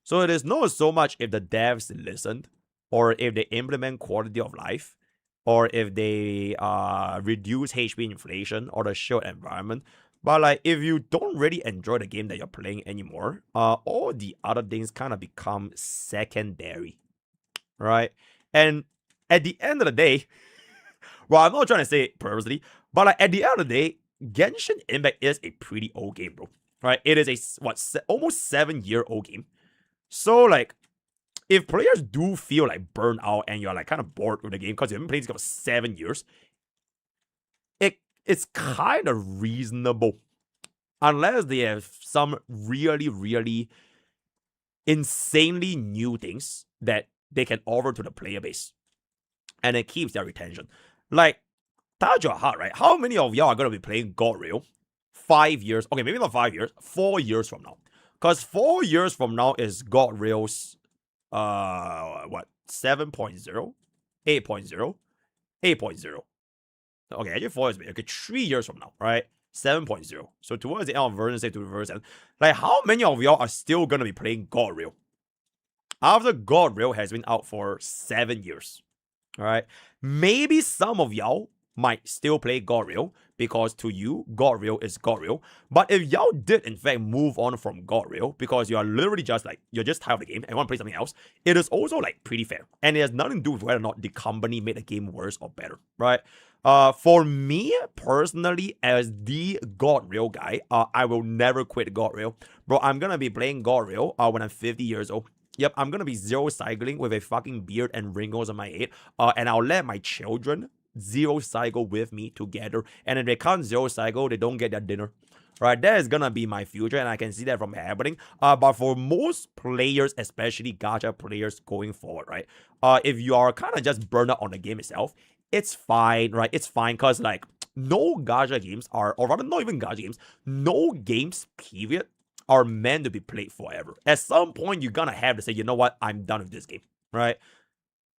So it is not so much if the devs listened, or if they implement quality of life, or if they reduce HP inflation or the shield environment. But like, if you don't really enjoy the game that you're playing anymore, all the other things kind of become secondary, right? And at the end of the day, well, I'm not trying to say it purposely, but like at the end of the day, Genshin Impact is a pretty old game, bro. Right? It is a almost 7-year-old game. So like, if players do feel like burnt out and you're like kind of bored with the game because you've been playing this game for 7 years, it's kind of reasonable, unless they have some really, really insanely new things that they can offer to the player base, and it keeps their retention. Like, touch your heart, right? How many of y'all are gonna be playing God Rail 5 years? Okay, maybe not 5 years, 4 years from now. Because 4 years from now is God Rail's, what, 7.0? 8.0? 8.0. Okay, actually 4 is, okay, 3 years from now, right? 7.0. So towards the end of version 6 to version 7, like, how many of y'all are still gonna be playing God Rail after God Rail has been out for 7 years? All right, maybe some of y'all might still play God Rail because to you, God Rail is God Rail. But if y'all did in fact move on from God Rail because you are literally just like, you're just tired of the game and want to play something else, it is also like pretty fair. And it has nothing to do with whether or not the company made the game worse or better, right? For me personally, as the God Rail guy, I will never quit God Rail. Bro, I'm gonna be playing God Rail when I'm 50 years old. Yep, I'm gonna be zero cycling with a fucking beard and wrinkles on my head. And I'll let my children zero cycle with me together. And if they can't zero cycle, they don't get their dinner. Right, that is gonna be my future, and I can see that from happening. But for most players, especially gacha players going forward, right? If you are kind of just burned out on the game itself, it's fine, right? It's fine, because like, no gacha games are, or rather not even gacha games, no games, period, are meant to be played forever. At some point, you're gonna have to say, you know what, I'm done with this game, right?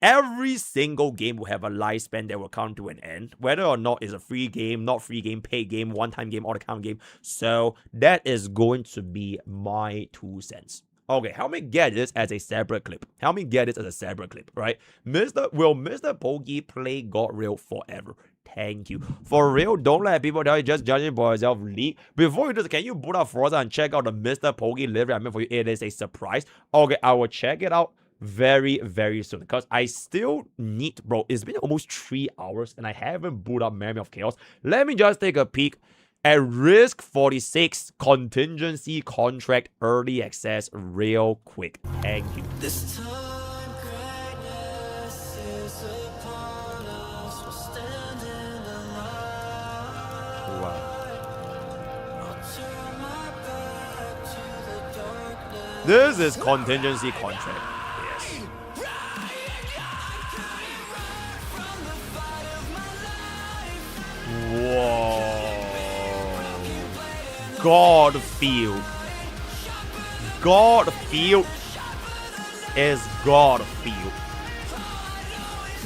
every single game will have a lifespan that will come to an end, whether or not it's a free game, not free game, paid game, one-time game, all-account game. So that is going to be my 2 cents. Okay, help me get this as a separate clip. Help me get this as a separate clip, right? Will MrPokke play God Real forever? Thank you. For real, don't let people tell you just judging for yourself. Leak. Before you do this, can you boot up Forza and check out the MrPokke livery I meant for you? It is a surprise. Okay, I will check it out very, very soon. Because I still need, bro, it's been almost 3 hours and I haven't booted up Memory of Chaos. Let me just take a peek at Risk 46 Contingency Contract Early Access real quick. Thank you. This time greatness is upon us. We'll stand in the light. Wow. I'll turn my back to the darkness. This is Contingency Contract. Yes. Whoa. Godfield. Godfield is Godfield.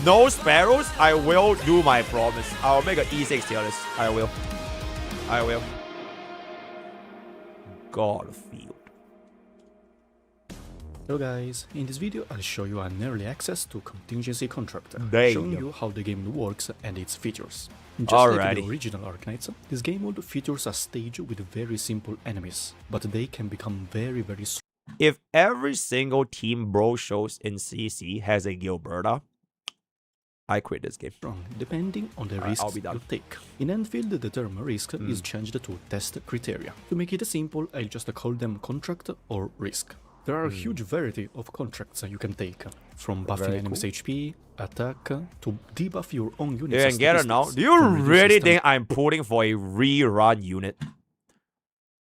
No sparrows, I will do my promise. I'll make an E6 tier list. I will. Godfield. Hello guys, in this video I'll show you an early access to Contingency Contract, There showing you go. you how the game works and its features. Just like Alrighty. the original Arknights, this game mode features a stage with very simple enemies, but they can become very strong. If every single team bro shows in CC has a Gilberta, I quit this game. Depending on the risks I'll be done. you take. In Enfield, the term risk is changed to test criteria. To make it simple, I'll just call them contract or risk. There are a huge variety of contracts you can take, from buffing Very enemies' cool. HP, attack, to debuff your own You units. can get it now. Do you really think I'm putting for a rerun unit?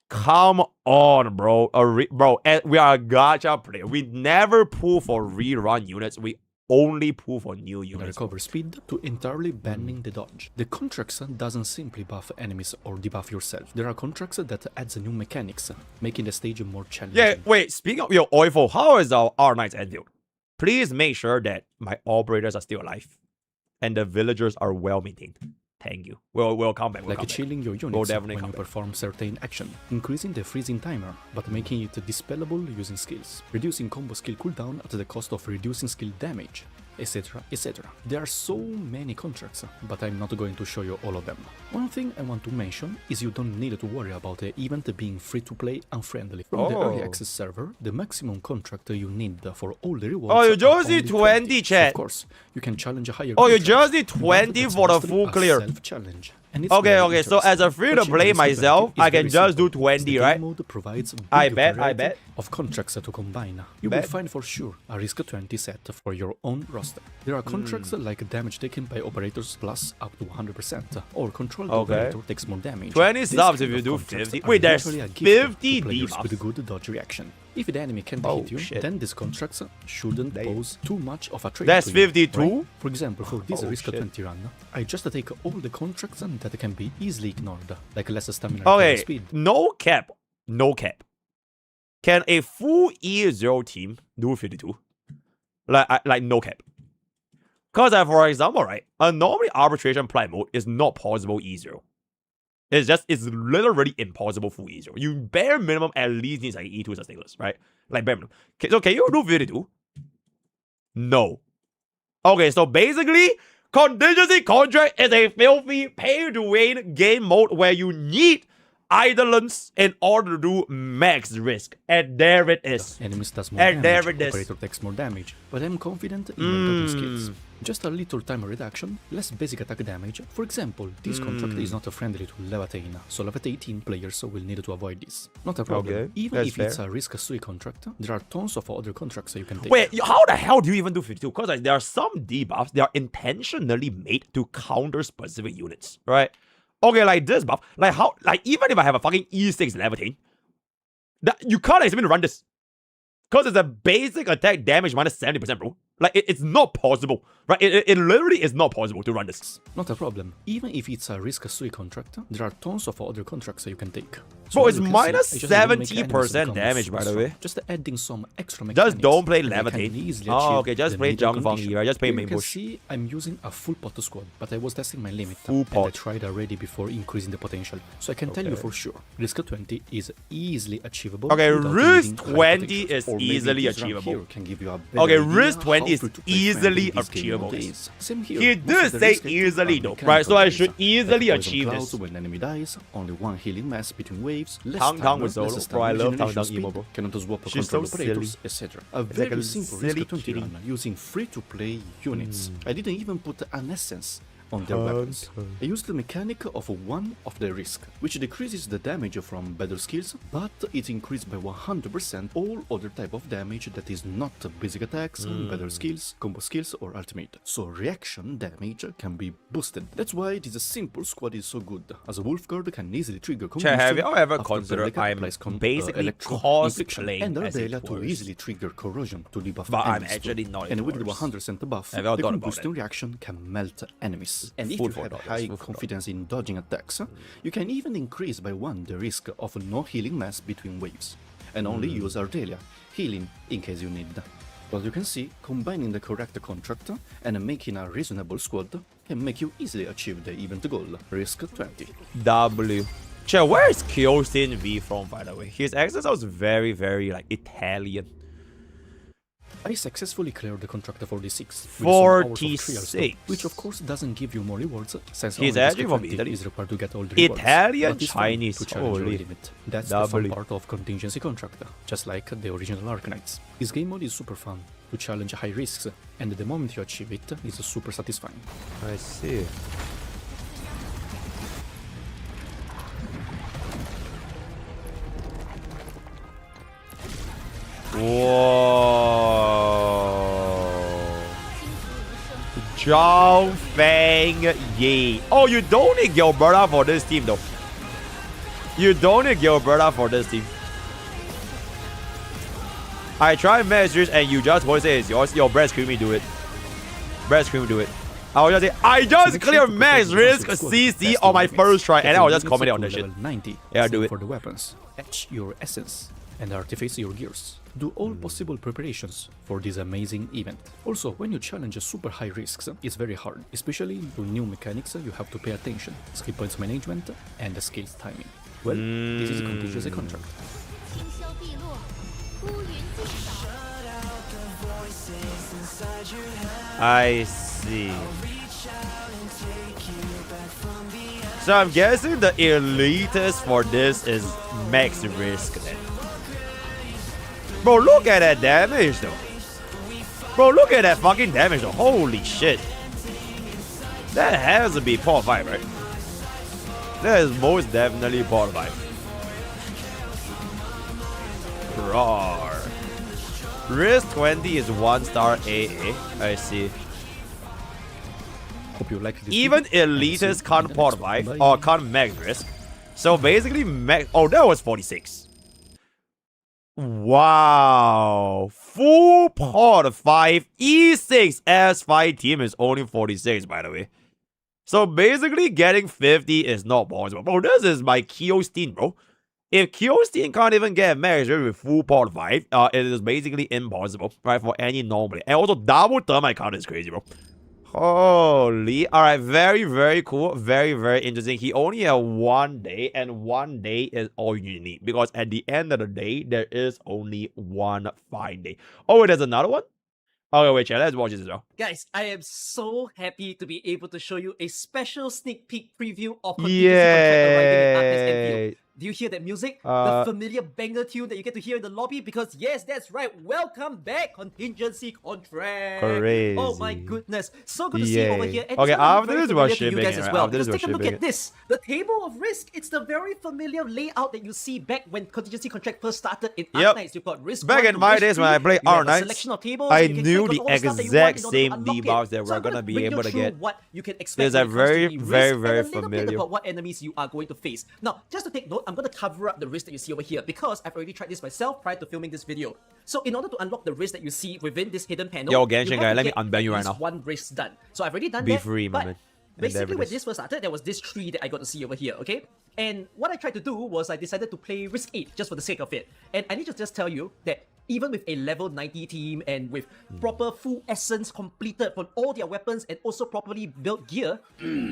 Come on, bro. Bro, we are a gacha player. We never pull for rerun units. We only pull for new the units. recover speed to entirely banning the dodge. The contracts doesn't simply buff enemies or debuff yourself. There are contracts that adds new mechanics, making the stage more challenging. Yeah, wait. Speaking of your Oifo, how is our R9's Enfield? Please make sure that my operators are still alive and the villagers are well maintained. Thank you. We'll come back. We'll like come back. chilling your We'll units definitely when come you back. perform certain action, increasing the freezing timer, but making it dispellable using skills, reducing combo skill cooldown at the cost of reducing skill damage, etc, etc. There are so many contracts, but I'm not going to show you all of them. One thing I want to mention is you don't need to worry about the event being free-to-play unfriendly. From the early access server, the maximum contract you need for all the rewards Oh, you are just only need 20, chat. Of course, you can challenge a higher Oh, you contract, just need but 20 that's for the mostly full a clear. self-challenge. And it's Okay, very okay. So as a free to interesting. play Achieving this myself, event is I can very just do simple. 20, The right? game mode provides I big bet, variety of contracts to combine. You Bet. will find for sure a risk 20 set for your own roster. There are contracts like damage taken by operators plus up to 100%, or controlled Okay. operator takes more damage. 20 These subs kind if you of do contracts 50. are Wait, there's usually a gift 50 to players debuffs. with good dodge reaction. If the enemy can't Oh, hit you, shit. then these contracts shouldn't Damn. pose too much of a threat That's to you, 52? right? For example, for this Oh, risk shit. 20 run, I just take all the contracts that can be easily ignored, like less stamina Okay, recovery speed. no cap. No cap. Can a full E0 team do 52? Like no cap. Because, for example, right, a normally arbitration play mode is not possible E0. It's literally impossible full E0. You bare minimum at least needs like E2 sustainless, right? Like bare minimum. So can you do 52? No. Okay, so basically, Contingency Contract is a filthy pay-to-win game mode where you need idolence in order to do max risk. And there it is. Enemies does more And there damage, it is. operator takes more damage, but I'm confident in my dodging skills. Just a little timer reduction, less basic attack damage. For example, this contract is not friendly to Leviathan, so Leviathan players will need to avoid this. Not a problem. Okay, Even that's if it's fair. a risk sui contract, there are tons of other contracts you can take. Wait, how the hell do you even do 52? Because like, there are some debuffs that are intentionally made to counter specific units, right? Okay, like this buff, like how, like even if I have a fucking E6 Leviathan, you can't expect me to run this. Because it's a basic attack damage minus 70%, bro. Like, it's not possible, right? It literally is not possible to run this. Not a problem. Even if it's a risk-free contract, there are tons of other contracts you can take. Bro, it's as you can minus see, I just didn't make enemies 70% become damage, by the super way. strong. Just adding some extra mechanics. Just don't play and I can Levitate. easily Oh, achieve okay, just the play middle Jump Funky, condition. right? Just play Here main you can push. see I'm using a full pot squad, but I was testing my limit. Full and I pot. tried already before increasing the potential. So I can tell you for sure, risk 20 is easily achievable. Okay, without risk needing high 20 potentials. is Or maybe easily this round achievable. here can give you a better Okay, idea risk how 20 is free-to-play easily friendly this game achievable. is. Same here. He Most did of the say risk easily are though, right? So I mechanical should based, easily like poison achieve clouds this. when enemy dies, only one healing mass between waves, less Tang Tang timer, with solo. less Bro, I stamina love Tang generation Tang emo, speed, bro. cannot swap She's control so operators, silly. etc. A like very a simple silly risk 20 kitty. run using free-to-play units. I didn't even put an essence on their weapons. I used the mechanic of one of the risk, which decreases the damage from better skills, but it increased by 100% all other type of damage that is not basic attacks, better skills, combo skills, or ultimate. So reaction damage can be boosted. That's why this simple squad is so good, as a wolf guard can easily trigger combustion. Have you ever after considered Relic I'm applies basically electro infliction, cosplaying and as Ardelia to Emporius? easily trigger corrosion to debuff But I'm enemies too. actually not And with the Emporius. 100% buff, Have you the thought about combustion it? reaction can melt enemies. And if Food you for have dollars, high food for confidence in dodging attacks, you can even increase by 1 the risk of no healing mass between waves, and only use Ardelia, healing in case you need. But you can see, combining the correct contract and making a reasonable squad can make you easily achieve the event goal, risk 20. W. Che, where is Kyosin V from, by the way? His accent sounds very, very like Italian. I successfully cleared the contract 46 with some hours of trials, 46. which of course doesn't give you more rewards, since He's only actually risk from 20 Italy. is required to get all the rewards. Italian, But it's fun Chinese, to challenge your holy. limit. That's the fun W. part of contingency contract, just like the original Arknights. This game mode is super fun to challenge high risks, and the moment you achieve it is super satisfying. I see. Whoa. Zhao Feng Yi. Oh, you don't need Gilberta for this team, though. You don't need Gilberta for this team. I try measures and you just want to say it's yours. Yo, Brad Screamy, do it. Brad Screamy, do it. I was just say, I just clear max risk CC on my first try, and I was just commenting on this shit. 90. Yeah, do it. For the weapons, etch your essence and artiface your gears. Do all possible preparations for this amazing event. Also, when you challenge super high risks, it's very hard, especially to new mechanics. You have to pay attention, skill points management, and the skills timing. Well, this is a contingency contract. I see. So I'm guessing the elitist for this is max risk then. Bro, look at that damage though. Bro, look at that fucking damage though. Holy shit. That has to be part 5, right? That is most definitely part 5. Roar. Risk 20 is 1-star AA. I see. Hope you like this Even video, and see you elitists in can't the part next one. 5 Bye. or can't max risk. So basically max. Oh, that was 46. Wow. Full part 5 E6 S5 team is only 46, by the way. So basically getting 50 is not possible. Bro, this is my Kyostin, bro. If Kyostin can't even get max risk with full part 5, it is basically impossible, right, for any normal player. And also double thermite count is crazy, bro. Holy. Alright, very, very cool. Very, very interesting. He only had 1 day, and 1 day is all you need. Because at the end of the day, there is only 1 fine day. Oh, wait, there's another one? Okay, wait, chat. Let's watch this as well. Guys, I am so happy to be able to show you a special sneak peek preview of Contingency Contract arriving in Artist Enfield. Do you hear that music? The familiar banger tune that you get to hear in the lobby? Because yes, that's right. Welcome back, Contingency Contract. Crazy. Oh my goodness. So good to see you over here. And Okay, it's gonna be after very this was familiar to you shipping, guys as right? well. After this Just take a was look at shipping. this. The Table of Risk. It's the very familiar layout that you see back when Contingency Contract first started in Yep. Arknights. You've got Risk Back 1 in to my Risk days when 3. I played You have a Arknights, selection of tables, I and you can knew click on the all stuff that you exact want in order to same unlock it. debuffs that So we're I'm gonna be bring you able to through get. what you can expect These when are it comes very, to the very, risk very and a little bit familiar. about what enemies you are going to face. Now, just to take note, I'm going to cover up the risk that you see over here because I've already tried this myself prior to filming this video. So in order to unlock the risk that you see within this hidden panel, Yo, you Genshin have guy, to let me get unban you at right least now. one risk done. So I've already done Be that. free, my but man. basically, when this first started, there was this tree that I got to see over here, okay? And what I tried to do was I decided to play Risk 8 just for the sake of it. And I need to just tell you that even with a level 90 team and with proper full essence completed for all their weapons and also properly built gear,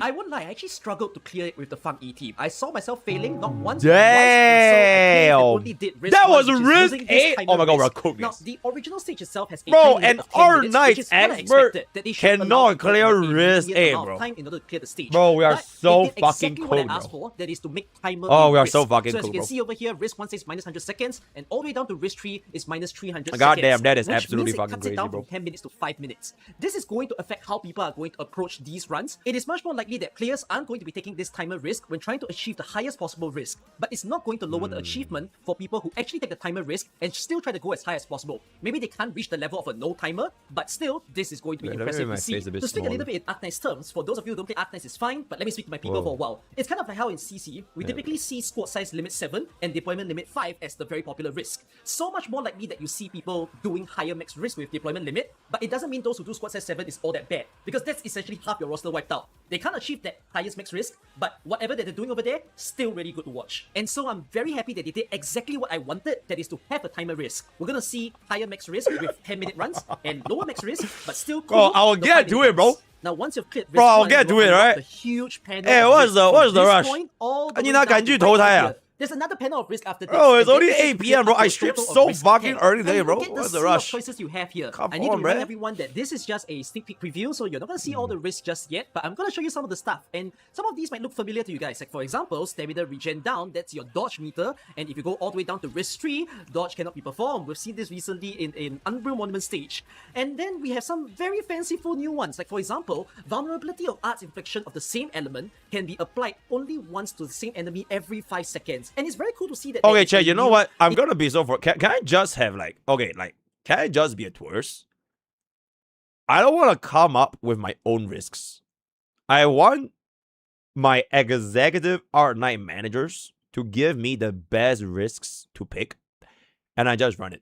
I won't lie, I actually struggled to clear it with the Fang E team. I saw myself failing not once, but twice, and so I only did risk that was 1, which is Risk using this 8? timer Oh my god, we're risk. cooking. Now, the original stage itself has a Bro, time limit an of 10 our minutes, night which is what I expert expected, that they should allow cannot people clear a Risk lenient 8, amount of bro. time in order to clear the stage. Bro, we are But so they did fucking exactly what I cooked, asked bro. for, that is to make timer Oh, a we are risk. so fucking So as you cooked, can bro. see over here, risk 1 says minus 100 seconds, and all the way down to risk 3 is minus 300 God seconds. damn, that is which absolutely means it fucking cuts crazy, it down bro. from 10 minutes to 5 minutes. This is going to affect how people are going to approach these runs. It is much more likely that players aren't going to be taking this timer risk when trying to achieve the highest possible risk, but it's not going to lower the achievement for people who actually take the timer risk and still try to go as high as possible. Maybe they can't reach the level of a no timer, but still, this is going to be Let me impressive make to my see. face a bit To speak a little smaller. bit in Arknight's terms, for those of you who don't play Arknights, it's fine, but let me speak to my people Whoa. for a while. It's kind of like how in CC, we typically see squad size limit 7 and deployment limit 5 as the very popular risk. So much more likely that you see people doing higher max risk with deployment limit, but it doesn't mean those who do squad size 7 is all that bad, because that's essentially half your roster wiped out. They can't achieve that highest max risk, but whatever that they're doing over there, still really good to watch. And so I'm very happy that they did exactly what I wanted, that is to have a timer risk. We're gonna see higher max risk with 10-minute runs and lower max risk, but still cool. Bro, I will the get 5-minute to it, bro. runs. Now, once you've cleared risk Bro, I'll 1, get you to it, unlock right? the huge panel Hey, of what's risk. the- From what's the this rush? point all the way 你那 down 赶剧 to 投 right 胎 over 啊 here. There's another panel of risk after this. Bro, it's and only then 8 you PM, bro. up I to a streamed total of so risk fucking 10. early And today, you bro. look at the What's the sea of rush? choices you have here. Come I need on, to remind man. everyone that this is just a sneak peek preview, so you're not going to see all the risks just yet, but I'm going to show you some of the stuff. And some of these might look familiar to you guys. Like, for example, stamina regen down, that's your dodge meter. And if you go all the way down to risk 3, dodge cannot be performed. We've seen this recently in Unreal Monument stage. And then we have some very fanciful new ones. Like, for example, vulnerability of arts infliction of the same element can be applied only once to the same enemy every 5 seconds. And it's very cool to see that. Okay, Chad, you know what? I'm gonna be so for. Can I just have like, okay, like, can I just be a tourist? I don't want to come up with my own risks. I want my executive art night managers to give me the best risks to pick, and I just run it.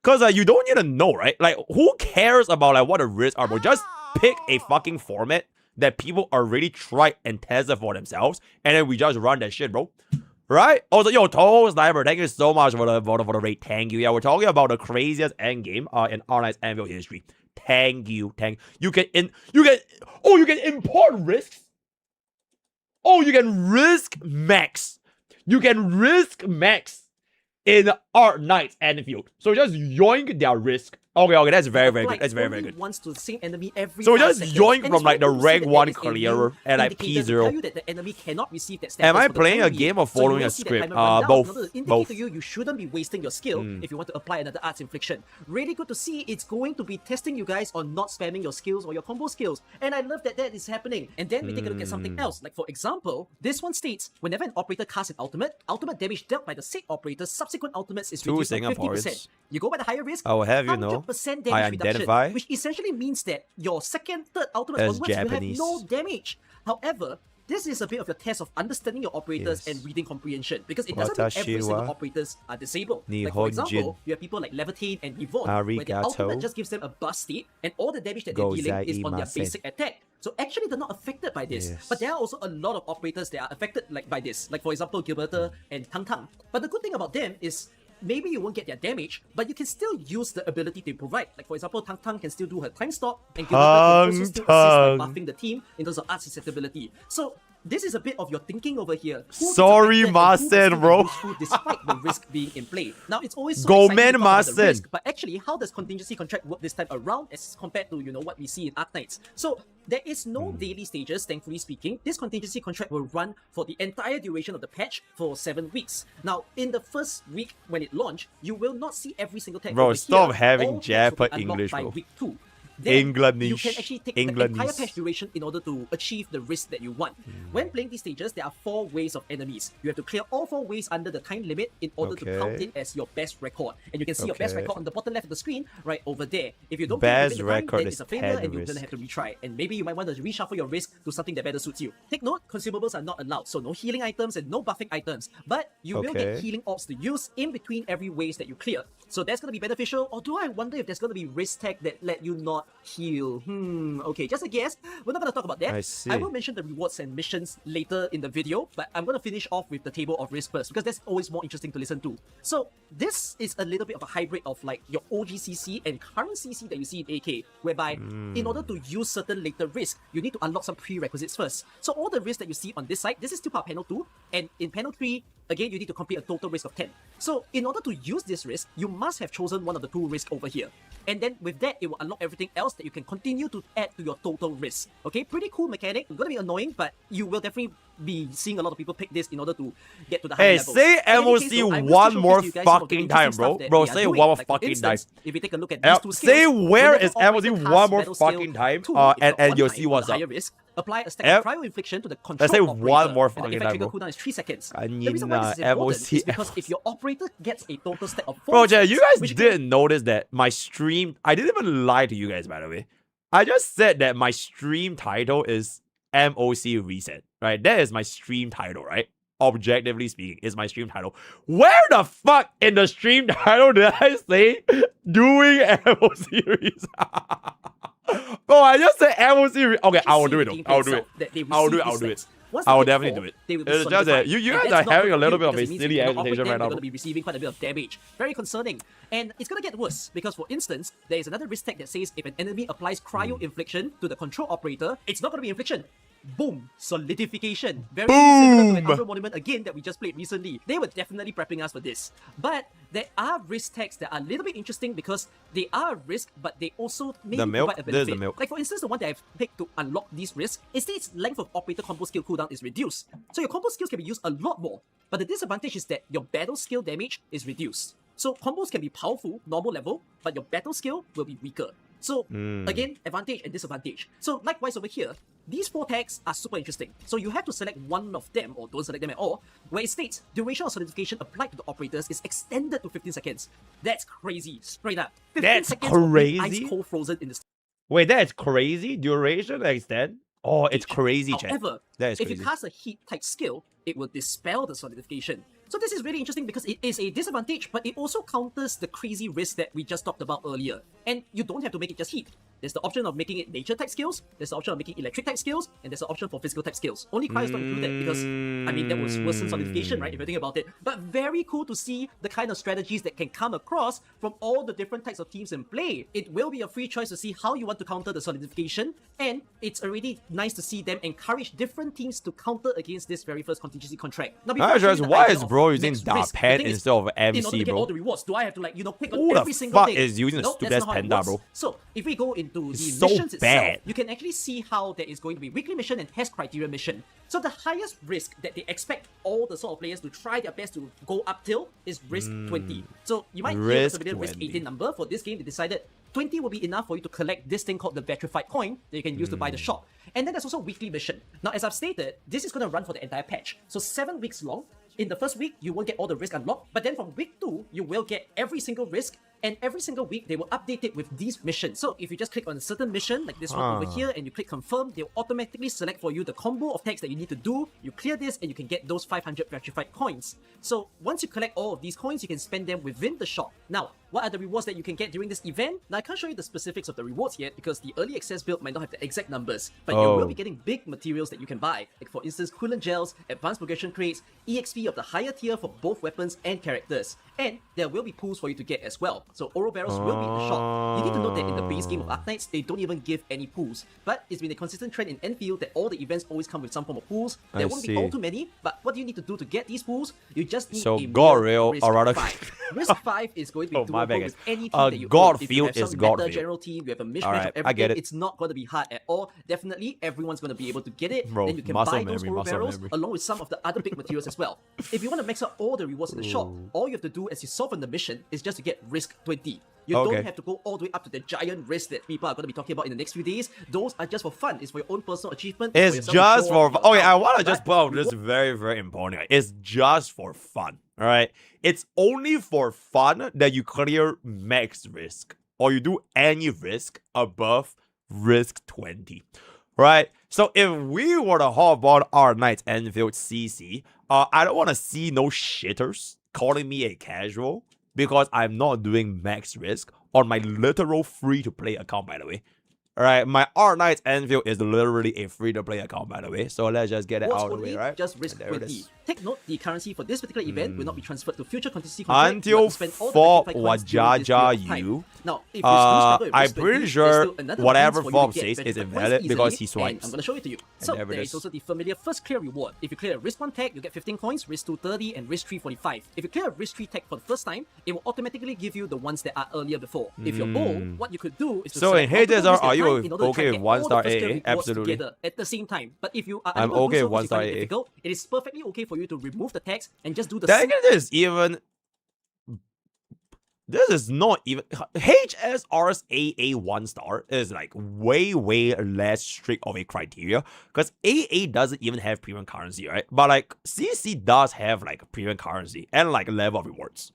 Cause you don't need to know, right? Like, who cares about like what the risks are, bro? Just pick a fucking format that people already tried and tested for themselves, and then we just run that shit, bro. Right? Also, yo, Toho Sniper, thank you so much for the rate. Thank you. Yeah, we're talking about the craziest end game in Arknight's Anvil history. Thank you. You can import risks. Oh, you can risk max. You can risk max in Arknight's Anvil. So just yoink their risk. Okay, that's very good. That's very good. Once to the same enemy every So 5 just seconds. yoink And from it's like the very cool to see rank that 1 there is a new clearer and like indicator to P0. tell you that the enemy cannot receive that Am status I for the playing a time game being. or following so a see that script? timer run down Both. in order to indicate Both. to you shouldn't be wasting your skill if you want to apply another arts infliction. Really good to see. It's going to be testing you guys on not spamming your skills or your combo skills. And I love that is happening. And then we take a look at something else. Like, for example, this one states, whenever an operator casts an ultimate damage dealt by the said operator's subsequent ultimates is reduced by 50%. Singaporeans. You go by the higher risk, I will have you know, 100% damage I reduction, identify which essentially means that your second, third ultimate as onwards will have Japanese. no damage. However, this is a bit of your test of understanding your operators Yes. and reading comprehension, because it doesn't mean every single Watashi wa operators are disabled. Like, for example, you have people like Levitate and Yvonne, where their ultimate just gives them a burst state, and all the damage that they're dealing is on their basic attack. So actually, they're not affected by this. Yes. But there are also a lot of operators that are affected by this. Like, for example, Gilberta and Tang Tang. But the good thing about them is, maybe you won't get their damage, but you can still use the ability they provide. Like, for example, Tang Tang can still do her time stop, and Gilberta can also still assist by buffing the team in terms of arts susceptibility. So this is a bit of your thinking over here. Who Sorry, gets affected and who Marcin, can still be bro. useful despite the risk being in play. Now, it's always so Go exciting man, to talk about the Marcin. risk, but actually, how does contingency contract work this time around as compared to, what we see in Arknights? So there is no daily stages, thankfully speaking. This contingency contract will run for the entire duration of the patch for 7 weeks. Now, in the first week when it launched, you will not see every single tag Bro, over stop here. having All tags will be Japa unlocked English, by bro. week 2. then English. you can actually take the entire patch duration in order to achieve the risk that you want. When playing these stages, there are 4 waves of enemies. You have to clear all 4 waves under the time limit in order to count it as your best record. And you can see your best record on the bottom left of the screen, right over there. If you don't best the record time, then it's a failure and you're risk. gonna have to retry. And maybe you might want to reshuffle your risk to something that better suits you. Take note, consumables are not allowed, so no healing items and no buffing items. But you will get healing orbs to use in between every waves that you clear. So that's going to be beneficial, or do I wonder if there's going to be risk tag that let you not heal? Okay, just a guess. We're not going to talk about that. I will mention the rewards and missions later in the video, but I'm going to finish off with the table of risk first, because that's always more interesting to listen to. So this is a little bit of a hybrid of like your OG CC and current CC that you see in AK, whereby in order to use certain later risk, you need to unlock some prerequisites first. So all the risks that you see on this side, this is still part of panel 2, and in panel 3, again, you need to complete a total risk of 10. So in order to use this risk, you must have chosen one of the 2 risks over here. And then with that, it will unlock everything else that you can continue to add to your total risk. Okay, pretty cool mechanic. It's going to be annoying, but you will definitely be seeing a lot of people pick this in order to get to the higher levels. Say MOC one more fucking time, bro. Bro, say one more fucking time. If you take a look at these 2 skills, say where is MOC one more fucking time, and you'll see what's up. Risk. Apply a stack of cryo infliction to the control Let's say operator, one more and fucking the effect time, trigger bro. cooldown is 3 seconds. I The need reason why this is important MOC is because if your operator gets a total stack of 4 Bro, Jay, you guys which didn't notice that my stream... I didn't even lie to you guys, by the way. I just said that my stream title is MOC Reset, right? That is my stream title, right? Objectively speaking, is my stream title. Where the fuck in the stream title did I say doing MOC Reset? Oh, I just said MOC. Okay, I will do it though. I will do it. I will do it. I will do it. I will definitely do it. It's just that you guys are having a little bit of a silly agitation right now. They're going to be receiving quite a bit of damage. Very concerning. And it's going to get worse because, for instance, there is another risk tag that says if an enemy applies cryo infliction to the control operator, it's not going to be infliction. Boom! Solidification. Very similar to an Acheron monument again that we just played recently. They were definitely prepping us for this. But there are risk tags that are a little bit interesting because they are a risk, but they also maybe provide a benefit. There's the milk. Like for instance, the one that I've picked to unlock these risks, it states length of operator combo skill cooldown is reduced. So your combo skills can be used a lot more. But the disadvantage is that your battle skill damage is reduced. So combos can be powerful, normal level, but your battle skill will be weaker. So again, advantage and disadvantage. So likewise over here, these 4 tags are super interesting. So you have to select one of them, or don't select them at all, where it states duration of solidification applied to the operators is extended to 15 seconds. That's crazy, straight up. 15 seconds crazy. Ice cold frozen in the... Wait, that's crazy? Duration extend? Oh, it's crazy, chat. However, that is if crazy. you cast a heat type skill, it will dispel the solidification. So this is really interesting because it is a disadvantage, but it also counters the crazy risk that we just talked about earlier. And you don't have to make it just heat. There's the option of making it nature type skills, there's the option of making electric type skills, and there's the option for physical type skills. Only cryo is not included because, I mean, that was worsen solidification, right, if you think about it. But very cool to see the kind of strategies that can come across from all the different types of teams in play. It will be a free choice to see how you want to counter the solidification, and it's already nice to see them encourage different teams to counter against this very first contingency contract. Now, why is bro using Dark Pen instead of MC, in order to get bro? all the rewards, do I have to, like, click on Who every the single fuck thing? is using a No, stupid that's ass not how it panda, works. bro? So if we go into the so missions bad. itself, you can actually see how there is going to be weekly mission and test criteria mission. So the highest risk that they expect all the sort of players to try their best to go up till is risk 20. So you might hear it's a bit of risk 18 number. For this game, they decided 20 will be enough for you to collect this thing called the Vitrified Coin that you can use to buy the shop. And then there's also weekly mission. Now, as I've stated, this is going to run for the entire patch. So 7 weeks long. In the first week, you won't get all the risk unlocked, but then from week 2, you will get every single risk, and every single week, they will update it with these missions. So if you just click on a certain mission, like this one over here, and you click confirm, they'll automatically select for you the combo of tags that you need to do. You clear this, and you can get those 500 Vitrified coins. So once you collect all of these coins, you can spend them within the shop. Now, what are the rewards that you can get during this event? Now, I can't show you the specifics of the rewards yet because the early access build might not have the exact numbers, but you will be getting big materials that you can buy. Like for instance, coolant gels, advanced progression crates, EXP of the higher tier for both weapons and characters. And there will be pools for you to get as well. So Oro barrels will be in the shop. You need to note that in the base game of Arknights, they don't even give any pools. But it's been a consistent trend in Enfield that all the events always come with some form of pools. There won't be all too many, but what do you need to do to get these pools? You just need a Goril, risk or rather 5. Risk 5 is going to be doable with any team that you God own. If you field have some is God meta field. general team, you have a mishmash Alright, of everything, I get it. It's not going to be hard at all. Definitely, everyone's going to be able to get it. Bro, then you can muscle buy those memory, Oro muscle barrels memory. along with some of the other big materials as well. If you want to max out all the rewards in the shop, all you have to do do as you solve on the mission is just to get risk 20. You Okay. don't have to go all the way up to the giant risk that people are going to be talking about in the next few days. Those are just for fun. It's for your own personal achievement. It's yourself to just show for off fun. your Okay, I account. want to just But put out this very, very important. It's just for fun. All right. It's only for fun that you clear max risk or you do any risk above risk 20. Right? So if we were to hop on our Knights Enfield CC, I don't want to see no shitters calling me a casual because I'm not doing max risk on my literal free-to-play account, by the way. Alright, my R9's Enfield is literally a free-to-play account, by the way. So let's just get it What's out of the way, only right? just risk And there it 20. is. Take note, the currency for this particular event will not be transferred to future contingency contract. Until Fob Wajaja you. Now, if you do struggle with I'm risk 20, pretty there's sure still another whatever means for you to Fob get says better is points invalid easily, because he and swipes. I'm going to show it to you. So there it there is. is also the familiar first clear reward. If you clear a risk 1 tag, you get 15 coins, risk 2 30, and risk 3 45. If you clear a risk 3 tag for the first time, it will automatically give you the ones that are earlier before. If you're bold, what you could do is to So in select multiple HSR, risks at are a you time in order to try okay to with get one all star the first clear AA? rewards Absolutely. together at the same time. But if you are I'm unable okay to do with so one because you star find it AA. difficult, it is perfectly okay for you to remove the tags and just do the This is even. This is not even HSR's AA 1 star is like way less strict of a criteria because AA doesn't even have premium currency, right? But like CC does have like premium currency and like level of rewards.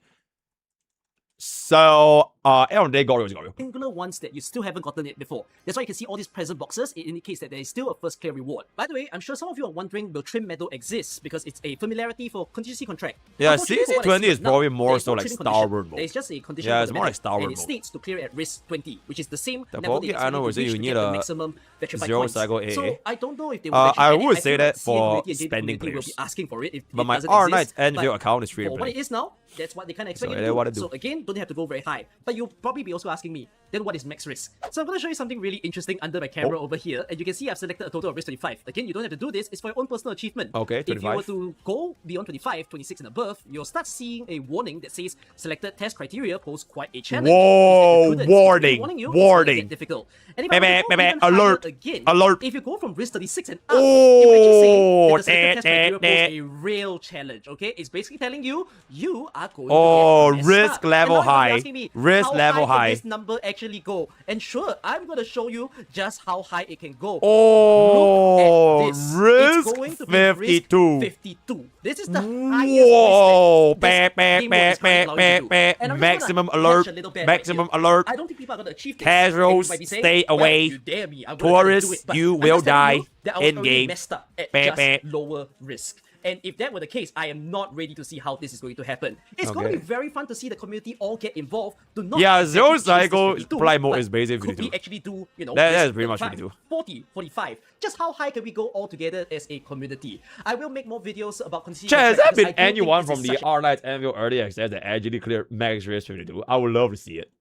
So Acheron, they got you. singular ones that you still haven't gotten it before. That's why you can see all these present boxes. It indicates that there is still a first clear reward. By the way, I'm sure some of you are wondering will trim medal exist because it's a familiarity for contingency contract. Yeah, Unfortunately, for what I CC20 see is now, probably more there is so no like trimming Star condition. Wars mode. There is just a condition Yeah, for it's the more medal, like Star Wars and it mode. states to clear at risk 20, which is the same The level Poke, that I know, you is that reach you to need get the a maximum petrified zero points. cycle AA. So I don't know if they will actually I add it. would I say feel that like CA for community and JP spending community will players. be asking for it if But it my doesn't R9's exist. Enfield But account is free to for what play. it is now, that's what they kind of expect So you to that's do. what I do. So again, don't have to go very high. But you'll probably be also asking me, then what is max risk? So I'm going to show you something really interesting under my camera over here. And you can see I've selected a total of risk 25. Again, you don't have to do this. It's for your own personal achievement. Okay, If you 25. were to go beyond 25, 26 and above, you'll start seeing a warning that says selected test criteria pose quite a challenge. Whoa, Instead of prudence, warning, it's warning you, warning. It's gonna get difficult. And if I were to go even Alert, higher again, alert. if you go from risk 36 and up, it will actually say that the selected test criteria pose a real challenge. Okay, it's basically telling you you are going to get messed risk up. level And now you're high. asking me, Risk how level high high. can this number actually go? And sure, I'm going to show you just how high it can go. Oh, Look at this. risk It's going to be 52. Risk 52. This is the highest Whoa, risk that this game mode is currently allowing you to do. And I'm just maximum gonna alert, catch a little bit maximum right here. alert. I don't think people are going to achieve this. Casuals, And you might be saying, stay well, away. you dare me. I'm gonna try to do Tourists, it. But you I'm will just telling you die that I was in already game. messed up at Bam, just bam. lower risk. And if that were the case, I am not ready to see how this is going to happen. It's going to Okay. be very fun to see the community all get involved. To not Yeah, exactly zero chase this cycle 52, supply mode but is basically could 52. we actually do, you know, That risk is pretty much 35, 52. 40, 45. Just how high can we go all together as a community? I will make more videos about consistency. Chat, has there because I been do think anyone this is from the such a- R9's Anvil early access that actually cleared max risk 52? I would love to see it.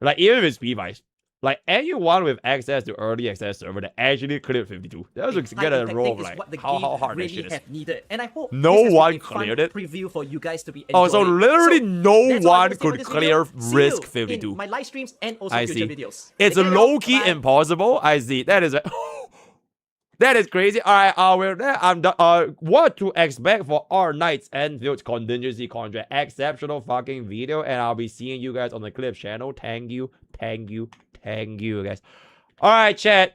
Like, even if it's P-Vice. Like, anyone with access to early access server that actually cleared 52. That was high get a impact roll thing of is like what the how game hard that really shit is. have needed. And I hope No this has been one a fun cleared it. preview for you guys to be Oh, so enjoying. literally no that's all I one have to say for could this clear video. See risk you 52. in my live streams and also I future see. videos. It's Take care, low-key bye. impossible. I see. That is that is crazy. Alright, with that, I'm done. What to expect for our Knights Enfield contingency contract. Exceptional fucking video, and I'll be seeing you guys on the Clip channel. Thank you, guys. Alright, chat.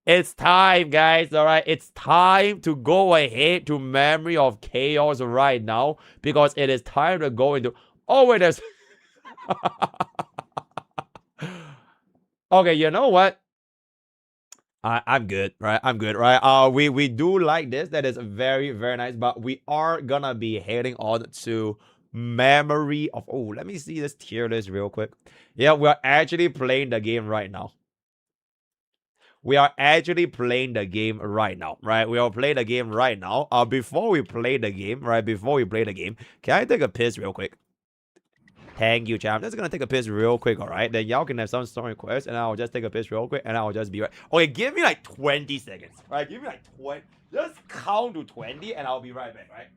It's time, guys. Alright, it's time to go ahead to Memory of Chaos right now, because it is time to go into... Oh, wait, there's... Okay, you know what? I'm good, right? I'm good, right? We do like this. That is very, very nice. But we are gonna be heading on to Memory of... Oh, let me see this tier list real quick. Yeah, we are actually playing the game right now. We are actually playing the game right now, right? We are playing the game right now. Before we play the game, right? Before we play the game, can I take a piss real quick? Thank you, chat. I'm just gonna take a piss real quick, alright? Then y'all can have some story requests, and I'll just take a piss real quick, and I'll just be right. Okay, give me like 20 seconds. Alright, give me like 20. Just count to 20, and I'll be right back, right?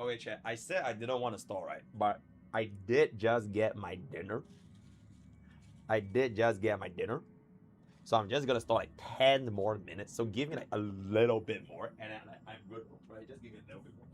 Okay, chat. I said I didn't want to stall, right? But I did just get my dinner. So I'm just gonna stall like 10 more minutes. So give me like a little bit more, and then I'm good, right? Just give me a little bit more.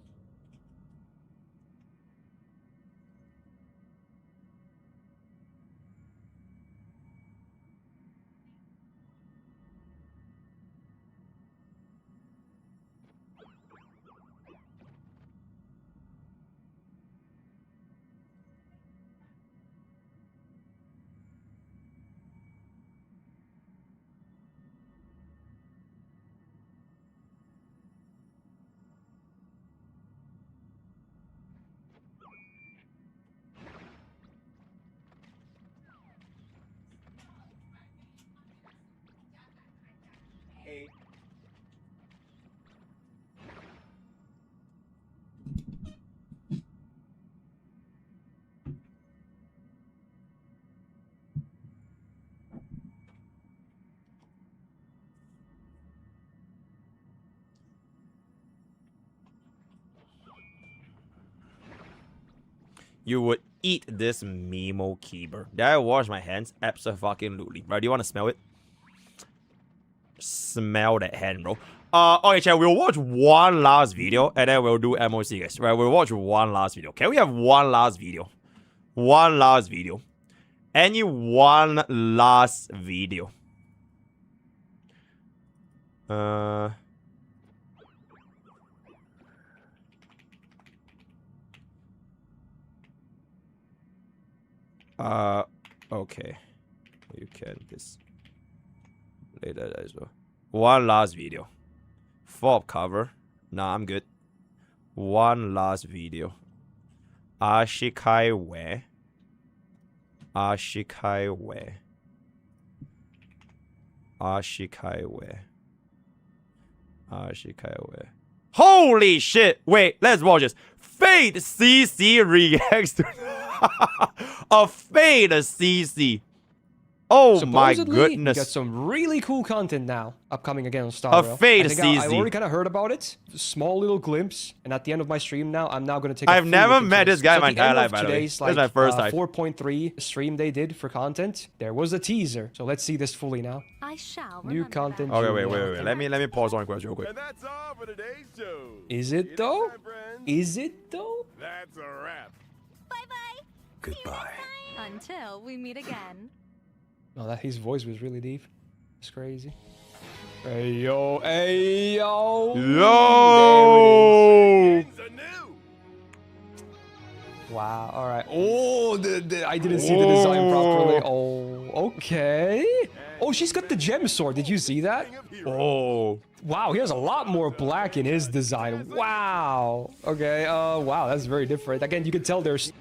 You would eat this Mimo Keeper. Did I wash my hands? Absolutely. Bro, do you want to smell it? Smell that hand, bro. Okay, chat, we'll watch one last video and then we'll do MOC, guys. Right, we'll watch one last video. Can we have one last video? One last video. Any one last video. Okay. You can just lay that as well. One last video. Fob cover. Nah, I'm good. One last video. Ashikai we. Ashikai we. Ashikai we. Ashikai we. Holy shit! Wait, let's watch this. Fade CC reacts to a Fade CC. Oh my goodness. We got some really cool content now upcoming again on Star Rail. A Fade CC. I already CC. kind of heard about it. Small little glimpse. And at the end of my stream now, I'm now going to take a I've full never look into met this guy So my at the end entire life, of by the way. today's, This is my first time. 4.3 stream they did for content. There was a teaser. So let's see this fully now. I shall New content. Okay, Junior. wait. Let me pause on question real quick. And that's all for today's show. Is it though? Is it though? That's a wrap. Bye-bye. Goodbye. Until we meet again. Oh, that his voice was really deep. It's crazy. Hey yo, hey yo. Yo. Wow. All right. Oh, I didn't see the design properly. Oh, okay. Oh, she's got the gem sword. Did you see that? Oh. Wow, he has a lot more black in his design. Wow. Okay. Wow, that's very different. Again, you can tell there's.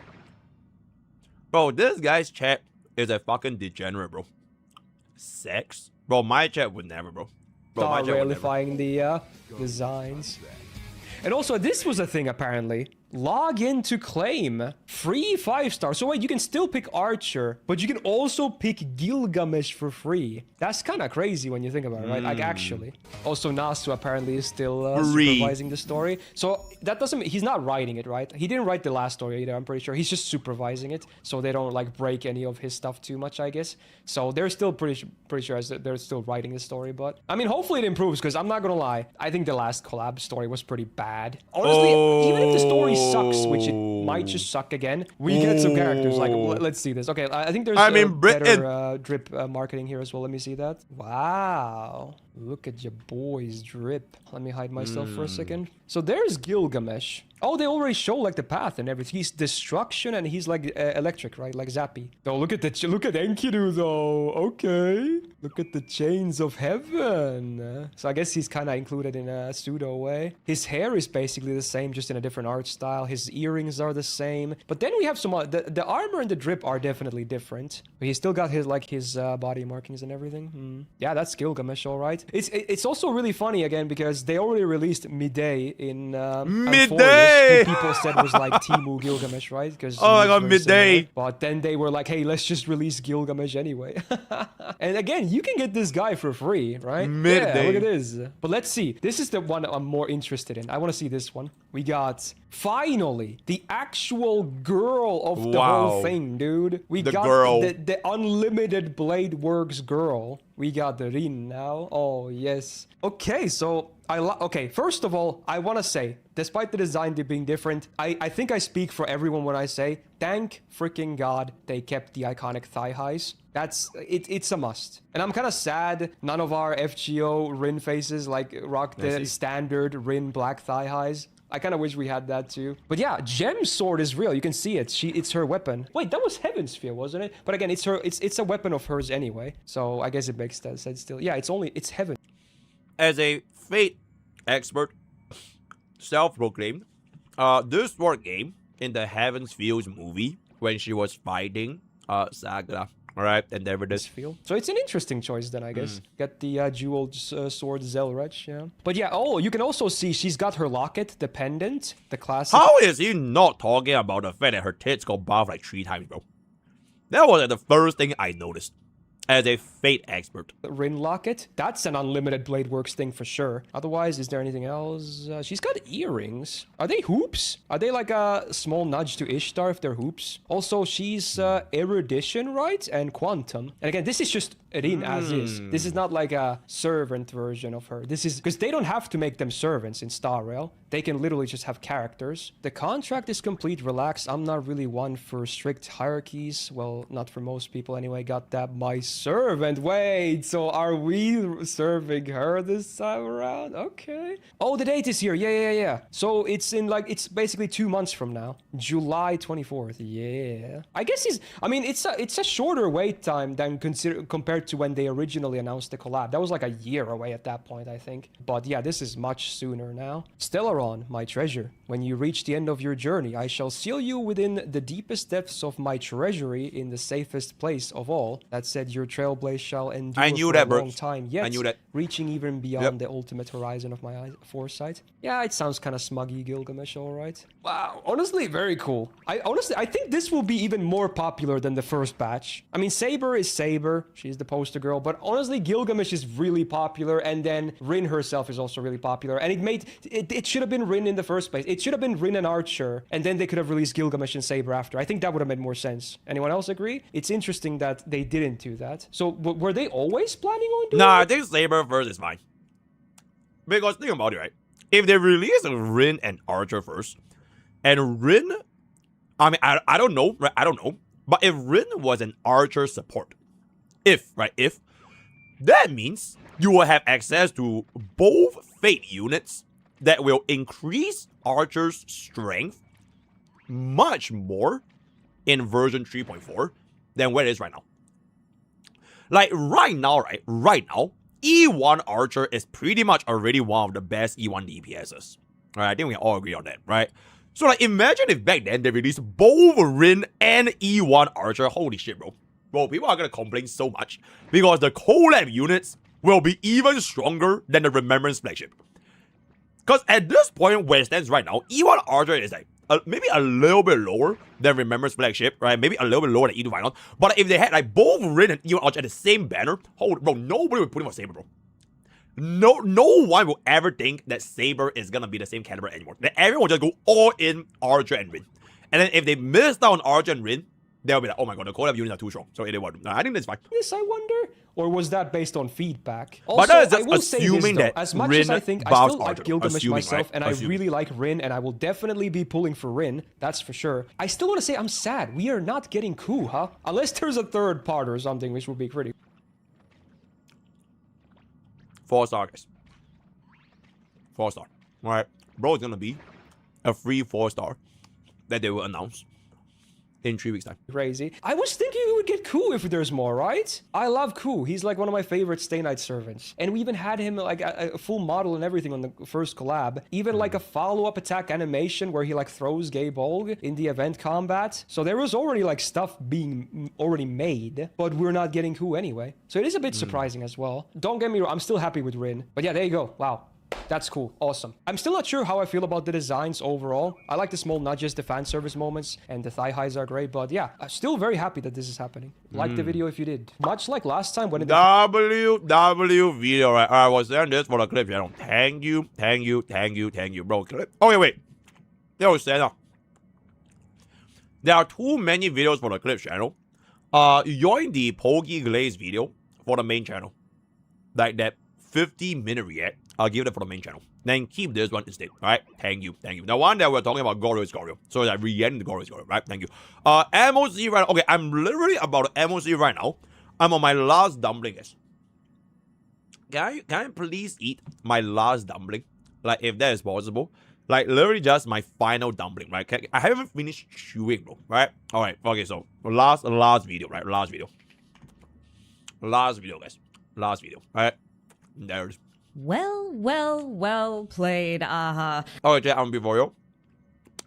Bro, this guy's chat is a fucking degenerate, bro. Sex? Bro, my chat would never, bro. Start realifying the designs. And also, this was a thing apparently. Log in to claim free 5-star. So wait, you can still pick Archer, but you can also pick Gilgamesh for free. That's kind of crazy when you think about it, right? Like actually. Also, Nasu apparently is still supervising the story. So that doesn't. He's not writing it, right? He didn't write the last story either. I'm pretty sure he's just supervising it, so they don't like break any of his stuff too much, I guess. So they're still pretty sure they're still writing the story. But I mean, hopefully it improves because I'm not gonna lie. I think the last collab story was pretty bad. Honestly, even if the story sucks, which it might just suck again, we get some characters. Like, let's see this. Okay, I think there's better drip marketing here as well. Let me see that. Wow. Look at your boy's drip. Let me hide myself for a second. So there's Gilgamesh. Oh, they already show like the path and everything. He's destruction and he's like electric, right? Like Zappy. Oh, look at Enkidu though. Okay. Look at the chains of heaven. So I guess he's kind of included in a pseudo way. His hair is basically the same, just in a different art style. His earrings are the same. But then we have some the armor and the drip are definitely different. But he's still got his body markings and everything. Yeah, that's Gilgamesh, all right. It's also really funny again because they already released Midday in Emporius, who people said was like Timu Gilgamesh, right? Because oh my god, Midday. But then they were like, hey, let's just release Gilgamesh anyway. And again, you can get this guy for free, right? Midday. Yeah, look at this. But let's see. This is the one I'm more interested in. I want to see this one. We got Finally, the actual girl of the whole thing, dude. We got the unlimited blade works girl. We got the Rin now. Oh, yes. Okay, so okay, first of all, I want to say, despite the design being different, I think I speak for everyone when I say, thank freaking God they kept the iconic thigh highs. It's a must. And I'm kind of sad none of our FGO Rin faces like rock the standard Rin black thigh highs. I kind of wish we had that too. But yeah, Gem's sword is real. You can see it. It's her weapon. Wait, that was Heaven's Sphere, wasn't it? But again, it's a weapon of hers anyway. So I guess it makes sense still. Yeah, it's Heaven. As a Fate expert, self-proclaimed, this sword game in the Heaven's Fields movie when she was fighting Saga. All right, and there it is. So it's an interesting choice then, I guess. Get the jeweled sword Zelrech, yeah. But yeah, you can also see she's got her locket, the pendant, the classic. How is he not talking about the fact that her tits got buffed like 3 times, bro? That was the first thing I noticed. As a Fate expert. Rin locket? That's an unlimited blade works thing for sure. Otherwise, is there anything else? She's got earrings. Are they hoops? Are they like a small nudge to Ishtar if they're hoops? Also, she's erudition, right? And quantum. And again, this is just Rin as is. This is not like a servant version of her. This is because they don't have to make them servants in Star Rail. They can literally just have characters. The contract is complete. Relax. I'm not really one for strict hierarchies. Well, not for most people anyway. Got that. My servant. Wait, so are we serving her this time around? Okay. Oh, the date is here. Yeah. So it's it's basically 2 months from now. July 24th. Yeah. I guess it's a shorter wait time than compared to when they originally announced the collab. That was like a year away at that point, I think. But yeah, this is much sooner now. Stellaron, my treasure. When you reach the end of your journey, I shall seal you within the deepest depths of my treasury in the safest place of all. That said, your trailblaze shall endure for a long time, yet reaching even beyond the ultimate horizon of my foresight. Yeah, it sounds kind of smuggy, Gilgamesh, all right. Wow, honestly, very cool. I think this will be even more popular than the first batch. I mean, Saber is Saber. She's the poster girl, but honestly, Gilgamesh is really popular, and then Rin herself is also really popular, and it should have been Rin in the first place. It should have been Rin and Archer, and then they could have released Gilgamesh and Saber after. I think that would have made more sense. Anyone else agree? It's interesting that they didn't do that. So were they always planning on doing I think Saber first is fine. Because think about it, right? If they release Rin and Archer first, and Rin, I mean, I don't know, right? I don't know. But if Rin was an Archer support, if, that means you will have access to both Fate units that will increase Archer's strength much more in version 3.4 than where it is right now. Like right now, E1 Archer is pretty much already one of the best E1 DPSs. All right, I think we can all agree on that, right? So like imagine if back then they released both Rin and E1 Archer. Holy shit, bro. Bro, people are gonna complain so much because the collab units will be even stronger than the Remembrance flagship. Because at this point where it stands right now, E1 Archer is like maybe a little bit lower than Remembrance flagship, right? Maybe a little bit lower than E2 Final. But if they had like both Rin and E1 Archer at the same banner, bro, nobody would put him on Saber, bro. No one will ever think that Saber is gonna be the same caliber anymore. That everyone will just go all in Archer and Rin. And then if they missed out on Archer and Rin, they'll be like, oh my god, the collab units are too strong. So it was. I think that's fine. Yes, I wonder. Or was that based on feedback? Also, but that is just I will assuming say this, that as much Rin as I think I still like Archer. Gilgamesh myself, right? and I really like Rin, and I will definitely be pulling for Rin, that's for sure. I still want to say I'm sad. We are not getting Ku, huh? Unless there's a third part or something, which would be pretty. 4-star, guys. 4-star. Alright. Bro, it's gonna be a free 4-star that they will announce in 3 weeks' time. Crazy. I was thinking we would get Ku if there's more, right? I love Ku. He's like one of my favorite Stay Night servants. And we even had him like a full model and everything on the first collab. Even like a follow-up attack animation where he like throws Gay Bolg in the event combat. So there was already like stuff being already made, but we're not getting Ku anyway. So it is a bit surprising as well. Don't get me wrong, I'm still happy with Rin. But yeah, there you go. Wow. That's cool. Awesome. I'm still not sure how I feel about the designs overall. I like the small nudges, the fan service moments, and the thigh highs are great. But yeah, I'm still very happy that this is happening. Like the video if you did. Much like last time when it... WW video, right? I was saying this for the clip channel. Thank you, bro. Clip. Okay, wait. Yo, Santa. There are too many videos for the Clips channel. Join the Poke Glaze video for the main channel. Like that 50-minute react. I'll give it for the main channel. Then keep this one instead. Alright? Thank you. Thank you. The one that we're talking about Glorious Gorio. So I reacting the Glorious Gorio, right? Thank you. MOC right now. Okay, I'm literally about MOC right now. I'm on my last dumpling, guys. Can I please eat my last dumpling? Like, if that is possible. Like, literally just my final dumpling, right? I haven't finished chewing, bro, right? Alright, okay, so last video, right? Last video, guys. Last video, right? There it is. Well played, Aha. Alright, Jay, I'm before you.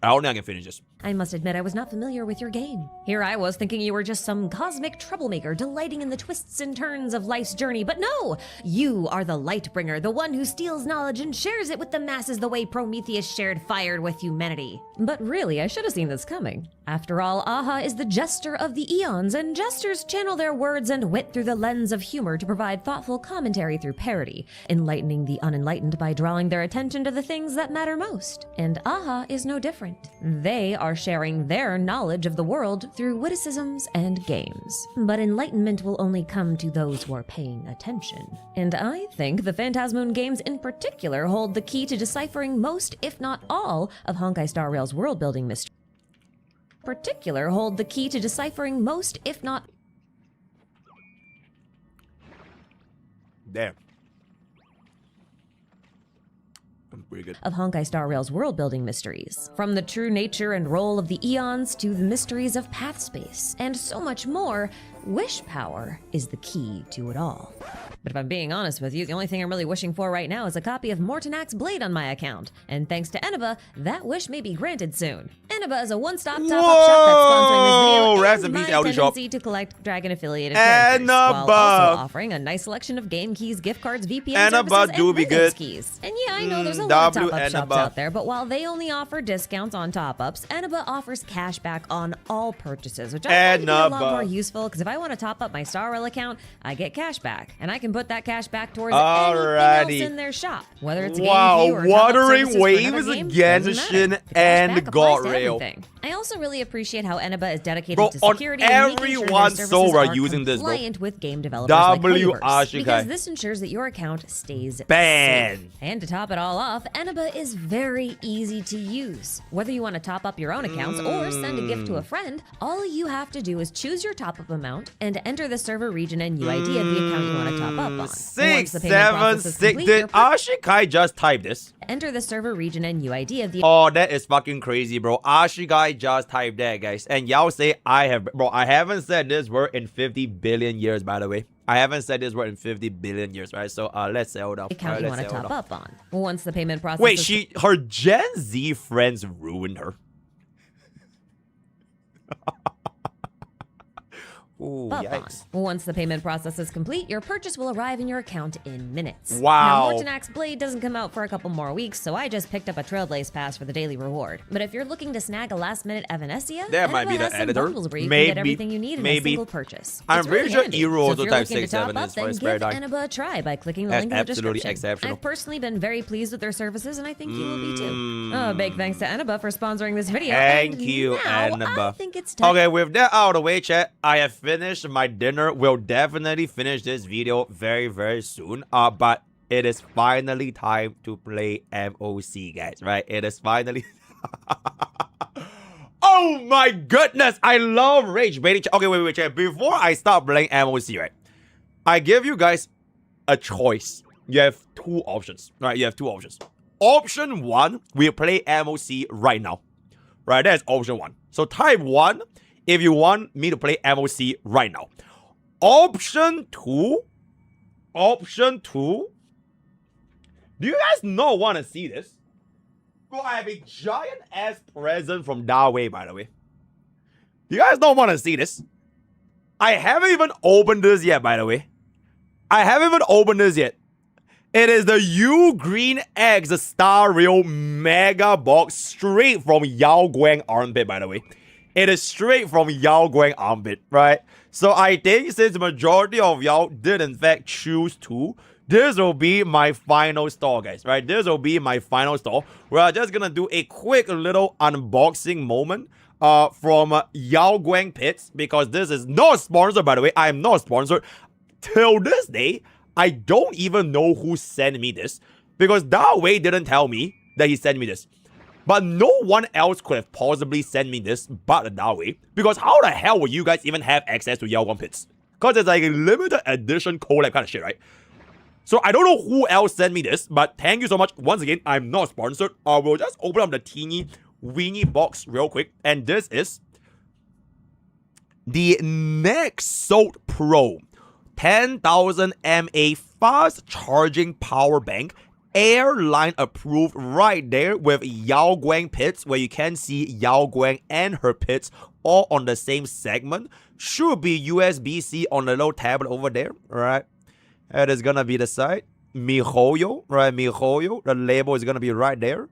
I don't think I can finish this. I must admit I was not familiar with your game. Here I was thinking you were just some cosmic troublemaker delighting in the twists and turns of life's journey, but no! You are the Lightbringer, the one who steals knowledge and shares it with the masses the way Prometheus shared fire with humanity. But really, I should have seen this coming. After all, Aha is the jester of the eons, and jesters channel their words and wit through the lens of humor to provide thoughtful commentary through parody, enlightening the unenlightened by drawing their attention to the things that matter most. And Aha is no different. They are sharing their knowledge of the world through witticisms and games. But enlightenment will only come to those who are paying attention. And I think the Phantasmoon games in particular hold the key to deciphering most, if not all, of Honkai Star Rail's world-building mystery. Damn. Pretty good. Of Honkai Star Rail's world-building mysteries. From the true nature and role of the eons to the mysteries of path space, and so much more, wish power is the key to it all. But if I'm being honest with you, the only thing I'm really wishing for right now is a copy of Mortonak's Blade on my account. And thanks to Eniba, that wish may be granted soon. Eniba is a one-stop top-up shop that's sponsoring this video, Rest and in my peace, LD shop. tendency to collect Dragon-affiliated characters, while also offering a nice selection of game keys, gift cards, VPN services, and Linux keys. And yeah, I know there's a lot of top-up shops out there, but while they only offer discounts on top-ups, Eniba offers cash back on all purchases, which I find to be a lot more useful, because if I want to top up my Star Rail account, I get cash back, and I can put that cash back towards anything else in their shop, whether it's a game key or Wuthering Waves, Genshin, and God Rail. I also really appreciate how Eniba is dedicated Bro, to security on and making sure everyone's their soul services are are using this, bro. compliant with game developers like Hoyoverse, because this ensures that your account stays safe. And to top it all off, Eniba is very easy to use. Whether you want to top up your own accounts or send a gift to a friend, all you have to do is choose your top-up amount and enter the server region and UID of the account you want to top up on. 676. Did Ashikai just type this? Enter the server region and UID of the. Oh, that is fucking crazy, bro. Ashikai just typed that, guys. And y'all say I have, bro. I haven't said this word in 50 billion years, by the way. I haven't said this word in 50 billion years, right? So let's say hold up. Account you want to top up on. Once the payment process. Wait, her Gen Z friends ruined her. Ooh, yikes. Once the payment process is complete, your purchase will arrive in your account in minutes. Wow. Now, Mortonak's Blade doesn't come out for a couple more weeks, so I just picked up a Trailblaze pass for the daily reward. But if you're looking to snag a last-minute Evanescia, that might be the editor. Where you can get everything you need in a single purchase. I'm pretty sure Ero also types 67 is for his spare time. Give Eniba a try by clicking the link in the description. Exceptional. I've personally been very pleased with their services, and I think you will be too. Oh, big thanks to Eniba for sponsoring this video. Thank you, Eniba. I think it's time. Okay, with that out of the way, chat, I have finished my dinner. We'll definitely finish this video very, very soon. But it is finally time to play MOC, guys, right? It is finally... Oh my goodness! I love rage baiting. Okay, wait, chat. Before I start playing MOC, right? I give you guys a choice. You have two options, right? You have two options. Option one, we play MOC right now. Right, that's option one. So type 1 if you want me to play MOC right now. Option 2. Do you guys not want to see this? Bro, I have a giant ass present from Dawei, by the way. You guys don't want to see this? I haven't even opened this yet, by the way. It is the U Green X Star Rail Mega Box straight from Yao Guang Armpit, by the way. It is straight from Yao Guang Armpit, right? So I think since the majority of y'all did in fact choose to this will be my final store, guys, right? This will be my final store. We're just gonna do a quick little unboxing moment from Yao Guang Pits, because this is not sponsored, by the way. I am not sponsored. Till this day, I don't even know who sent me this, because Da Wei didn't tell me that he sent me this. But no one else could have possibly sent me this but Da Wei, because how the hell would you guys even have access to Yao Guang Pits? Because it's like a limited edition collab kind of shit, right? So I don't know who else sent me this, but thank you so much. Once again, I'm not sponsored. I will just open up the teeny weeny box real quick. And this is the Nexalt Pro 10,000 mAh fast charging power bank. Airline approved right there with Yao Guang Pits, where you can see Yao Guang and her pits all on the same segment. Should be USB-C on the little tablet over there, right? That is gonna be the side. MiHoYo, right? MiHoYo. The label is gonna be right there.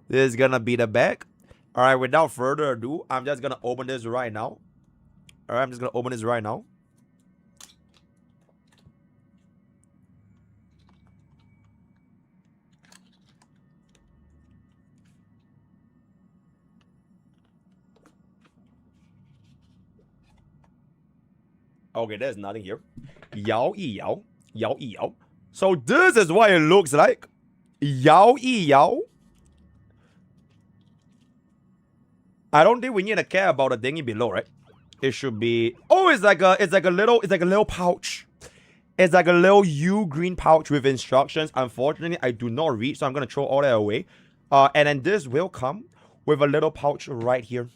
This is gonna be the back. All right, without further ado, I'm just gonna open this right now. All right, I'm just gonna open this right now. Okay, there's nothing here. Yao Yi Yao. Yao Yi Yao. So this is what it looks like. Yao Yi Yao. I don't think we need to care about the thingy below, right? It should be. Oh, it's like a little pouch. It's like a little green pouch with instructions. Unfortunately, I do not read, so I'm gonna throw all that away. And then this will come with a little pouch right here.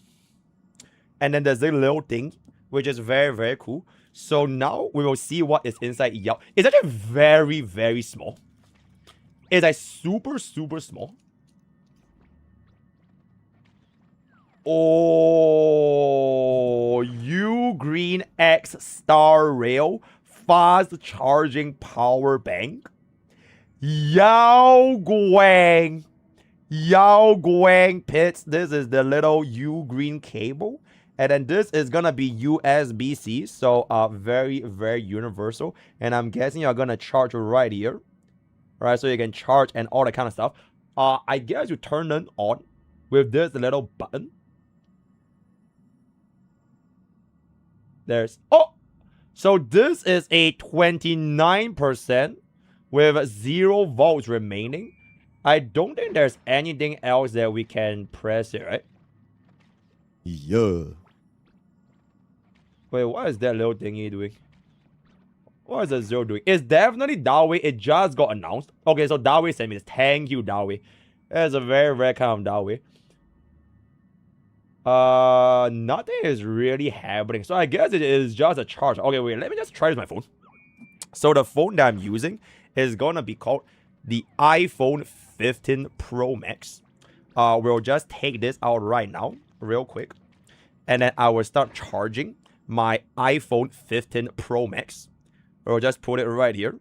And then there's a little thing, which is very, very cool. So now we will see what is inside Yao. It's actually very, very small. It's like super, super small. Oh, Green X Star Rail fast charging power bank. Yao Guang Pits. This is the little green cable. And then this is gonna be USB-C, so very, very universal. And I'm guessing you're gonna charge right here, right? So you can charge and all that kind of stuff. I guess you turn it on with this little button. So this is a 29% with 0 volts remaining. I don't think there's anything else that we can press here, right? Yeah. Wait, what is that little thingy doing? What is the 0 doing? It's definitely Da Wei. It just got announced. Okay, so Da Wei sent me this. Thank you, Da Wei. That's a very rare kind of Da Wei. Nothing is really happening. So I guess it is just a charge. Okay, wait, let me just try this with my phone. So the phone that I'm using is gonna be called the iPhone 15 Pro Max. We'll just take this out right now, real quick. And then I will start charging my iPhone 15 Pro Max. We'll just put it right here.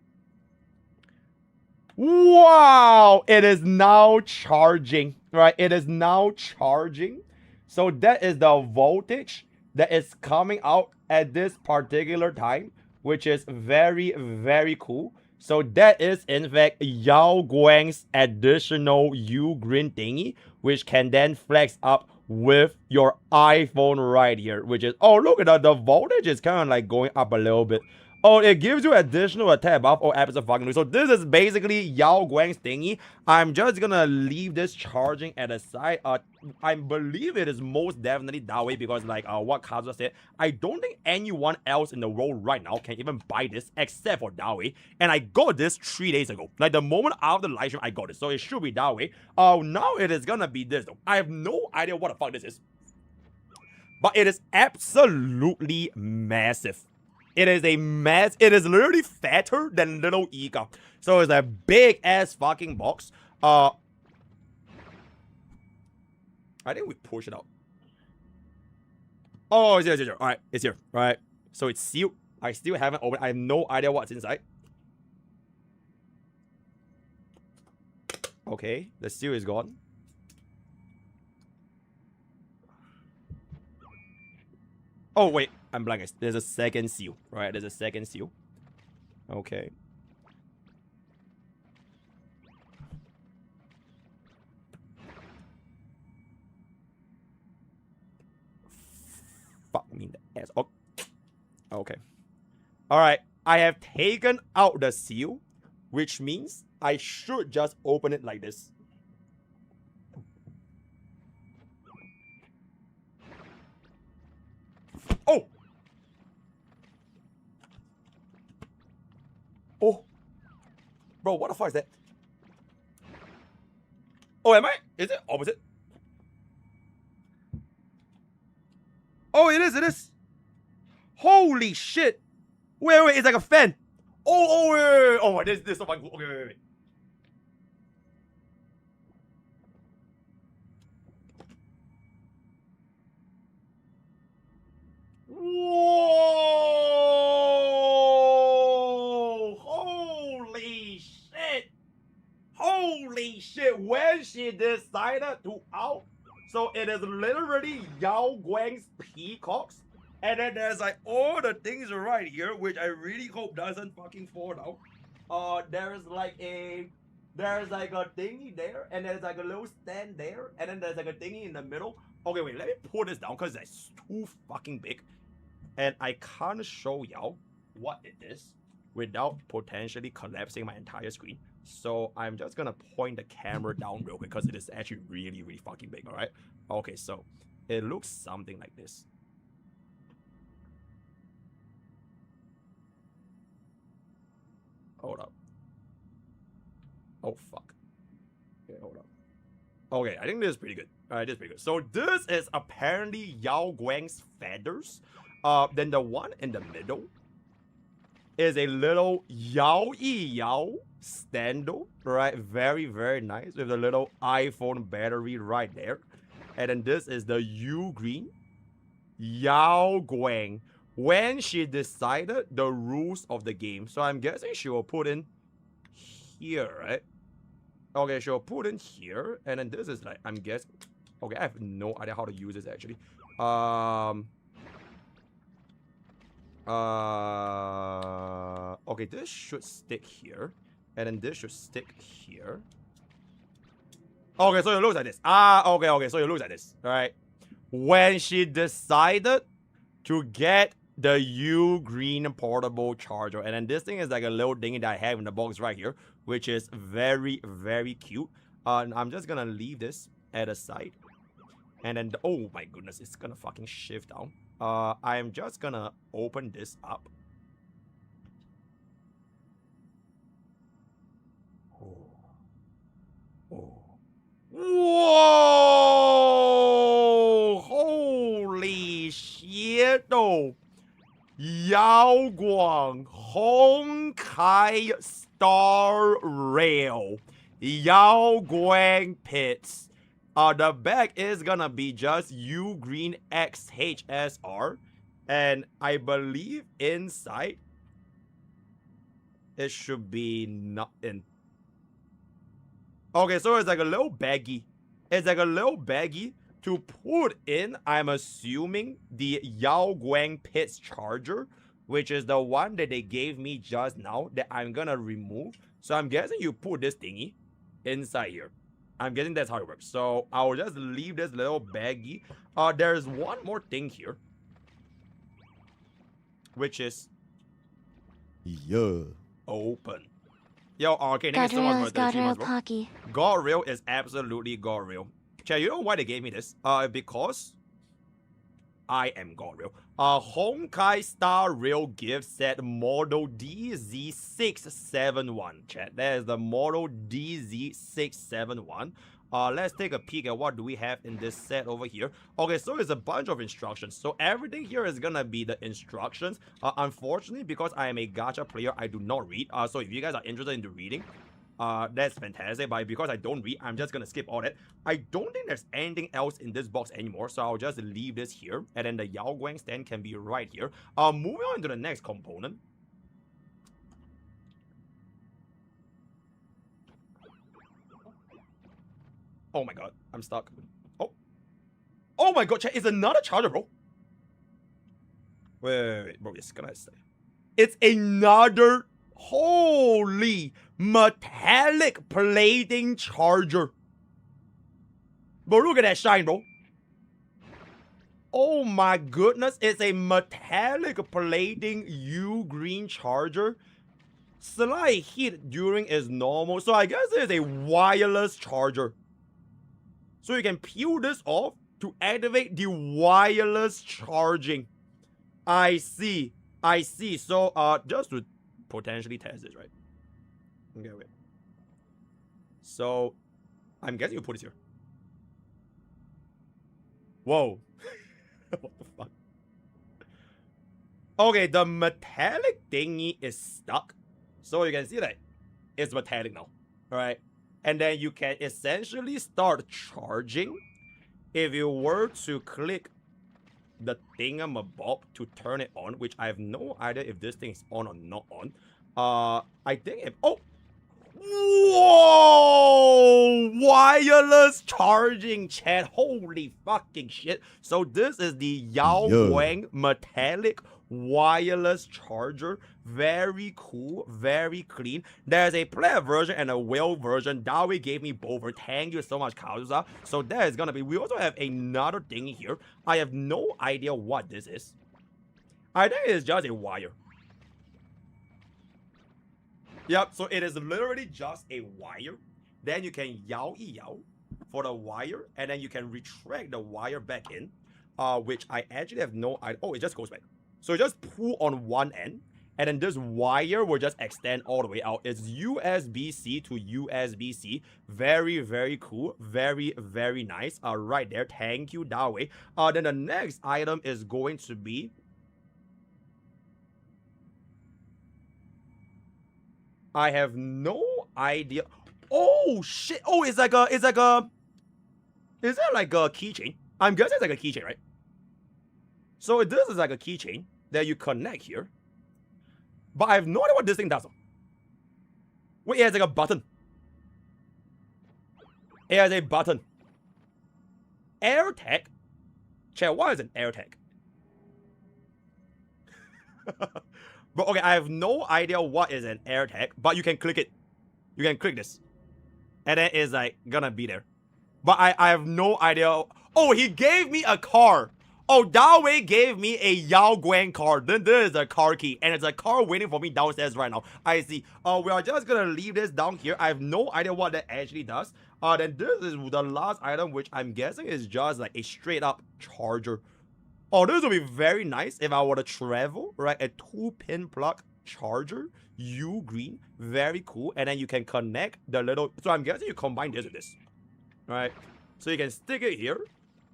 Wow! It is now charging, right? It is now charging. So that is the voltage that is coming out at this particular time, which is very, very cool. So that is, in fact, Yao Guang's additional green thingy, which can then flex up with your iPhone right here, which is, oh, look at that, the voltage is kind of like going up a little bit. Oh, it gives you additional attack buff or episode fucking. So this is basically Yao Guang's thingy. I'm just gonna leave this charging at the side. I believe it is most definitely that way because like what Kazuha said, I don't think anyone else in the world right now can even buy this except for Dawei. And I got this 3 days ago. Like the moment after the live stream, I got it. So it should be Dawei. Now it is gonna be this though. I have no idea what the fuck this is. But it is absolutely massive. It is a mess. It is literally fatter than little Ika. So it's a big ass fucking box. I think we push it out. Oh, it's here. All right, it's here. All right. So it's sealed. I still haven't opened. I have no idea what's inside. Okay, the seal is gone. Oh, wait. I'm blank. There's a second seal. Right, there's a second seal. Okay. yes. Oh, okay. All right. I have taken out the seal, which means I should just open it like this. Oh! Oh! Bro, what the fuck is that? Oh, am I? Is it opposite? Oh, it is, it is. Holy shit. Wait, it's like a fan. Oh, wait. Oh, this is so fucking cool. Okay, wait. Whoa! Holy shit! Holy shit! When she decided to out, so it is literally Yao Guang's peacocks, and then there's like all the things right here, which I really hope doesn't fucking fall down. There's like a thingy there, and there's like a little stand there, and then there's like a thingy in the middle. Okay, wait, let me pull this down because it's too fucking big. And I can't show y'all what it is without potentially collapsing my entire screen. So I'm just gonna point the camera down real quick because it is actually really, really fucking big, alright? Okay, so it looks something like this. Hold up. Oh, fuck. Okay, hold up. Okay, I think this is pretty good. Alright, this is pretty good. So this is apparently Yao Guang's feathers. Then the one in the middle is a little Yao Yi Yao standle, right? Very, very nice with the little iPhone battery right there. And then this is the Yu Green Yao Guang when she decided the rules of the game. So I'm guessing she will put in here, right? Okay, she'll put in here, and then this is like, I'm guessing. Okay, I have no idea how to use this actually. Okay, this should stick here, and then this should stick here. Okay, so it looks like this. Okay, so it looks like this. All right. When she decided to get the U Green portable charger, and then this thing is like a little thing that I have in the box right here, which is very, very cute. And I'm just gonna leave this at the side, and then oh my goodness, it's gonna fucking shift down. I'm just gonna open this up. Whoa! Holy shit! Oh, Yao Guang Honkai Star Rail Yao Guang Pits. The back is gonna be just U Green X HSR, and I believe inside it should be not in. Okay, so it's like a little baggie. It's like a little baggie to put in, I'm assuming, the Yao Guang Pits charger, which is the one that they gave me just now that I'm gonna remove. So I'm guessing you put this thingy inside here. I'm guessing that's how it works. So I'll just leave this little baggie. There's one more thing here, which is open. Yo, okay, thank you so much for the 3 months, bro. God Real is absolutely God Real. Chat, you know why they gave me this? Because I am God Real. Honkai Star Rail gift set model DZ671. Chat, that is the model DZ671. Let's take a peek at what do we have in this set over here. Okay, so it's a bunch of instructions. So everything here is gonna be the instructions. Unfortunately, because I am a gacha player, I do not read. So if you guys are interested in the reading, that's fantastic. But because I don't read, I'm just gonna skip all that. I don't think there's anything else in this box anymore, so I'll just leave this here. And then the Yao Guang stand can be right here. Moving on to the next component. Oh my god, I'm stuck. Oh my god, chat, it's another charger, bro. Wait, bro, it's gonna stay. It's another holy metallic plating charger. Bro, look at that shine, bro. Oh my goodness, it's a metallic plating U green charger. Slight heat during is normal, so I guess it's a wireless charger. So you can peel this off to activate the wireless charging. I see. So just to potentially test this, right? Okay, wait. So I'm guessing you put this here. Whoa. What the fuck? Okay, the metallic thingy is stuck. So you can see that it's metallic now. Alright? And then you can essentially start charging. If you were to click the thingamabob to turn it on, which I have no idea if this thing is on or not on. I think if whoa! Wireless charging, chat. Holy fucking shit. So this is the Yao Guang metallic wireless charger. Very cool, very clean. There's a player version and a whale version. Dawi gave me both. Thank you so much, Kazusa. So that is gonna be. We also have another thing here. I have no idea what this is. I think it's just a wire. Yep, so it is literally just a wire. Then you can yao for the wire, and then you can retract the wire back in, which I actually have no idea. Oh, it just goes back. So you just pull on one end, and then this wire will just extend all the way out. It's USB-C to USB-C. Very, very cool. Very, very nice. Right there. Thank you, Dawi. Then the next item is going to be... I have no idea. Oh, shit. Oh, is that like a keychain? I'm guessing it's like a keychain, right? So this is like a keychain that you connect here. But I have no idea what this thing does. Wait, it has like a button. It has a button. AirTag? Chat, what is an AirTag? But okay, I have no idea what is an AirTag, but you can click it. You can click this. And then it's like gonna be there. But I have no idea. Oh, he gave me a car. Oh, Dawei gave me a Yao Guang card. Then this is a car key. And it's a car waiting for me downstairs right now. I see. We are just gonna leave this down here. I have no idea what that actually does. Then this is the last item, which I'm guessing is just like a straight up charger. Oh, this would be very nice if I were to travel, right? A 2-pin plug charger, U green, very cool. And then you can connect the little, so I'm guessing you combine this with this, right? So you can stick it here,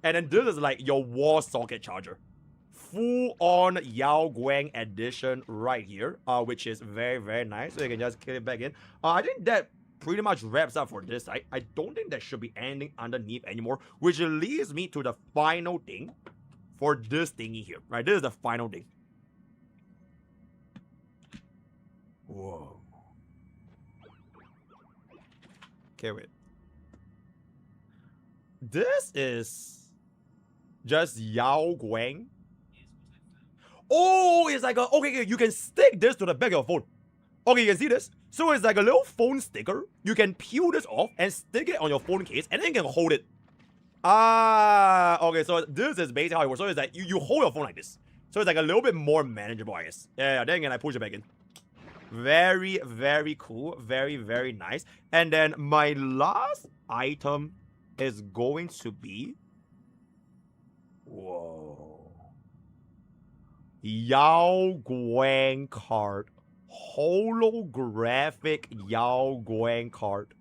and then this is like your wall socket charger. Full on Yao Guang edition right here, which is very, very nice. So you can just click it back in. I think that pretty much wraps up for this side. I don't think there should be anything underneath anymore, which leads me to the final thing. For this thingy here, right? This is the final thing. Whoa. Okay, wait. This is just Yao Guang. Oh, it's like a... Okay, you can stick this to the back of your phone. Okay, you can see this? So it's like a little phone sticker. You can peel this off and stick it on your phone case, and then you can hold it. Okay, so this is basically how it works. So it's like you hold your phone like this. So it's like a little bit more manageable, I guess. Yeah, then again, I push it back in. Very, very cool. Very, very nice. And then my last item is going to be... Whoa. Yao Guang card. Holographic Yao Guang card.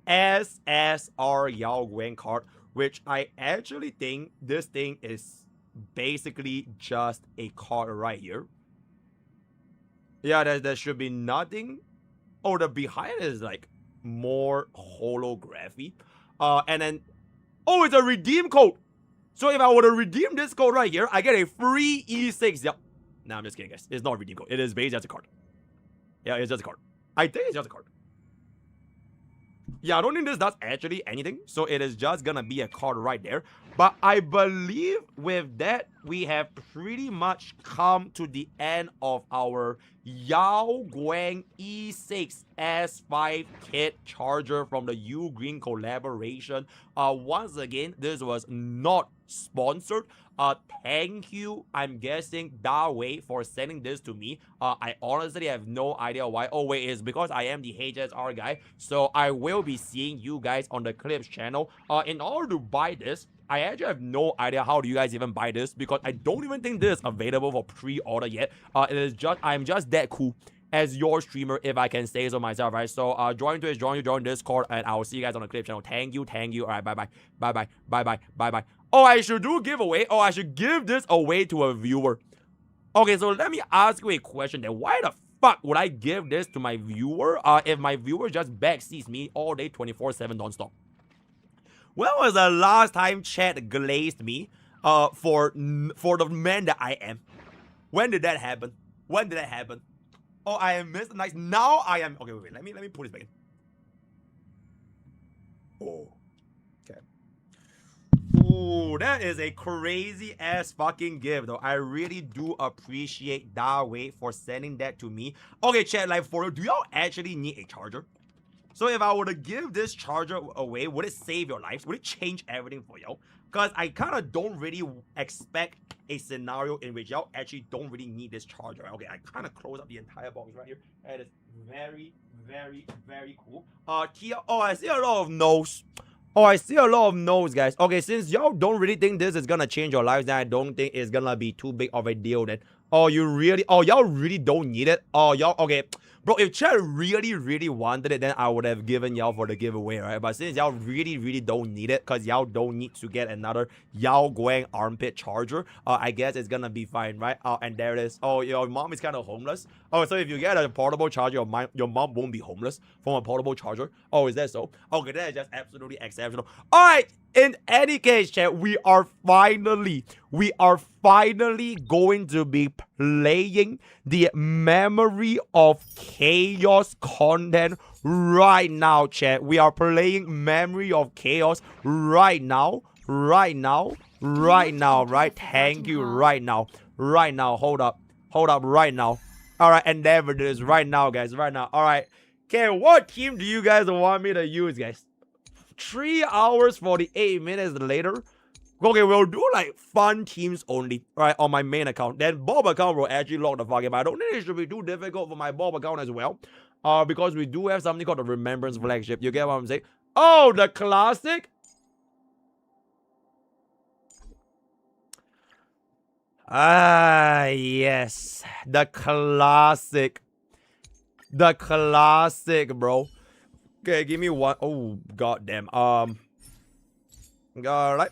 HSR Yao Guang card. Which I actually think this thing is basically just a card right here. Yeah, there should be nothing. Oh, the behind is like more holography. And then, oh, it's a redeem code. So if I were to redeem this code right here, I get a free E6. Yep. Nah, I'm just kidding, guys. It's not a redeem code. It is basically just a card. Yeah, it's just a card. I think it's just a card. Yeah, I don't think this does actually anything. So it is just gonna be a card right there. But I believe with that, we have pretty much come to the end of our Yao Guang E6 S5 kit charger from the U Green collaboration. Once again, this was not sponsored. Thank you, I'm guessing, Da Wei, for sending this to me. I honestly have no idea why. Oh wait, it's because I am the HSR guy, so I will be seeing you guys on the Clips channel. In order to buy this, I actually have no idea how do you guys even buy this, because I don't even think this is available for pre-order yet. It is just, I'm just that cool as your streamer, if I can say so myself, right? So join Twitch, join Discord, and I will see you guys on the Clip channel. Thank you. All right, bye. Oh, I should do a giveaway. Oh, I should give this away to a viewer. Okay, so let me ask you a question then. Why the fuck would I give this to my viewer if my viewer just backsees me all day 24/7 non-stop? When was the last time chat glazed me for the man that I am? When did that happen? Oh, I am Mr. Nice. Now I am. Okay, wait. Let me put this back in. Oh. Okay. Ooh, that is a crazy ass fucking gift, though. I really do appreciate Da Wei for sending that to me. Okay, chat, like, for do y'all actually need a charger? So if I were to give this charger away, would it save your lives? Would it change everything for y'all? Because I kind of don't really expect a scenario in which y'all actually don't really need this charger. Okay, I kind of close up the entire box right here. That is very, very cool. Tia, oh, I see a lot of no's. Oh, I see a lot of no's, guys. Okay, since y'all don't really think this is gonna change your lives, then I don't think it's gonna be too big of a deal then. Oh, y'all really don't need it? Oh, y'all, okay. Bro, if chat really wanted it, then I would have given y'all for the giveaway, right? But since y'all really don't need it, because y'all don't need to get another Yao Guang armpit charger, I guess it's gonna be fine, right? And there it is. Oh, your mom is kind of homeless. Oh, so if you get a portable charger, your mom won't be homeless from a portable charger. Oh, is that so? Okay, that is just absolutely exceptional. All right. In any case, chat, we are finally going to be playing the Memory of Chaos content right now, chat. We are playing Memory of Chaos right now, right? Thank you, right now. Hold up, right now. All right, and there it is, right now, guys, right now. All right, okay, what team do you guys want me to use, guys? 3 hours 48 minutes later. Okay, we'll do like fun teams only, right, on my main account. Then Bob account will actually log the fuck in. But I don't think it should be too difficult for my Bob account as well. Because we do have something called the Remembrance flagship. You get what I'm saying? Oh, the classic. Ah, yes. The classic. The classic, bro. Okay, give me one. Oh, goddamn. All right.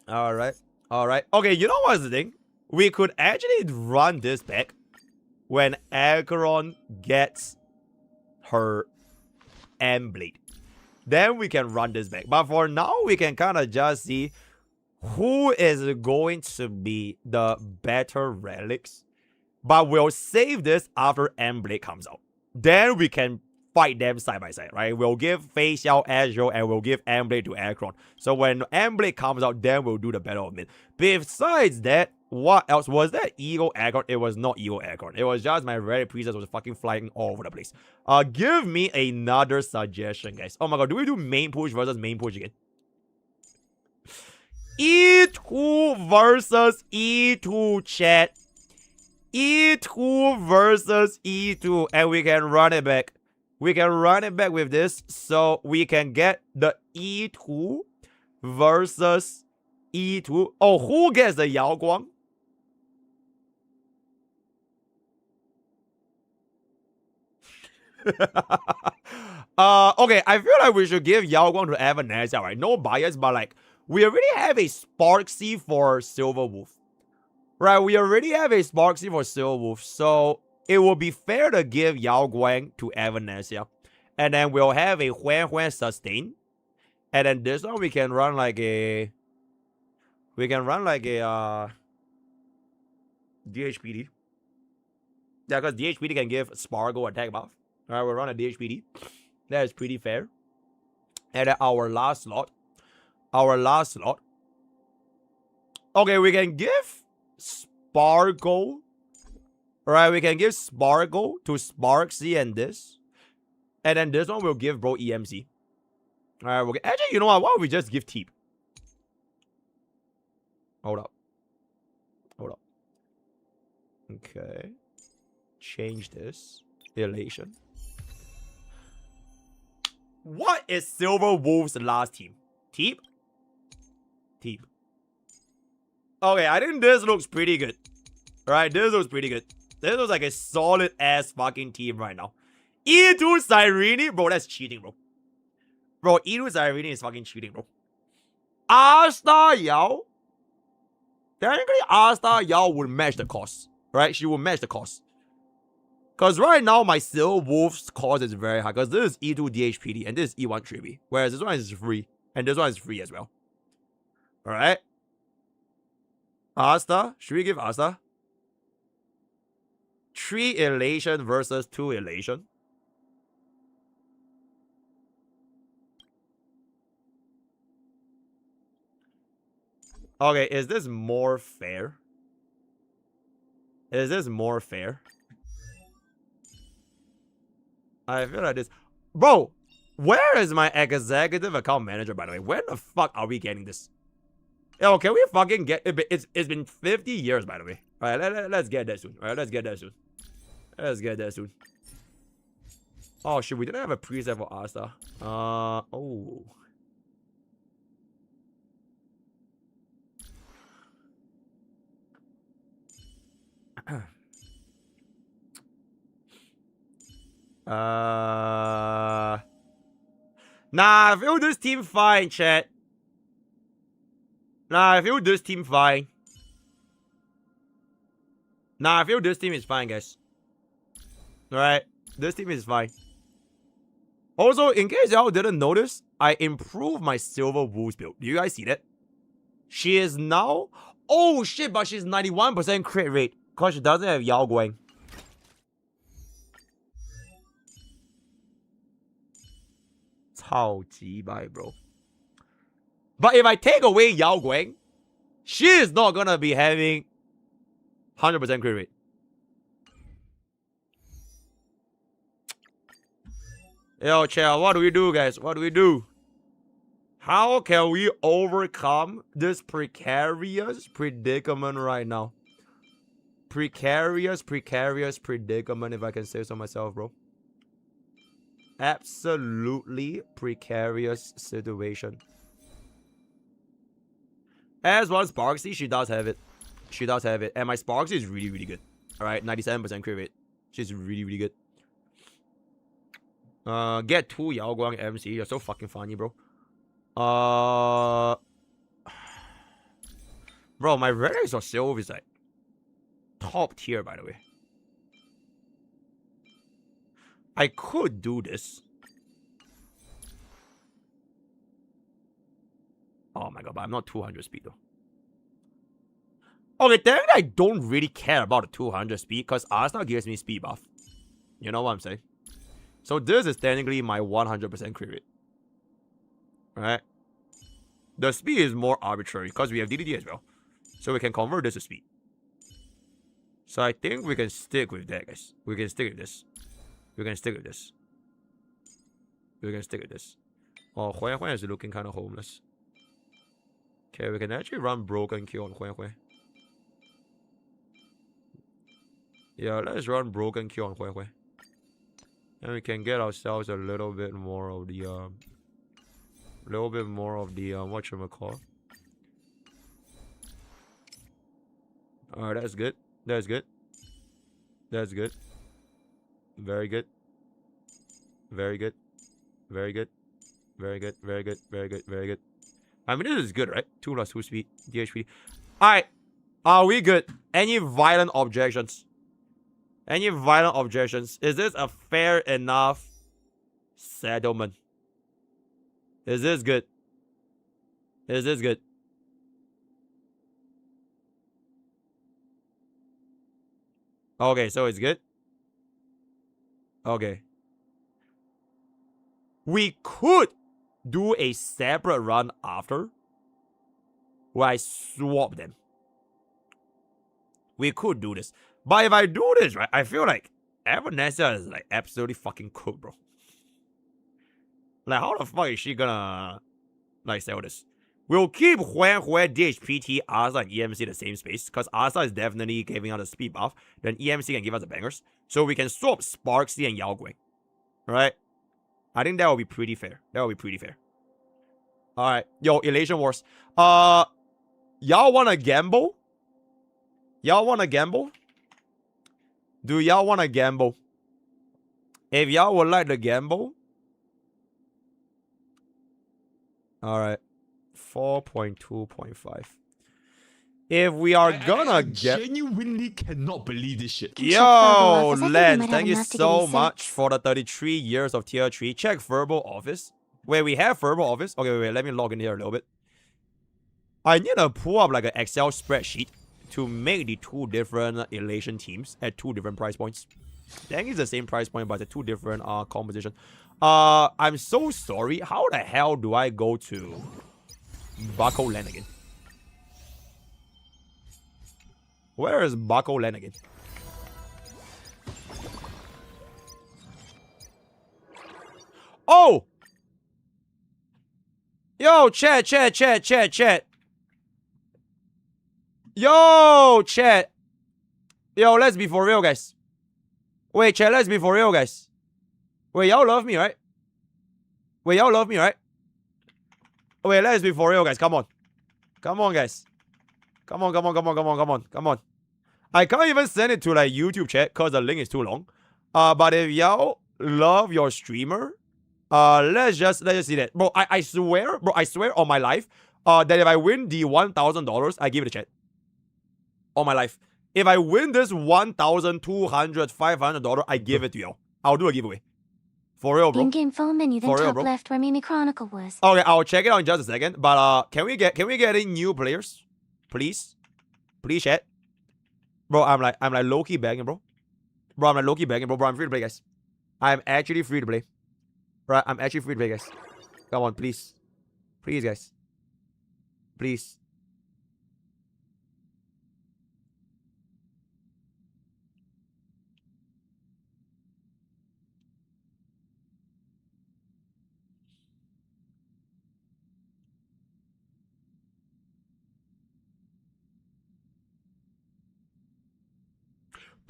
Okay, you know what's the thing? We could actually run this back when Acheron gets her M blade. Then we can run this back. But for now, we can kind of just see who is going to be the better relics. But we'll save this after M blade comes out. Then we can fight them side by side, right? We'll give Fei Xiao Acheron and we'll give M-Blade to Acheron. So when M-Blade comes out, then we'll do the Battle of Mid. Besides that, what else? Was that Eagle Acheron? It was not Eagle Acheron. It was just my Relic Priestess was fucking flying all over the place. Give me another suggestion, guys. Oh my god, do we do main push versus main push again? E2 versus E2, chat. E2 versus E2, and we can run it back. We can run it back with this, so we can get the E2 versus E2. Oh, who gets the Yao Guang? Okay, I feel like we should give Yao Guang to Evanesia, right? No bias, but like, we already have a Sparksy for Silver Wolf. Right, we already have a Sparksy for Silver Wolf, so it will be fair to give Yao Guang to Evanesia. And then we'll have a Huan Huan sustain. And then this one we can run like a... DHPD. Yeah, because DHPD can give Spargo attack buff. Alright, we'll run a DHPD. That is pretty fair. And then our last slot. Okay, we can give Sparkle. Right, we can give Sparkle to Sparksy and this. And then this one we'll give bro EMC. Alright, okay. Actually, you know what? Why don't we just give Teep? Hold up. Hold up. Okay. Change this. Elation. What is Silver Wolf's last team? Teep? Teep. Okay, I think this looks pretty good. Right, this looks pretty good. This looks like a solid ass fucking team right now. E2 Cyrene? Bro, that's cheating, bro. Bro, E2 Cyrene is fucking cheating, bro. R-Star Yao? Technically, R-Star Yao would match the cost. Right? She will match the cost. Because right now, my Silver Wolf's cost is very high. Because this is E2 DHPD and this is E1 Tribby. Whereas this one is free. And this one is free as well. Alright? Asta? Should we give Asta? 3 elation versus 2 elation. Okay, is this more fair? Is this more fair? I feel like this. Bro, where is my executive account manager, by the way? Where the fuck are we getting this? Yo, can we fucking get it? It's been 50 years, by the way. Alright, let's get that soon. Alright, let's get that soon. Let's get that soon. Oh shit, we didn't have a preset for Asta. Oh. Nah, I feel this team fine, chat. Nah, I feel this team fine. Nah, I feel this team is fine, guys. Alright, this team is fine. Also, in case y'all didn't notice, I improved my Silver Wolves build. Do you guys see that? She is now... Oh shit, but she's 91% crit rate. Because she doesn't have Yao Guang. Cao Ji Bai, bro. But if I take away Yao Guang, she is not gonna be having 100% crit rate. Yo, chat, what do we do, guys? What do we do? How can we overcome this precarious predicament right now? Precarious predicament, if I can say so myself, bro. Absolutely precarious situation. As one Sparksy, she does have it. She does have it. And my Sparksy is really, really good. Alright, 97% crit rate. She's really, really good. Get 2 Yao Guang MC. You're so fucking funny, bro. Bro, my Relics of Silver is like top tier, by the way. I could do this. Oh my god, but I'm not 200 speed though. Okay, then I don't really care about the 200 speed because Arsenal gives me speed buff. You know what I'm saying? So this is technically my 100% crit rate. Alright? The speed is more arbitrary because we have DDD as well. So we can convert this to speed. So I think we can stick with that, guys. We can stick with this. We can stick with this. We can stick with this. Oh, Huan Huan is looking kind of homeless. Okay, we can actually run Broken Kill on Huan Huan. Yeah, let's run Broken Kill on Huan Huan. And we can get ourselves a little bit more of the whatchamacallit. Alright, that's good. That's good. That's good. Very good. Very good. Very good. Very good. Very good. Very good. Very good. I mean, this is good, right? 2 plus 2 speed. DHP. Alright. Are we good? Any violent objections? Any violent objections? Is this a fair enough settlement? Is this good? Is this good? Okay, so it's good. Okay. We could do a separate run after where I swap them. We could do this. But if I do this, right, I feel like Evanescence is like absolutely fucking cooked, bro. Like, how the fuck is she gonna like sell this? We'll keep Huan, DHPT, Asa, and EMC the same space, because Asa is definitely giving us a speed buff. Then EMC can give us the bangers. So we can swap Sparksy and Yao Gui. Alright? I think that will be pretty fair. That will be pretty fair. Alright. Yo, Elation Wars. Y'all wanna gamble? Y'all wanna gamble? Do y'all wanna gamble? If y'all would like to gamble. Alright. 4.2.5. If we are gonna get... genuinely cannot believe this shit. Yo, Lance, thank you so much for the 33 years of tier 3. Check verbal office. Wait, we have verbal office? Okay, wait, let me log in here a little bit. I need to pull up like an Excel spreadsheet to make the 2 different elation teams at 2 different price points. I think it's the same price point, but it's 2 different composition. I'm so sorry. How the hell do I go to Bucko Land again? Where is Bucko Land again? Oh! Yo, chat. Yo, chat. Yo, let's be for real, guys. Wait, chat, let's be for real, guys. Wait, y'all love me, right? Wait, y'all love me, right? Wait, let's be for real, guys. Come on. Come on, guys. Come on. I can't even send it to, like, YouTube chat because the link is too long. But if y'all love your streamer, let's just see that. Bro, I swear on my life, that if I win the $1,000, I give it a chat. On my life. If I win this $1,200, $500, I give it to y'all. I'll do a giveaway. For real, bro. In-game phone menu, then For real, top bro. left where Mimi Chronicle was. Okay, I'll check it out in just a second. But can we get any new players? Please? Please, chat. Bro, I'm like low-key begging, bro. Bro, I'm free to play, guys. I'm actually free to play. Right, I'm actually free to play, guys. Come on, please. Please, guys. Please.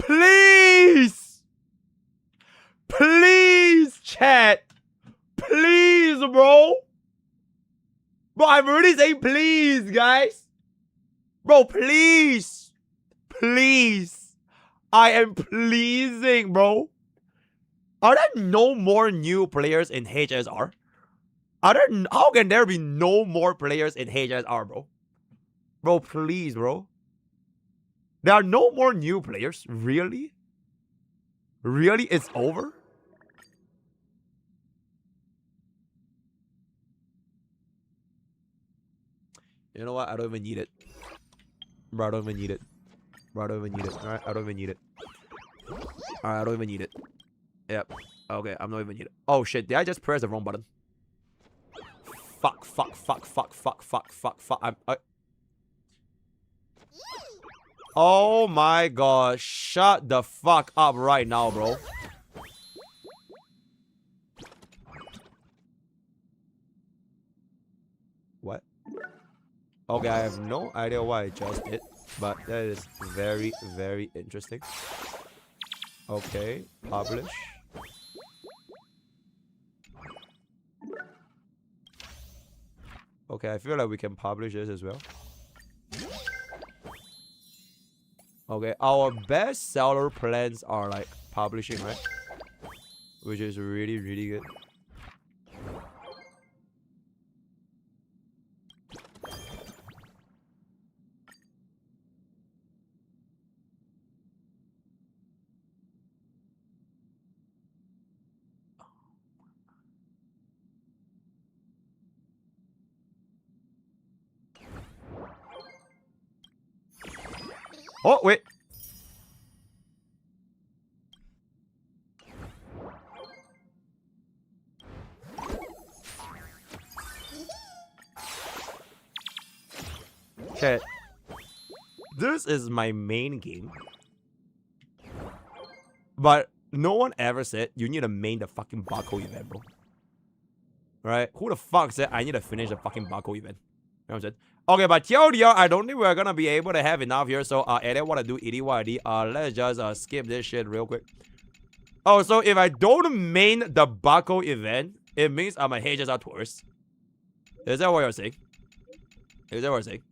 Please! Please, chat! Please, bro! Bro, I'm really saying please, guys! Bro, please! Please! I am pleasing, bro! Are there no more new players in HSR? How can there be no more players in HSR, bro? Bro, please, bro. There are no more new players? Really? Really? It's over? You know what? I don't even need it. Bro, I don't even need it. Alright, I don't even need it. Alright, I don't even need it. Yep. Okay, I'm not even need it. Oh shit, did I just press the wrong button? Fuck. Oh my god, shut the fuck up right now, bro. What? Okay, I have no idea why I just did, but that is very, very interesting. Okay, publish. Okay, I feel like we can publish this as well. Okay, our best seller plans are like publishing, right? Which is really, really good. Oh, wait. Chat. this is my main game. But no one ever said you need to main the fucking Baco event, bro. Right? Who the fuck said I need to finish the fucking Baco event? You know what I'm saying? Okay, but TLDR, I don't think we're gonna be able to have enough here. So, edit what I do, EDYD. Let's just skip this shit real quick. Oh, so if I don't main the Baco event, it means I'm a HSR tourist. Is that what you're saying? Is that what you're saying?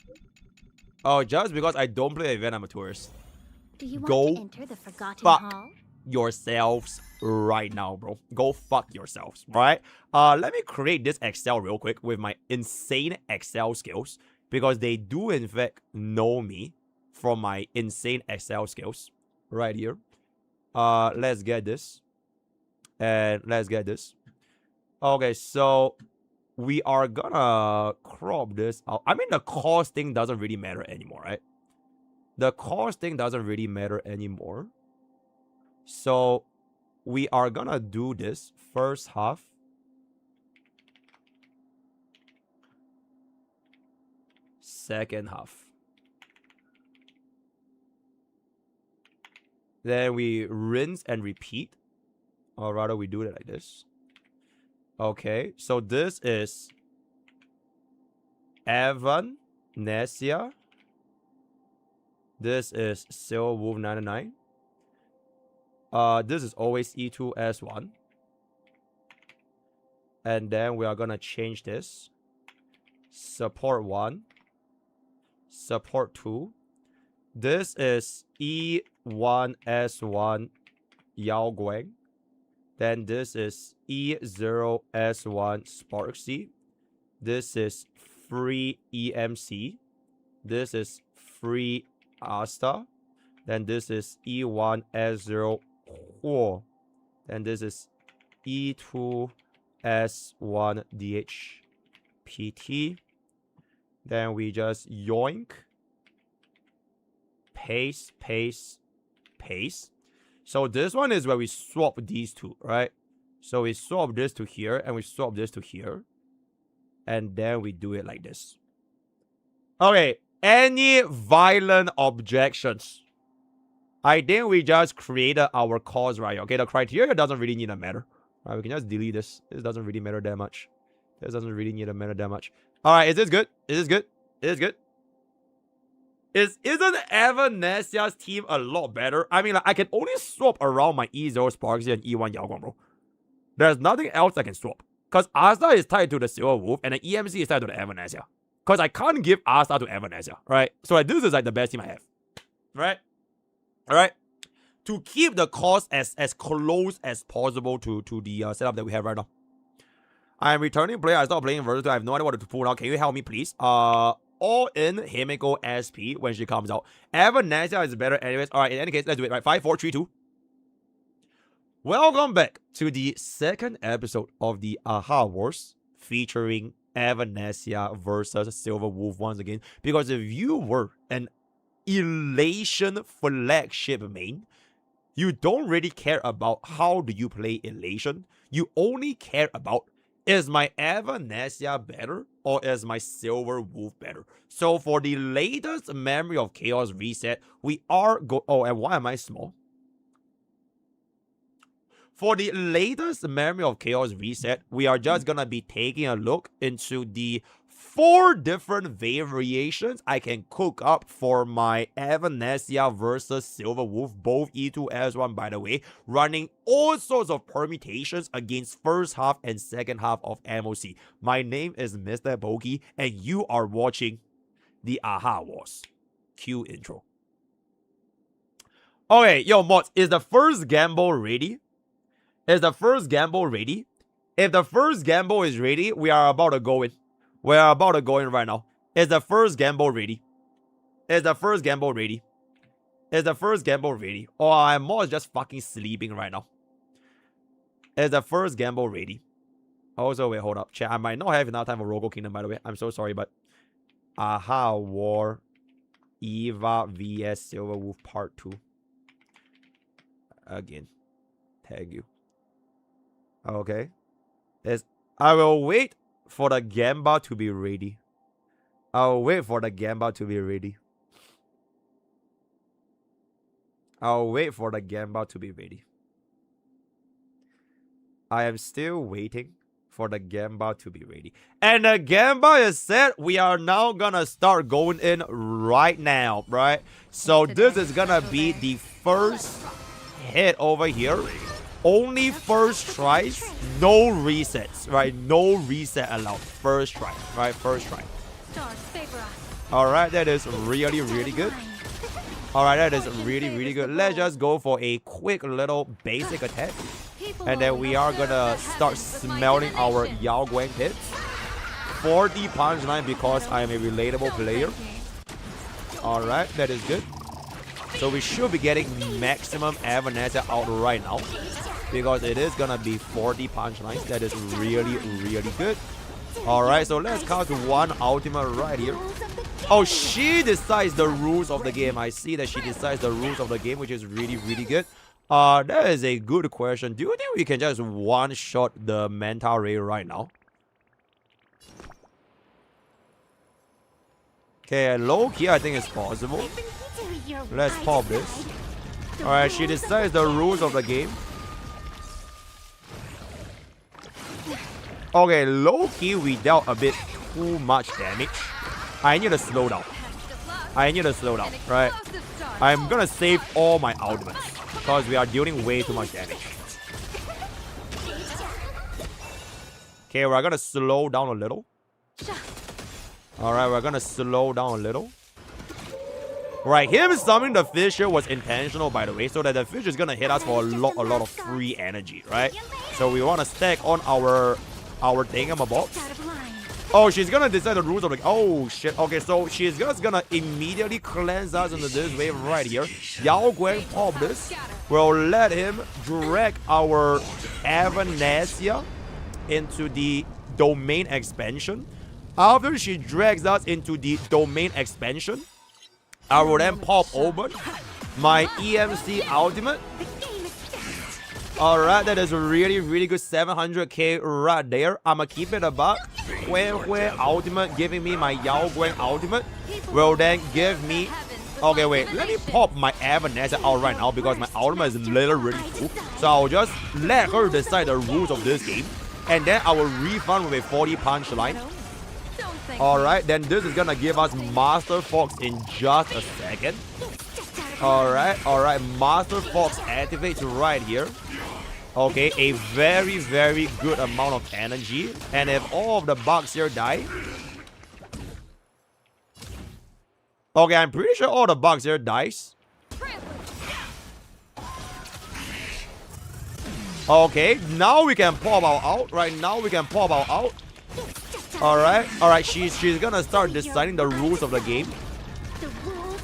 Oh, just because I don't play the event, I'm a tourist. Do you Go want to enter the Forgotten fuck Hall? yourselves right now, bro. Go fuck yourselves, right? Let me create this Excel real quick with my insane Excel skills, because they do in fact know me from my insane Excel skills right here. Let's get this. And let's get this. Okay, so we are gonna crop this out. I mean, the cost thing doesn't really matter anymore, right? The cost thing doesn't really matter anymore. So we are gonna do this first half. Second half. Then we rinse and repeat. Or rather, we do it like this. Okay, so this is Evan, Nesia. This is Silver Wolf 99. This is always E2S1. And then we are gonna change this. Support 1. Support 2. This is E1S1 Yao Guang. Then this is E0S1 Sparksy. This is free EMC. This is free Asta. Then this is E1S0 Huo. Then this is E2S1 DH PT. Then we just yoink. Paste, paste, paste. So this one is where we swap these two, right? So we swap this to here and we swap this to here. And then we do it like this. Okay, any violent objections? I think we just created our cause right here. Okay, the criteria doesn't really need to matter. Right, we can just delete this. This doesn't really matter that much. This doesn't really need to matter that much. Alright, is this good? Is this good? Is this good? Isn't Evanesia's team a lot better? I mean, like, I can only swap around my E0 Sparksy and E1 Yaoguang, bro. There's nothing else I can swap. Because Asta is tied to the Silver Wolf and the EMC is tied to the Evanesia. Because I can't give Asta to Evanesia, right? So like, this is like the best team I have. Right? Alright? To keep the cost as close as possible to the setup that we have right now. I am returning player. I stopped playing versus 2. I have no idea what to pull now. Can you help me, please? All in Himiko SP when she comes out. Evanesia is better anyways. Alright, in any case, let's do it. Right, 5, 4, 3, 2. Welcome back to the second episode of the Aha Wars, featuring Evanesia versus Silver Wolf once again. Because if you were an Elation flagship main, you don't really care about how do you play Elation. You only care about, is my Evanesia better or is my Silver Wolf better? So for the latest Memory of Chaos reset, we are oh, and why am I small? For the latest Memory of Chaos reset, we are just gonna be taking a look into the 4 different variations I can cook up for my Evanesia versus Silver Wolf, both E2S1 by the way, running all sorts of permutations against first half and second half of MOC. My name is MrPokke, and you are watching the Aha Wars. Cue intro. Okay, yo mods, is the first gamble ready? Is the first gamble ready? If the first gamble is ready, we are about to go in. We are about to go in right now. Is the first gamble ready? Is the first gamble ready? Is the first gamble ready? Oh, I'm more just fucking sleeping right now. Is the first gamble ready? Also, wait, hold up. Chat, I might not have enough time for Roco Kingdom, by the way. I'm so sorry, but Aha War Eva vs Silver Wolf Part 2. Again. Thank you. Okay. I will wait for the Gamba to be ready. I'll wait for the Gamba to be ready. I'll wait for the Gamba to be ready. I am still waiting for the Gamba to be ready. And the Gamba is set. We are now gonna start going in right now, right? So this is gonna be the first hit over here. Only first tries, no resets, right? No reset allowed. First try, right? First try. Alright, that is really, really good. Alright, that is really, really good. Let's just go for a quick little basic attack. And then we are gonna start smelting our Yao Guang hits. 40 punchline because I am a relatable player. Alright, that is good. So we should be getting maximum Evanescence out right now. Because it is gonna be 40 punchlines. That is really, really good. Alright, so let's cast one ultimate right here. Oh, she decides the rules of the game. I see that she decides the rules of the game, which is really, really good. That is a good question. Do you think we can just one-shot the Manta Ray right now? Okay, low-key I think it's possible. Let's pop this. Alright, she decides the rules of the game. Okay, low-key we dealt a bit too much damage. I need to slow down. I need to slow down, right? I'm gonna save all my ultimates because we are dealing way too much damage. Okay, we're gonna slow down a little. Alright, we're gonna slow down a little. Right, him summoning the fish here was intentional, by the way, so that the fish is gonna hit us for a lot of free energy, right? So we wanna stack on our thingamabobs. Oh, she's gonna decide the rules of the... Oh, shit. Okay, so she's just gonna immediately cleanse us into this wave right here. Yao Guang pop this. We'll let him drag our Evanescence into the domain expansion. After she drags us into the domain expansion, I will then pop open my EMC ultimate. Alright, that is really, really good. 700k right there. I'ma keep it about. Hui ultimate giving me my Yao Guang ultimate will then give me... Okay, wait. Let me pop my Evanescence out right now because my ultimate is literally full. So I'll just let her decide the rules of this game. And then I will refund with a 40 punchline. Alright, then this is gonna give us Master Fox in just a second. Alright. Master Fox activates right here. Okay, a very, very good amount of energy. And if all of the bugs here die... Okay, I'm pretty sure all the bugs here dies. Okay, now we can pop our out. Right now we can pop our out. Alright, she's gonna start deciding the rules of the game.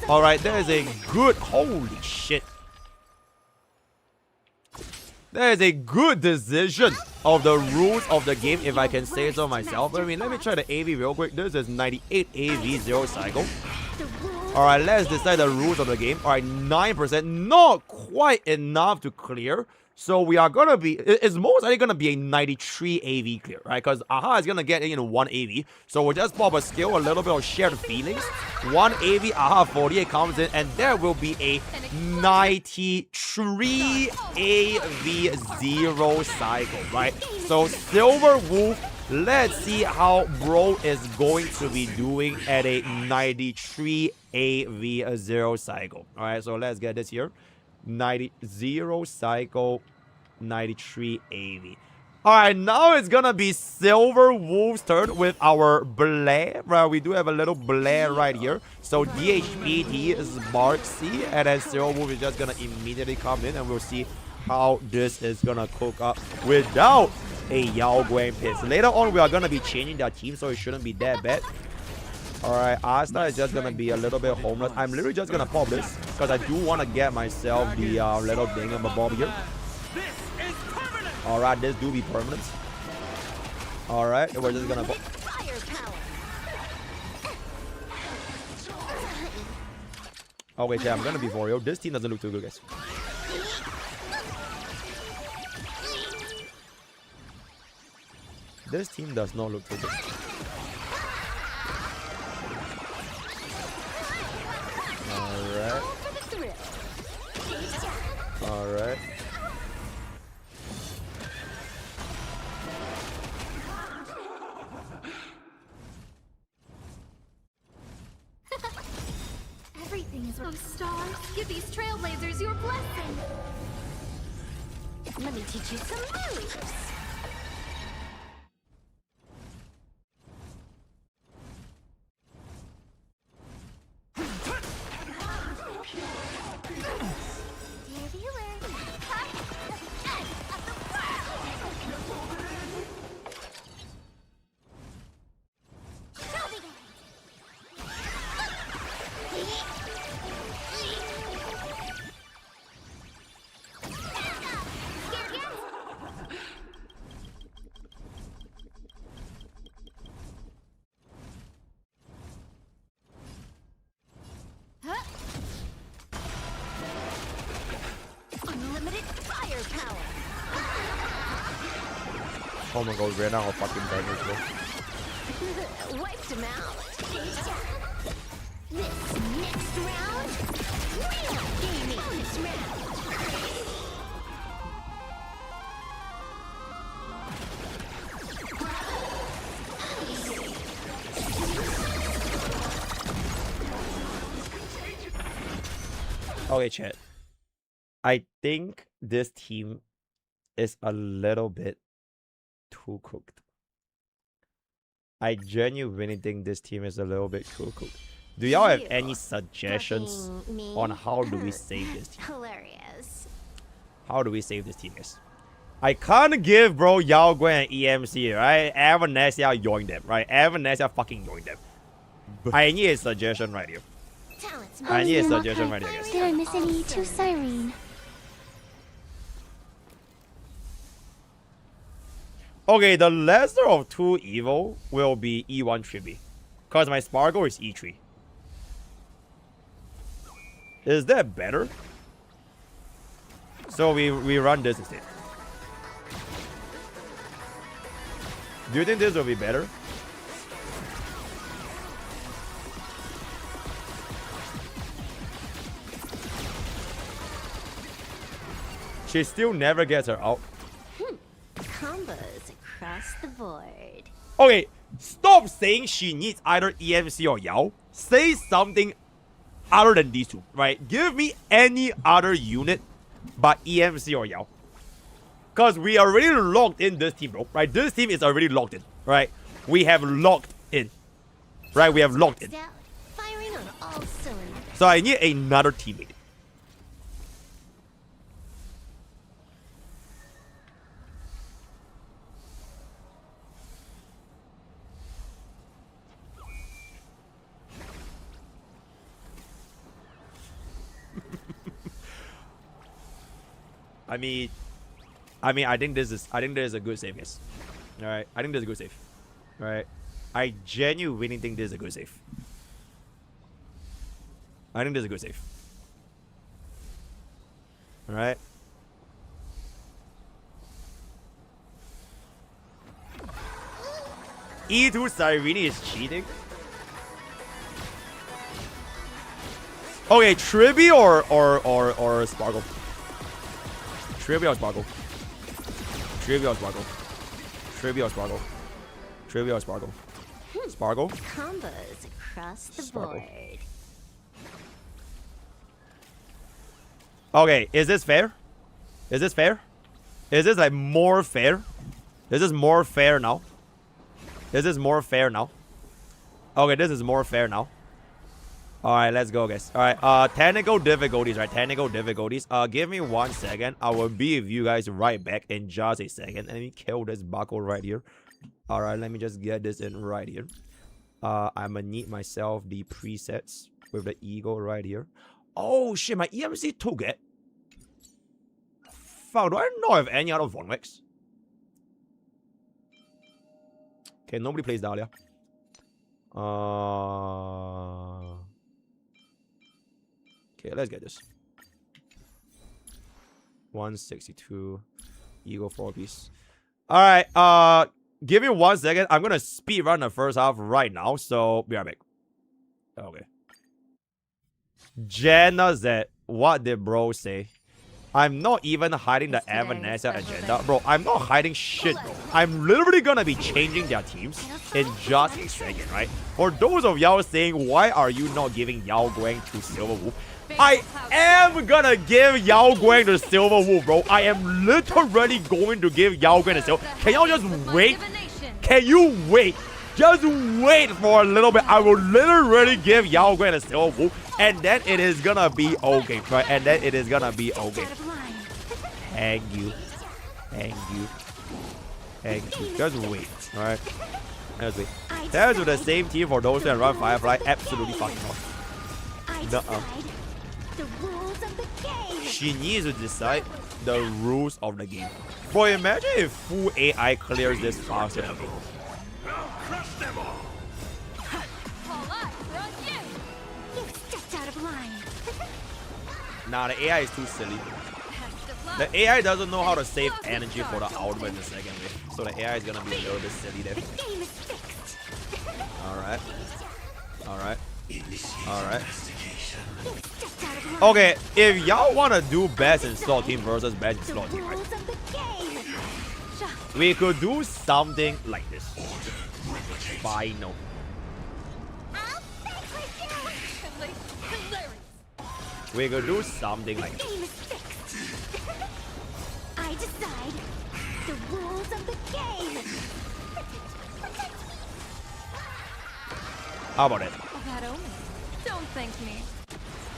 Alright, there is a good... Holy shit. There is a good decision of the rules of the game, if I can say so myself. I mean, let me try the AV real quick. This is 98 AV 0 cycle. Alright, let's decide the rules of the game. Alright, 9%. Not quite enough to clear. So we are gonna be... It's most likely gonna be a 93 AV clear, right? Because Aha is gonna get in 1 AV. So we'll just pop a skill, a little bit of shared feelings. 1 AV, Aha 48 comes in, and there will be a 93 AV 0 cycle, right? So Silver Wolf, let's see how bro is going to be doing at a 93 AV 0 cycle. Alright, so let's get this here. 0 cycle, 93 AV. Alright, now it's gonna be Silver Wolf's turn with our Blair. Right, we do have a little Blair right here. So DHPT is Barksy, and then Silver Wolf is just gonna immediately come in, and we'll see how this is gonna cook up without a Yao Guang pit. Later on, we are gonna be changing their team, so it shouldn't be that bad. Alright, Asta is just gonna be a little bit homeless. I'm literally just gonna pop this because I do want to get myself the little thingamabob here. Alright, this do be permanent. Alright, we're just gonna pop. Oh wait, yeah, I'm gonna be for real. This team doesn't look too good, guys. This team does not look too good. Things of stars, give these trailblazers your blessing. Let me teach you some moves. Did you learn to cut the edge of the world? Show me Unlimited firepower. Oh my god, ran out of fucking damage, bro. Wiped him out. This next round, real gaming. Bonus round. Okay, chat. I think this team is a little bit too cooked. I genuinely think this team is a little bit too cooked. Do y'all have any suggestions on how do we save this team? Hilarious. How do we save this team, guys? I can't give bro Yao Guan and EMC, right? Avanesia join them, right? Avanesia fucking join them. I need a suggestion right here. I need a suggestion right here, guys. Did I miss any to Cyrene? Okay, the lesser of two evil will be E1 Tribi. Because my Sparkle is E3. Is that better? So we run this instead. Do you think this will be better? She still never gets her out. Combos across the board. Okay, stop saying she needs either EMC or Yao. Say something other than these two, right? Give me any other unit but EMC or Yao. Because we are already locked in this team, bro. Right? This team is already locked in, right? We have locked in. Right? We have locked in. Firing on all cylinders. So I need another teammate. I think this is a good save, guys. Alright, I think this is a good save. Alright. I genuinely think this is a good save. I think this is a good save. Alright. E2 Cyrene is cheating. Okay, Tribi or Sparkle. Trivial Sparkle. Trivial Sparkle. Trivial Sparkle. Trivial Sparkle. Sparkle. Combos across the board. Okay, is this fair? Is this fair? Is this like more fair? Is this more fair now? Is this more fair now? Okay, this is more fair now. Alright, let's go, guys. Alright, technical difficulties, right? Technical difficulties. Give me 1 second. I will be with you guys right back in just a second. Let me kill this buckle right here. Alright, let me just get this in right here. I'ma need myself the presets with the eagle right here. Oh shit, my EMC took it. Fuck, do I not have any other Vonwex? Okay, nobody plays Dahlia. Okay, let's get this. 162. Eagle 4-piece. Alright, give me 1 second. I'm gonna speed run the first half right now, so be right back. Okay. Jenna Z, what did bro say? I'm not even hiding the Evanescence agenda. Bro, I'm not hiding shit, bro. I'm literally gonna be changing their teams in just a second, right? For those of y'all saying, why are you not giving Yao Guang to Silver Wolf? I am gonna give Yao Guang to Silver Wolf, bro. I am literally going to give Yao Guang to Silver. Can y'all just wait? Can you wait? Just wait for a little bit. I will literally give Yao Guang to Silver Wolf. And then it is gonna be okay, right? And then it is gonna be okay. Thank you. Thank you. Thank you. Just wait, alright? Just wait. There's with the same team for those that run Firefly. Absolutely fucking not. Nuh-uh. She needs to decide the rules of the game. Bro, imagine if full AI clears this faster than me. Nah, the AI is too silly. The AI doesn't know how to save energy for the ultimate in the second wave. So the AI is gonna be a little bit silly there. Alright. Alright. Alright. Okay, if y'all wanna do best in slot team versus best in slot team, right? We could do something like this. Final. We could do something like this. I decide the rules of the game. How about it? That only. Don't thank me.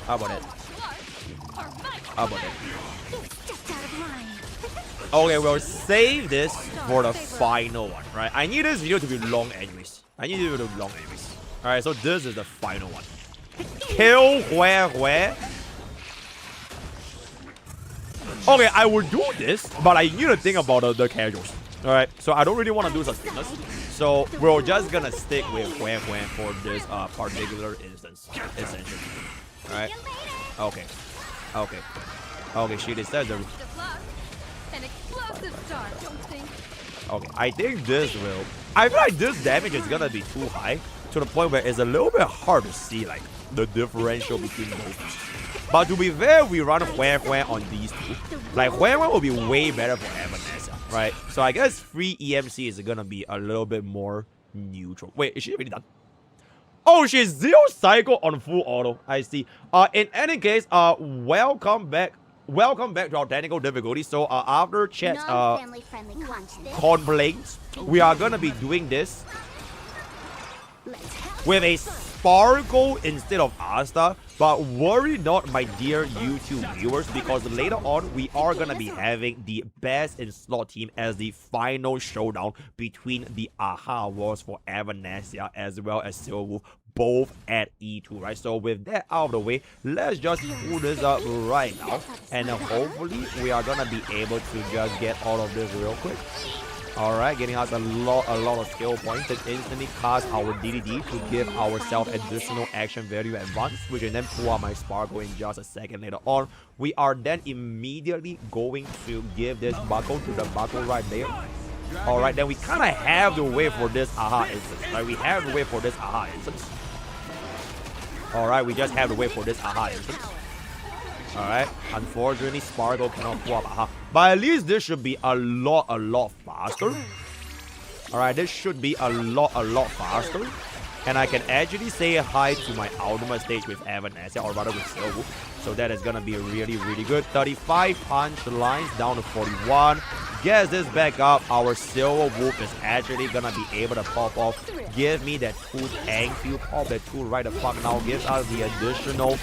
How about it? How about it? Stepped out of line. Okay, we'll save this for the final one, right? I need this video to be long anyways. I need it to be long anyways. Alright, so this is the final one. Kill where? Okay, I will do this, but I need to think about the casuals. Alright, so I don't really want to do such things. So we're just gonna stick with Huan for this particular instance, essentially. Alright. Okay. Okay. Okay, she decides the... An explosive start, don't think. Okay, I think this will... I feel like this damage is gonna be too high to the point where it's a little bit hard to see like the differential between both. But to be fair, we run Huan on these two. Like Huan will be way better for Evanescence, right? So I guess free EMC is gonna be a little bit more neutral. Wait, is she already done? Oh, she's zero cycle on full auto. I see. In any case, welcome back to our technical difficulty. So after chat's complaints, we are gonna be doing this with a Sparkle instead of Asta. But worry not, my dear YouTube viewers, because later on we are gonna be having the best in slot team as the final showdown between the AHA Wars for Evanescence as well as Silver Wolf, both at E2, right? So with that out of the way, let's just pull this up right now, and hopefully we are gonna be able to just get all of this real quick. Alright, getting us a lot of skill points that instantly cast our DDD to give ourselves additional action value advance, which will then pull out my Sparkle in just a second later on. We are then immediately going to give this buckle to the buckle right there. Alright, then we kind of have to wait for this AHA instance, right? We have to wait for this AHA instance. Alright, we just have to wait for this AHA instance. Alright, unfortunately Sparkle cannot pull up AHA, but at least this should be a lot faster. Alright, this should be a lot faster, and I can actually say hi to my ultimate stage with Evanescence, or rather with Silver Wolf. So that is gonna be really good. 35 punch lines down to 41. Gets this back up. Our Silver Wolf is actually gonna be able to pop off. Give me that 2 tank field. Pop that 2 right the fuck now. Gives us the additional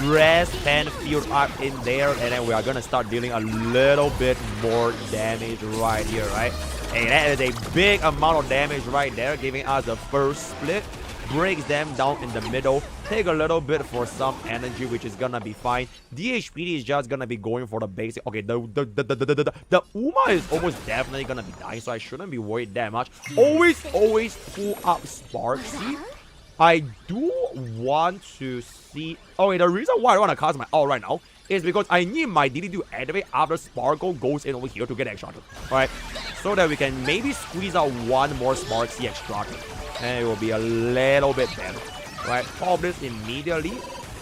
rest 10 field up in there. And then we are gonna start dealing a little bit more damage right here, right? Hey, that is a big amount of damage right there. Giving us the first split. Breaks them down in the middle. Take a little bit for some energy, which is gonna be fine. DHPD is just gonna be going for the basic. Okay, the Uma is almost definitely gonna be dying, so I shouldn't be worried that much. Always pull up Sparksy. I do want to see... Okay, the reason why I want to cast my ult right now is because I need my DD to activate after Sparkle goes in over here to get extracted. Alright, so that we can maybe squeeze out one more Sparksy extracted. And it will be a little bit better. Right, pop this immediately.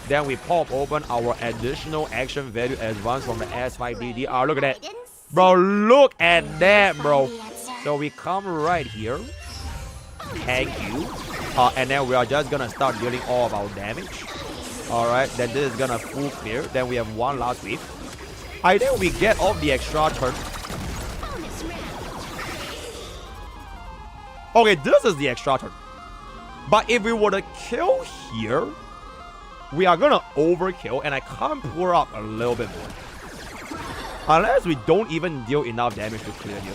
Then we pop open our additional action value advance from the S5DDR. Look at that. Bro, look at that, bro. So we come right here. Thank you. And then we are just gonna start dealing all of our damage. Alright, then this is gonna full clear. Then we have one last wave. I think we get off the extra turn. Okay, this is the extra turn. But if we were to kill here, we are gonna overkill, and I can't pour up a little bit more. Unless we don't even deal enough damage to clear here.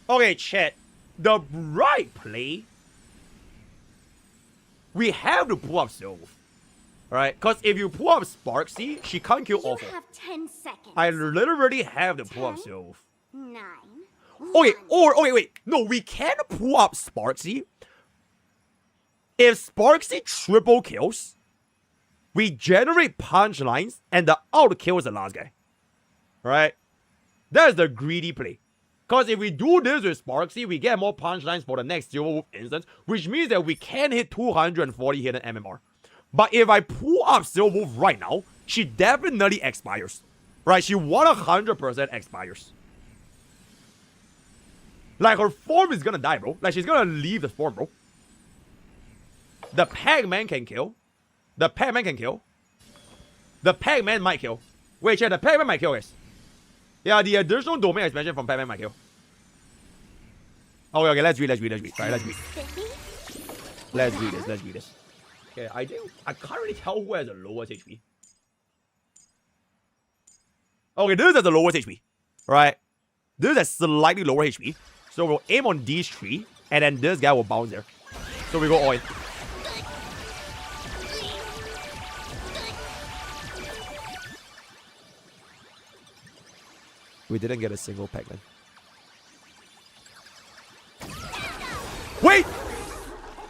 Okay, chat. The right play, we have to pull up Sylph. Right? Because if you pull up Sparksy, she can't kill You Awful. have 10 seconds. I literally have to pull up Sylph. 9. Okay, okay, wait. No, we can pull up Sparksy. If Sparksy triple kills, we generate punchlines, and the out kill is the last guy. Right? That's the greedy play. Because if we do this with Sparksy, we get more punchlines for the next Zero Wolf instance, which means that we can hit 240 hidden MMR. But if I pull up Zero Wolf right now, she definitely expires. Right? She 100% expires. Like, her form is gonna die, bro. Like, she's gonna leave the form, bro. The Pac-Man can kill. The Pac-Man can kill. The Pac-Man might kill. Wait, chat, the Pac-Man might kill, guys. Yeah, the additional domain expansion from Pac-Man might kill. Okay, let's read. Right, let's read. Let's read this. Okay, I can't really tell who has the lowest HP. Okay, this is the lowest HP. Right? This is a slightly lower HP. So we'll aim on these three, and then this guy will bounce there. So we go all in. We didn't get a single Pac-Man. Wait!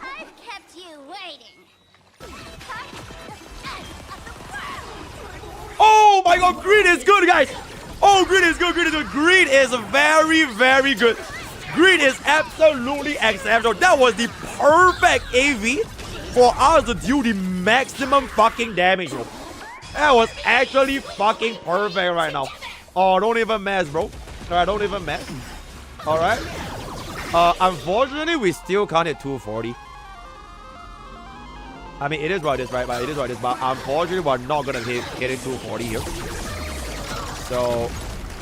I've kept you waiting. Oh my god, Greed is good, guys! Oh, Greed is good. Greed is very, very good. Greed is absolutely exceptional. That was the perfect AV for us to do the maximum fucking damage, bro. That was actually fucking perfect right now. Oh, don't even mess, bro. Alright, don't even mess. Alright. Unfortunately, we still can't hit 240. I mean, it is what it is, right? But it is what it is. But unfortunately, we're not gonna hit 240 here. So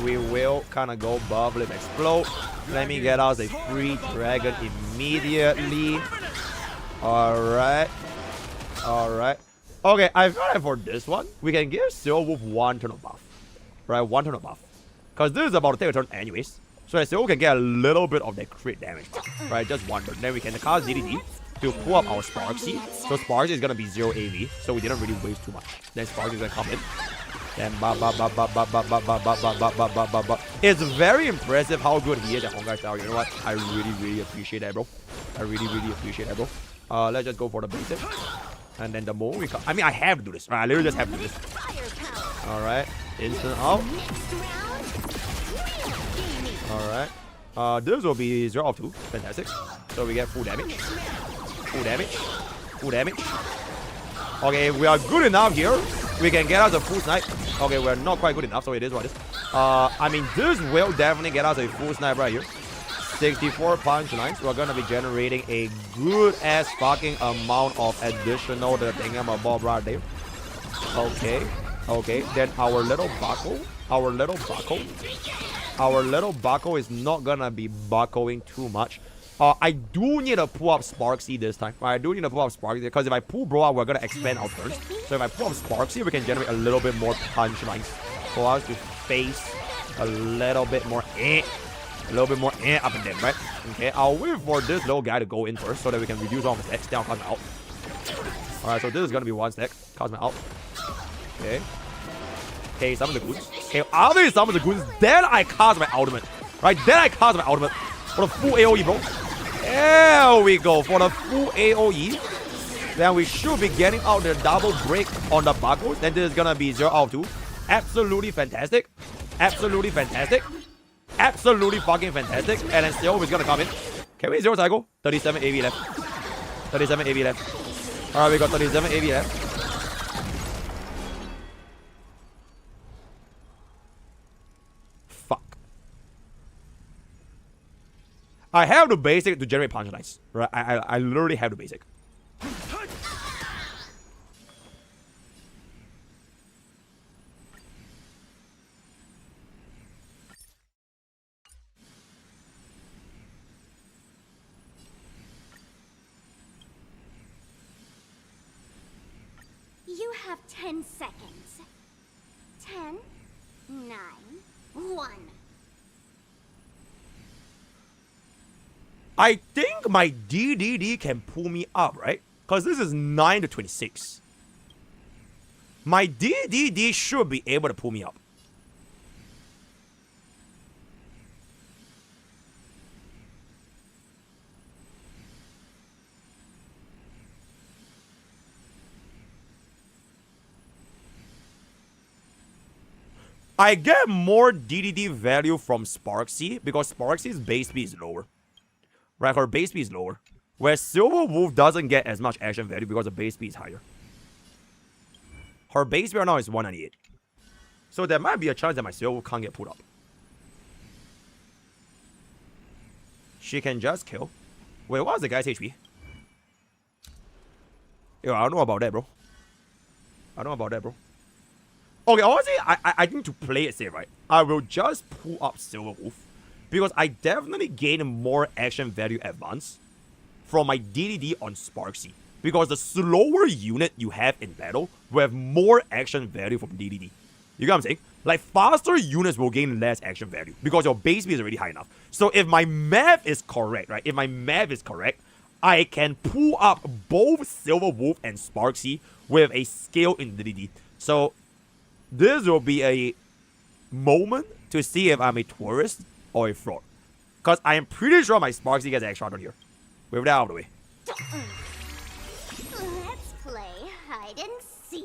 we will kind of go Bubbly Explode. Let me get us a free dragon immediately. Alright. Okay, I feel like for this one, we can give Silver Wolf one turn of buff. Right, one turn of buff. Because this is about to take a turn anyways. So that Silver can get a little bit of that crit damage. Right, just one turn. Then we can cast DDD to pull up our Sparksy. So Sparksy is gonna be 0 AV. So we didn't really waste too much. Then Sparksy is gonna come in. Then It's very impressive how good he is at Honkai Star. You know what? I really appreciate that, bro. I really appreciate that, bro. Let's just go for the basic. And then the more we come. I mean, I have to do this. Right? I literally just have to do this. Alright. Instant out. Alright. This will be 0 of 2. Fantastic. So we get full damage. Full damage. Okay, we are good enough here. We can get us a full snipe. Okay, we're not quite good enough, so it is what it is. I mean, this will definitely get us a full snipe right here. 64 punchlines. We're gonna be generating a good ass fucking amount of additional the thingamabob right there. Okay. Then our little bucko is not gonna be buckoing too much. I do need to pull up Sparksy this time. I do need to pull up Sparksy because if I pull Bro out, we're gonna expand our turns. So if I pull up Sparksy, we can generate a little bit more punchlines for us to face a little bit more up and down, right? Okay, I'll wait for this little guy to go in first so that we can reduce all the stacks. Then I'll cast my out. Alright, so this is gonna be one stack. Cast my out. Okay, summon the goons. Okay, after he summons the goons, then I cast my ultimate. Right, then I cast my ultimate. For the full AoE, bro. There we go for the full AoE. Then we should be getting out the double break on the buckles. Then this is gonna be 0 out of 2. Absolutely fantastic. Absolutely fantastic. Absolutely fucking fantastic. And then Silver is gonna come in. Can we 0 cycle? 37 AV left. 37 AV left. Alright, we got 37 AV left. Fuck. I have the basic to generate punchlines. Right? I literally have the basic. You have 10 seconds. 10, 9, 1. I think my DDD can pull me up, right? Because this is 9 to 26. My DDD should be able to pull me up. I get more DDD value from Sparksy because Sparksy's base speed is lower. Right, her base speed is lower. Where Silver Wolf doesn't get as much action value because the base speed is higher. Her base speed right now is 198. So there might be a chance that my Silver Wolf can't get pulled up. She can just kill. Wait, what's the guy's HP? Yo, I don't know about that, bro. I don't know about that, bro. Okay, honestly, I think to play it safe, right? I will just pull up Silver Wolf. Because I definitely gain more action value advance from my DDD on Sparksy. Because the slower unit you have in battle will have more action value from DDD. You get what I'm saying? Like, faster units will gain less action value because your base speed is already high enough. So if my math is correct, right? If my math is correct, I can pull up both Silver Wolf and Sparksy with a scale in DDD. So this will be a moment to see if I'm a tourist or a fraud. Because I am pretty sure my Sparksy gets extra on here. With that out of the way. Let's play hide and seek.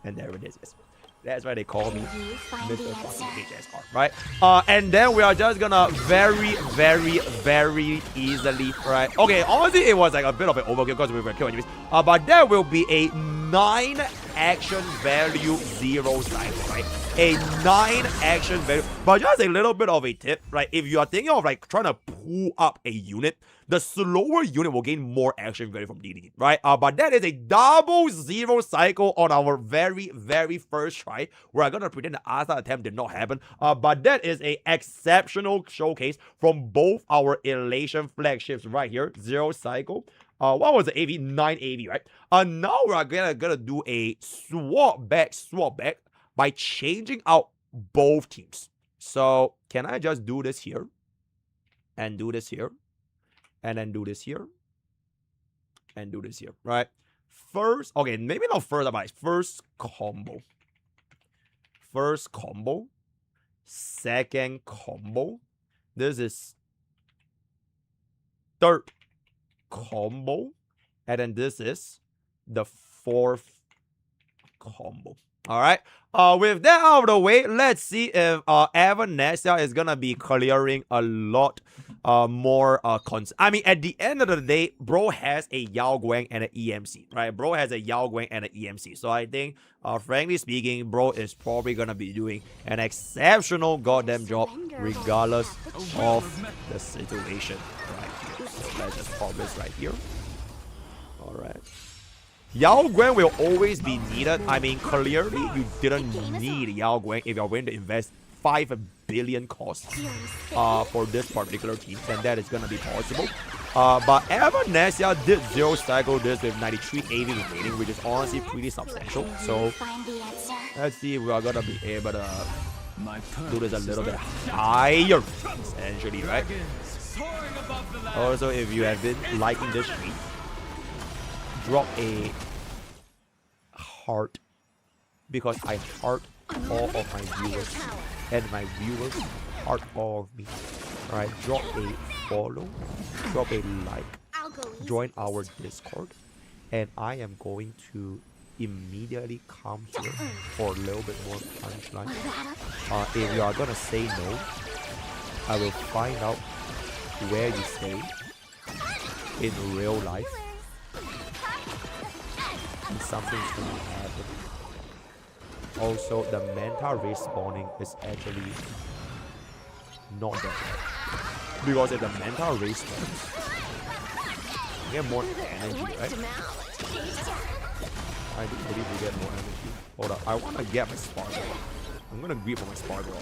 And there it is. That's why they call me Mr. Fucking HSR, right? And then we are just gonna very, very, very easily, right? Okay, honestly, it was like a bit of an overkill because we were killing enemies. But there will be a 9 action value 0 cycle, right? A 9 action value. But just a little bit of a tip, right? If you are thinking of like trying to pull up a unit, the slower unit will gain more action value from DDD, right? But that is a double 0 cycle on our very, very first try. We're gonna pretend the Asa attempt did not happen. But that is a exceptional showcase from both our Elation flagships right here. 0 cycle. What was the AV? 9 AV, right? Now we're gonna do a swap back by changing out both teams. So can I just do this here and do this here and then do this here and do this here, right? First, okay, maybe not first, but first combo. First combo. Second combo. This is third combo. And then this is the fourth combo. Alright. With that out of the way, let's see if Evanesia is gonna be clearing a lot more I mean, at the end of the day, bro has a Yao Guang and an EMC, right? Bro has a Yao Guang and an EMC. So I think, frankly speaking, bro is probably gonna be doing an exceptional goddamn job regardless of the situation right here. So let's just pop this right here. Alright. Yao Guang will always be needed. I mean, clearly you didn't need Yao Guang if you're going to invest 5 billion costs for this particular team, then that is going to be possible. But Evanesia did 0 cycle this with 93 AV remaining, which is honestly pretty substantial. So let's see if we are going to be able to do this a little bit higher, essentially, right? Also, if you have been liking this stream, drop a heart because I heart all of my viewers and my viewers heart all of me. Alright, drop a follow, drop a like, I'll go easy join this our time. Discord, and I am going to immediately come here for a little bit more punchline. If you are gonna say no, I will find out where you stay in real life, and something's gonna happen. Also, the Manta respawning is actually not that bad, because if the Manta respawns, you get more energy, right? I do believe we get more energy. Hold up, I want to get my Sparkle. I'm gonna greed for my Sparkle.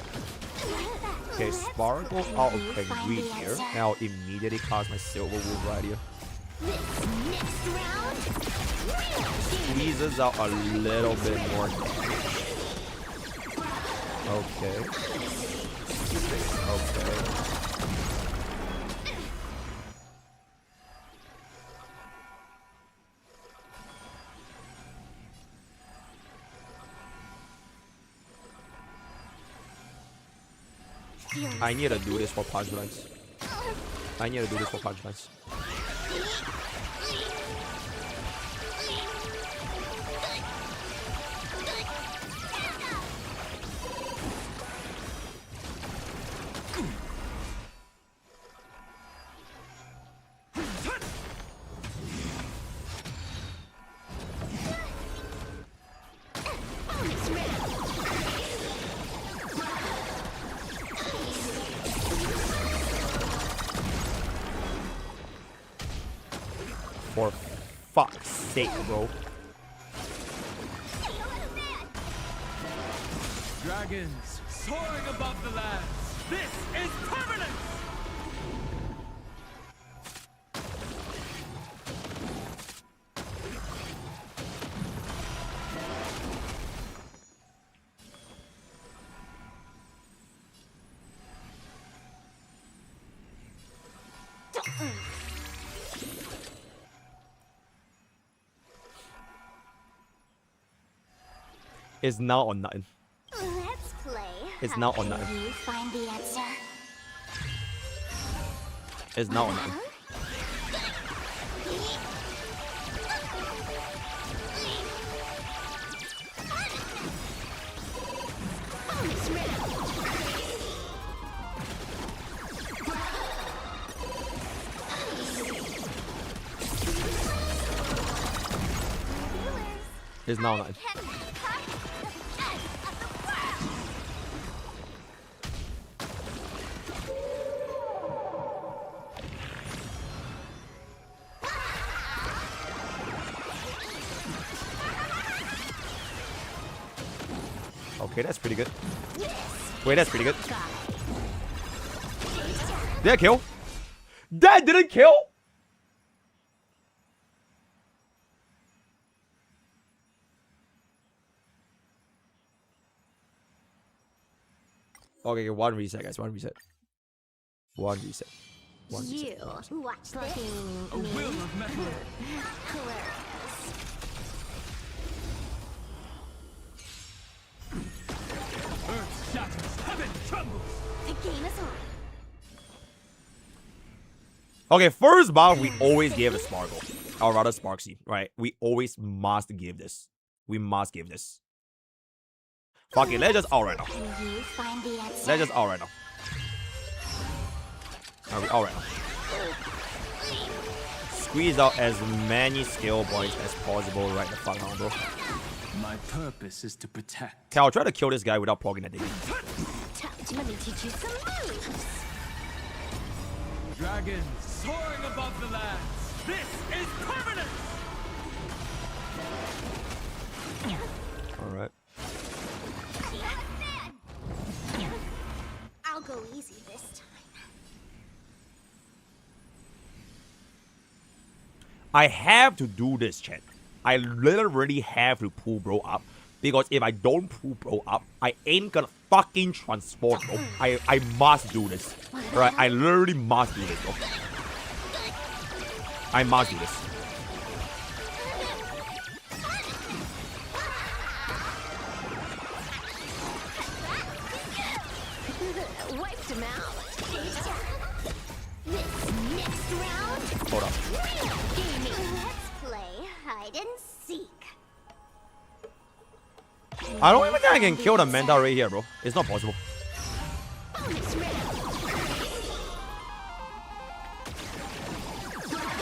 Okay, Sparkle out of the greed here. Now immediately cast my Silver Wolf right here. Squeezes out a little bit more damage. Okay. Okay. I need to do this for punchlines. I need to do this for punchlines. For fuck's sake, bro. Dragons soaring above the lands. This is permanence! It's now or nothing. Let's play. It's now or nothing. Can you find the answer? It's now or nothing. It's now or nothing. Okay, that's pretty good. Wait, that's pretty good. Did that kill? That didn't kill? Okay, one reset, guys. One reset. One reset. One reset. You watch this. A will of metal. Earth shatters, heaven trembles. The game is on. Okay, first buff, we always give a Sparkle. Or rather Sparksy, right? We always must give this. We must give this. Fuck it, let's just out right now. Can you find the answer? Let's just out right now. All right now. Squeeze out as many skill points as possible right the fuck now, bro. My purpose is to protect. Okay, I'll try to kill this guy without progging that thing. Let me teach you some moves. Dragons soaring above the lands. This is permanence! Alright. I'll go easy this time. I have to do this, chat. I literally have to pull bro up. Because if I don't pull bro up, I ain't gonna fucking transform, bro. I must do this. Alright, I literally must do this, bro. I must do this. Wiped him out. Hold up. Let's play hide and seek. I don't even think I can kill the Manta right here, bro. It's not possible.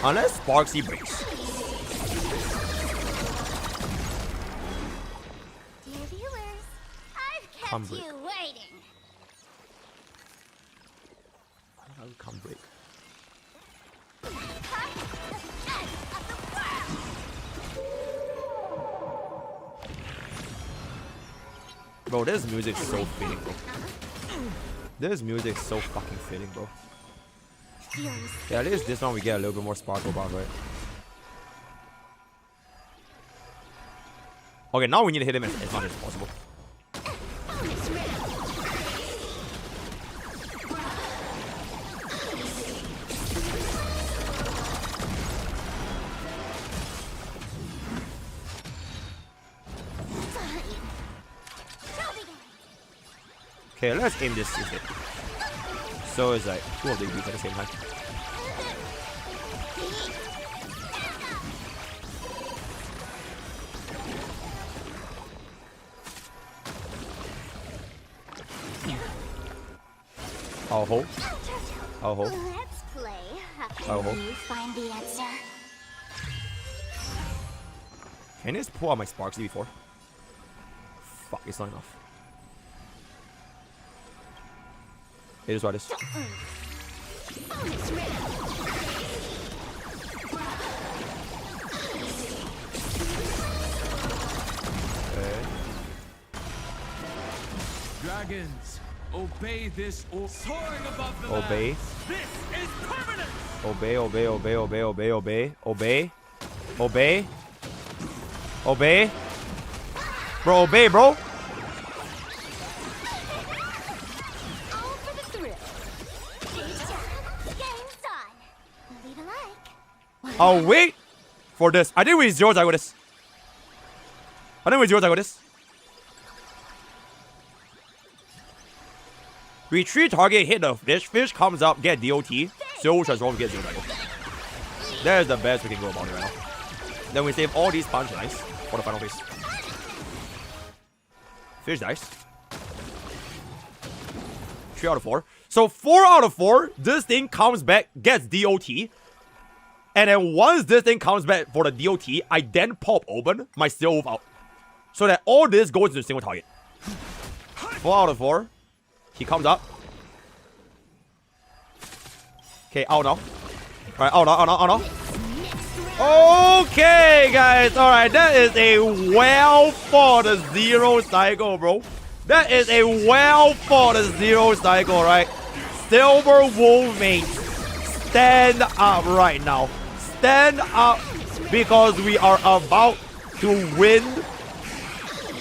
Unless Sparksy breaks. Dear viewers, I've kept you waiting. Come break. Bro, this music's so fitting, bro. This music's so fucking fitting, bro. Yeah, at least this one we get a little bit more sparkle about, right? Okay, now we need to hit him as much as possible. Okay, let's aim this instead. So it's like two of the beats at the same time. I'll hold. I'll hold. Let's play. I'll hold. You find the answer. Can you just pull out my Sparksy before? Fuck, it's not enough. It is what it is. Okay. Dragons, obey this or soaring above the Obey. lands. This is permanent. Obey, obey, obey, obey, obey, obey, obey, obey, obey. Bro, obey, bro. I'll wait for this. I think we zero tag with this. Retreat target, hit the fish. Fish comes up, get DOT. Zero transform, get zero tag. That is the best we can go about it right now. Then we save all these punchlines for the final phase. Fish dice. 3 out of 4. So 4 out of 4, this thing comes back, gets DOT. And then once this thing comes back for the DOT, I then pop open my Steel Wolf out. So that all this goes to a single target. 4 out of 4. He comes up. Okay, out now. Alright, out now. Okay, guys. Alright, that is a well for the zero cycle, bro. That is a well for the zero cycle, right? Silver Wolf mates, stand up right now. Stand up because we are about to win.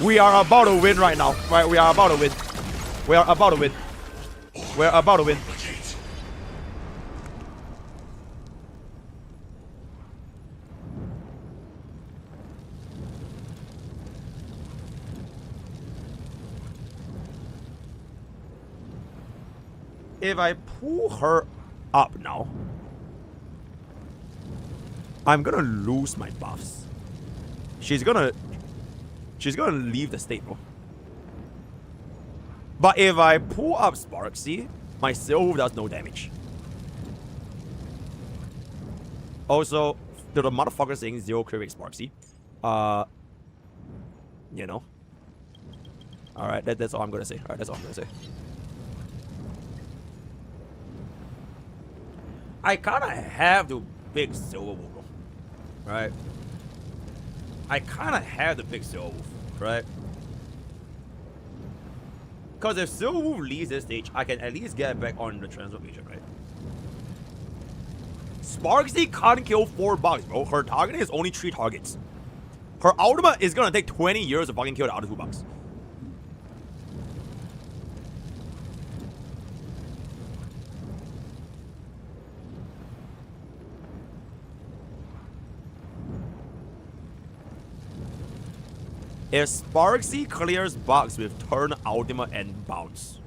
We are about to win right now. Right? We are about to win. We are about to win. We are about to win. If I pull her up now, I'm gonna lose my buffs. She's gonna leave the state, bro. But if I pull up Sparksy, my Silver does no damage. Also, to the motherfucker saying 0 crit rate Sparksy, you know. Alright, that's all I'm gonna say. Alright, that's all I'm gonna say. I kinda have to pick Silver Wolf, right? I kinda have to pick Silver Wolf, right? Because if Silver Wolf leaves this stage, I can at least get back on the transformation, right? Sparksy can't kill 4 bugs, bro. Her target is only 3 targets. Her ultimate is gonna take 20 years to fucking kill the other 2 bugs. If Sparksy clears bugs with turn ultimate and bounce.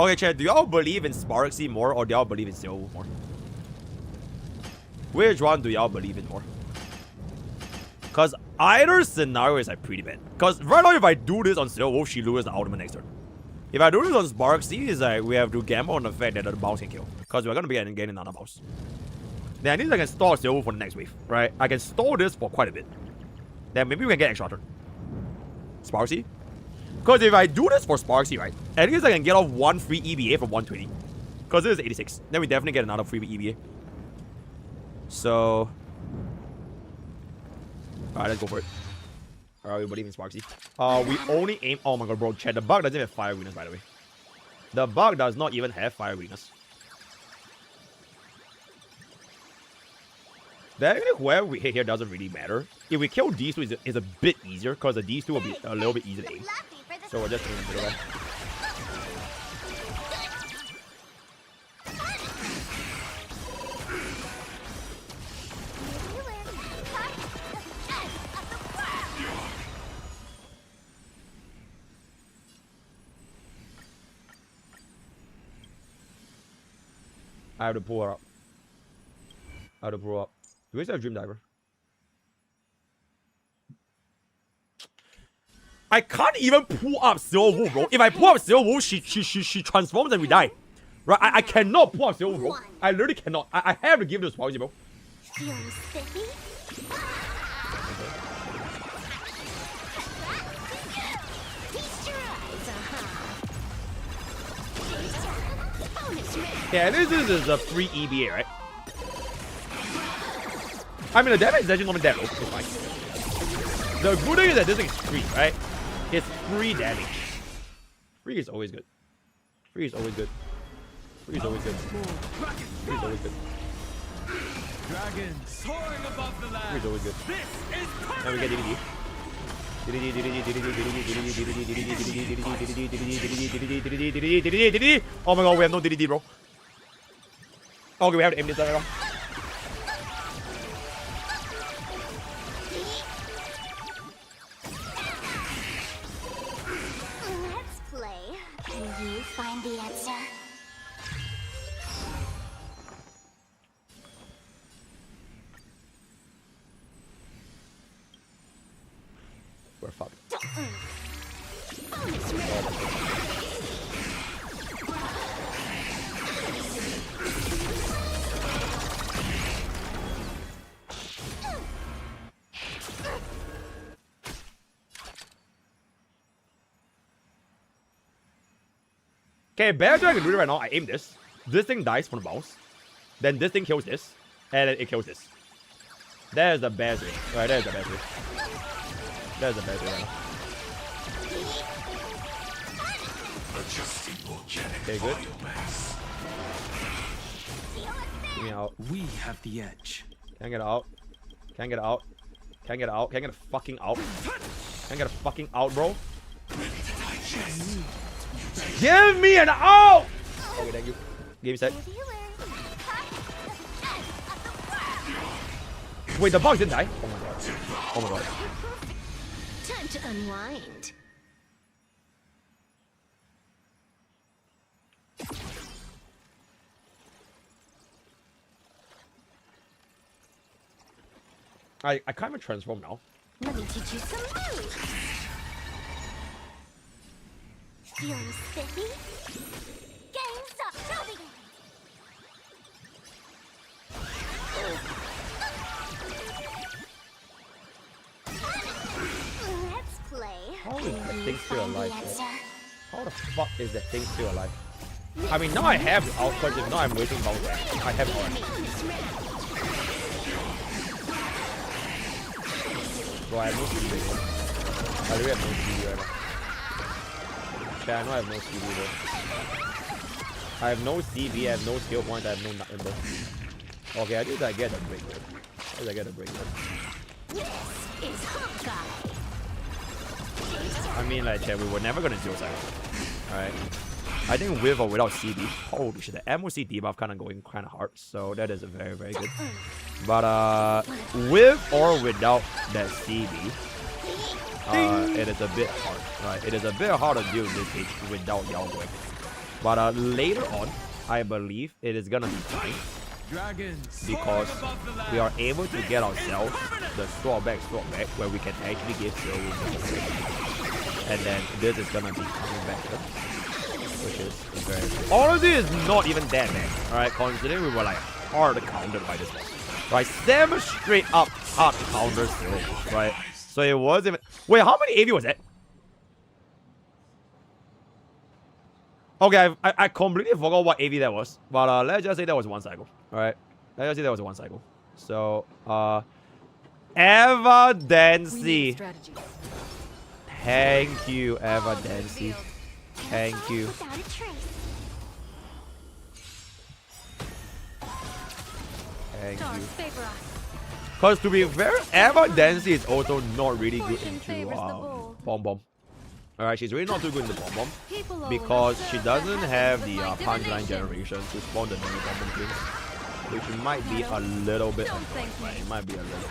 Okay, chat, do y'all believe in Sparksy more or do y'all believe in Silverwolf more? Which one do y'all believe in more? Because either scenario is like pretty bad. Because right now, if I do this on Silverwolf, she loses the ultimate next turn. If I do this on Sparksy, it's like we have to gamble on the fact that the bounce can kill. Because we're going to be getting another bounce. Then at least I can stall Silverwolf for the next wave, right? I can stall this for quite a bit. Then maybe we can get extra turn. Sparksy? Because if I do this for Sparksy, right? At least I can get off one free EBA from 120. Because this is 86. Then we definitely get another free EBA. So... Alright, let's go for it. Alright, we believe in Sparksy. We only aim... Oh my god, bro. Chat, the bug doesn't have fire weakness, by the way. The bug does not even have fire weakness. Technically, whoever we hit here doesn't really matter. If we kill these two, it's a bit easier, because these two will be a little bit easier to aim. So we're just aiming to the right. I have to pull her up. I have to pull her up. Do we still have Dream Diver? I can't even pull up Silverwolf, bro. If I pull up Silverwolf, she transforms and we die. Right? I cannot pull up Silverwolf, bro. I literally cannot. I have to give this to Sparksy, bro. Feeling spiffy? Yeah, this is a free EBA, right? I mean, the damage is actually not that low. It's fine. The good thing is that this thing is free, right? It's free damage. Free is always good. Free is always good. Free is always good. Free is always good. Dragon soaring above the land. Free is always good. Now we get DDD. Oh my god, we have no DDD, bro. Okay, we have to aim this around. Let's play. Can you find the answer? We're fucked. Okay, better I can do it right now. I aim this. This thing dies from the bounce. Then this thing kills this. And then it kills this. That is the best way. Right, that is the best way. That is the best way right now. Okay, good. Get me out. We have the edge. Can't get out. Can't get out. Can't get out. Can't get a fucking out. Can't get a fucking out, bro. Give me an out! Okay, thank you. Give me a sec. Wait, the bug didn't die? Oh my god. Oh my god. Time to unwind. I can't even transform now. Let me teach you some moves. Feeling spiffy? Game's up. Show me. Let's play. How is that thing still alive? How the fuck is that thing still alive? I mean, now I have the output, if not I'm waiting bounce. I have already. Bro, I have no CD. I really have no CD right now. Okay, I know I have no CD, bro. I have no CB, I have no skill point, I have no nothing, bro. Okay, I think I get a break, bro. I think I get a break, bro. This is Hawkeye. I mean, like, chat, we were never gonna zero cycle. Alright. I think with or without CB, holy shit, the MOC debuff kind of going kind of hard, so that is very, very good. But with or without that CB, it is a bit hard, right? It is a bit hard to deal with this stage without Yao going. But later on, I believe it is gonna be fine. Because we are able to get ourselves the sword back, where we can actually give zero. And then this is gonna be coming back here, which is very good. All of this is not even that bad, alright, considering we were like hard countered by this one. Right, 7 straight up hard counters, right? So it wasn't even... Wait, how many AV was that? Okay, I completely forgot what AV that was. But let's just say that was 1 cycle. Alright. Let's just say that was 1 cycle. So, Evidency. Thank you, Evidency. Thank you. Thank you. Because to be fair, Evidency is also not really good into Bomb. Alright, she's really not too good in the Bomb because she doesn't have the punchline generation to spawn the new Bomb things, which might be a little bit annoying. It might be a little bit.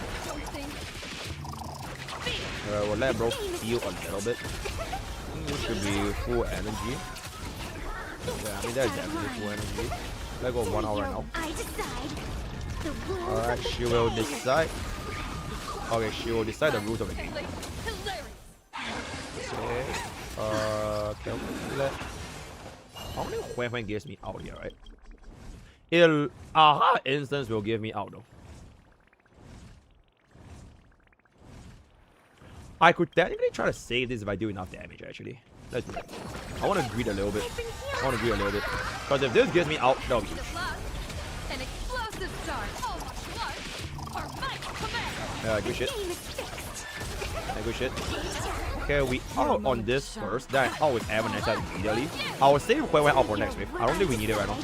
Alright, we'll let bro heal a little bit. This should be full energy. Yeah, I mean that's definitely full energy. Let's go 1 hour right now. Alright, she will decide. Okay, she will decide the rules of the game. Okay. Can we let... How many Huan gives me out here, right? Aha instance will give me out though. I could technically try to save this if I do enough damage actually. Let's do it. I want to greed a little bit. Because if this gives me out, that'll be huge. Good shit. Good shit. Okay, we out on this first. Then out with Evan immediately. I will save Huan out for next wave. I don't think we need it right now.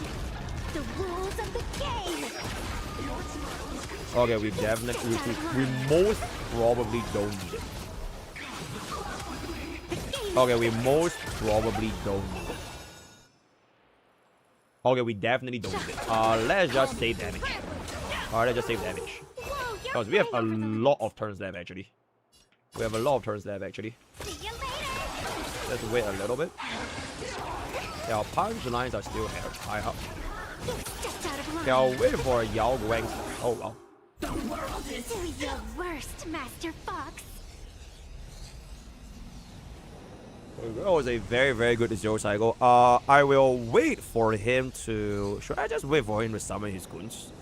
Okay, we definitely, we most probably don't need it. Okay, we most probably don't need it. Okay, we definitely don't need it. Let's just save damage. Alright, let's just save damage. Because we have a lot of turns left actually. Let's wait a little bit. Yeah, our punch lines are still high up. Okay, I'll wait for Yao Guang. Oh wow. The world is your worst, Master Fox. That was a very, very good zero cycle. I will wait for him to... Should I just wait for him to summon his goons?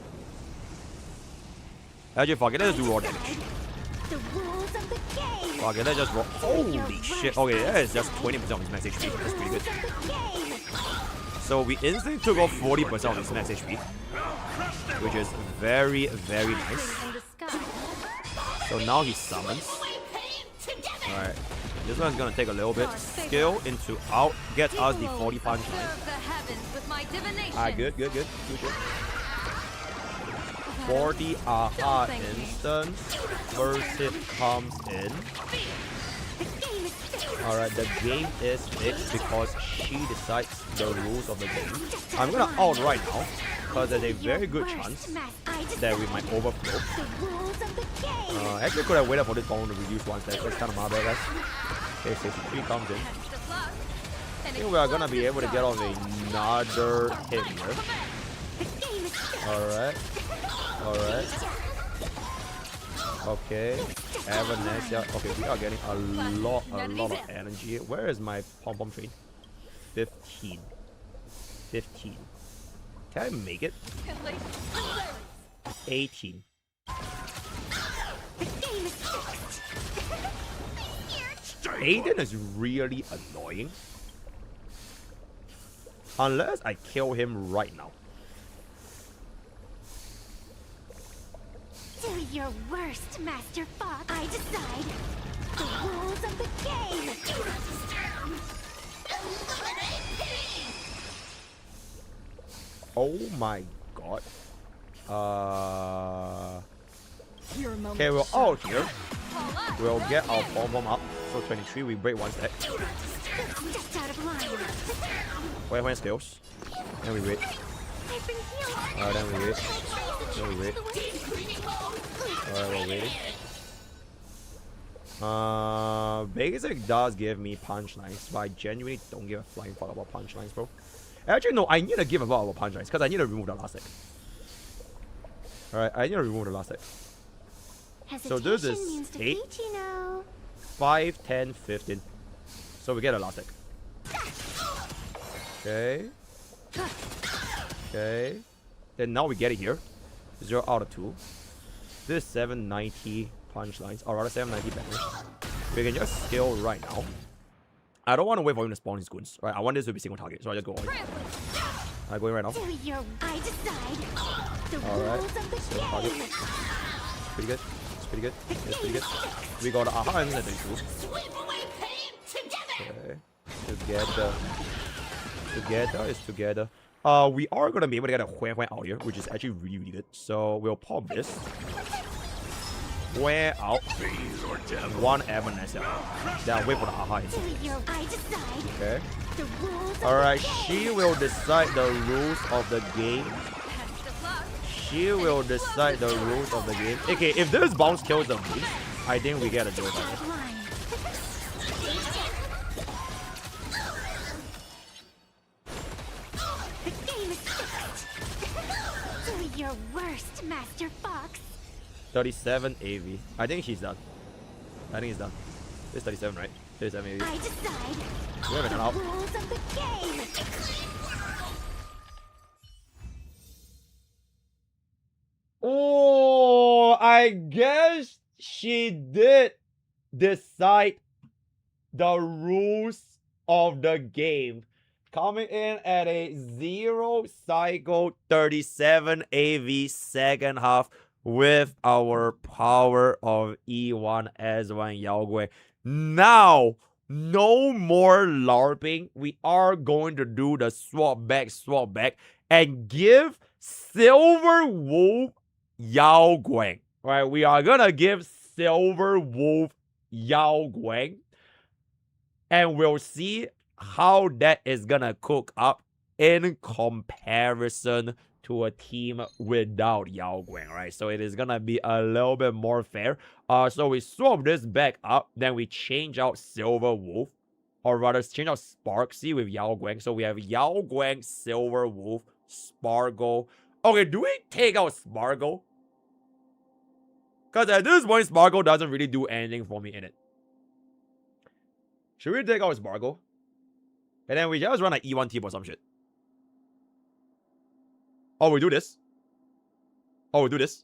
Actually, fuck it. Let's do raw damage. Fuck it. Let's just roll. Holy shit. Okay, that is just 20% of his max HP. That's pretty good. So we instantly took off 40% of his max HP. Which is very, very nice. So now he summons. Alright. This one's gonna take a little bit. Skill into out. Gets us the 40 punch line. Alright, good. 40 aha instance. First hit comes in. Alright, the game is fixed because she decides the rules of the game. I'm gonna out right now because there's a very good chance that we might overflow. Actually could have waited for this bomb to reduce 1 step. That's kind of my bad, guys. Okay, 63 comes in. I think we are gonna be able to get off another hit here. Alright. Okay. Evanescence. Okay, we are getting a lot of energy. Where is my pom-pom train? 15. Can I make it? 18. Aiden is really annoying. Unless I kill him right now. Do your worst, Master Fox. I decide the rules of the game. Oh my god. Okay, we're out here. We'll get our bomb up. So 23, we break 1 step. Wait, skills. Then we wait. Then we wait. Alright, we're waiting. Basic does give me punch lines, but I genuinely don't give a flying fuck about punch lines, bro. Actually, no, I need to give about our punch lines because I need to remove the last deck. Alright, I need to remove the last deck. So this is 8, 5, 10, 15. So we get a last deck. Okay. Okay. Then now we get it here. 0 out of 2. This is 790 punch lines, or rather 790 banners. We can just scale right now. I don't want to wait for him to spawn his goons, right? I want this to be single target, so I just go all in. I'm going right now. Alright. Single target. Pretty good. It's pretty good. It's pretty good. We got Aha and then 32. Okay. Together is together. We are gonna be able to get a Huan Huan out here, which is actually really, really good. So we'll pop this. Huan out. 1 Evanescence. Then wait for the Aha. Okay. Alright, she will decide the rules of the game. She will decide the rules of the game. Okay, if this bounce kills the boost, I think we get a 0 target. Your worst, Master Fox. 37 AV. I think he's done. I think he's done. It's 37, right? 37 AV. I decide we have it out. the rules of the game. Oh, I guess she did decide the rules of the game. Coming in at a 0 cycle 37 AV second half with our power of E1S1 Yaogui. Now, no more LARPing. We are going to do the swap back, and give Silver Wolf Yaogui. Right, we are gonna give Silver Wolf Yaogui, and we'll see how that is gonna cook up in comparison to a team without Yaogui, right? So it is gonna be a little bit more fair. So we swap this back up, then we change out Silver Wolf, or rather change out Sparksy with Yaogui. So we have Yaogui, Silver Wolf, Sparkle. Okay, do we take out Sparkle? Because at this point, Sparkle doesn't really do anything for me in it. Should we take out Sparkle? And then we just run an E1 team or some shit. Oh, we do this. Oh, we do this.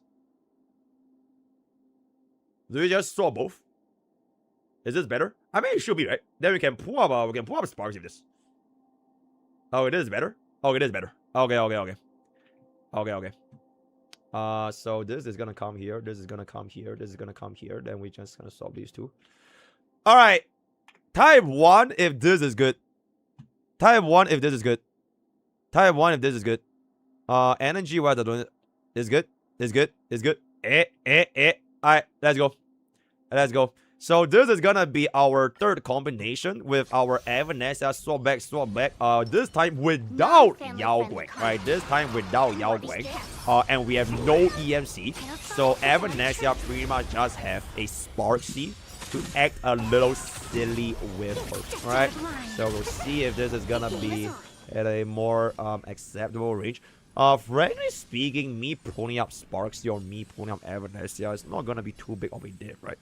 Do we just swap both? Is this better? I mean, it should be, right? Then we can pull up Sparks with this. Oh, it is better? Oh, it is better. Okay. So this is gonna come here. This is gonna come here. This is gonna come here. Then we just gonna swap these two. All right. Type 1 if this is good. Type 1 if this is good. Type 1 if this is good. Energy wise I don't is good. Is good. Alright, let's go. So this is gonna be our third combination with our Evanescence swap back. This time without Yaogui. Right? This time without Yaogui. And we have no EMC. So Evanescence pretty much just have a Sparksy to act a little silly with her. Alright? So we'll see if this is gonna be at a more acceptable range. Frankly speaking, me pulling up Sparksy or me pulling up Evanescence is not gonna be too big of a dip, right?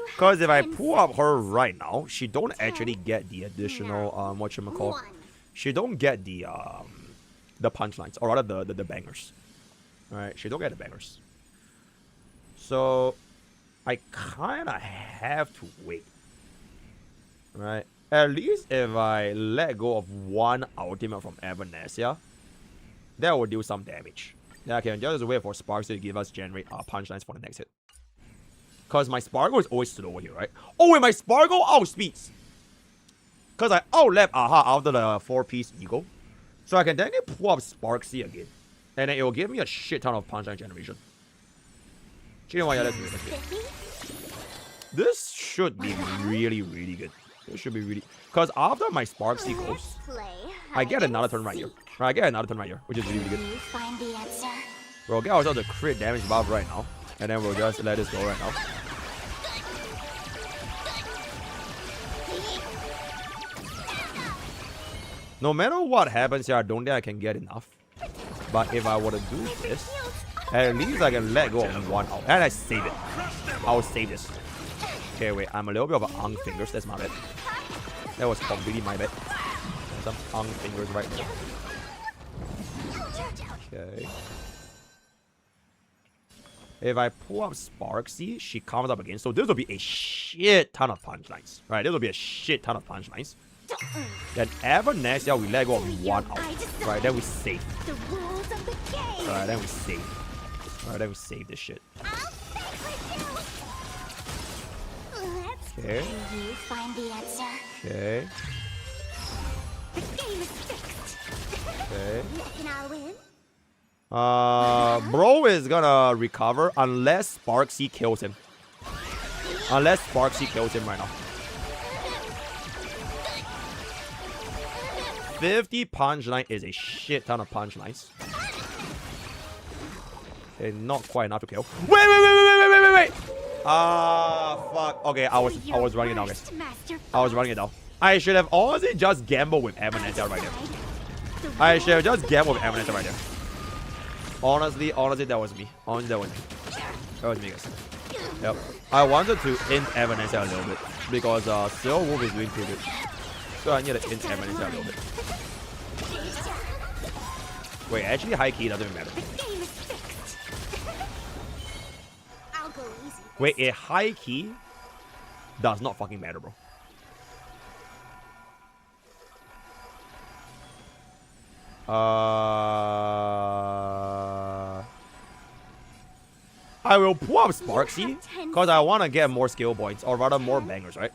Because if I pull up her right now, she don't actually get the additional whatchamacall. She don't get the punchlines, or rather the bangers. Alright, she don't get the bangers. So I kinda have to wait. Right? At least if I let go of one ultimate from Evanescence, that will do some damage. Yeah, I can just wait for Sparks to give us generate punchlines for the next hit. Because my Sparkle is always slow here, right? Oh, wait, my Sparkle outspeeds. Because I outlap Aha after the 4-piece Eagle. So I can technically pull up Sparksy again. And then it will give me a shit ton of punchline generation. This should be really, really good. This should be really... Because after my Sparksy goes, I get another turn right here. I get another turn right here, which is really, really good. We'll get ourselves a crit damage buff right now. And then we'll just let this go right now. No matter what happens here, I don't think I can get enough. But if I were to do this, at least I can let go of one out. And I save it. I'll save this. Okay, wait. I'm a little bit of an fingers. That's my bad. That was completely my bad. Some fingers right there. Okay. If I pull up Sparksy, she comes up again. So this will be a shit ton of punchlines. Right, this will be a shit ton of punchlines. Then ever next year we let go of one out. Right, then we save. Alright, then we save. Alright, then we save this shit. Okay. Okay. Okay. Bro is gonna recover unless Sparksy kills him. Unless Sparksy kills him right now. 50 punchline is a shit ton of punchlines. Okay, not quite enough to kill. Wait! Fuck. Okay, I was running it down, guys. I was running it down. I should have honestly just gambled with Evanescence right there. I should have just gambled with Evanescence right there. Honestly, that was me. Honestly, that was me. That was me, guys. Yep. I wanted to end Evanescence a little bit because Silver Wolf is doing too good. So I need to end Evanescence a little bit. Wait, actually, high key doesn't even matter. Wait, a high key does not fucking matter, bro. I will pull up Sparksy because I want to get more skill points, or rather more bangers, right?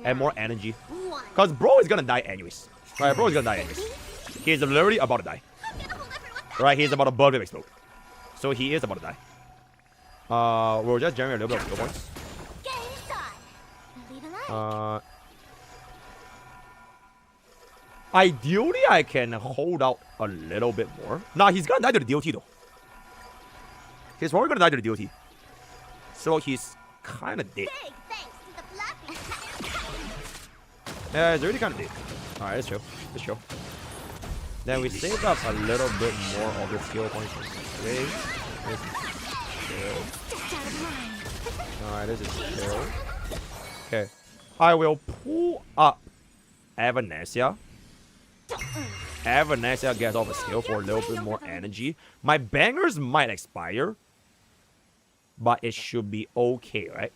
And more energy. Because bro is gonna die anyways. Right, bro is gonna die anyways. He is literally about to die. Right, he is about to burn and explode. So he is about to die. We'll just generate a little bit of skill points. Ideally, I can hold out a little bit more. Nah, he's gonna die to the DOT though. He's probably gonna die to the DOT. So he's kind of dead. Yeah, he's already kind of dead. Alright, let's chill. Let's chill. Then we saved up a little bit more of the skill points. Okay. This is chill. Alright, this is chill. Okay. I will pull up Evanescence. Evanescence gets off a skill for a little bit more energy. My bangers might expire, but it should be okay, right?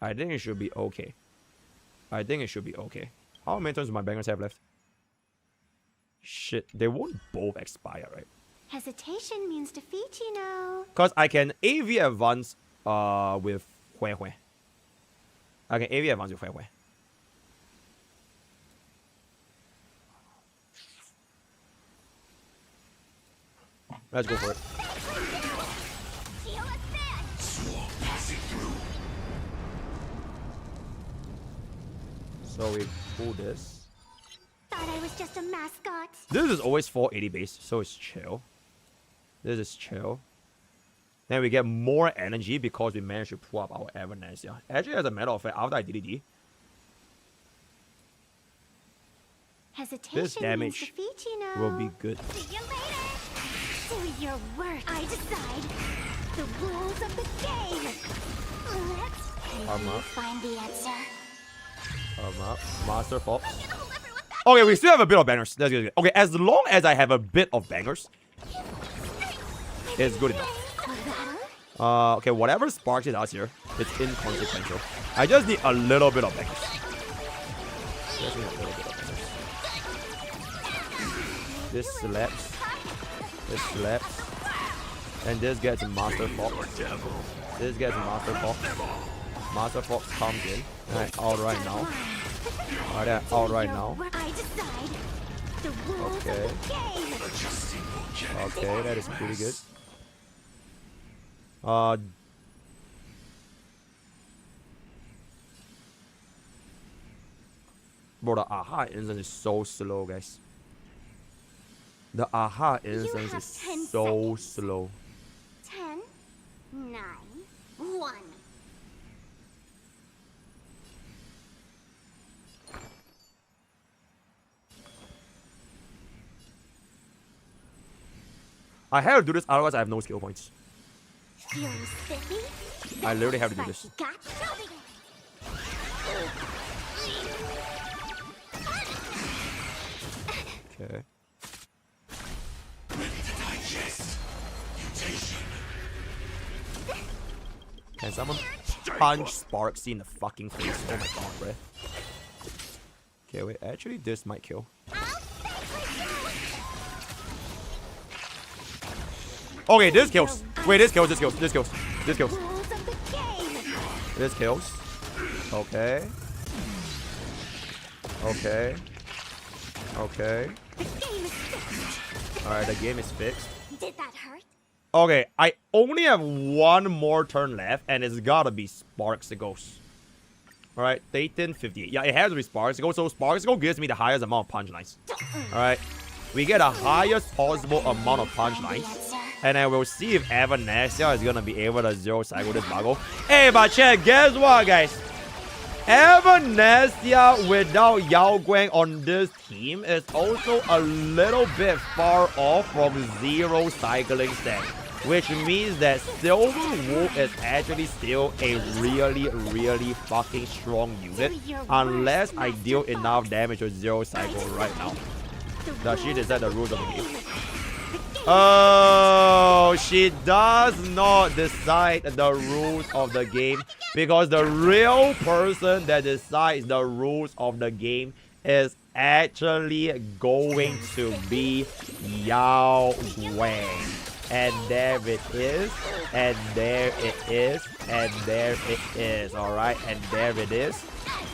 I think it should be okay. I think it should be okay. How many turns do my bangers have left? Shit, they won't both expire, right? Hesitation means defeat, you know. Because I can AV advance with Hui Hui. I can AV advance with Hui Hui. Let's go for it. So we pull this. Thought I was just a mascot. This is always 480 base, so it's chill. This is chill. Then we get more energy because we managed to pull up our Evanescence. Yeah. Actually, as a matter of fact, after I DDD, this damage defeat, you know. will be good. See you later. Do your work. I decide the rules of the game. Let's find the answer. Up. Master Fox. Okay, we still have a bit of bangers. That's good. Okay, as long as I have a bit of bangers, it's good enough. Okay, whatever Sparks is out here, it's inconsequential. I just need a little bit of bangers. Just need a little bit of bangers. This slaps. This slaps. And this gets Master Fox. This gets Master Fox. Master Fox comes in. Alright, out right now. Alright, out right now. Okay. Okay, that is pretty good. Bro, the Aha instance is so slow, guys. The Aha instance is so slow. 10, 9, 1. I have to do this, otherwise I have no skill points. Feeling spiffy? I literally have to do this. Okay. Can someone punch Sparksy in the fucking face? Oh my god, bro. Okay, wait, actually this might kill. Okay, this kills. Wait, this kills. This kills. This kills. Okay. Alright, the game is fixed. Did that hurt? Okay, I only have one more turn left, and it's gotta be Sparksicle. Alright, 1858. Yeah, it has to be Sparksicle, so Sparksicle gives me the highest amount of punch lines. Alright, we get the highest possible amount of punch lines. And I will see if Evanescence is gonna be able to zero cycle this buggle. Hey, but check, guess what, guys? Evanescence without Yao Guang on this team is also a little bit far off from zero cycling stat. Which means that Silver Wolf is actually still a really fucking strong unit. Unless I deal enough damage with zero cycle right now. Does she decide the rules of the game? Oh, she does not decide the rules of the game, because the real person that decides the rules of the game is actually going to be Yao Guang. And there it is, and there it is, and there it is, alright? And there it is,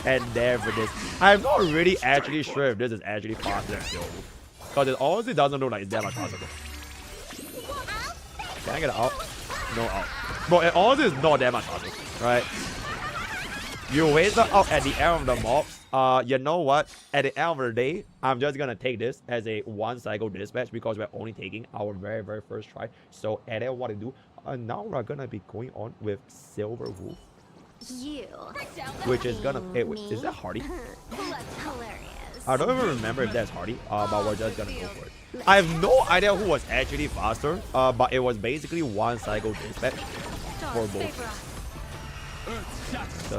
and there it is. I'm not really actually sure if this is actually faster than Silver, because it honestly doesn't look like it's that much faster. Can I get it out? No out. Bro, it honestly is not that much faster, right? You wait out at the end of the mobs. You know what? At the end of the day, I'm just gonna take this as a one cycle dispatch because we're only taking our very first try. So at that, what I do, now we're gonna be going on with Silver Wolf. Which is gonna, hey, wait, is that Hardy? I don't even remember if that's Hardy, but we're just gonna go for it. I have no idea who was actually faster, but it was basically one cycle dispatch for both. So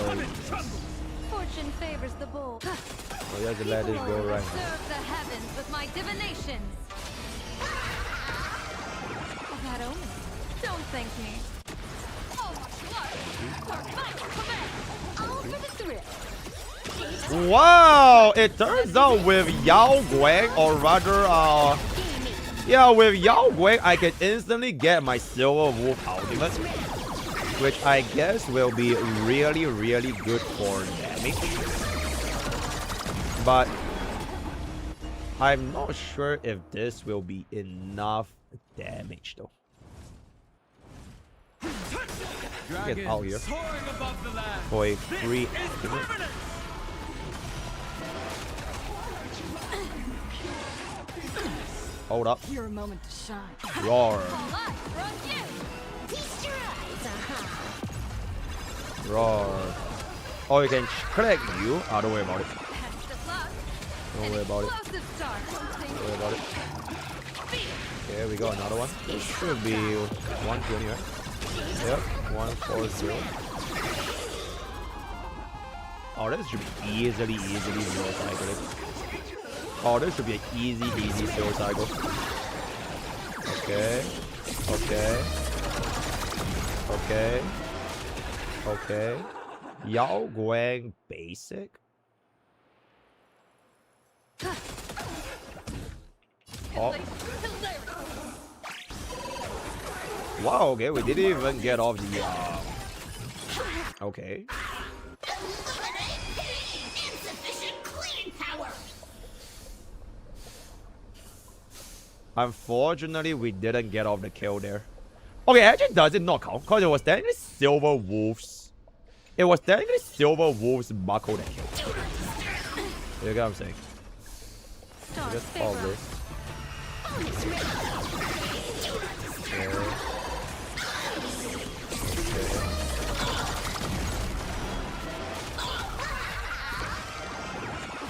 Fortune favors the bold. we'll just let this go right now. Serve the heavens with my divinations. That only. Don't thank me. Oh, all for the thrill. Wow! It turns out with Yao Guang, or rather, yeah, with Yao Guang, I can instantly get my Silver Wolf ultimate, which I guess will be really good for damage. But I'm not sure if this will be enough damage though. Get out here for a free ultimate. Hold up. Your moment to shine. Roar. Roar. Oh, you can click you. Oh, don't worry about it. Don't worry about it. Don't worry about it. Okay, we got another one. This should be 120, right? Yep, 140. Oh, this should be easily zero cycle. Oh, this should be an easy zero cycle. Okay. Okay. Yao Guang basic. Oh. Wow, okay, we didn't even get off the okay. Unfortunately, we didn't get off the kill there. Okay, actually does it not count? Because it was technically Silver Wolf's. It was technically Silver Wolf's buckle that killed. You get what I'm saying? So just follow this.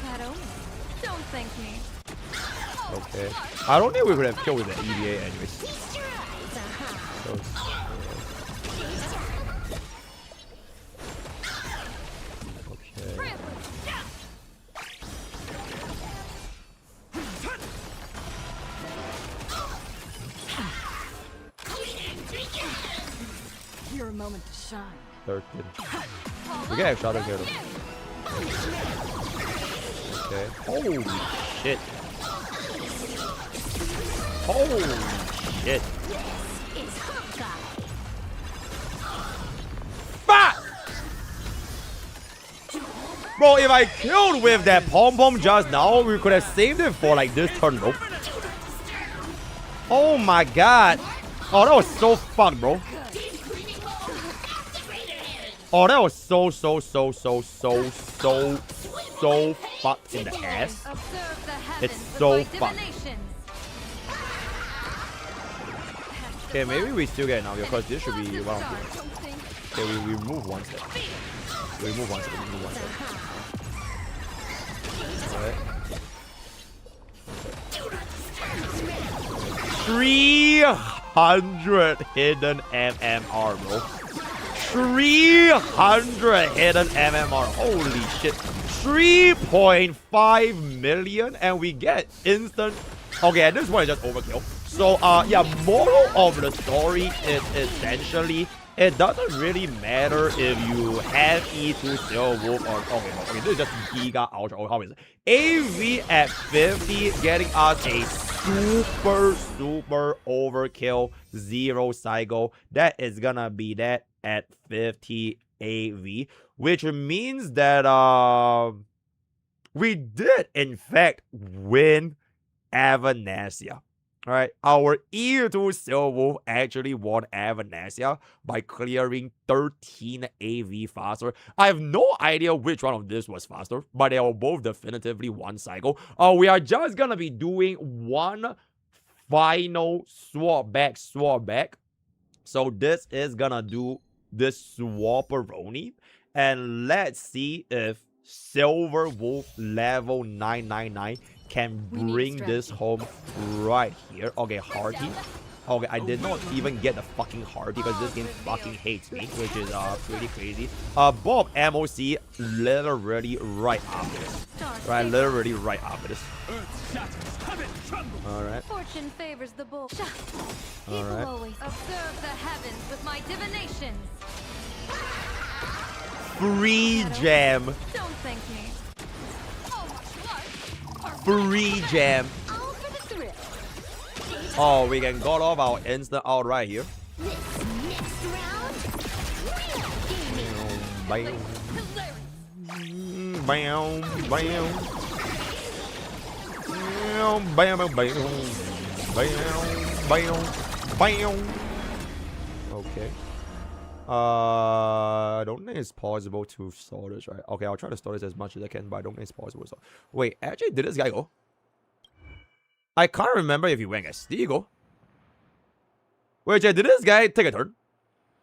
That only. Don't thank me. Okay. I don't think we could have killed with the EVA anyways. So, okay. Your moment to shine. 13. We get a shot here though. Okay. Holy shit. Holy shit. Fuck! Bro, if I killed with that pom-pom just now, we could have saved it for like this turn, bro. Oh my god. Oh, that was so fucked, bro. Oh, that was so fucked in the ass. It's so fucked. Okay, maybe we still get it now because this should be one of them. Okay, we move one step. We move one step. We move one step. Alright. 300 hidden MMR, bro. 300 hidden MMR. Holy shit. 3.5 million and we get instant. Okay, at this point it's just overkill. So yeah, moral of the story is essentially it doesn't really matter if you have E2 Silver Wolf or okay, this is just Giga Ultra or how is it? AV at 50 getting us a super overkill 0 cycle. That is gonna be that at 50 AV, which means that we did in fact win Avanasia. Alright, our E2 Silver Wolf actually won Avanasia by clearing 13 AV faster. I have no idea which one of this was faster, but they were both definitively one cycle. We are just gonna be doing one final swap back. So this is gonna do this Swapperoni. And let's see if Silver Wolf level 999 can bring this home right here. Okay, Hearty. Okay, I did not even get the fucking Hearty because this game fucking hates me, which is pretty crazy. Bob MOC literally right after this. Right, literally right after this. Alright. Fortune favors the bold. Alright. Always observe the heavens with my divinations. Free jam. Don't thank me. Free jam. Oh, we can got off our instant out right here. Bam. Bam. Bam. Bam. Bam. Bam. Bam. Okay. I don't think it's possible to store this, right? Okay, I'll try to store this as much as I can, but I don't think it's possible. So, wait, actually, did this guy go? I can't remember if he went, guys. Did he go? Wait, did this guy take a turn?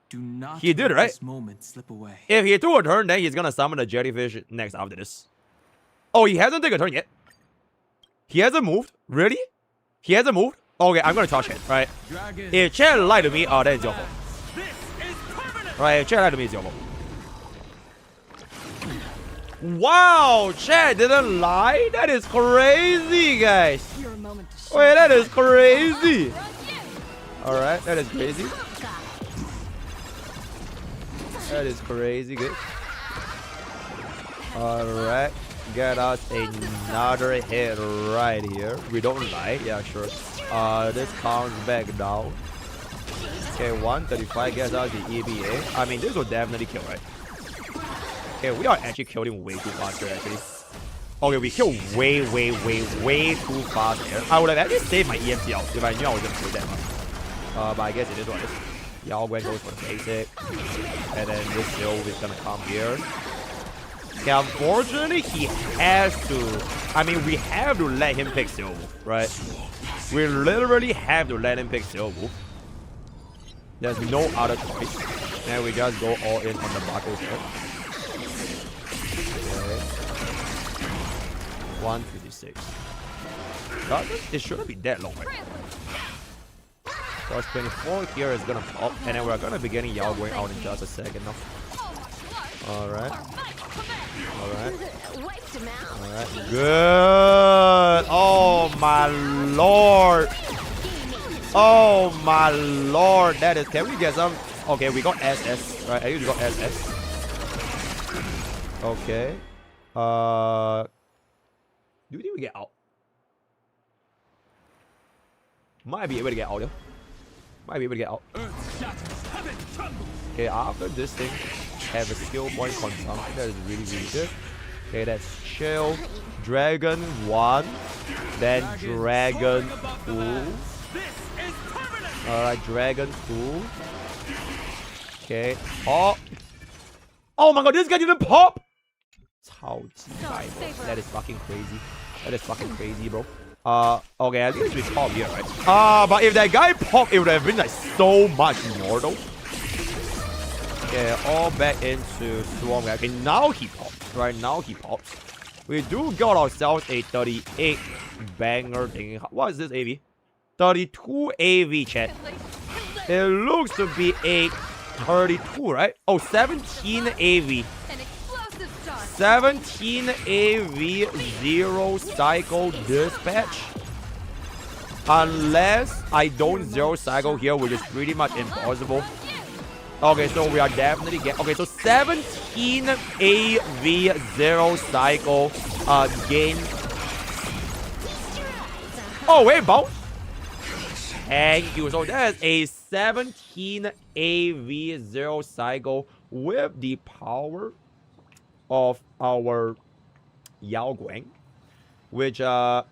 Do not he did, right? This moment slip away. If he took a turn, then he's gonna summon the jellyfish next after this. Oh, he hasn't taken a turn yet. He hasn't moved? Really? He hasn't moved? Okay, I'm gonna touch it, right? If Chad lied to me, oh, that is your fault. Right, Chad lied to me, it's your fault. Wow, Chad didn't lie? That is crazy, guys. Wait, that is crazy. Alright, that is crazy. That is crazy, good. Alright, get us another hit right here. We don't lie, yeah, sure. This counts back down. Okay, 135 gets us the EBA. I mean, this will definitely kill, right? Okay, we are actually killing way too fast here, actually. Okay, we killed way too fast here. I would have actually saved my EMC out if I knew I was going to kill that much. But I guess it is what it is. Yao Gwen goes for the basic. And then this build is going to come here. Okay, unfortunately, he has to... I mean, we have to let him pick Silver, right? We literally have to let him pick Silver. There's no other choice. And we just go all in on the buckles here. Okay. 156. It shouldn't be that long, right? Because 24 here is gonna pop, and then we're gonna be getting Yao going out in just a second now. Alright. Alright. Alright. Good. Oh my lord. Oh my lord. That is. Can we get some? Okay, we got SS. Right, I usually got SS. Okay. Do you think we get out? Might be able to get out, yo. Might be able to get out. Okay, after this thing, have a skill point consumption. That is really, really good. Okay, that's chill. Dragon 1. Then Dragon 2. Alright, Dragon 2. Okay. Oh! Oh my god, this guy didn't pop! That is fucking crazy. That is fucking crazy, bro. Okay, at least we pop here, right? But if that guy popped, it would have been like so much more though. Okay, all back into Swarm guy. Okay, now he pops. Right, now he pops. We do got ourselves a 38 banger thing. What is this AV? 32 AV, chat. It looks to be a 32, right? Oh, 17 AV. 17 AV 0 cycle dispatch. Unless I don't 0 cycle here, which is pretty much impossible. Okay, so we are definitely getting. Okay, so 17 AV 0 cycle game. Oh, wait, bounce. Thank you. So that is a 17 AV 0 cycle with the power of our Yao Guang, which okay,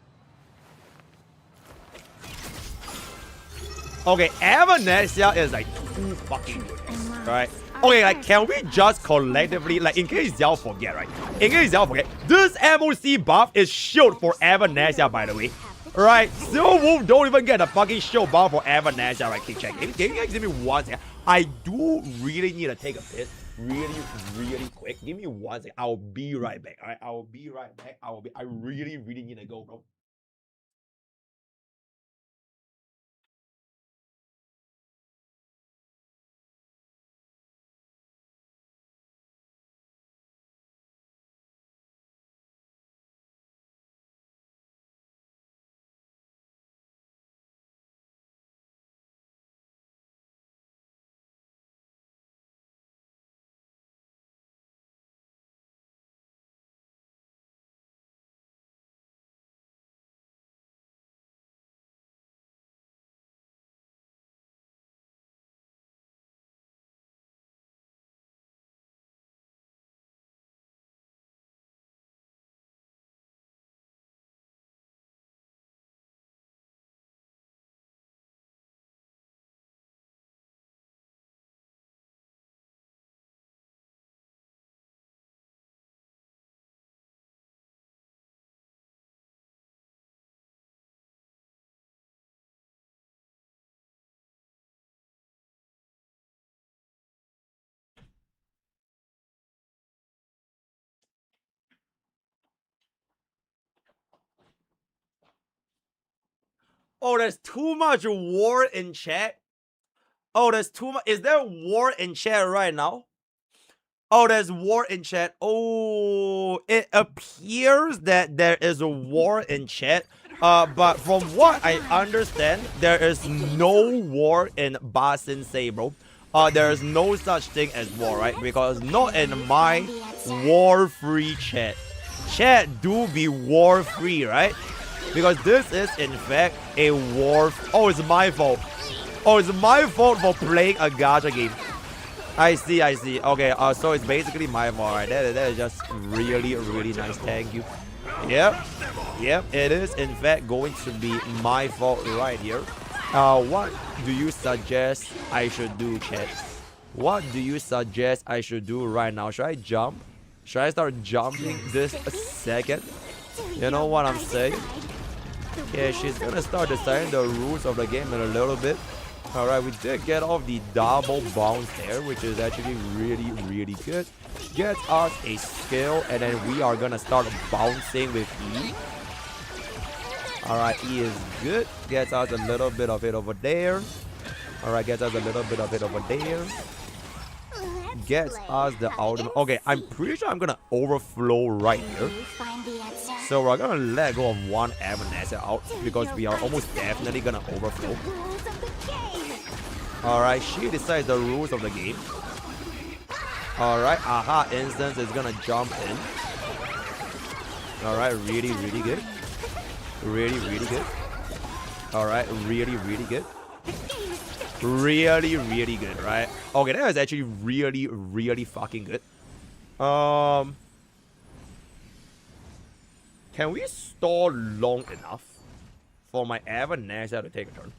Amnesia is like too fucking good, right? Okay, like can we just collectively, like in case y'all forget, right? In case y'all forget, this MOC buff is shield for Amnesia, by the way. Right, Silver Wolf don't even get a fucking shield buff for Amnesia, right? Can you guys give me one second? I do really need to take a piss. Really quick. Give me one second. I'll be right back. Alright, I'll be right back. I really need to go, bro. Oh, there's too much war in chat. Oh, there's too much. Is there war in chat right now? Oh, there's war in chat. Oh, it appears that there is a war in chat. But from what I understand, there is no war in Ba Sensei, bro. There is no such thing as war, right? Because not in my war-free chat. Chat do be war-free, right? Because this is, in fact, a war... Oh, it's my fault. Oh, it's my fault for playing a gacha game. I see. Okay, so it's basically my fault, right? That is just really nice. Thank you. Yep, it is, in fact, going to be my fault right here. What do you suggest I should do, chat? What do you suggest I should do right now? Should I jump? Should I start jumping this second? You know what I'm saying? Okay, she's gonna start deciding the rules of the game in a little bit. Alright, we did get off the double bounce there, which is actually really good. Gets us a skill, and then we are gonna start bouncing with E. Alright, E is good. Gets us a little bit of it over there. Alright, gets us a little bit of it over there. Gets us the ultimate. Okay, I'm pretty sure I'm gonna overflow right here. So we're gonna let go of one Evanescence out because we are almost definitely gonna overflow. Alright, she decides the rules of the game. Alright, Aha Instance is gonna jump in. Alright, really, really good. Really, really good. Alright, really, really good. Really, really good, right? Okay, that was actually really, really fucking good. Can we stall long enough for my Evanescence to take a turn?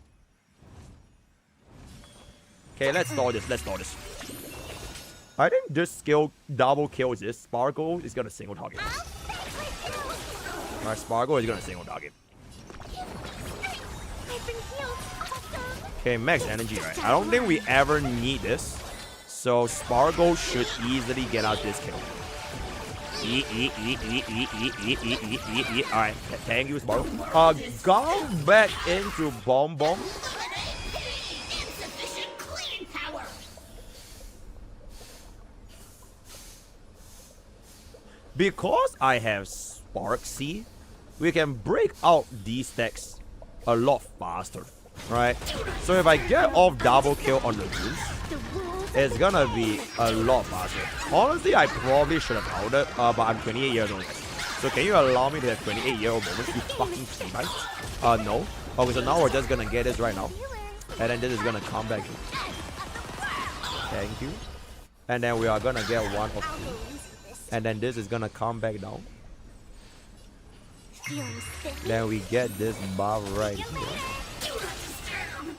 Okay, let's stall this. Let's stall this. I think this skill double kills this. Sparkle is gonna single target. Alright, Sparkle is gonna single target. Okay, max energy, right? I don't think we ever need this. So Sparkle should easily get out this kill. Alright, thank you, Sparkle. Go back into Bomb Bomb. Because I have Sparksy, we can break out these stacks a lot faster, right? So if I get off double kill on the goons, it's gonna be a lot faster. Honestly, I probably should have held it, but I'm 28 years old. So can you allow me to have 28-year-old moments, you fucking teammates? No. Okay, so now we're just gonna get this right now. And then this is gonna come back. Thank you. And then we are gonna get one of two. And then this is gonna come back down. Then we get this buff right here.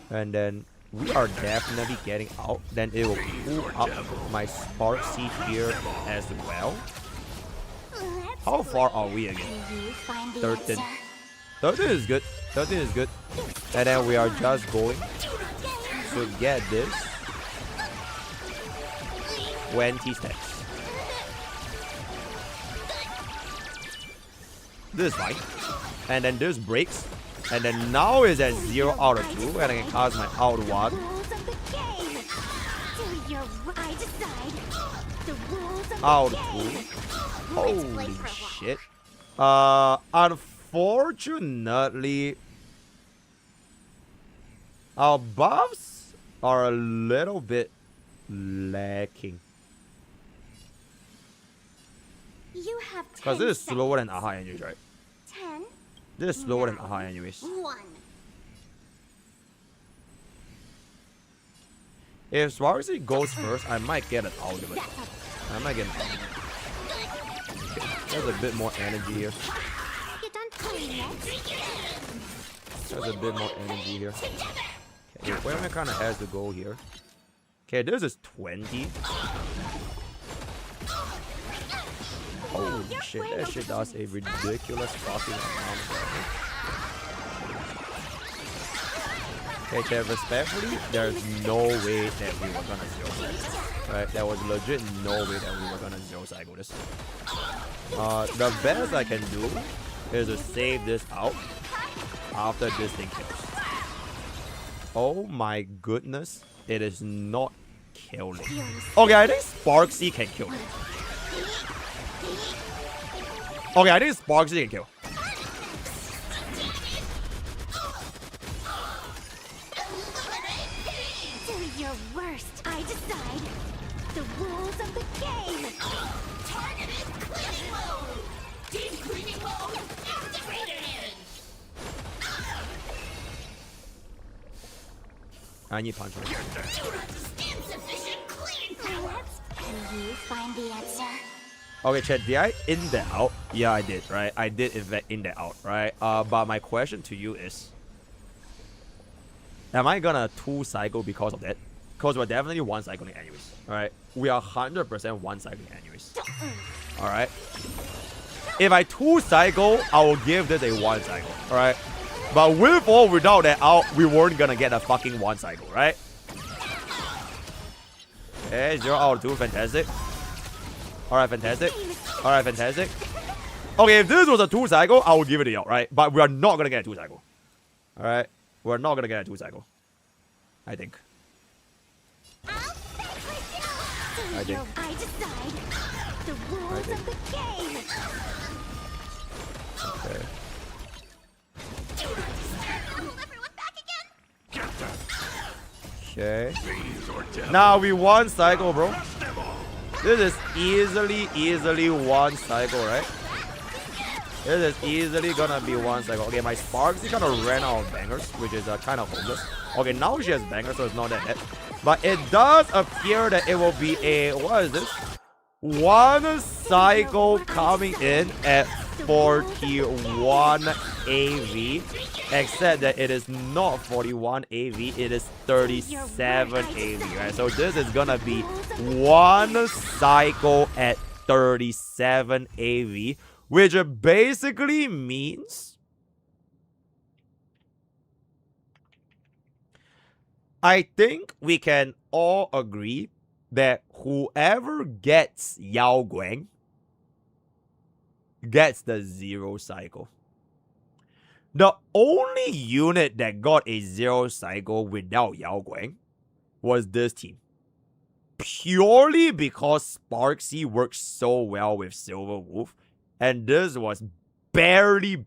And then we are definitely getting out. Then it will pull up my Sparksy here as well. How far are we again? 13. 13 is good. 13 is good. And then we are just going to get this 20 stacks. This is fine. And then this breaks. And then now is at 0 out of 2. And I can cast my out 1. Out 2. Holy shit. Unfortunately, our buffs are a little bit lacking. Because this is slower than Aha anyways, right? 10. This is slower than Aha anyways. 1. If Sparksy goes first, I might get an ultimate. I might get an ultimate. Okay, there's a bit more energy here. There's a bit more energy here. Okay, Wayman kind of has to go here. Okay, this is 20. Holy shit, that shit does a ridiculous fucking amount of damage. Okay, chat, respectfully, there's no way that we were gonna zero cycle. Right, there was legit no way that we were gonna zero cycle this. The best I can do is to save this out after this thing kills. Oh my goodness, it is not killing. Okay, I think Sparksy can kill it. Okay, I think Sparksy can kill. Do your worst. I decide the rules of the game. Targeted cleaning mode. Deep cleaning mode activated. I need punch right here. Insufficient cleaning power. Can you find the answer? Okay, chat, did I in that out? Yeah, I did, right? I did in fact in that out, right? But my question to you is, am I gonna 2 cycle because of that? Because we're definitely 1 cycling anyways, alright? We are 100% 1 cycling anyways. Alright? If I 2 cycle, I will give this a 1 cycle, alright? But with or without that out, we weren't gonna get a fucking 1 cycle, right? Okay, 0 out of 2, fantastic. Alright, fantastic. Alright, fantastic. Okay, if this was a 2-cycle, I would give it to y'all, right? But we're not gonna get a 2-cycle. Alright? We're not gonna get a 2-cycle. I think. I decide the rules of the game. Okay. Okay. Now we 1 cycle, bro. This is easily 1 cycle, right? This is easily gonna be 1 cycle. Okay, my Sparksy kind of ran out of bangers, which is kind of hopeless. Okay, now she has bangers, so it's not that bad. But it does appear that it will be a, what is this? 1 cycle coming in at 41 AV. Except that it is not 41 AV, it is 37 AV, right? So this is gonna be 1 cycle at 37 AV, which basically means I think we can all agree that whoever gets Yao Guang gets the 0 cycle. The only unit that got a 0 cycle without Yao Guang was this team. Purely because Sparksy works so well with Silver Wolf. And this was barely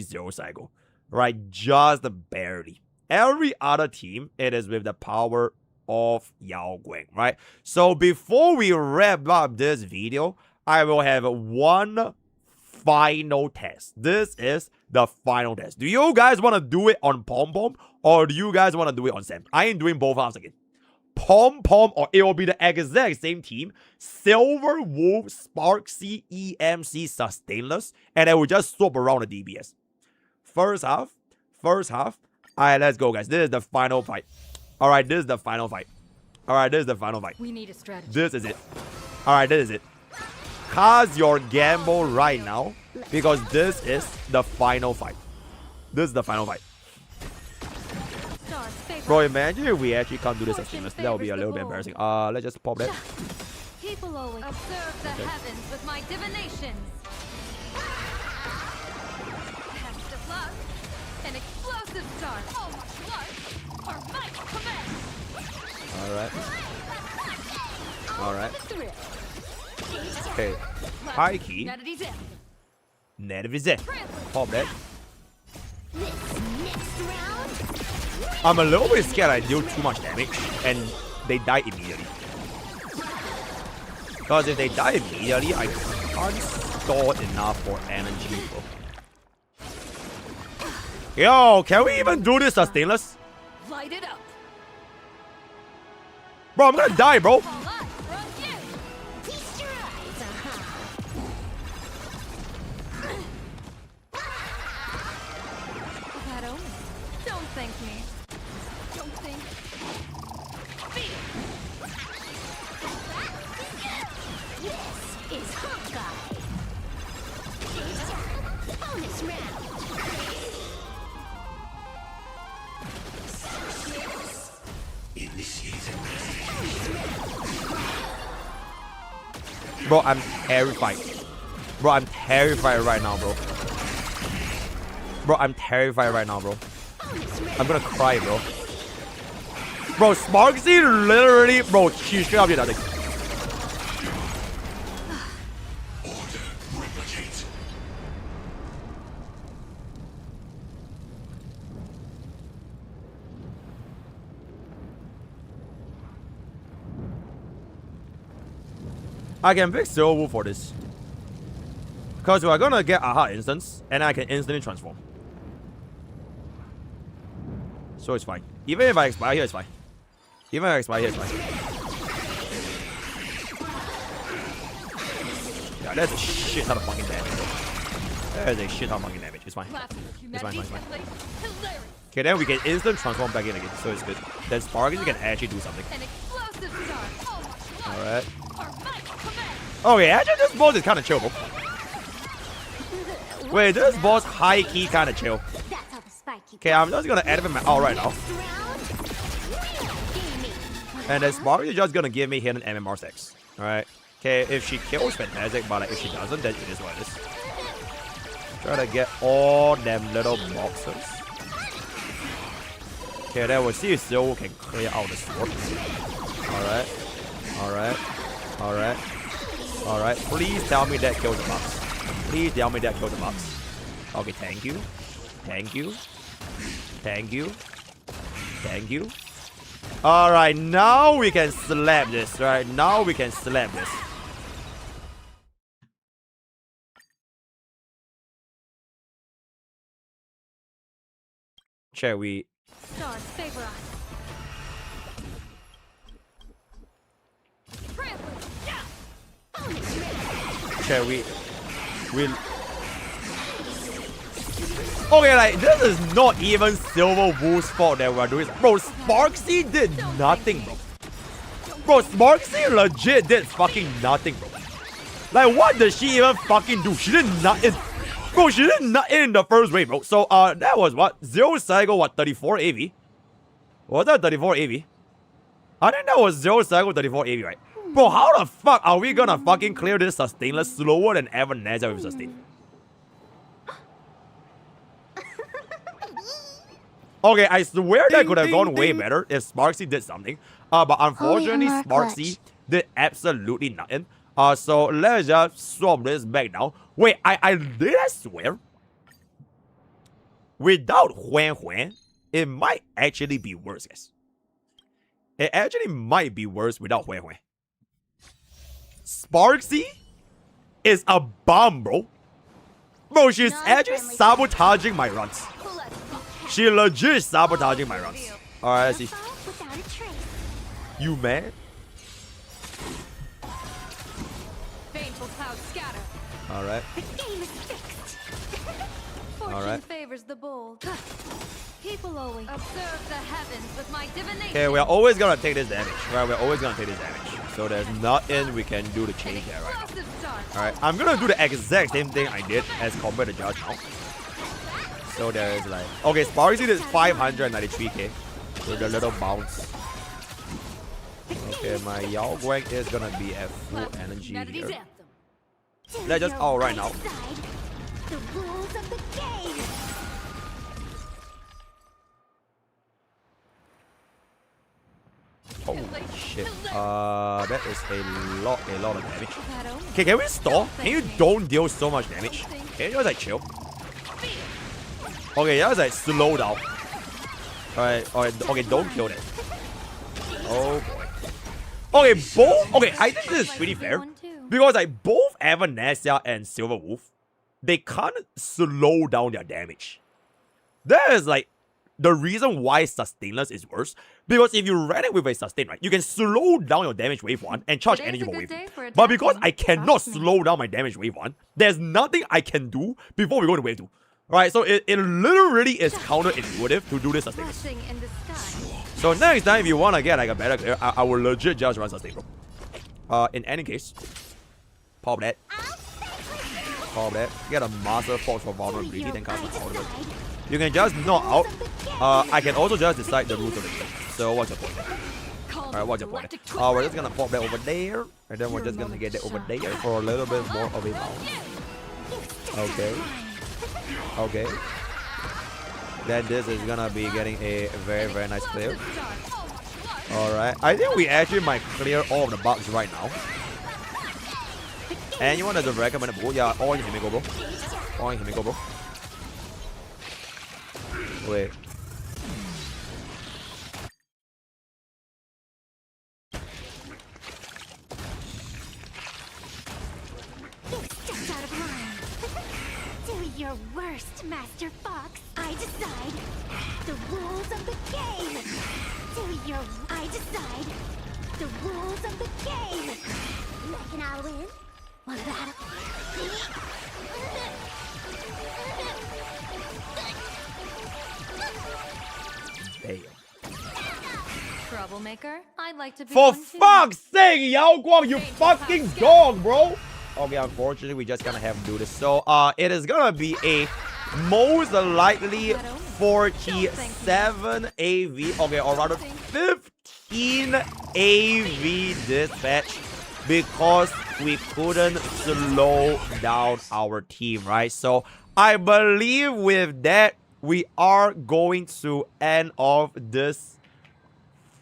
0 cycle. Right? Just barely. Every other team, it is with the power of Yao Guang. Right? So before we wrap up this video, I will have 1 final test. This is the final test. Do you guys want to do it on Pom Pom or do you guys want to do it on Sam? I ain't doing both halves again. Pom Pom, or it will be the exact same team. Silver Wolf, Sparksy, EMC, Sustainless, and I will just swap around the DBS. First half. Alright, let's go, guys. This is the final fight. Alright, this is the final fight. We need a strategy. This is it. Alright, this is it. Cast your gamble right now, because this is the final fight. Bro, imagine if we actually can't do this as seamless. That would be a little bit embarrassing. Let's just pop that. People always observe the heavens with my divinations. That's the plug. An explosive start. Oh, what? Or might commence. Alright. Okay. High key. Nervise. Pop that. I'm a little bit scared I deal too much damage and they die immediately. Because if they die immediately, I can't store enough for energy, bro. Yo, can we even do this Sustainless? Light it up. Bro, I'm gonna die, bro. Don't thank me. Don't think. This is Hawkeye. Bonus round. Bro, I'm terrified. Bro, I'm terrified right now, bro. I'm gonna cry, bro. Bro, Sparksy literally, bro, she straight up did nothing. I can pick Silver Wolf for this. Because we're gonna get Aha instance, and I can instantly transform. So it's fine. Even if I expire here, it's fine. Yeah, that's a shit ton of fucking damage, bro. That is a shit ton of fucking damage. It's fine. It's fine. Okay, then we can instant transform back in again, so it's good. Then Sparky can actually do something. Alright. Okay, actually this boss is kinda chill, bro. Wait, this boss high-key kinda chill. Okay, I'm just gonna activate my ult right now. And then Sparky is just gonna give me hidden MMR stacks. Alright. Okay, if she kills, fantastic, but like, if she doesn't, then it is what it is. Try to get all them little boxes. Okay, then we'll see if Silver can clear out the sword. Alright. Alright. Alright. Alright. Please tell me that kills the box. Please tell me that kills the box. Okay, thank you. Thank you. Thank you. Thank you. Alright, now we can slap this, right? Now we can slap this. Shall we? Stars favor us. Shall we? Okay, like, this is not even Silver Wolf's fault that we're doing. Bro, Sparksy did nothing, bro. Bro, Sparksy legit did fucking nothing, bro. Like, what did she even fucking do? She did nothing. Bro, she did nothing in the first wave, bro. So, that was what? Zero Cycle, what? 34 AV? Was that 34 AV? I think that was Zero Cycle 34 AV, right? Bro, how the fuck are we gonna fucking clear this sustainless slower than Evanescence with sustain? Okay, I swear that could have gone way better if Sparksy did something. But unfortunately, Sparksy did absolutely nothing. So let's just swap this back down. Wait, I swear? Without Huan Huan, it might actually be worse, guys. It actually might be worse without Huan Huan. Sparksy is a bomb, bro. Bro, she's actually sabotaging my runs. She legit sabotaging my runs. Alright, let's see. You mad? Alright. Alright. Favors the bold. People always observe the heavens with my divination. Okay, we're always gonna take this damage. Right, we're always gonna take this damage. So there's nothing we can do to change that right now. Alright, I'm gonna do the exact same thing I did as compared to Judge now. So there is like... Okay, Sparksy is 593k with the little bounce. Okay, my Yao Guang is gonna be at full energy here. Let's just out right now. The rules of the game. Holy shit. That is a lot of damage. Okay, can we stop? Can you don't deal so much damage? Can you just like chill? Okay, just like slow down. Alright, okay, don't kill that. Oh boy. Okay, both. Okay, I think this is pretty fair. Because like both Evanescence and Silver Wolf, they can't slow down their damage. That is like the reason why Sustainless is worse. Because if you ran it with a sustain, right, you can slow down your damage wave 1 and charge energy for wave 2. But because I cannot slow down my damage wave 1, there's nothing I can do before we go to wave 2. Alright, so it literally is counterintuitive to do this sustain. So next time if you wanna get like a better clear, I will legit just run sustain, bro. In any case, pop that. Pop that. Get a Master Force for vulnerability, then cast my ultimate. You can just knock out. I can also just decide the rules of the game. So what's your point there? Alright, what's your point there? We're just gonna pop that over there, and then we're just gonna get that over there for a little bit more of a bounce. Okay. Okay. Then this is gonna be getting a very, very nice clear. Alright. I think we actually might clear all of the bugs right now. Anyone that's a recommendable? Yeah, all in Himiko, bro. All in Himiko, bro. Wait. Stepped out of line. Do your worst, Master Fox. I decide the rules of the game. I decide the rules of the game. Reckon I'll win? What about Damn. Troublemaker? I'd like to be For one too. fuck's sake, Yao Guang, you fucking dog, bro! Okay, unfortunately, we just gonna have to do this. So, it is gonna be a most likely 47 AV, okay, or rather 15 AV dispatch because we couldn't slow down our team, right? So, I believe with that, we are going to end off this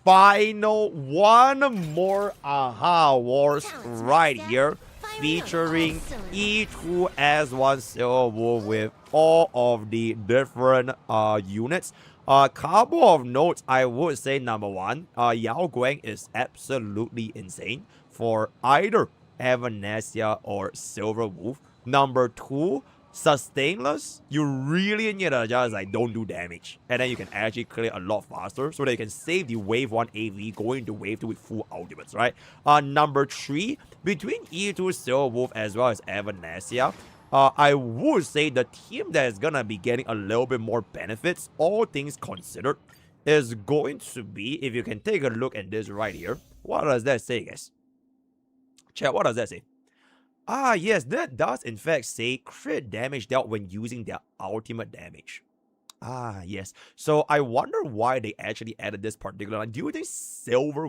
final one more Aha Wars right here, featuring E2S1 Silver Wolf with all of the different units. Couple of notes, I would say number one, Yao Guang is absolutely insane for either Evanesia or Silver Wolf. Number two, Sustainless, you really need to just like don't do damage, and then you can actually clear a lot faster so that you can save the wave 1 AV going into wave 2 with full ultimates, right? Number three, between E2 Silver Wolf as well as Evanesia, I would say the team that is gonna be getting a little bit more benefits, all things considered, is going to be, if you can take a look at this right here. What does that say, guys? Chat, what does that say? Ah, yes, that does in fact say crit damage dealt when using their ultimate damage. Ah, yes. So I wonder why they actually added this particular line. Do you think Silver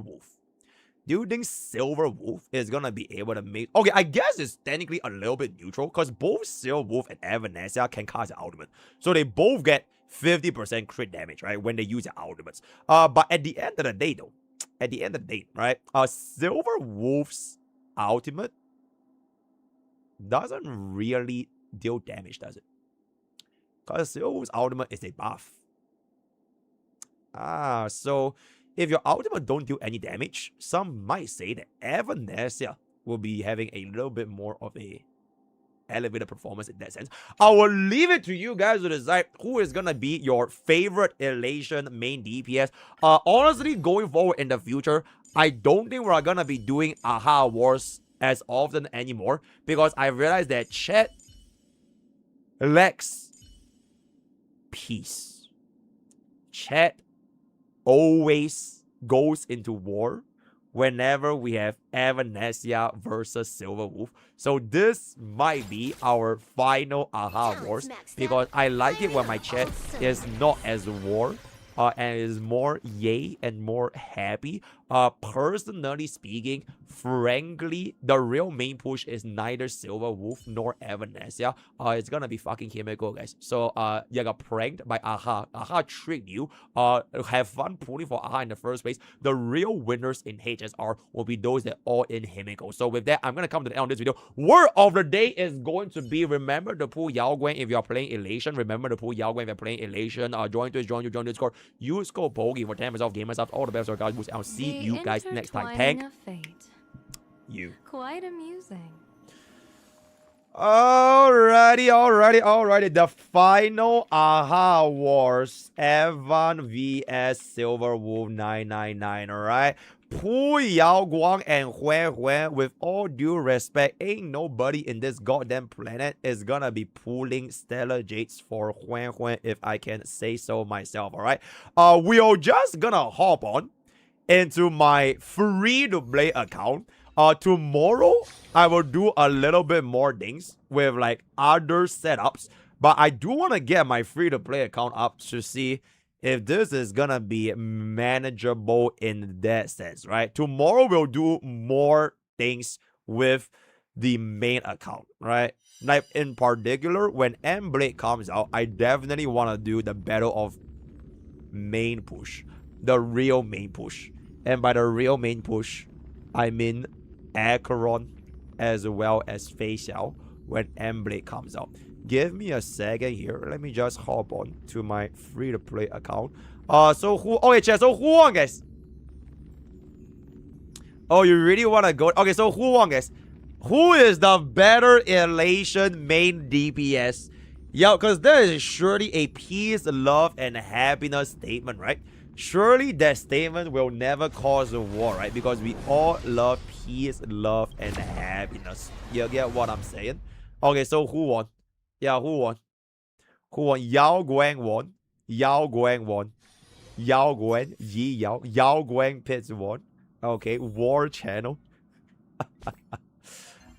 Wolf is gonna be able to make... Okay, I guess it's technically a little bit neutral because both Silver Wolf and Evanesia can cast their ultimate. So they both get 50% crit damage, right, when they use their ultimates. But at the end of the day, though, right, Silver Wolf's ultimate doesn't really deal damage, does it? Because Silver Wolf's ultimate is a buff. Ah, so if your ultimate don't do any damage, some might say that Evanesia will be having a little bit more of a elevated performance in that sense. I will leave it to you guys to decide who is gonna be your favorite Elation main DPS. Honestly, going forward in the future, I don't think we're gonna be doing Aha Wars as often anymore because I realized that chat lacks peace. Chat always goes into war whenever we have Evanesia versus Silver Wolf. So this might be our final Aha Wars because I like it when my chat is not as war and is more yay and more happy. Personally speaking, frankly, the real main push is neither Silver Wolf nor Evanesia. It's gonna be fucking Himeko, guys. So you got pranked by Aha. Aha tricked you. Have fun pulling for Aha in the first place. The real winners in HSR will be those that all in Himeko. So with that, I'm gonna come to the end of this video. Word of the day is going to be, remember to pull Yao Guang if you're playing Elation. Remember to pull Yao Guang if you're playing Elation. Join Discord. Use code POKE for 10% off gamers off all the best of guys. I'll see you guys next time. Thank you. Quite amusing. Alrighty. The final Aha Wars. Evan vs Silver Wolf 999. Alright. Pull Yao Guang and Huan. With all due respect, ain't nobody in this goddamn planet is gonna be pulling Stellar Jades for Huan, if I can say so myself. Alright. We are just gonna hop on into my free-to-play account. Tomorrow, I will do a little bit more things with like other setups. But I do want to get my free-to-play account up to see if this is gonna be manageable in that sense, right? Tomorrow, we'll do more things with the main account, right? Like in particular, when M-Blade comes out, I definitely want to do the battle of main push. The real main push. And by the real main push, I mean Acheron as well as Facial when M-Blade comes out. Give me a second here. Let me just hop on to my free-to-play account. So who... Okay, chat. So who won, guys? Oh, you really want to go... Okay, so who won, guys? Who is the better Elation main DPS? Yo, because there is surely a peace, love, and happiness statement, right? Surely that statement will never cause a war, right? Because we all love peace, love, and happiness. You get what I'm saying? Okay, so who won? Yeah, who won? Who won? Yao Guang won. Yao Guang won. Yao Guang, Yi Yao. Yao Guang Pits won. Okay, War Channel.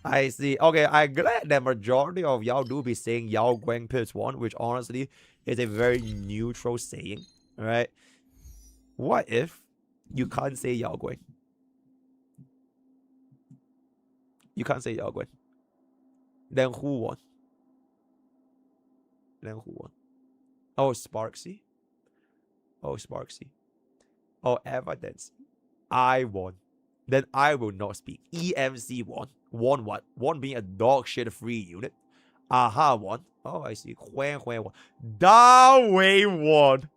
I see. Okay, I'm glad that majority of y'all do be saying Yao Guang Pits won, which honestly is a very neutral saying, right? What if you can't say Yao Guang? You can't say Yao Guang. Then who won? Then who won? Oh, Sparksy. Oh, Sparksy. Oh, Evidence. I won. Then I will not speak. EMC won. Won what? Won being a dog shit free unit. Aha won. Oh, I see. Huan won. Da Wei won.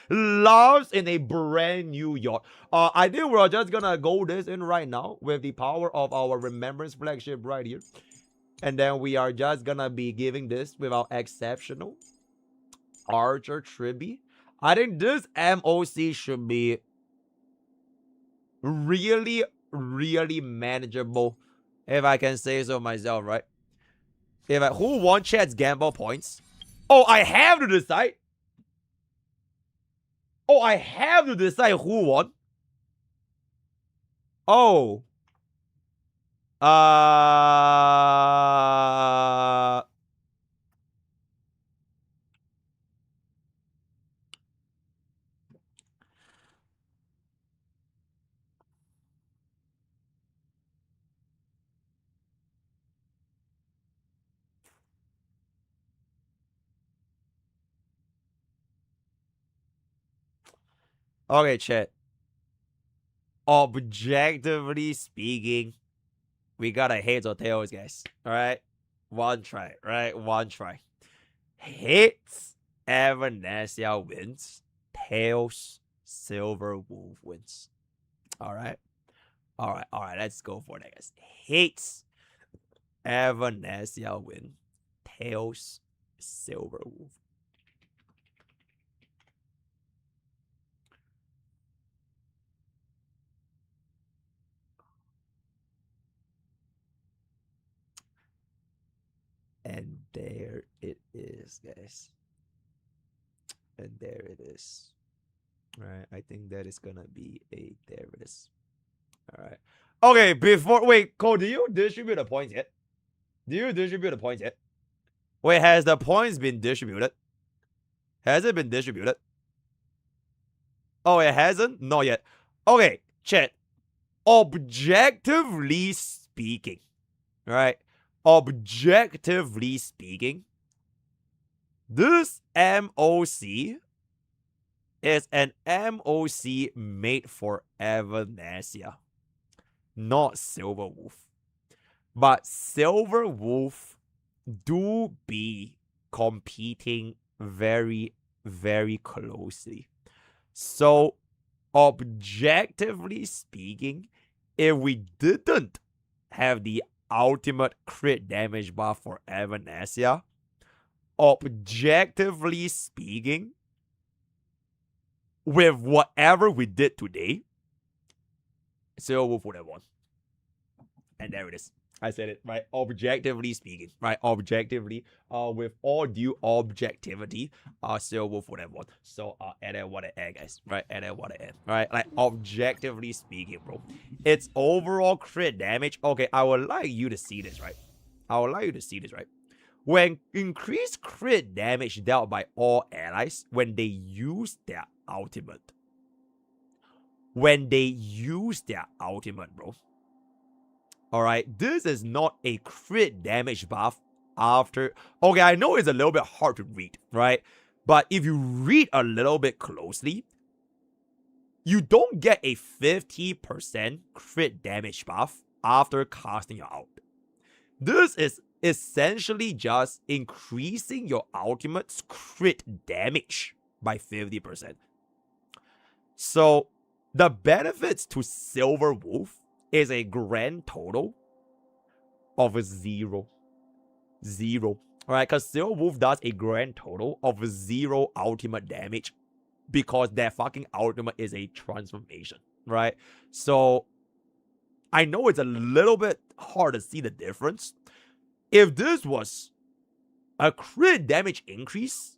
Loves in a brand new yacht. I think we're just gonna go this in right now with the power of our Remembrance flagship right here. And then we are just gonna be giving this with our exceptional Archer Tribby. I think this MOC should be really, really manageable, if I can say so myself, right? Who won chat's gamble points? Oh, I have to decide. Oh, I have to decide who won. Oh. Okay, chat. Objectively speaking, we got a heads or tails, guys. Alright? One try, right? One try. Hits, Evanesia wins. Tails, Silver Wolf wins. Alright? Alright, let's go for that, guys. Hits, Evanesia win. Tails, Silver Wolf. And there it is, guys. And there it is. Alright, I think that is gonna be a... There it is. Alright. Okay, wait, Cole, do you distribute the points yet? Do you distribute the points yet? Wait, has the points been distributed? Has it been distributed? Oh, it hasn't? Not yet. Okay, chat. Objectively speaking, right? Objectively speaking, this MOC is an MOC made for Evanesia, not Silver Wolf. But Silver Wolf do be competing very, very closely. So, objectively speaking, if we didn't have the ultimate crit damage buff for Evanesia, objectively speaking, with whatever we did today, Silver Wolf would have won. And there it is. I said it, right? Objectively speaking, right? Objectively, with all due objectivity, Silver Wolf would have won. So, and then what an end, guys, right? And then what an end, right? Like, objectively speaking, bro. It's overall crit damage. Okay, I would like you to see this, right? I would like you to see this, right? When increased crit damage dealt by all allies when they use their ultimate. When they use their ultimate, bro. Alright, this is not a crit damage buff after... Okay, I know it's a little bit hard to read, right? But if you read a little bit closely, you don't get a 50% crit damage buff after casting your ult. This is essentially just increasing your ultimate's crit damage by 50%. So, the benefits to Silver Wolf is a grand total of 0. 0. Alright, because Silver Wolf does a grand total of 0 ultimate damage because their fucking ultimate is a transformation, right? So, I know it's a little bit hard to see the difference. If this was a crit damage increase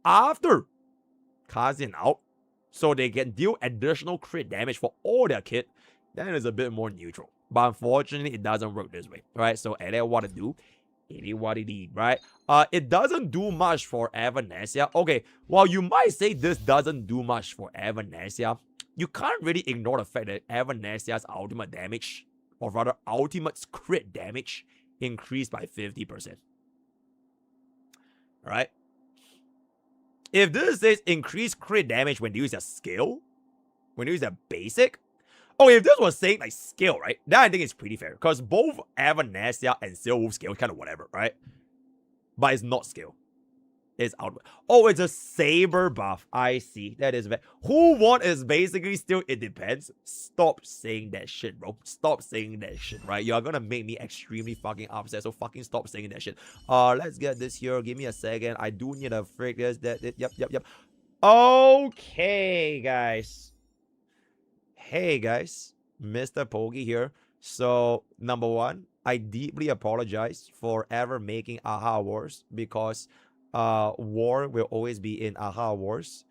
after casting out, so they can deal additional crit damage for all their kit, then it's a bit more neutral. But unfortunately, it doesn't work this way, right? So, it ain't what to do. It is what it is, right? It doesn't do much for Evanesia. Okay, while you might say this doesn't do much for Evanesia, you can't really ignore the fact that Evanesia's ultimate damage, or rather, ultimate's crit damage, increased by 50%. right? If this says increase crit damage when you use a skill, when you use a basic, oh, if this was saying like skill, right? Then I think it's pretty fair. Because both Avanesia and Silverwolf skill kind of whatever, right? But it's not skill. It's out. Oh, it's a saber buff. I see. That is bad. Who won is basically still it depends. Stop saying that shit, bro. Stop saying that shit, right? You are gonna make me extremely fucking upset. So fucking stop saying that shit. Let's get this here. Give me a second. I do need a freak this. Yep. Okay, guys. Hey guys, MrPokke here. So number one, I deeply apologize for ever making AHA Wars because war will always be in AHA Wars.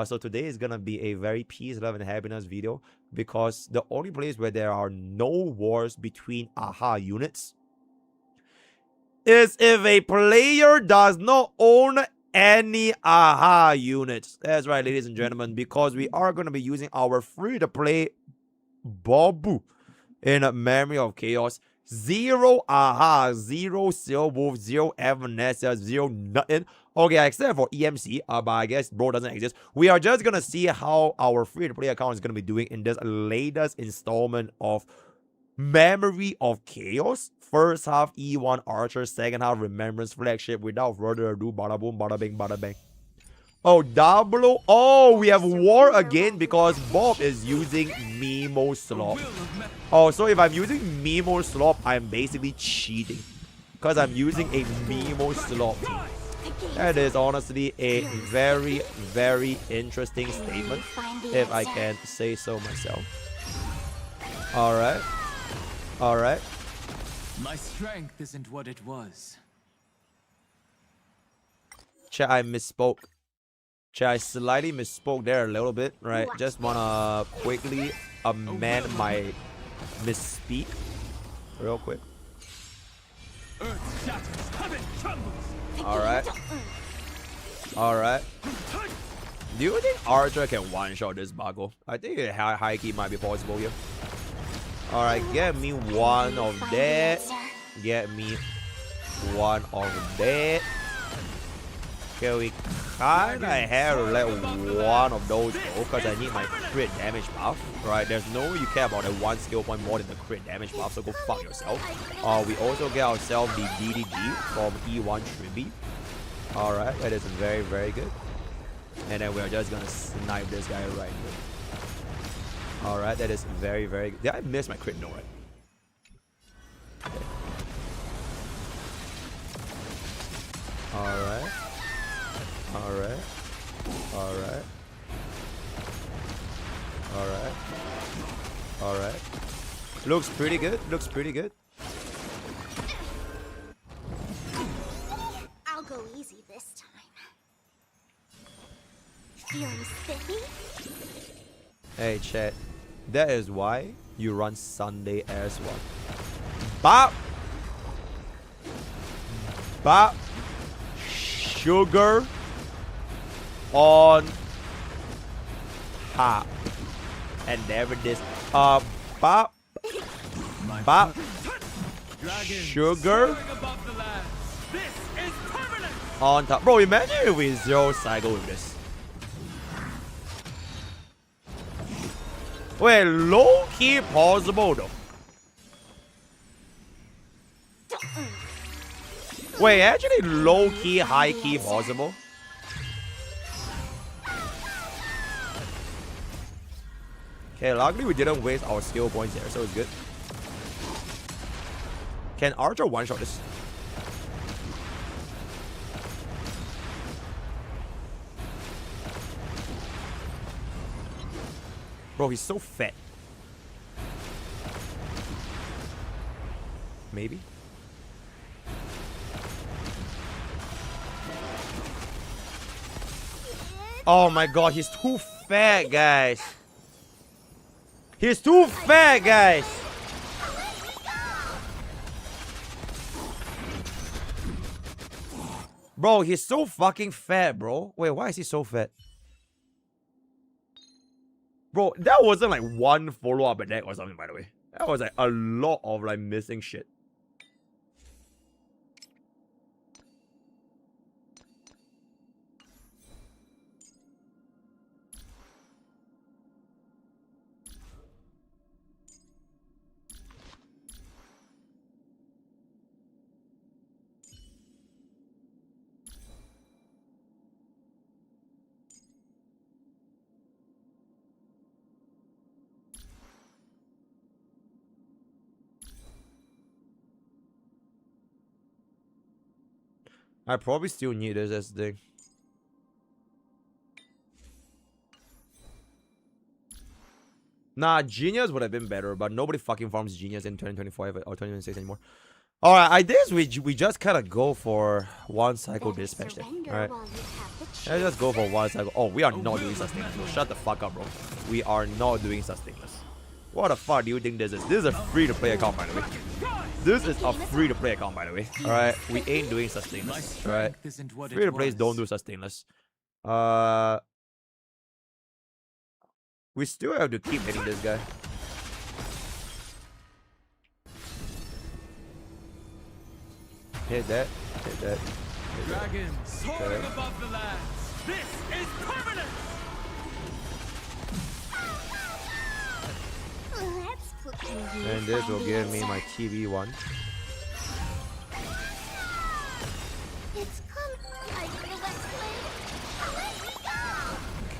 So today is gonna be a very peace, love, and happiness video because the only place where there are no wars between AHA units is if a player does not own any AHA units. That's right, ladies and gentlemen, because we are gonna be using our free-to-play Babu in Memory of Chaos. 0 AHA, 0 Silverwolf, 0 Avanesia, 0 nothing. Okay, except for EMC, but I guess bro doesn't exist. We are just gonna see how our free-to-play account is gonna be doing in this latest installment of Memory of Chaos. First half E1 Archer, second half Remembrance Flagship. Without further ado, bada boom, bada bing, bada bang. Oh, double. Oh, we have war again because Bob is using Memo Slop. Oh, so if I'm using Memo Slop, I'm basically cheating. Because I'm using a Memo Slop. That is honestly a very, very interesting statement, if I can say so myself. Alright. Alright. My strength isn't what it was. Chat, I misspoke. Chat, I slightly misspoke there a little bit, right? Just wanna quickly amend my misspeak real quick. Alright. Alright. Do you think Archer can one-shot this Bago? I think high key might be possible here. Alright, get me one of that. Get me one of that. Okay, we kinda have to let one of those go because I need my crit damage buff. Right, there's no way you care about that one skill point more than the crit damage buff, so go fuck yourself. We also get ourselves the DDG from E1 Tribby. Alright, that is very, very good. And then we're just gonna snipe this guy right here. Alright, that is very, very good. Did I miss my crit? No, right? Okay. Alright. Alright. Alright. Alright. Alright. Looks pretty good. Looks pretty good. I'll go easy this time. Feeling spiffy? Hey, chat. That is why you run Sunday as well. Bop! Bop! Sugar on top. And there it is. Bop! Bop! Sugar on top. Bro, imagine if we zero cycle with this. Wait, low-key possible though. Wait, actually low-key, high-key possible. Okay, luckily we didn't waste our skill points there, so it's good. Can Archer one-shot this? Bro, he's so fat. Maybe. Oh my god, he's too fat, guys. He's too fat, guys. Bro, he's so fucking fat, bro. Wait, why is he so fat? Bro, that wasn't like one follow-up attack or something, by the way. That was like a lot of like missing shit. I probably still need this as thing. Nah, Genius would have been better, but nobody fucking farms Genius in 2025 or 2026 anymore. Alright, I guess we just kind of go for one cycle dispatch then. Alright. Let's just go for one cycle. Oh, we are not doing sustainless. So shut the fuck up, bro. We are not doing sustainless. What the fuck do you think this is? This is a free-to-play account, by the way. This is a free-to-play account, by the way. Alright, we ain't doing sustainless. Alright. Free-to-plays don't do sustainless. We still have to keep hitting this guy. Hit that. Hit that. Dragons soaring above the lands. This is permanent. And this will give me my TV one.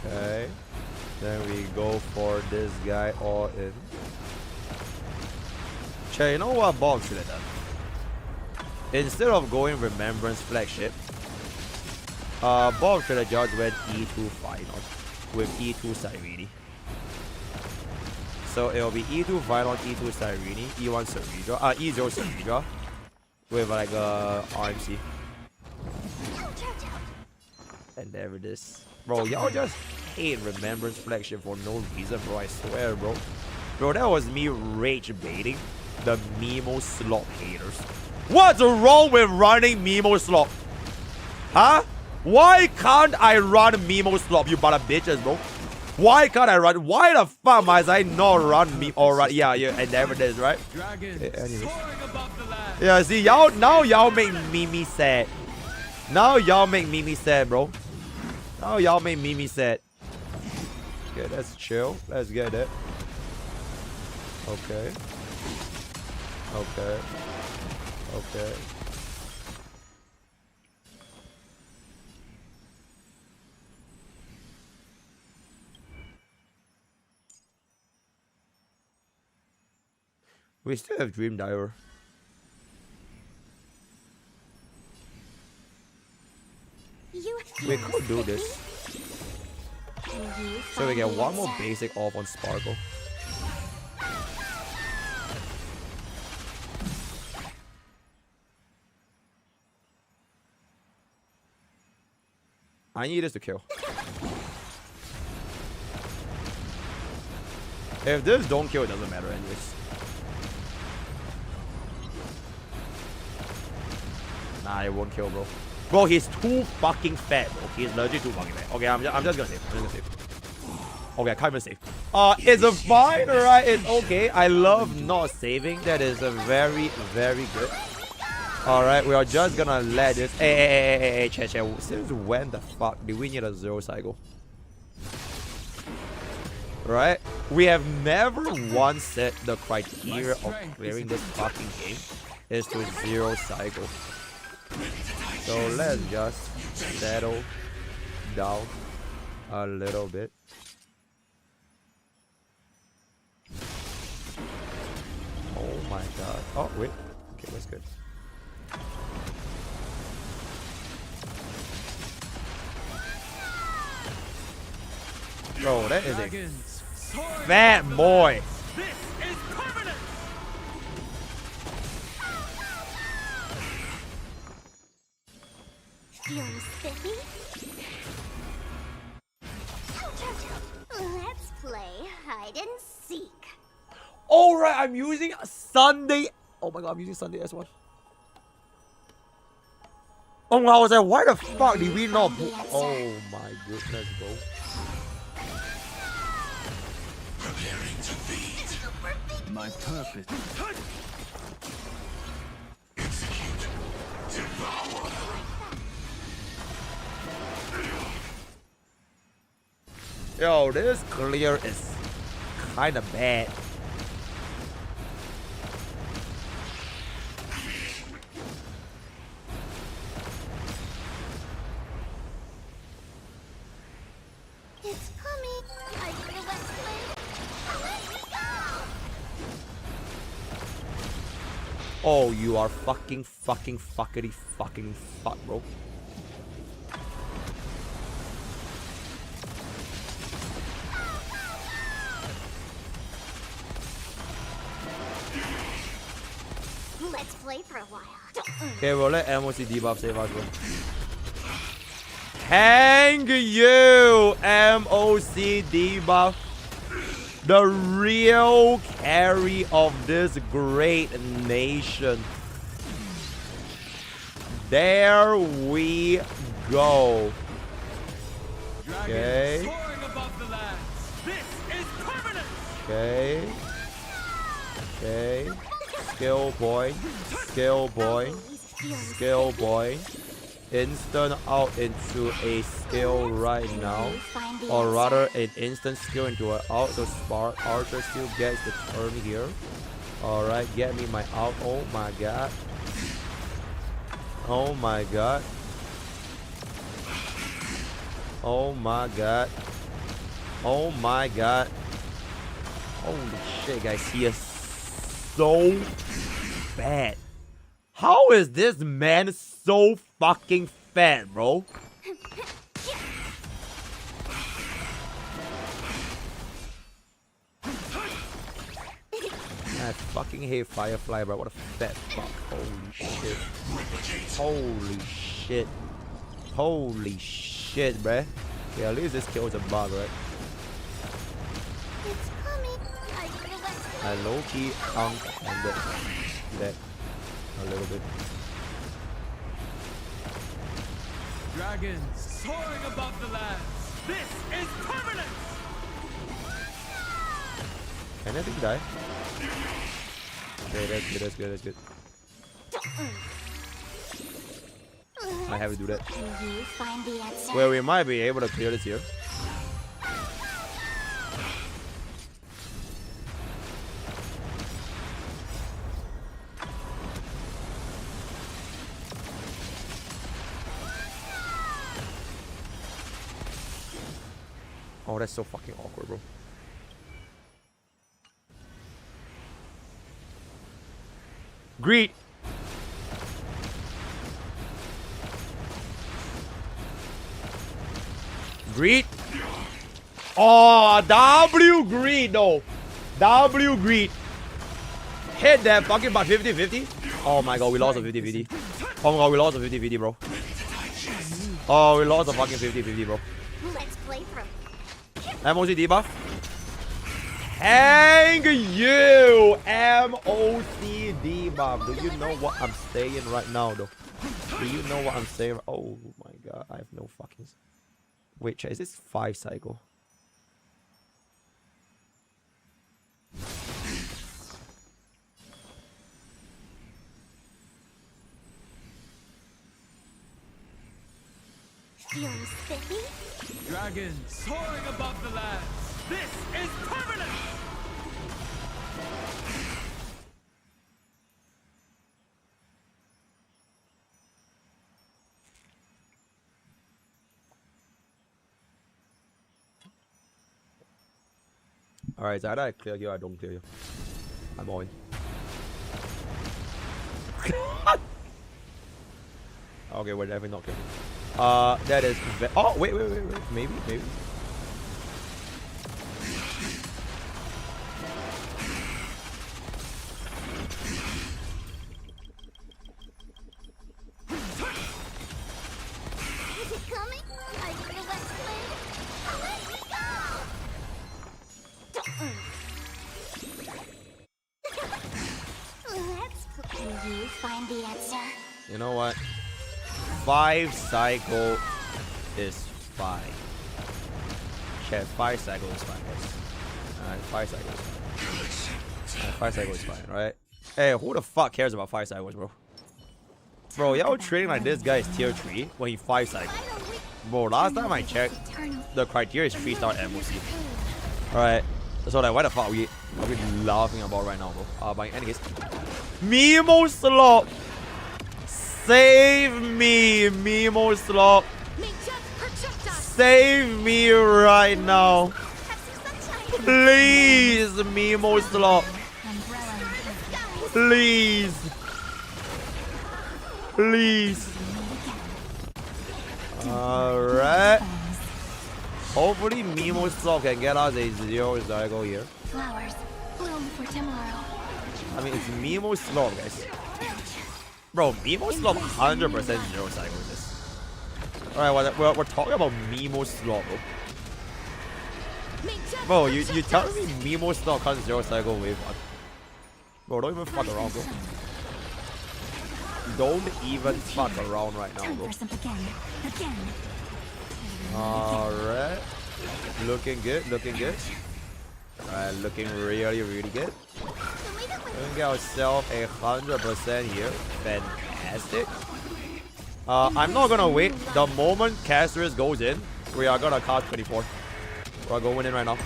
Okay. Then we go for this guy all in. Che, you know what Bob should have done? Instead of going Remembrance Flagship, Bob should have just went E2 Final with E2 Cyrene. So it'll be E2 Final, E2 Cyrene, E1 Cerebra, E0 Cerebra with like a RMC. And there it is. Bro, y'all just hate Remembrance Flagship for no reason, bro. I swear, bro. Bro, that was me rage baiting the Mimo Slop haters. What's wrong with running Mimo Slop? Huh? Why can't I run Mimo Slop, you butter bitches, bro? Why can't I run? Why the fuck must I not run me? Alright, yeah, and there it is, right? Anyway. Yeah, see, y'all, now y'all make Mimi sad. Now y'all make Mimi sad, bro. Now y'all make Mimi sad. Okay, let's chill. Let's get it. Okay. Okay. Okay. We still have Dream Diver. We could do this. So we get one more basic off on Sparkle. I need this to kill. If this don't kill, it doesn't matter anyways. Nah, it won't kill, bro. Bro, he's too fucking fat, bro. He's legit too fucking fat. Okay, I'm just gonna save. I'm just gonna save. Okay, I can't even save. It's a fine, alright? It's okay. I love not saving. That is a very, very good. Alright, we are just gonna let this. Hey, Che. Since when the fuck do we need a 0 cycle? Right? We have never once said the criteria of clearing this fucking game is to 0 cycle. So let's just settle down a little bit. Oh my god. Oh, wait. Okay, that's good. Bro, that is a fat boy. Feeling spiffy? Let's play hide and seek. Alright, I'm using Sunday. Oh my god, I'm using Sunday S1. Oh my god, I was like, why the fuck did we not put? Oh my goodness, bro. Preparing to feed. My purpose. Execute. Devour. Yo, this clear is kind of bad. It's coming. Are you the West Wind? Let me Oh, you are fucking fuckity fucking fuck, bro. Let's play for a while. Okay, bro, let MOC debuff save us, bro. Hang you, MOC debuff. The real carry of this great nation. There we go. Okay. Soaring above the lands. This is permanent. Okay. Okay. Skill point. Skill point. Skill point. Instant out into a skill right now, or rather an instant skill into an out. So Spark Archer still gets the turn here. Alright, get me my out. Oh my god. Oh my god. Oh my god. Oh my god. Holy shit, guys, he is so bad. How is this man so fucking fat, bro? I fucking hate Firefly, bro. What a fat fuck. Holy shit. Holy shit. Holy shit, bruh. Yeah, at least this kills a bug, right? I low-key and that a little bit. Dragons soaring above the lands. This is permanent. Can anything die? Okay, that's good, that's good, that's good. I have to do that. Well, we might be able to clear this here. Oh, that's so fucking awkward, bro. Greet. Greet. Oh, W greet though. W greet. Hit that fucking by 50-50. Oh my god, we lost a 50-50. Oh my god, we lost a 50-50, bro. Oh, we lost a fucking 50-50, bro. Let's play for MOC debuff. Hang you, MOC debuff. Do you know what I'm saying right now, though? Do you know what I'm saying? Oh my god, I have no fucking. Wait, chat, is this 5 cycle? feeling spiffy? Dragons soaring above the lands. This is permanent. Alright, so either I clear you or I don't clear you. I'm all in. Okay, we're definitely not clear. That is. Oh, wait. Maybe. Is it coming? Are you gonna let play? Let me go! Let's cook. Can you find the answer? You know what? 5 cycle is fine. Chat, 5 cycle is fine, guys. Alright, 5 cycle is fine. Alright, 5 cycle is fine, right? Hey, who the fuck cares about 5 cycles, bro? Bro, y'all trading like this guy is tier 3 when he 5 cycle. Bro, last time I checked, the criteria is 3-star MOC. Alright, so like, why the fuck are we laughing about right now, bro? But in any case, Mimo Slop! Save me, Mimo Slop! Save me right now! Please, Mimo Slop! Please! Please. Alright. Hopefully Mimo Slop can get us a 0 cycle here. Flowers bloom for tomorrow. I mean, it's Mimo Slop, guys. Bro, Mimo Slop 100% 0 cycle this. Alright, we're talking about Mimo Slop, bro. Bro, you telling me Mimo Slop can't 0 cycle wave 1? Bro, don't even fuck around, bro. Don't even fuck around right now, bro. Alright. Looking good, looking good. Alright, looking really, really good. We can get ourselves 100% here. Fantastic. I'm not gonna wait. The moment Casterus goes in, we are gonna cast 24. We're going in right now.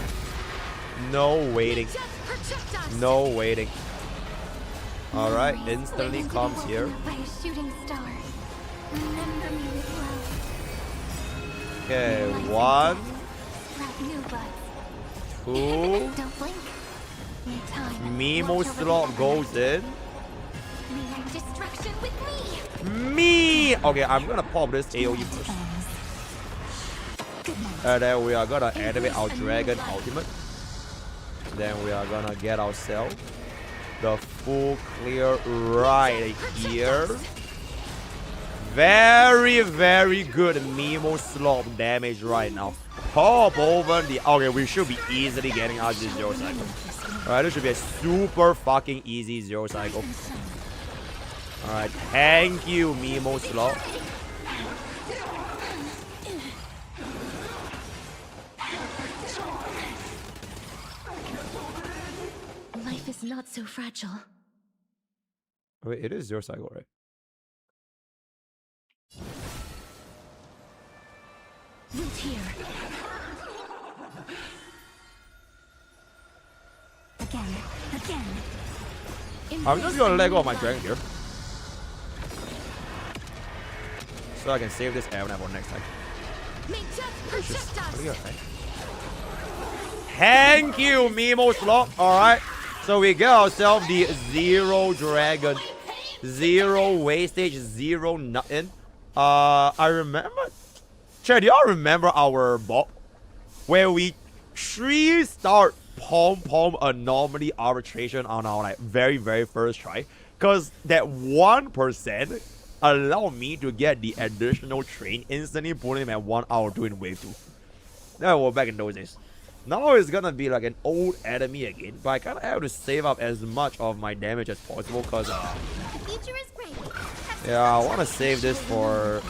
No waiting. No waiting. Alright, instantly comes here. Okay, 1, 2. Mimo Slop goes in. Me! Okay, I'm gonna pop this AoE first. And then we are gonna activate our Dragon Ultimate. Then we are gonna get ourselves the full clear right here. Very, very good Mimo Slop damage right now. Pop over the... Okay, we should be easily getting out this 0 cycle. Alright, this should be a super fucking easy 0 cycle. Alright, thank you, Mimo Slop. Life is not so fragile. Wait, it is 0 cycle, right? Root here. Again. I'm just gonna let go of my dragon here. So I can save this Acheron for next time. Thank you, Mimo Slop. Alright. So we get ourselves the 0 dragon. 0 wastage, 0 nothing. I remember. Chad, do y'all remember our bot? Where we 3-star pom-pom anomaly arbitration on our like very first try? Cause that 1% allowed me to get the additional train, instantly putting him at 1 hour doing wave 2. That was back in those days. Now it's gonna be like an old enemy again, but I kinda have to save up as much of my damage as possible cause yeah, I wanna save this for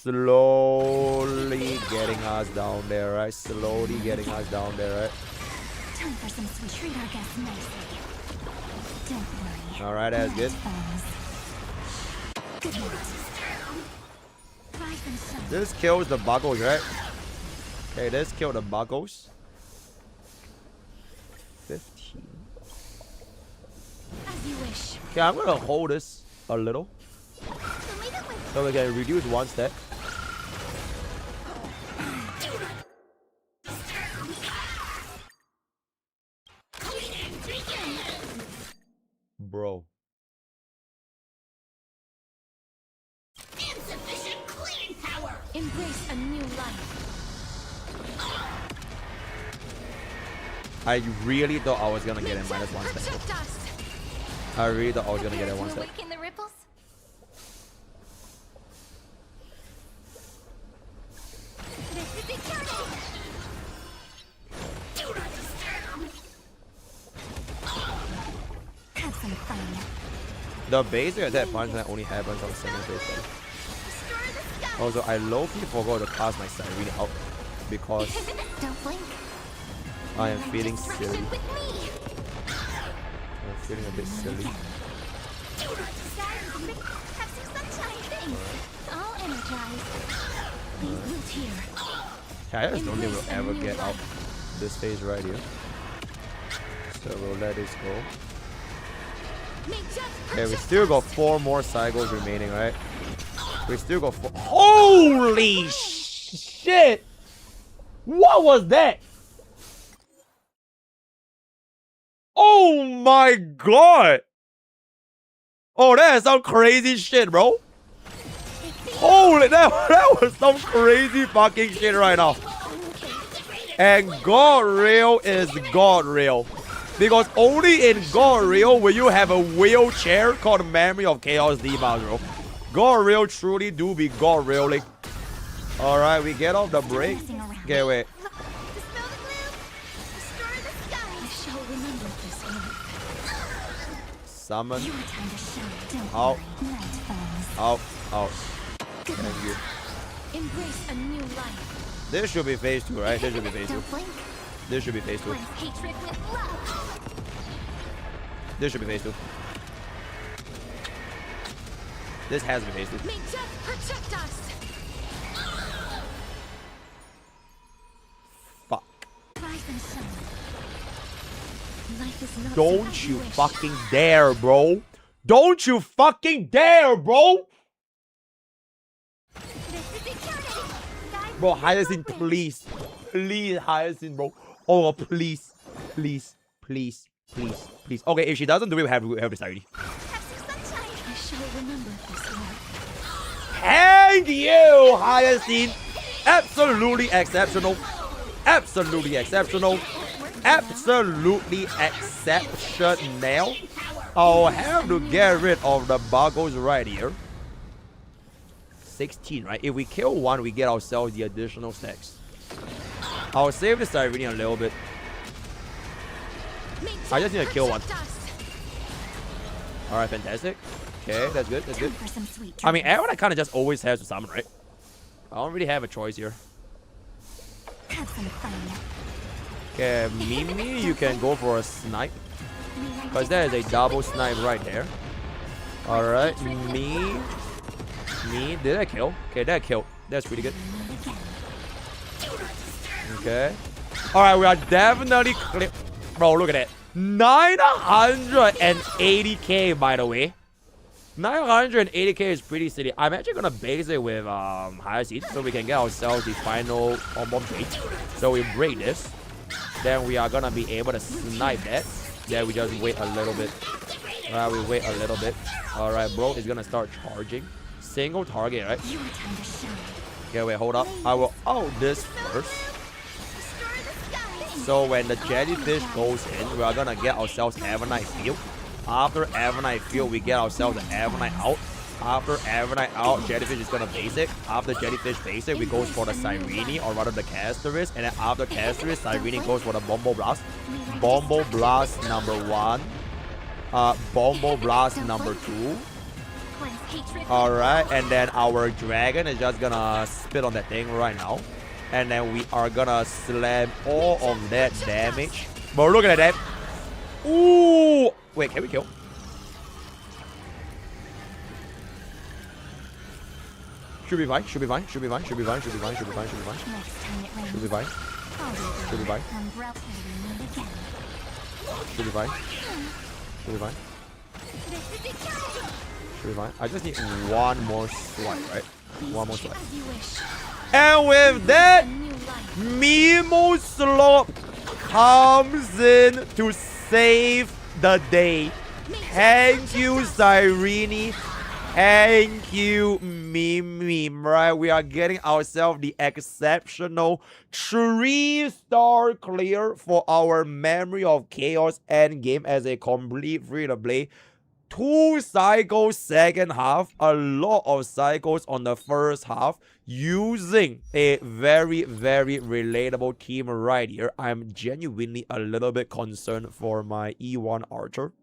slowly getting us down there, right? Slowly getting us down there, right? Time for some sweet. Treat our guests nicely. Don't worry. Alright, that's good. This kills the buggles, right? Okay, this killed the buggles. 15. As you wish. Okay, I'm gonna hold this a little. So we can reduce 1 stack. Bro. Insufficient cleaning power. Embrace a new life. I really thought I was gonna get in minus 1 stack. I really thought I was gonna get in 1 stack. The ripples? This is eternal. Have some fun. The basic attack punchline only happens on the second phase. Also, I low-key forgot to cast my Siren out because Don't blink. I am feeling silly. I'm feeling a bit silly. Have some sunshine thing. All energized. Leave root here. Yeah, I just don't think we'll ever get out this phase right here. So we'll let this go. Okay, we still got 4 more cycles remaining, right? We still got 4. Holy shit! What was that? Oh my god! Oh, that is some crazy shit, bro. Holy, that was some crazy fucking shit right now. And God Rail is God Rail. Because only in God Rail will you have a wheelchair called Memory of Chaos Demons, bro. God Rail truly do be God Railing. Alright, we get off the break. Okay, wait. Summon. Out. Out. Out. Thank you. Embrace a new life. This should be phase 2, right? This should be phase 2. This should be phase 2. This should be phase 2. This has to be phase 2. May death protect us. Fuck. Rise and shine. Life is not Don't you fucking dare, bro. Don't you fucking dare, bro. Bro, Hyacinth, please. Please, Hyacinth, bro. Oh, please. Please. Please. Please. Please. Okay, if she doesn't do it, we have this already. I shall remember this one. Thank you, Hyacinth. Absolutely exceptional. Absolutely exceptional. Absolutely exceptional. I'll have to get rid of the buggles right here. 16, right? If we kill one, we get ourselves the additional stacks. I'll save the Cyrene a little bit. I just need to kill one. Alright, fantastic. Okay, that's good, that's good. I mean, everyone kind of just always has to summon, right? I don't really have a choice here. Okay, Mimi, you can go for a snipe. Because there is a double snipe right there. Alright, me, did I kill? Okay, that killed. That's pretty good. Okay. Alright, we are definitely clear. Bro, look at that. 980k, by the way. 980k is pretty silly. I'm actually gonna base it with Hyacinth so we can get ourselves the final bomb trade. So we break this. Then we are gonna be able to snipe that. Then we just wait a little bit. Alright, we wait a little bit. Alright, bro is gonna start charging. Single target, right? Okay, wait, hold up. I will out this first. So when the jellyfish goes in, we are gonna get ourselves Evernite Field. After Evernite Field, we get ourselves the Evernite out. After Evernite out, Jellyfish is gonna basic. After Jellyfish basic, we goes for the Cyrene, or rather the Casteris. And then after Casteris, Cyrene goes for the Bombo Blast. Bombo Blast number 1. Bombo Blast number 2. Alright, and then our dragon is just gonna spit on that thing right now. And then we are gonna slam all of that damage. But look at that. Ooh! Wait, can we kill? Should be fine, should be fine, should be fine, should be fine, should be fine, should be fine, should be fine. Should be fine. Should be fine. Should be fine. Should be fine. Should be fine. I just need one more swipe, right? One more swipe. And with that, Mimo Slop comes in to save the day. Thank you, Cyrene. Thank you, Mimi. Right, we are getting ourselves the exceptional 3-star clear for our Memory of Chaos endgame as a complete free-to-play. 2 cycles second half, a lot of cycles on the first half, using a very, very relatable team right here. I'm genuinely a little bit concerned for my E1 Archer.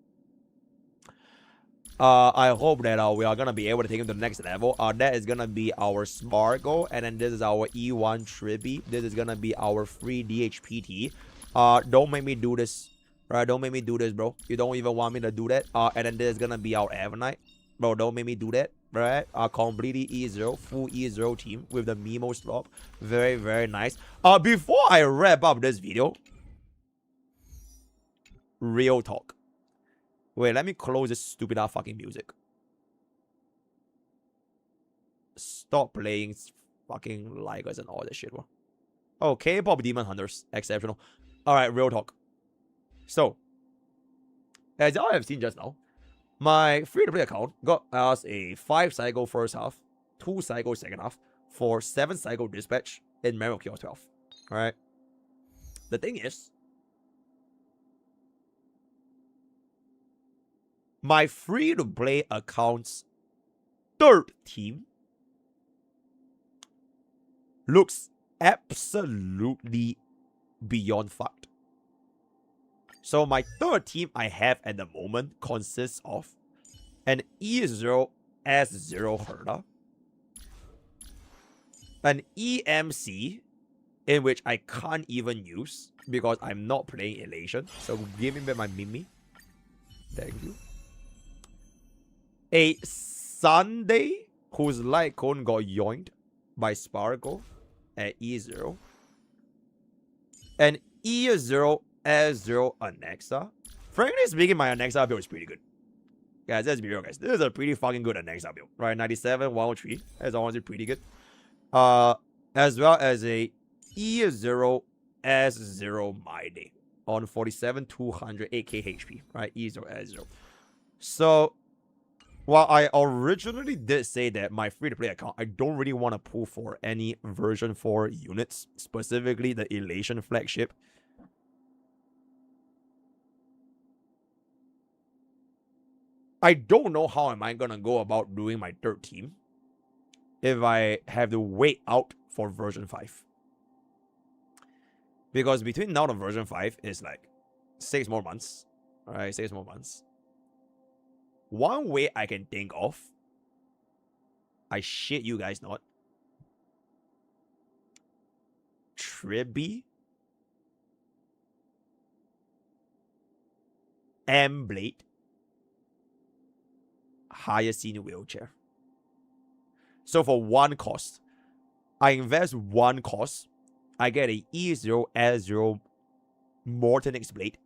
I hope that we are gonna be able to take him to the next level. That is gonna be our SMART goal, and then this is our E1 Tribby. This is gonna be our free DHPT. Don't make me do this. Right, don't make me do this, bro. You don't even want me to do that. And then this is gonna be our Evernite. Bro, don't make me do that. Right? Completely E0, full E0 team with the Mimo Slop. Very, very nice. Before I wrap up this video, real talk. Wait, let me close this stupid ass fucking music. Stop playing fucking Ligers and all that shit, bro. Oh, K-pop Demon Hunters. Exceptional. Alright, real talk. So, as y'all have seen just now, My free-to-play account got us a 5 cycle first half, 2 cycle second half, for 7 cycle dispatch in Memory Cure 12. Alright. The thing is, my free-to-play account's third team looks absolutely beyond fucked. So my third team I have at the moment consists of an E0 S0 Herda, an EMC, in which I can't even use because I'm not playing Elation. So give me back my Mimi. Thank you. A Sunday whose light cone got yoinked by Sparkle at E0. An E0 S0 Anexa. Frankly speaking, my Anexa build is pretty good. Guys, let's be real, guys. This is a pretty fucking good Anexa build. Right, 97, 103. That's honestly pretty good. As well as a E0 S0 My Day on 47, 200, 8k HP. Right, E0 S0. So, while I originally did say that my free-to-play account, I don't really want to pull for any version 4 units, specifically the Elation flagship. I don't know how am I going to go about doing my third team if I have to wait out for version 5. Because between now and version 5 is like 6 more months. Alright, 6 more months. One way I can think of, I shit you guys not, Tribby, M-Blade, Hyacinth Wheelchair. So for 1 cost, I invest 1 cost, I get a E0 S0 Mortonix Blade.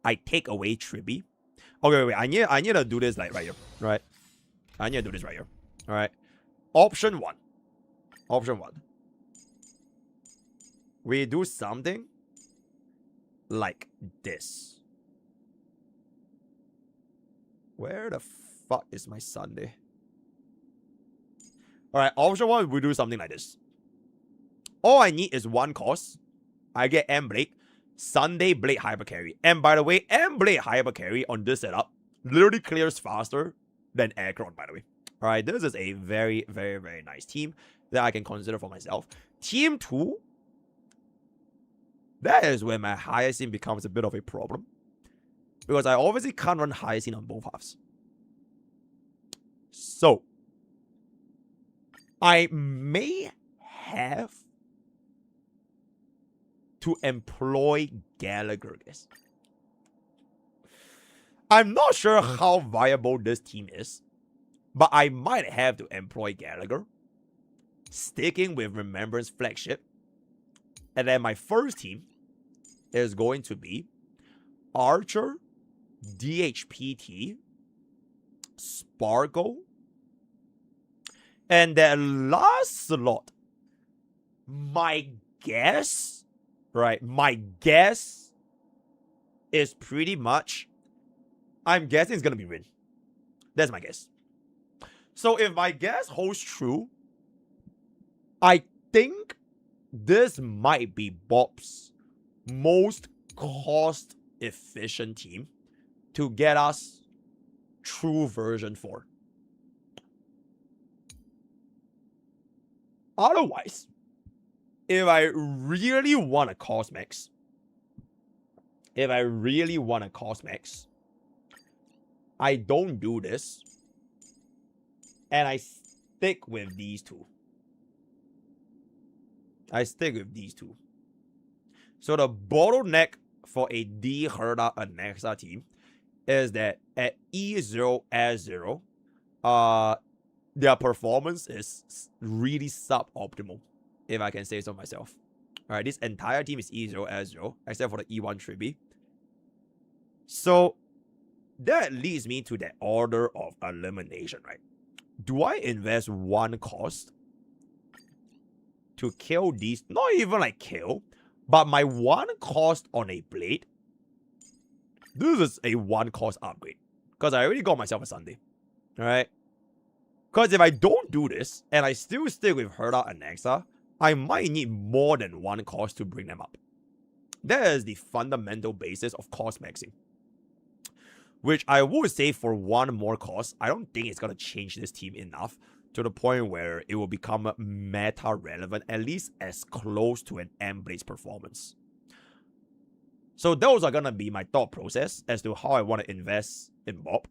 I take away Tribby. Okay, wait, I need to do this like right here, right? I need to do this right here. Alright. Option 1. Option 1. We do something like this. Where the fuck is my Sunday? Alright, option 1, we do something like this. All I need is 1 cost. I get M-Blade, Sunday Blade Hyper Carry. And by the way, M-Blade Hyper Carry on this setup literally clears faster than Acheron, by the way. Alright, this is a very, very, very nice team that I can consider for myself. Team 2, that is where my Hyacinth becomes a bit of a problem. Because I obviously can't run Hyacinth on both halves. So, I may have to employ Gallagher, guys. I'm not sure how viable this team is, but I might have to employ Gallagher, sticking with Remembrance flagship. And then my first team is going to be Archer, DHPT, Sparkle, and then last slot, my guess, right? My guess is pretty much, I'm guessing it's going to be Rin. That's my guess. So if my guess holds true, I think this might be Bob's most cost-efficient team to get us through version 4. Otherwise, if I really want to cost max, I don't do this, and I stick with these two. So the bottleneck for a D Herda Anexa team is that at E0 S0, their performance is really suboptimal, if I can say so myself. Alright, this entire team is E0 S0, except for the E1 Tribby. So that leads me to the order of elimination, right? Do I invest 1 cost to kill these? Not even like kill, but my 1 cost on a blade. This is a 1 cost upgrade. because I already got myself a Sunday. Alright? Because if I don't do this, and I still stick with Herda and Nexa, I might need more than one cost to bring them up. That is the fundamental basis of cost maxing. Which I would say for one more cost, I don't think it's going to change this team enough to the point where it will become meta relevant, at least as close to an M-Blaze performance. So those are going to be my thought process as to how I want to invest in Bob.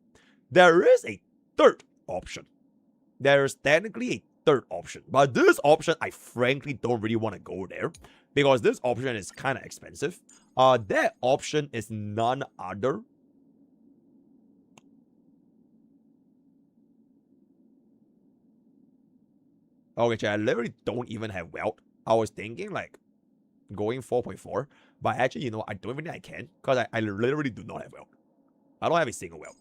There is a third option. There is technically a third option. But this option, I frankly don't really want to go there because this option is kind of expensive. That option is none other. Okay, chat, I literally don't even have wealth. I was thinking like going 4.4, but actually, you know, I don't even think I can because I literally do not have wealth. I don't have a single wealth.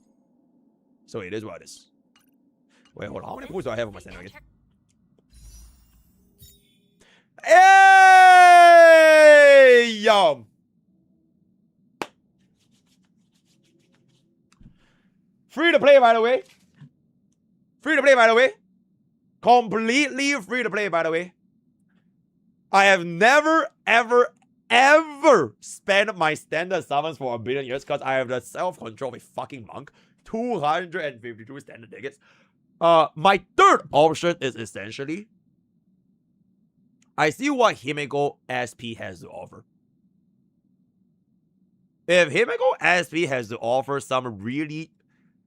So it is what it is. Wait, hold on. How many pools do I have on my stand again? Hey, yo! Free to play, by the way. Free to play, by the way. Completely free to play, by the way. I have never, ever, ever spent my standard summons for 1 billion years because I have the self-control of a fucking monk. 252 standard tickets. My third option is essentially I see what Himeko SP has to offer. If Himeko SP has to offer some really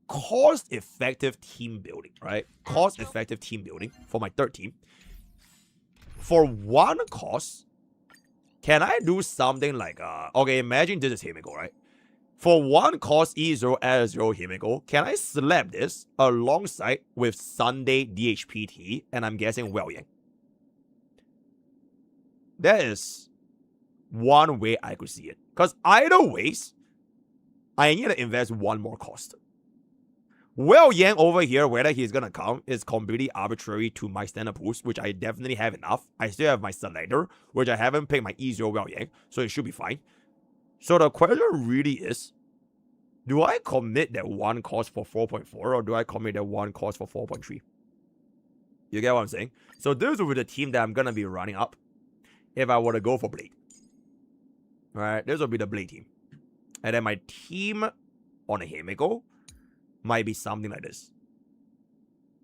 cost-effective team building, right? Cost-effective team building for my third team. For one cost, can I do something like, okay, imagine this is Himeko, right? For one cost E0 L0 Himeko, can I slap this alongside with Sunday DHPT and I'm guessing Yang? That is one way I could see it. Because either ways, I need to invest one more cost. Yang over here, whether he's gonna come, is completely arbitrary to my standard pools, which I definitely have enough. I still have my selector, which I haven't picked my E0 Yang, so it should be fine. So the question really is, do I commit that one cost for 4.4 or do I commit that one cost for 4.3? You get what I'm saying? So this will be the team that I'm gonna be running up if I were to go for Blade. Alright, this will be the Blade team. And then my team on a Himeko might be something like this.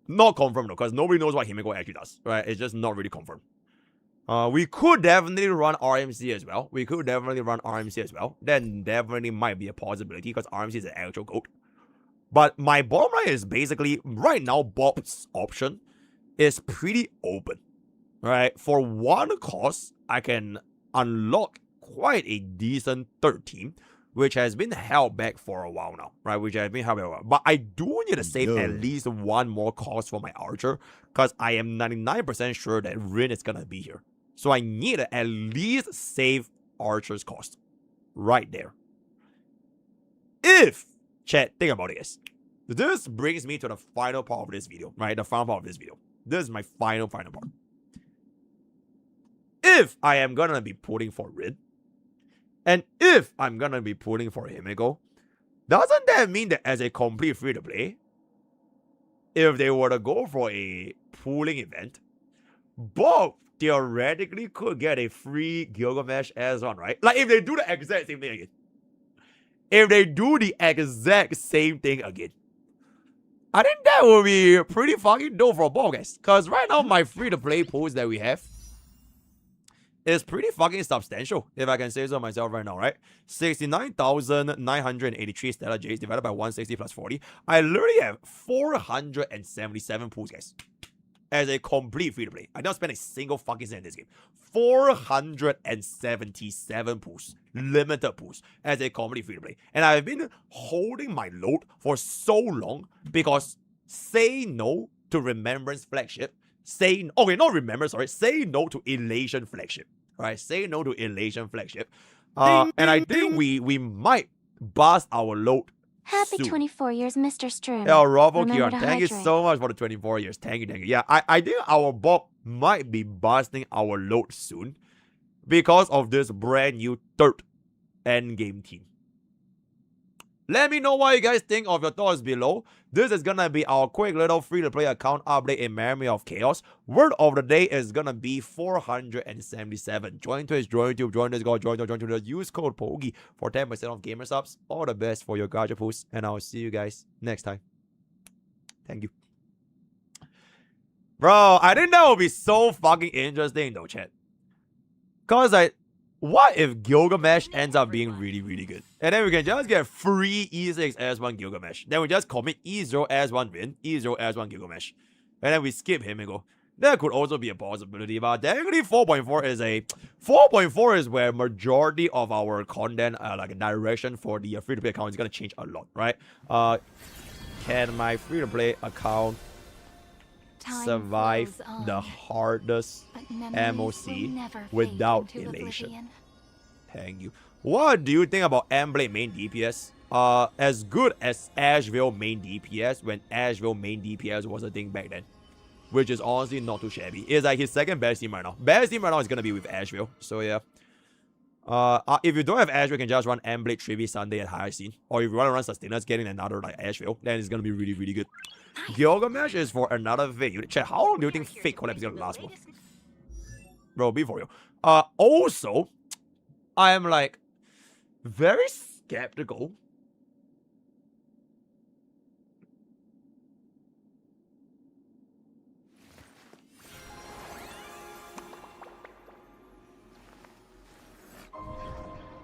Not confirmed though, because nobody knows what Himeko actually does. Right? It's just not really confirmed. We could definitely run RMC as well. Then definitely might be a possibility because RMC is an actual goat. But my bottom line is basically, right now, Bob's option is pretty open. Right? For one cost, I can unlock quite a decent third team, which has been held back for a while now, right? But I do need to save at least one more cost for my Archer, because I am 99% sure that Rin is gonna be here. So I need to at least save Archer's cost. Right there. If, chat, think about this. This brings me to the final part of this video, right? The final part of this video. This is my final part. If I am gonna be putting for Rin, and if I'm gonna be putting for Himeko, doesn't that mean that as a complete free-to-play, if they were to go for a pooling event, Bob theoretically could get a free Gilgamesh as one, right? Like if they do the exact same thing again. I think that would be pretty fucking dope for Bob, guys. Because right now, my free-to-play pools that we have is pretty fucking substantial, if I can say so myself right now, right? 69,983 Stellar Jades divided by 160 plus 40. I literally have 477 pools, guys. As a complete free-to-play. I don't spend a single fucking cent in this game. 477 pools. Limited pools. As a complete free-to-play. And I've been holding my load for so long because say no to Remembrance Flagship. Say no to Elation Flagship. Right? Say no to Elation Flagship. And I think we might bust our load Happy soon. 24 years, Mr. Strim. Roco, Remember to thank you hydrate. so much for the 24 years. Thank you. Yeah, I think our Bob might be busting our load soon because of this brand new third endgame team. Let me know what you guys think of your thoughts below. This is gonna be our quick little free-to-play account update in Memory of Chaos. Word of the day is gonna be 477. Join Twitch, join YouTube, join Discord, join Twitter. Use code POKE for 10% off gamer subs. All the best for your gacha pools, and I'll see you guys next time. Thank you. Bro, I think that would be so fucking interesting though, chat. Cause like, what if Gilgamesh ends up being really, really good? And then we can just get free E6 S1 Gilgamesh. Then we just commit E0 S1 win, E0 S1 Gilgamesh. And then we skip him and go. That could also be a possibility, but technically 4.4 is where majority of our content, like direction for the free-to-play account is gonna change a lot, right? Can my free-to-play account survive the hardest MOC without elation? Thank you. What do you think about Emblade main DPS? As good as Asheville main DPS when Asheville main DPS was a thing back then. Which is honestly not too shabby. It's like his second best team right now. Best team right now is gonna be with Asheville. So yeah. If you don't have Asheville, you can just run Emblade 3v Sunday at higher scene. Or if you want to run Sustainers, getting another like Asheville, then it's gonna be really, really good. Gilgamesh is for another fake. Check, how long do you think fake collab is gonna last for? Bro, be for real. Also, I am like very skeptical.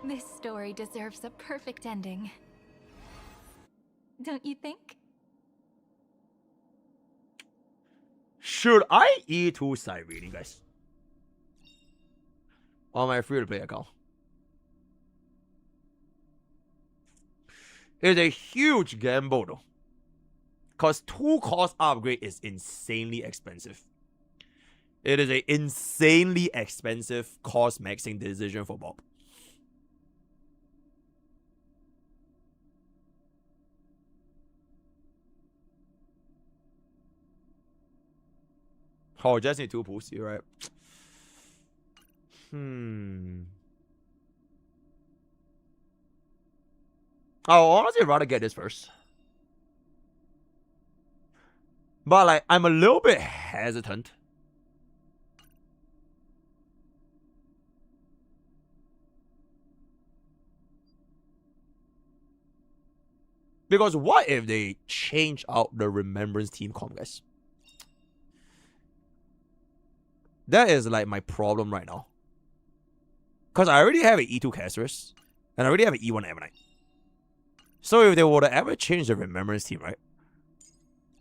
This story deserves a perfect ending. Don't you think? Should I E2 side reading, guys? On my free-to-play account. It's a huge gamble though. Because 2 cost upgrade is insanely expensive. It is an insanely expensive cost maxing decision for Bob. Oh, just need 2 pools, you're right. I would honestly rather get this first. But like, I'm a little bit hesitant. Because what if they change out the Remembrance team comp, guys? That is like my problem right now. Because I already have an E2 Casterus. And I already have an E1 Ammonite. So if they were to ever change the Remembrance team, right?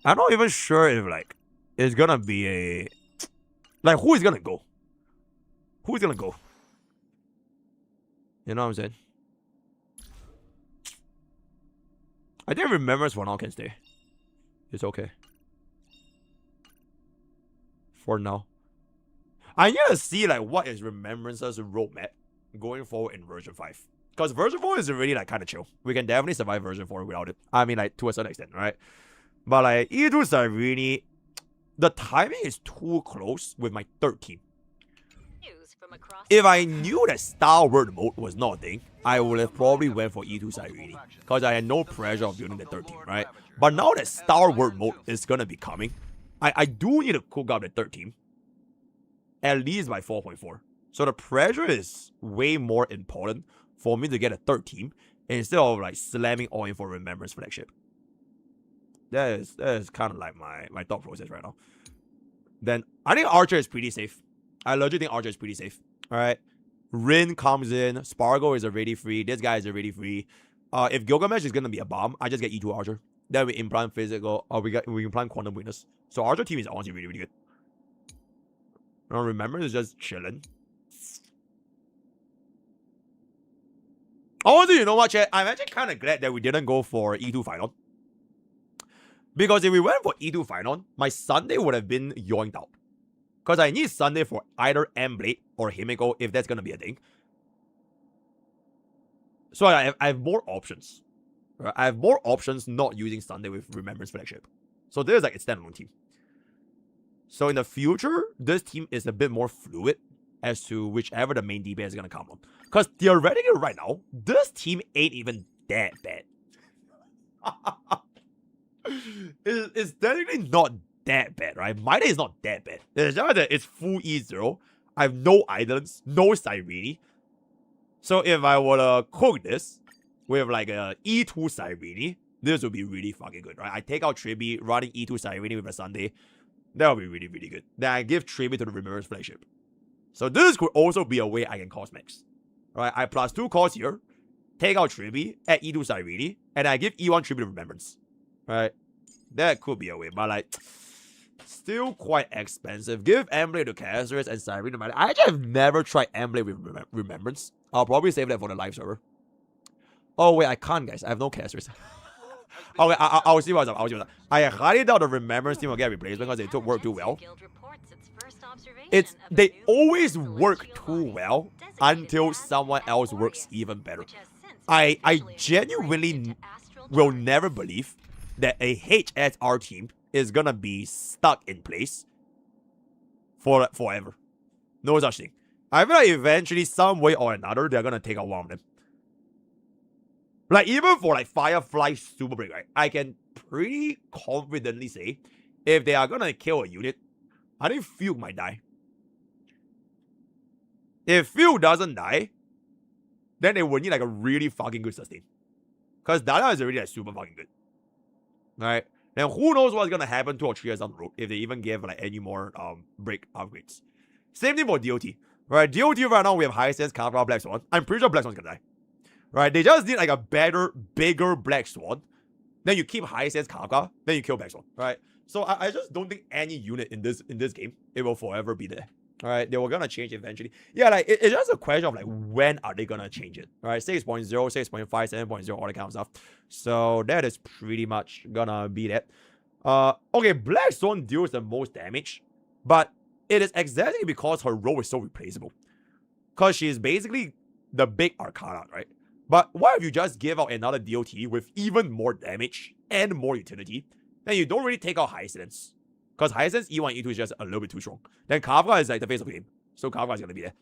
I'm not even sure if like it's gonna be a... Like, who is gonna go? Who's gonna go? You know what I'm saying? I think Remembrance for now can stay. It's okay. For now. I need to see like what is Remembrance's roadmap going forward in version 5. Because version 4 is already like kind of chill. We can definitely survive version 4 without it. I mean, like to a certain extent, right? But like E2s are really... The timing is too close with my third team. If I knew that Star Word mode was not a thing, I would have probably went for E2 Cyrene. Because I had no pressure of building the third team, right? But now that Star Word mode is gonna be coming, I do need to cook up the third team. At least by 4.4. So the pressure is way more important for me to get a third team instead of like slamming all in for Remembrance flagship. That is kind of like my thought process right now. Then I think Archer is pretty safe. I legit think Archer is pretty safe. Alright. Rin comes in. Spargo is already free. This guy is already free. If Gilgamesh is gonna be a bomb, I just get E2 Archer. Then we implant physical, or we implant quantum weakness. So Archer team is honestly really, really good. I don't remember, it's just chilling. Honestly, you know what, chat? I'm actually kind of glad that we didn't go for E2 Final. Because if we went for E2 Final, my Sunday would have been yoinked out. Because I need Sunday for either Emblade or Himiko if that's going to be a thing. So I have more options. Right? I have more options not using Sunday with Remembrance flagship. So this is like a standalone team. So in the future, this team is a bit more fluid as to whichever the main DPS is going to come on. Because theoretically right now, this team ain't even that bad. It's technically not that bad, right? My day is not that bad. It's just that it's full E0. I have no islands, no Cyrene. So if I were to cook this with like a E2 Cyrene, this would be really fucking good, right? I take out Triby, running E2 Cyrene with a Sunday. That would be really, really good. Then I give Triby to the Remembrance flagship. So this could also be a way I can cost max. Right? I plus 2 cost here, take out Triby, add E2 Cyrene, and I give E1 Triby to Remembrance. Right? That could be a way, but like, still quite expensive. Give Emblem to Casters and Cyrene to I actually have never tried Emblem with Remembrance. I'll probably save that for the live server. Oh wait, I can't, guys. I have no Casters. Okay, I'll see what's up. I highly doubt the Remembrance team will get replaced because they took work too well. They always work too well until someone else works even better. I genuinely will never believe that a HSR team is gonna be stuck in place for forever. No such thing. I feel like eventually, some way or another, they're gonna take out one of them. Like, even for like Firefly Super Break, right? I can pretty confidently say, if they are gonna kill a unit, I think Fugue might die. If Fugue doesn't die, then they will need like a really fucking good sustain. Because Dada is already like super fucking good. Right? Then who knows what's gonna happen 2 or 3 years down the road if they even give like any more break upgrades. Same thing for DOT. Right? DOT right now we have High Sense, Kafka, Black Swan. I'm pretty sure Black Swan's gonna die. Right? They just need like a better, bigger Black Swan. Then you keep High Sense, Kafka, then you kill Black Swan. Right? So I just don't think any unit in this game, it will forever be there. Alright, they were gonna change eventually. Yeah, like it's just a question of like when are they gonna change it? Alright, 6.0, 6.5, 7.0, all that kind of stuff. So that is pretty much gonna be that. Okay, Black Swan deals the most damage, but it is exactly because her role is so replaceable. Because she is basically the big Arcana, right? But what if you just give out another DOT with even more damage and more utility? Then you don't really take out High Sense. Because High Sense E1, E2 is just a little bit too strong. Then Kafka is like the face of the game. So Kafka is going to be there.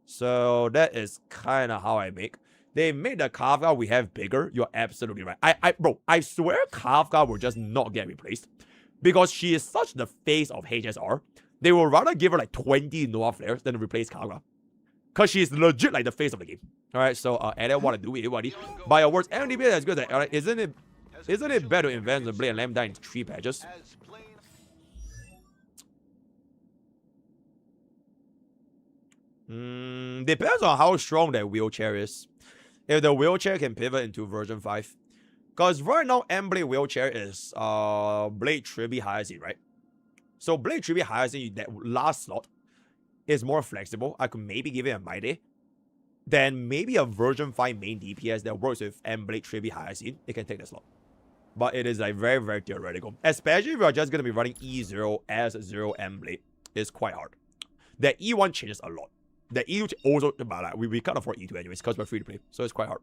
So that is kind of how I make. They made the Kafka we have bigger. You're absolutely right. Bro, I swear Kafka will just not get replaced. Because she is such the face of HSR. They will rather give her like 20 Noah flares than replace Kafka. Because she is legit like the face of the game. Alright, so Adam, what to do with it, buddy? By your words, MDB is good. Alright, isn't it better to invest in Blade and Lambda in 3 patches? Depends on how strong that wheelchair is. If the wheelchair can pivot into version 5. Because right now, Emblem wheelchair is Blade Triby Hyacinth, right? So Blade Triby Hyacinth, that last slot, is more flexible. I could maybe give it a My Day. Then maybe a version 5 main DPS that works with Blade Triby Hyacinth, it can take the slot. But it is like very, very theoretical. Especially if you are just going to be running E0 as 0 Blade. It's quite hard. The E1 changes a lot. The E2 also, but like, we can't afford E2 anyways because we're free to play, so it's quite hard.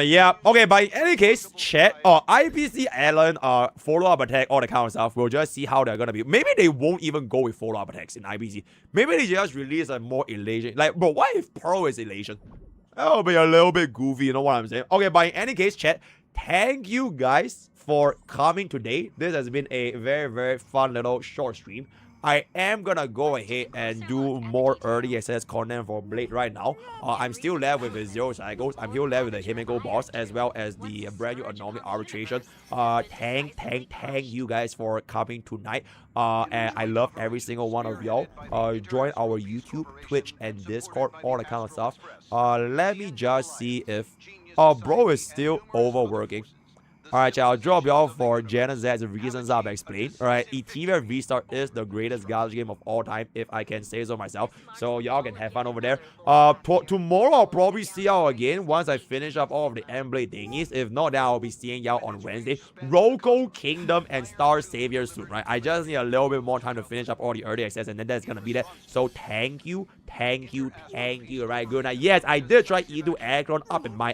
Yeah. Okay, but in any case, chat, IPC, Alan, follow-up attack, all the kind of stuff. We'll just see how they're gonna be. Maybe they won't even go with follow-up attacks in IPC. Maybe they just release a more elation. Like, bro, what if Pearl is elation? That'll be a little bit goofy, you know what I'm saying? Okay, but in any case, chat, thank you guys for coming today. This has been a very, very fun little short stream. I am gonna go ahead and do more early access content for Blade right now. I'm still left with the 0 cycles. I'm still left with the Himiko boss as well as the brand new anomaly arbitration. Thank you guys for coming tonight. And I love every single one of y'all. Join our YouTube, Twitch, and Discord, all that kind of stuff. Let me just see if bro is still overworking. Alright, I'll drop y'all for Jen and Z's reasons I've explained. Alright, Ethereum Restart is the greatest garbage game of all time, if I can say so myself. So y'all can have fun over there. Tomorrow I'll probably see y'all again once I finish up all of the Emblem thingies. If not, then I'll be seeing y'all on Wednesday. Roco, Kingdom, and Star Savior soon, right? I just need a little bit more time to finish up all the early access, and then that's gonna be that. So thank you. Right, good night. Yes, I did try E2 Acheron up in my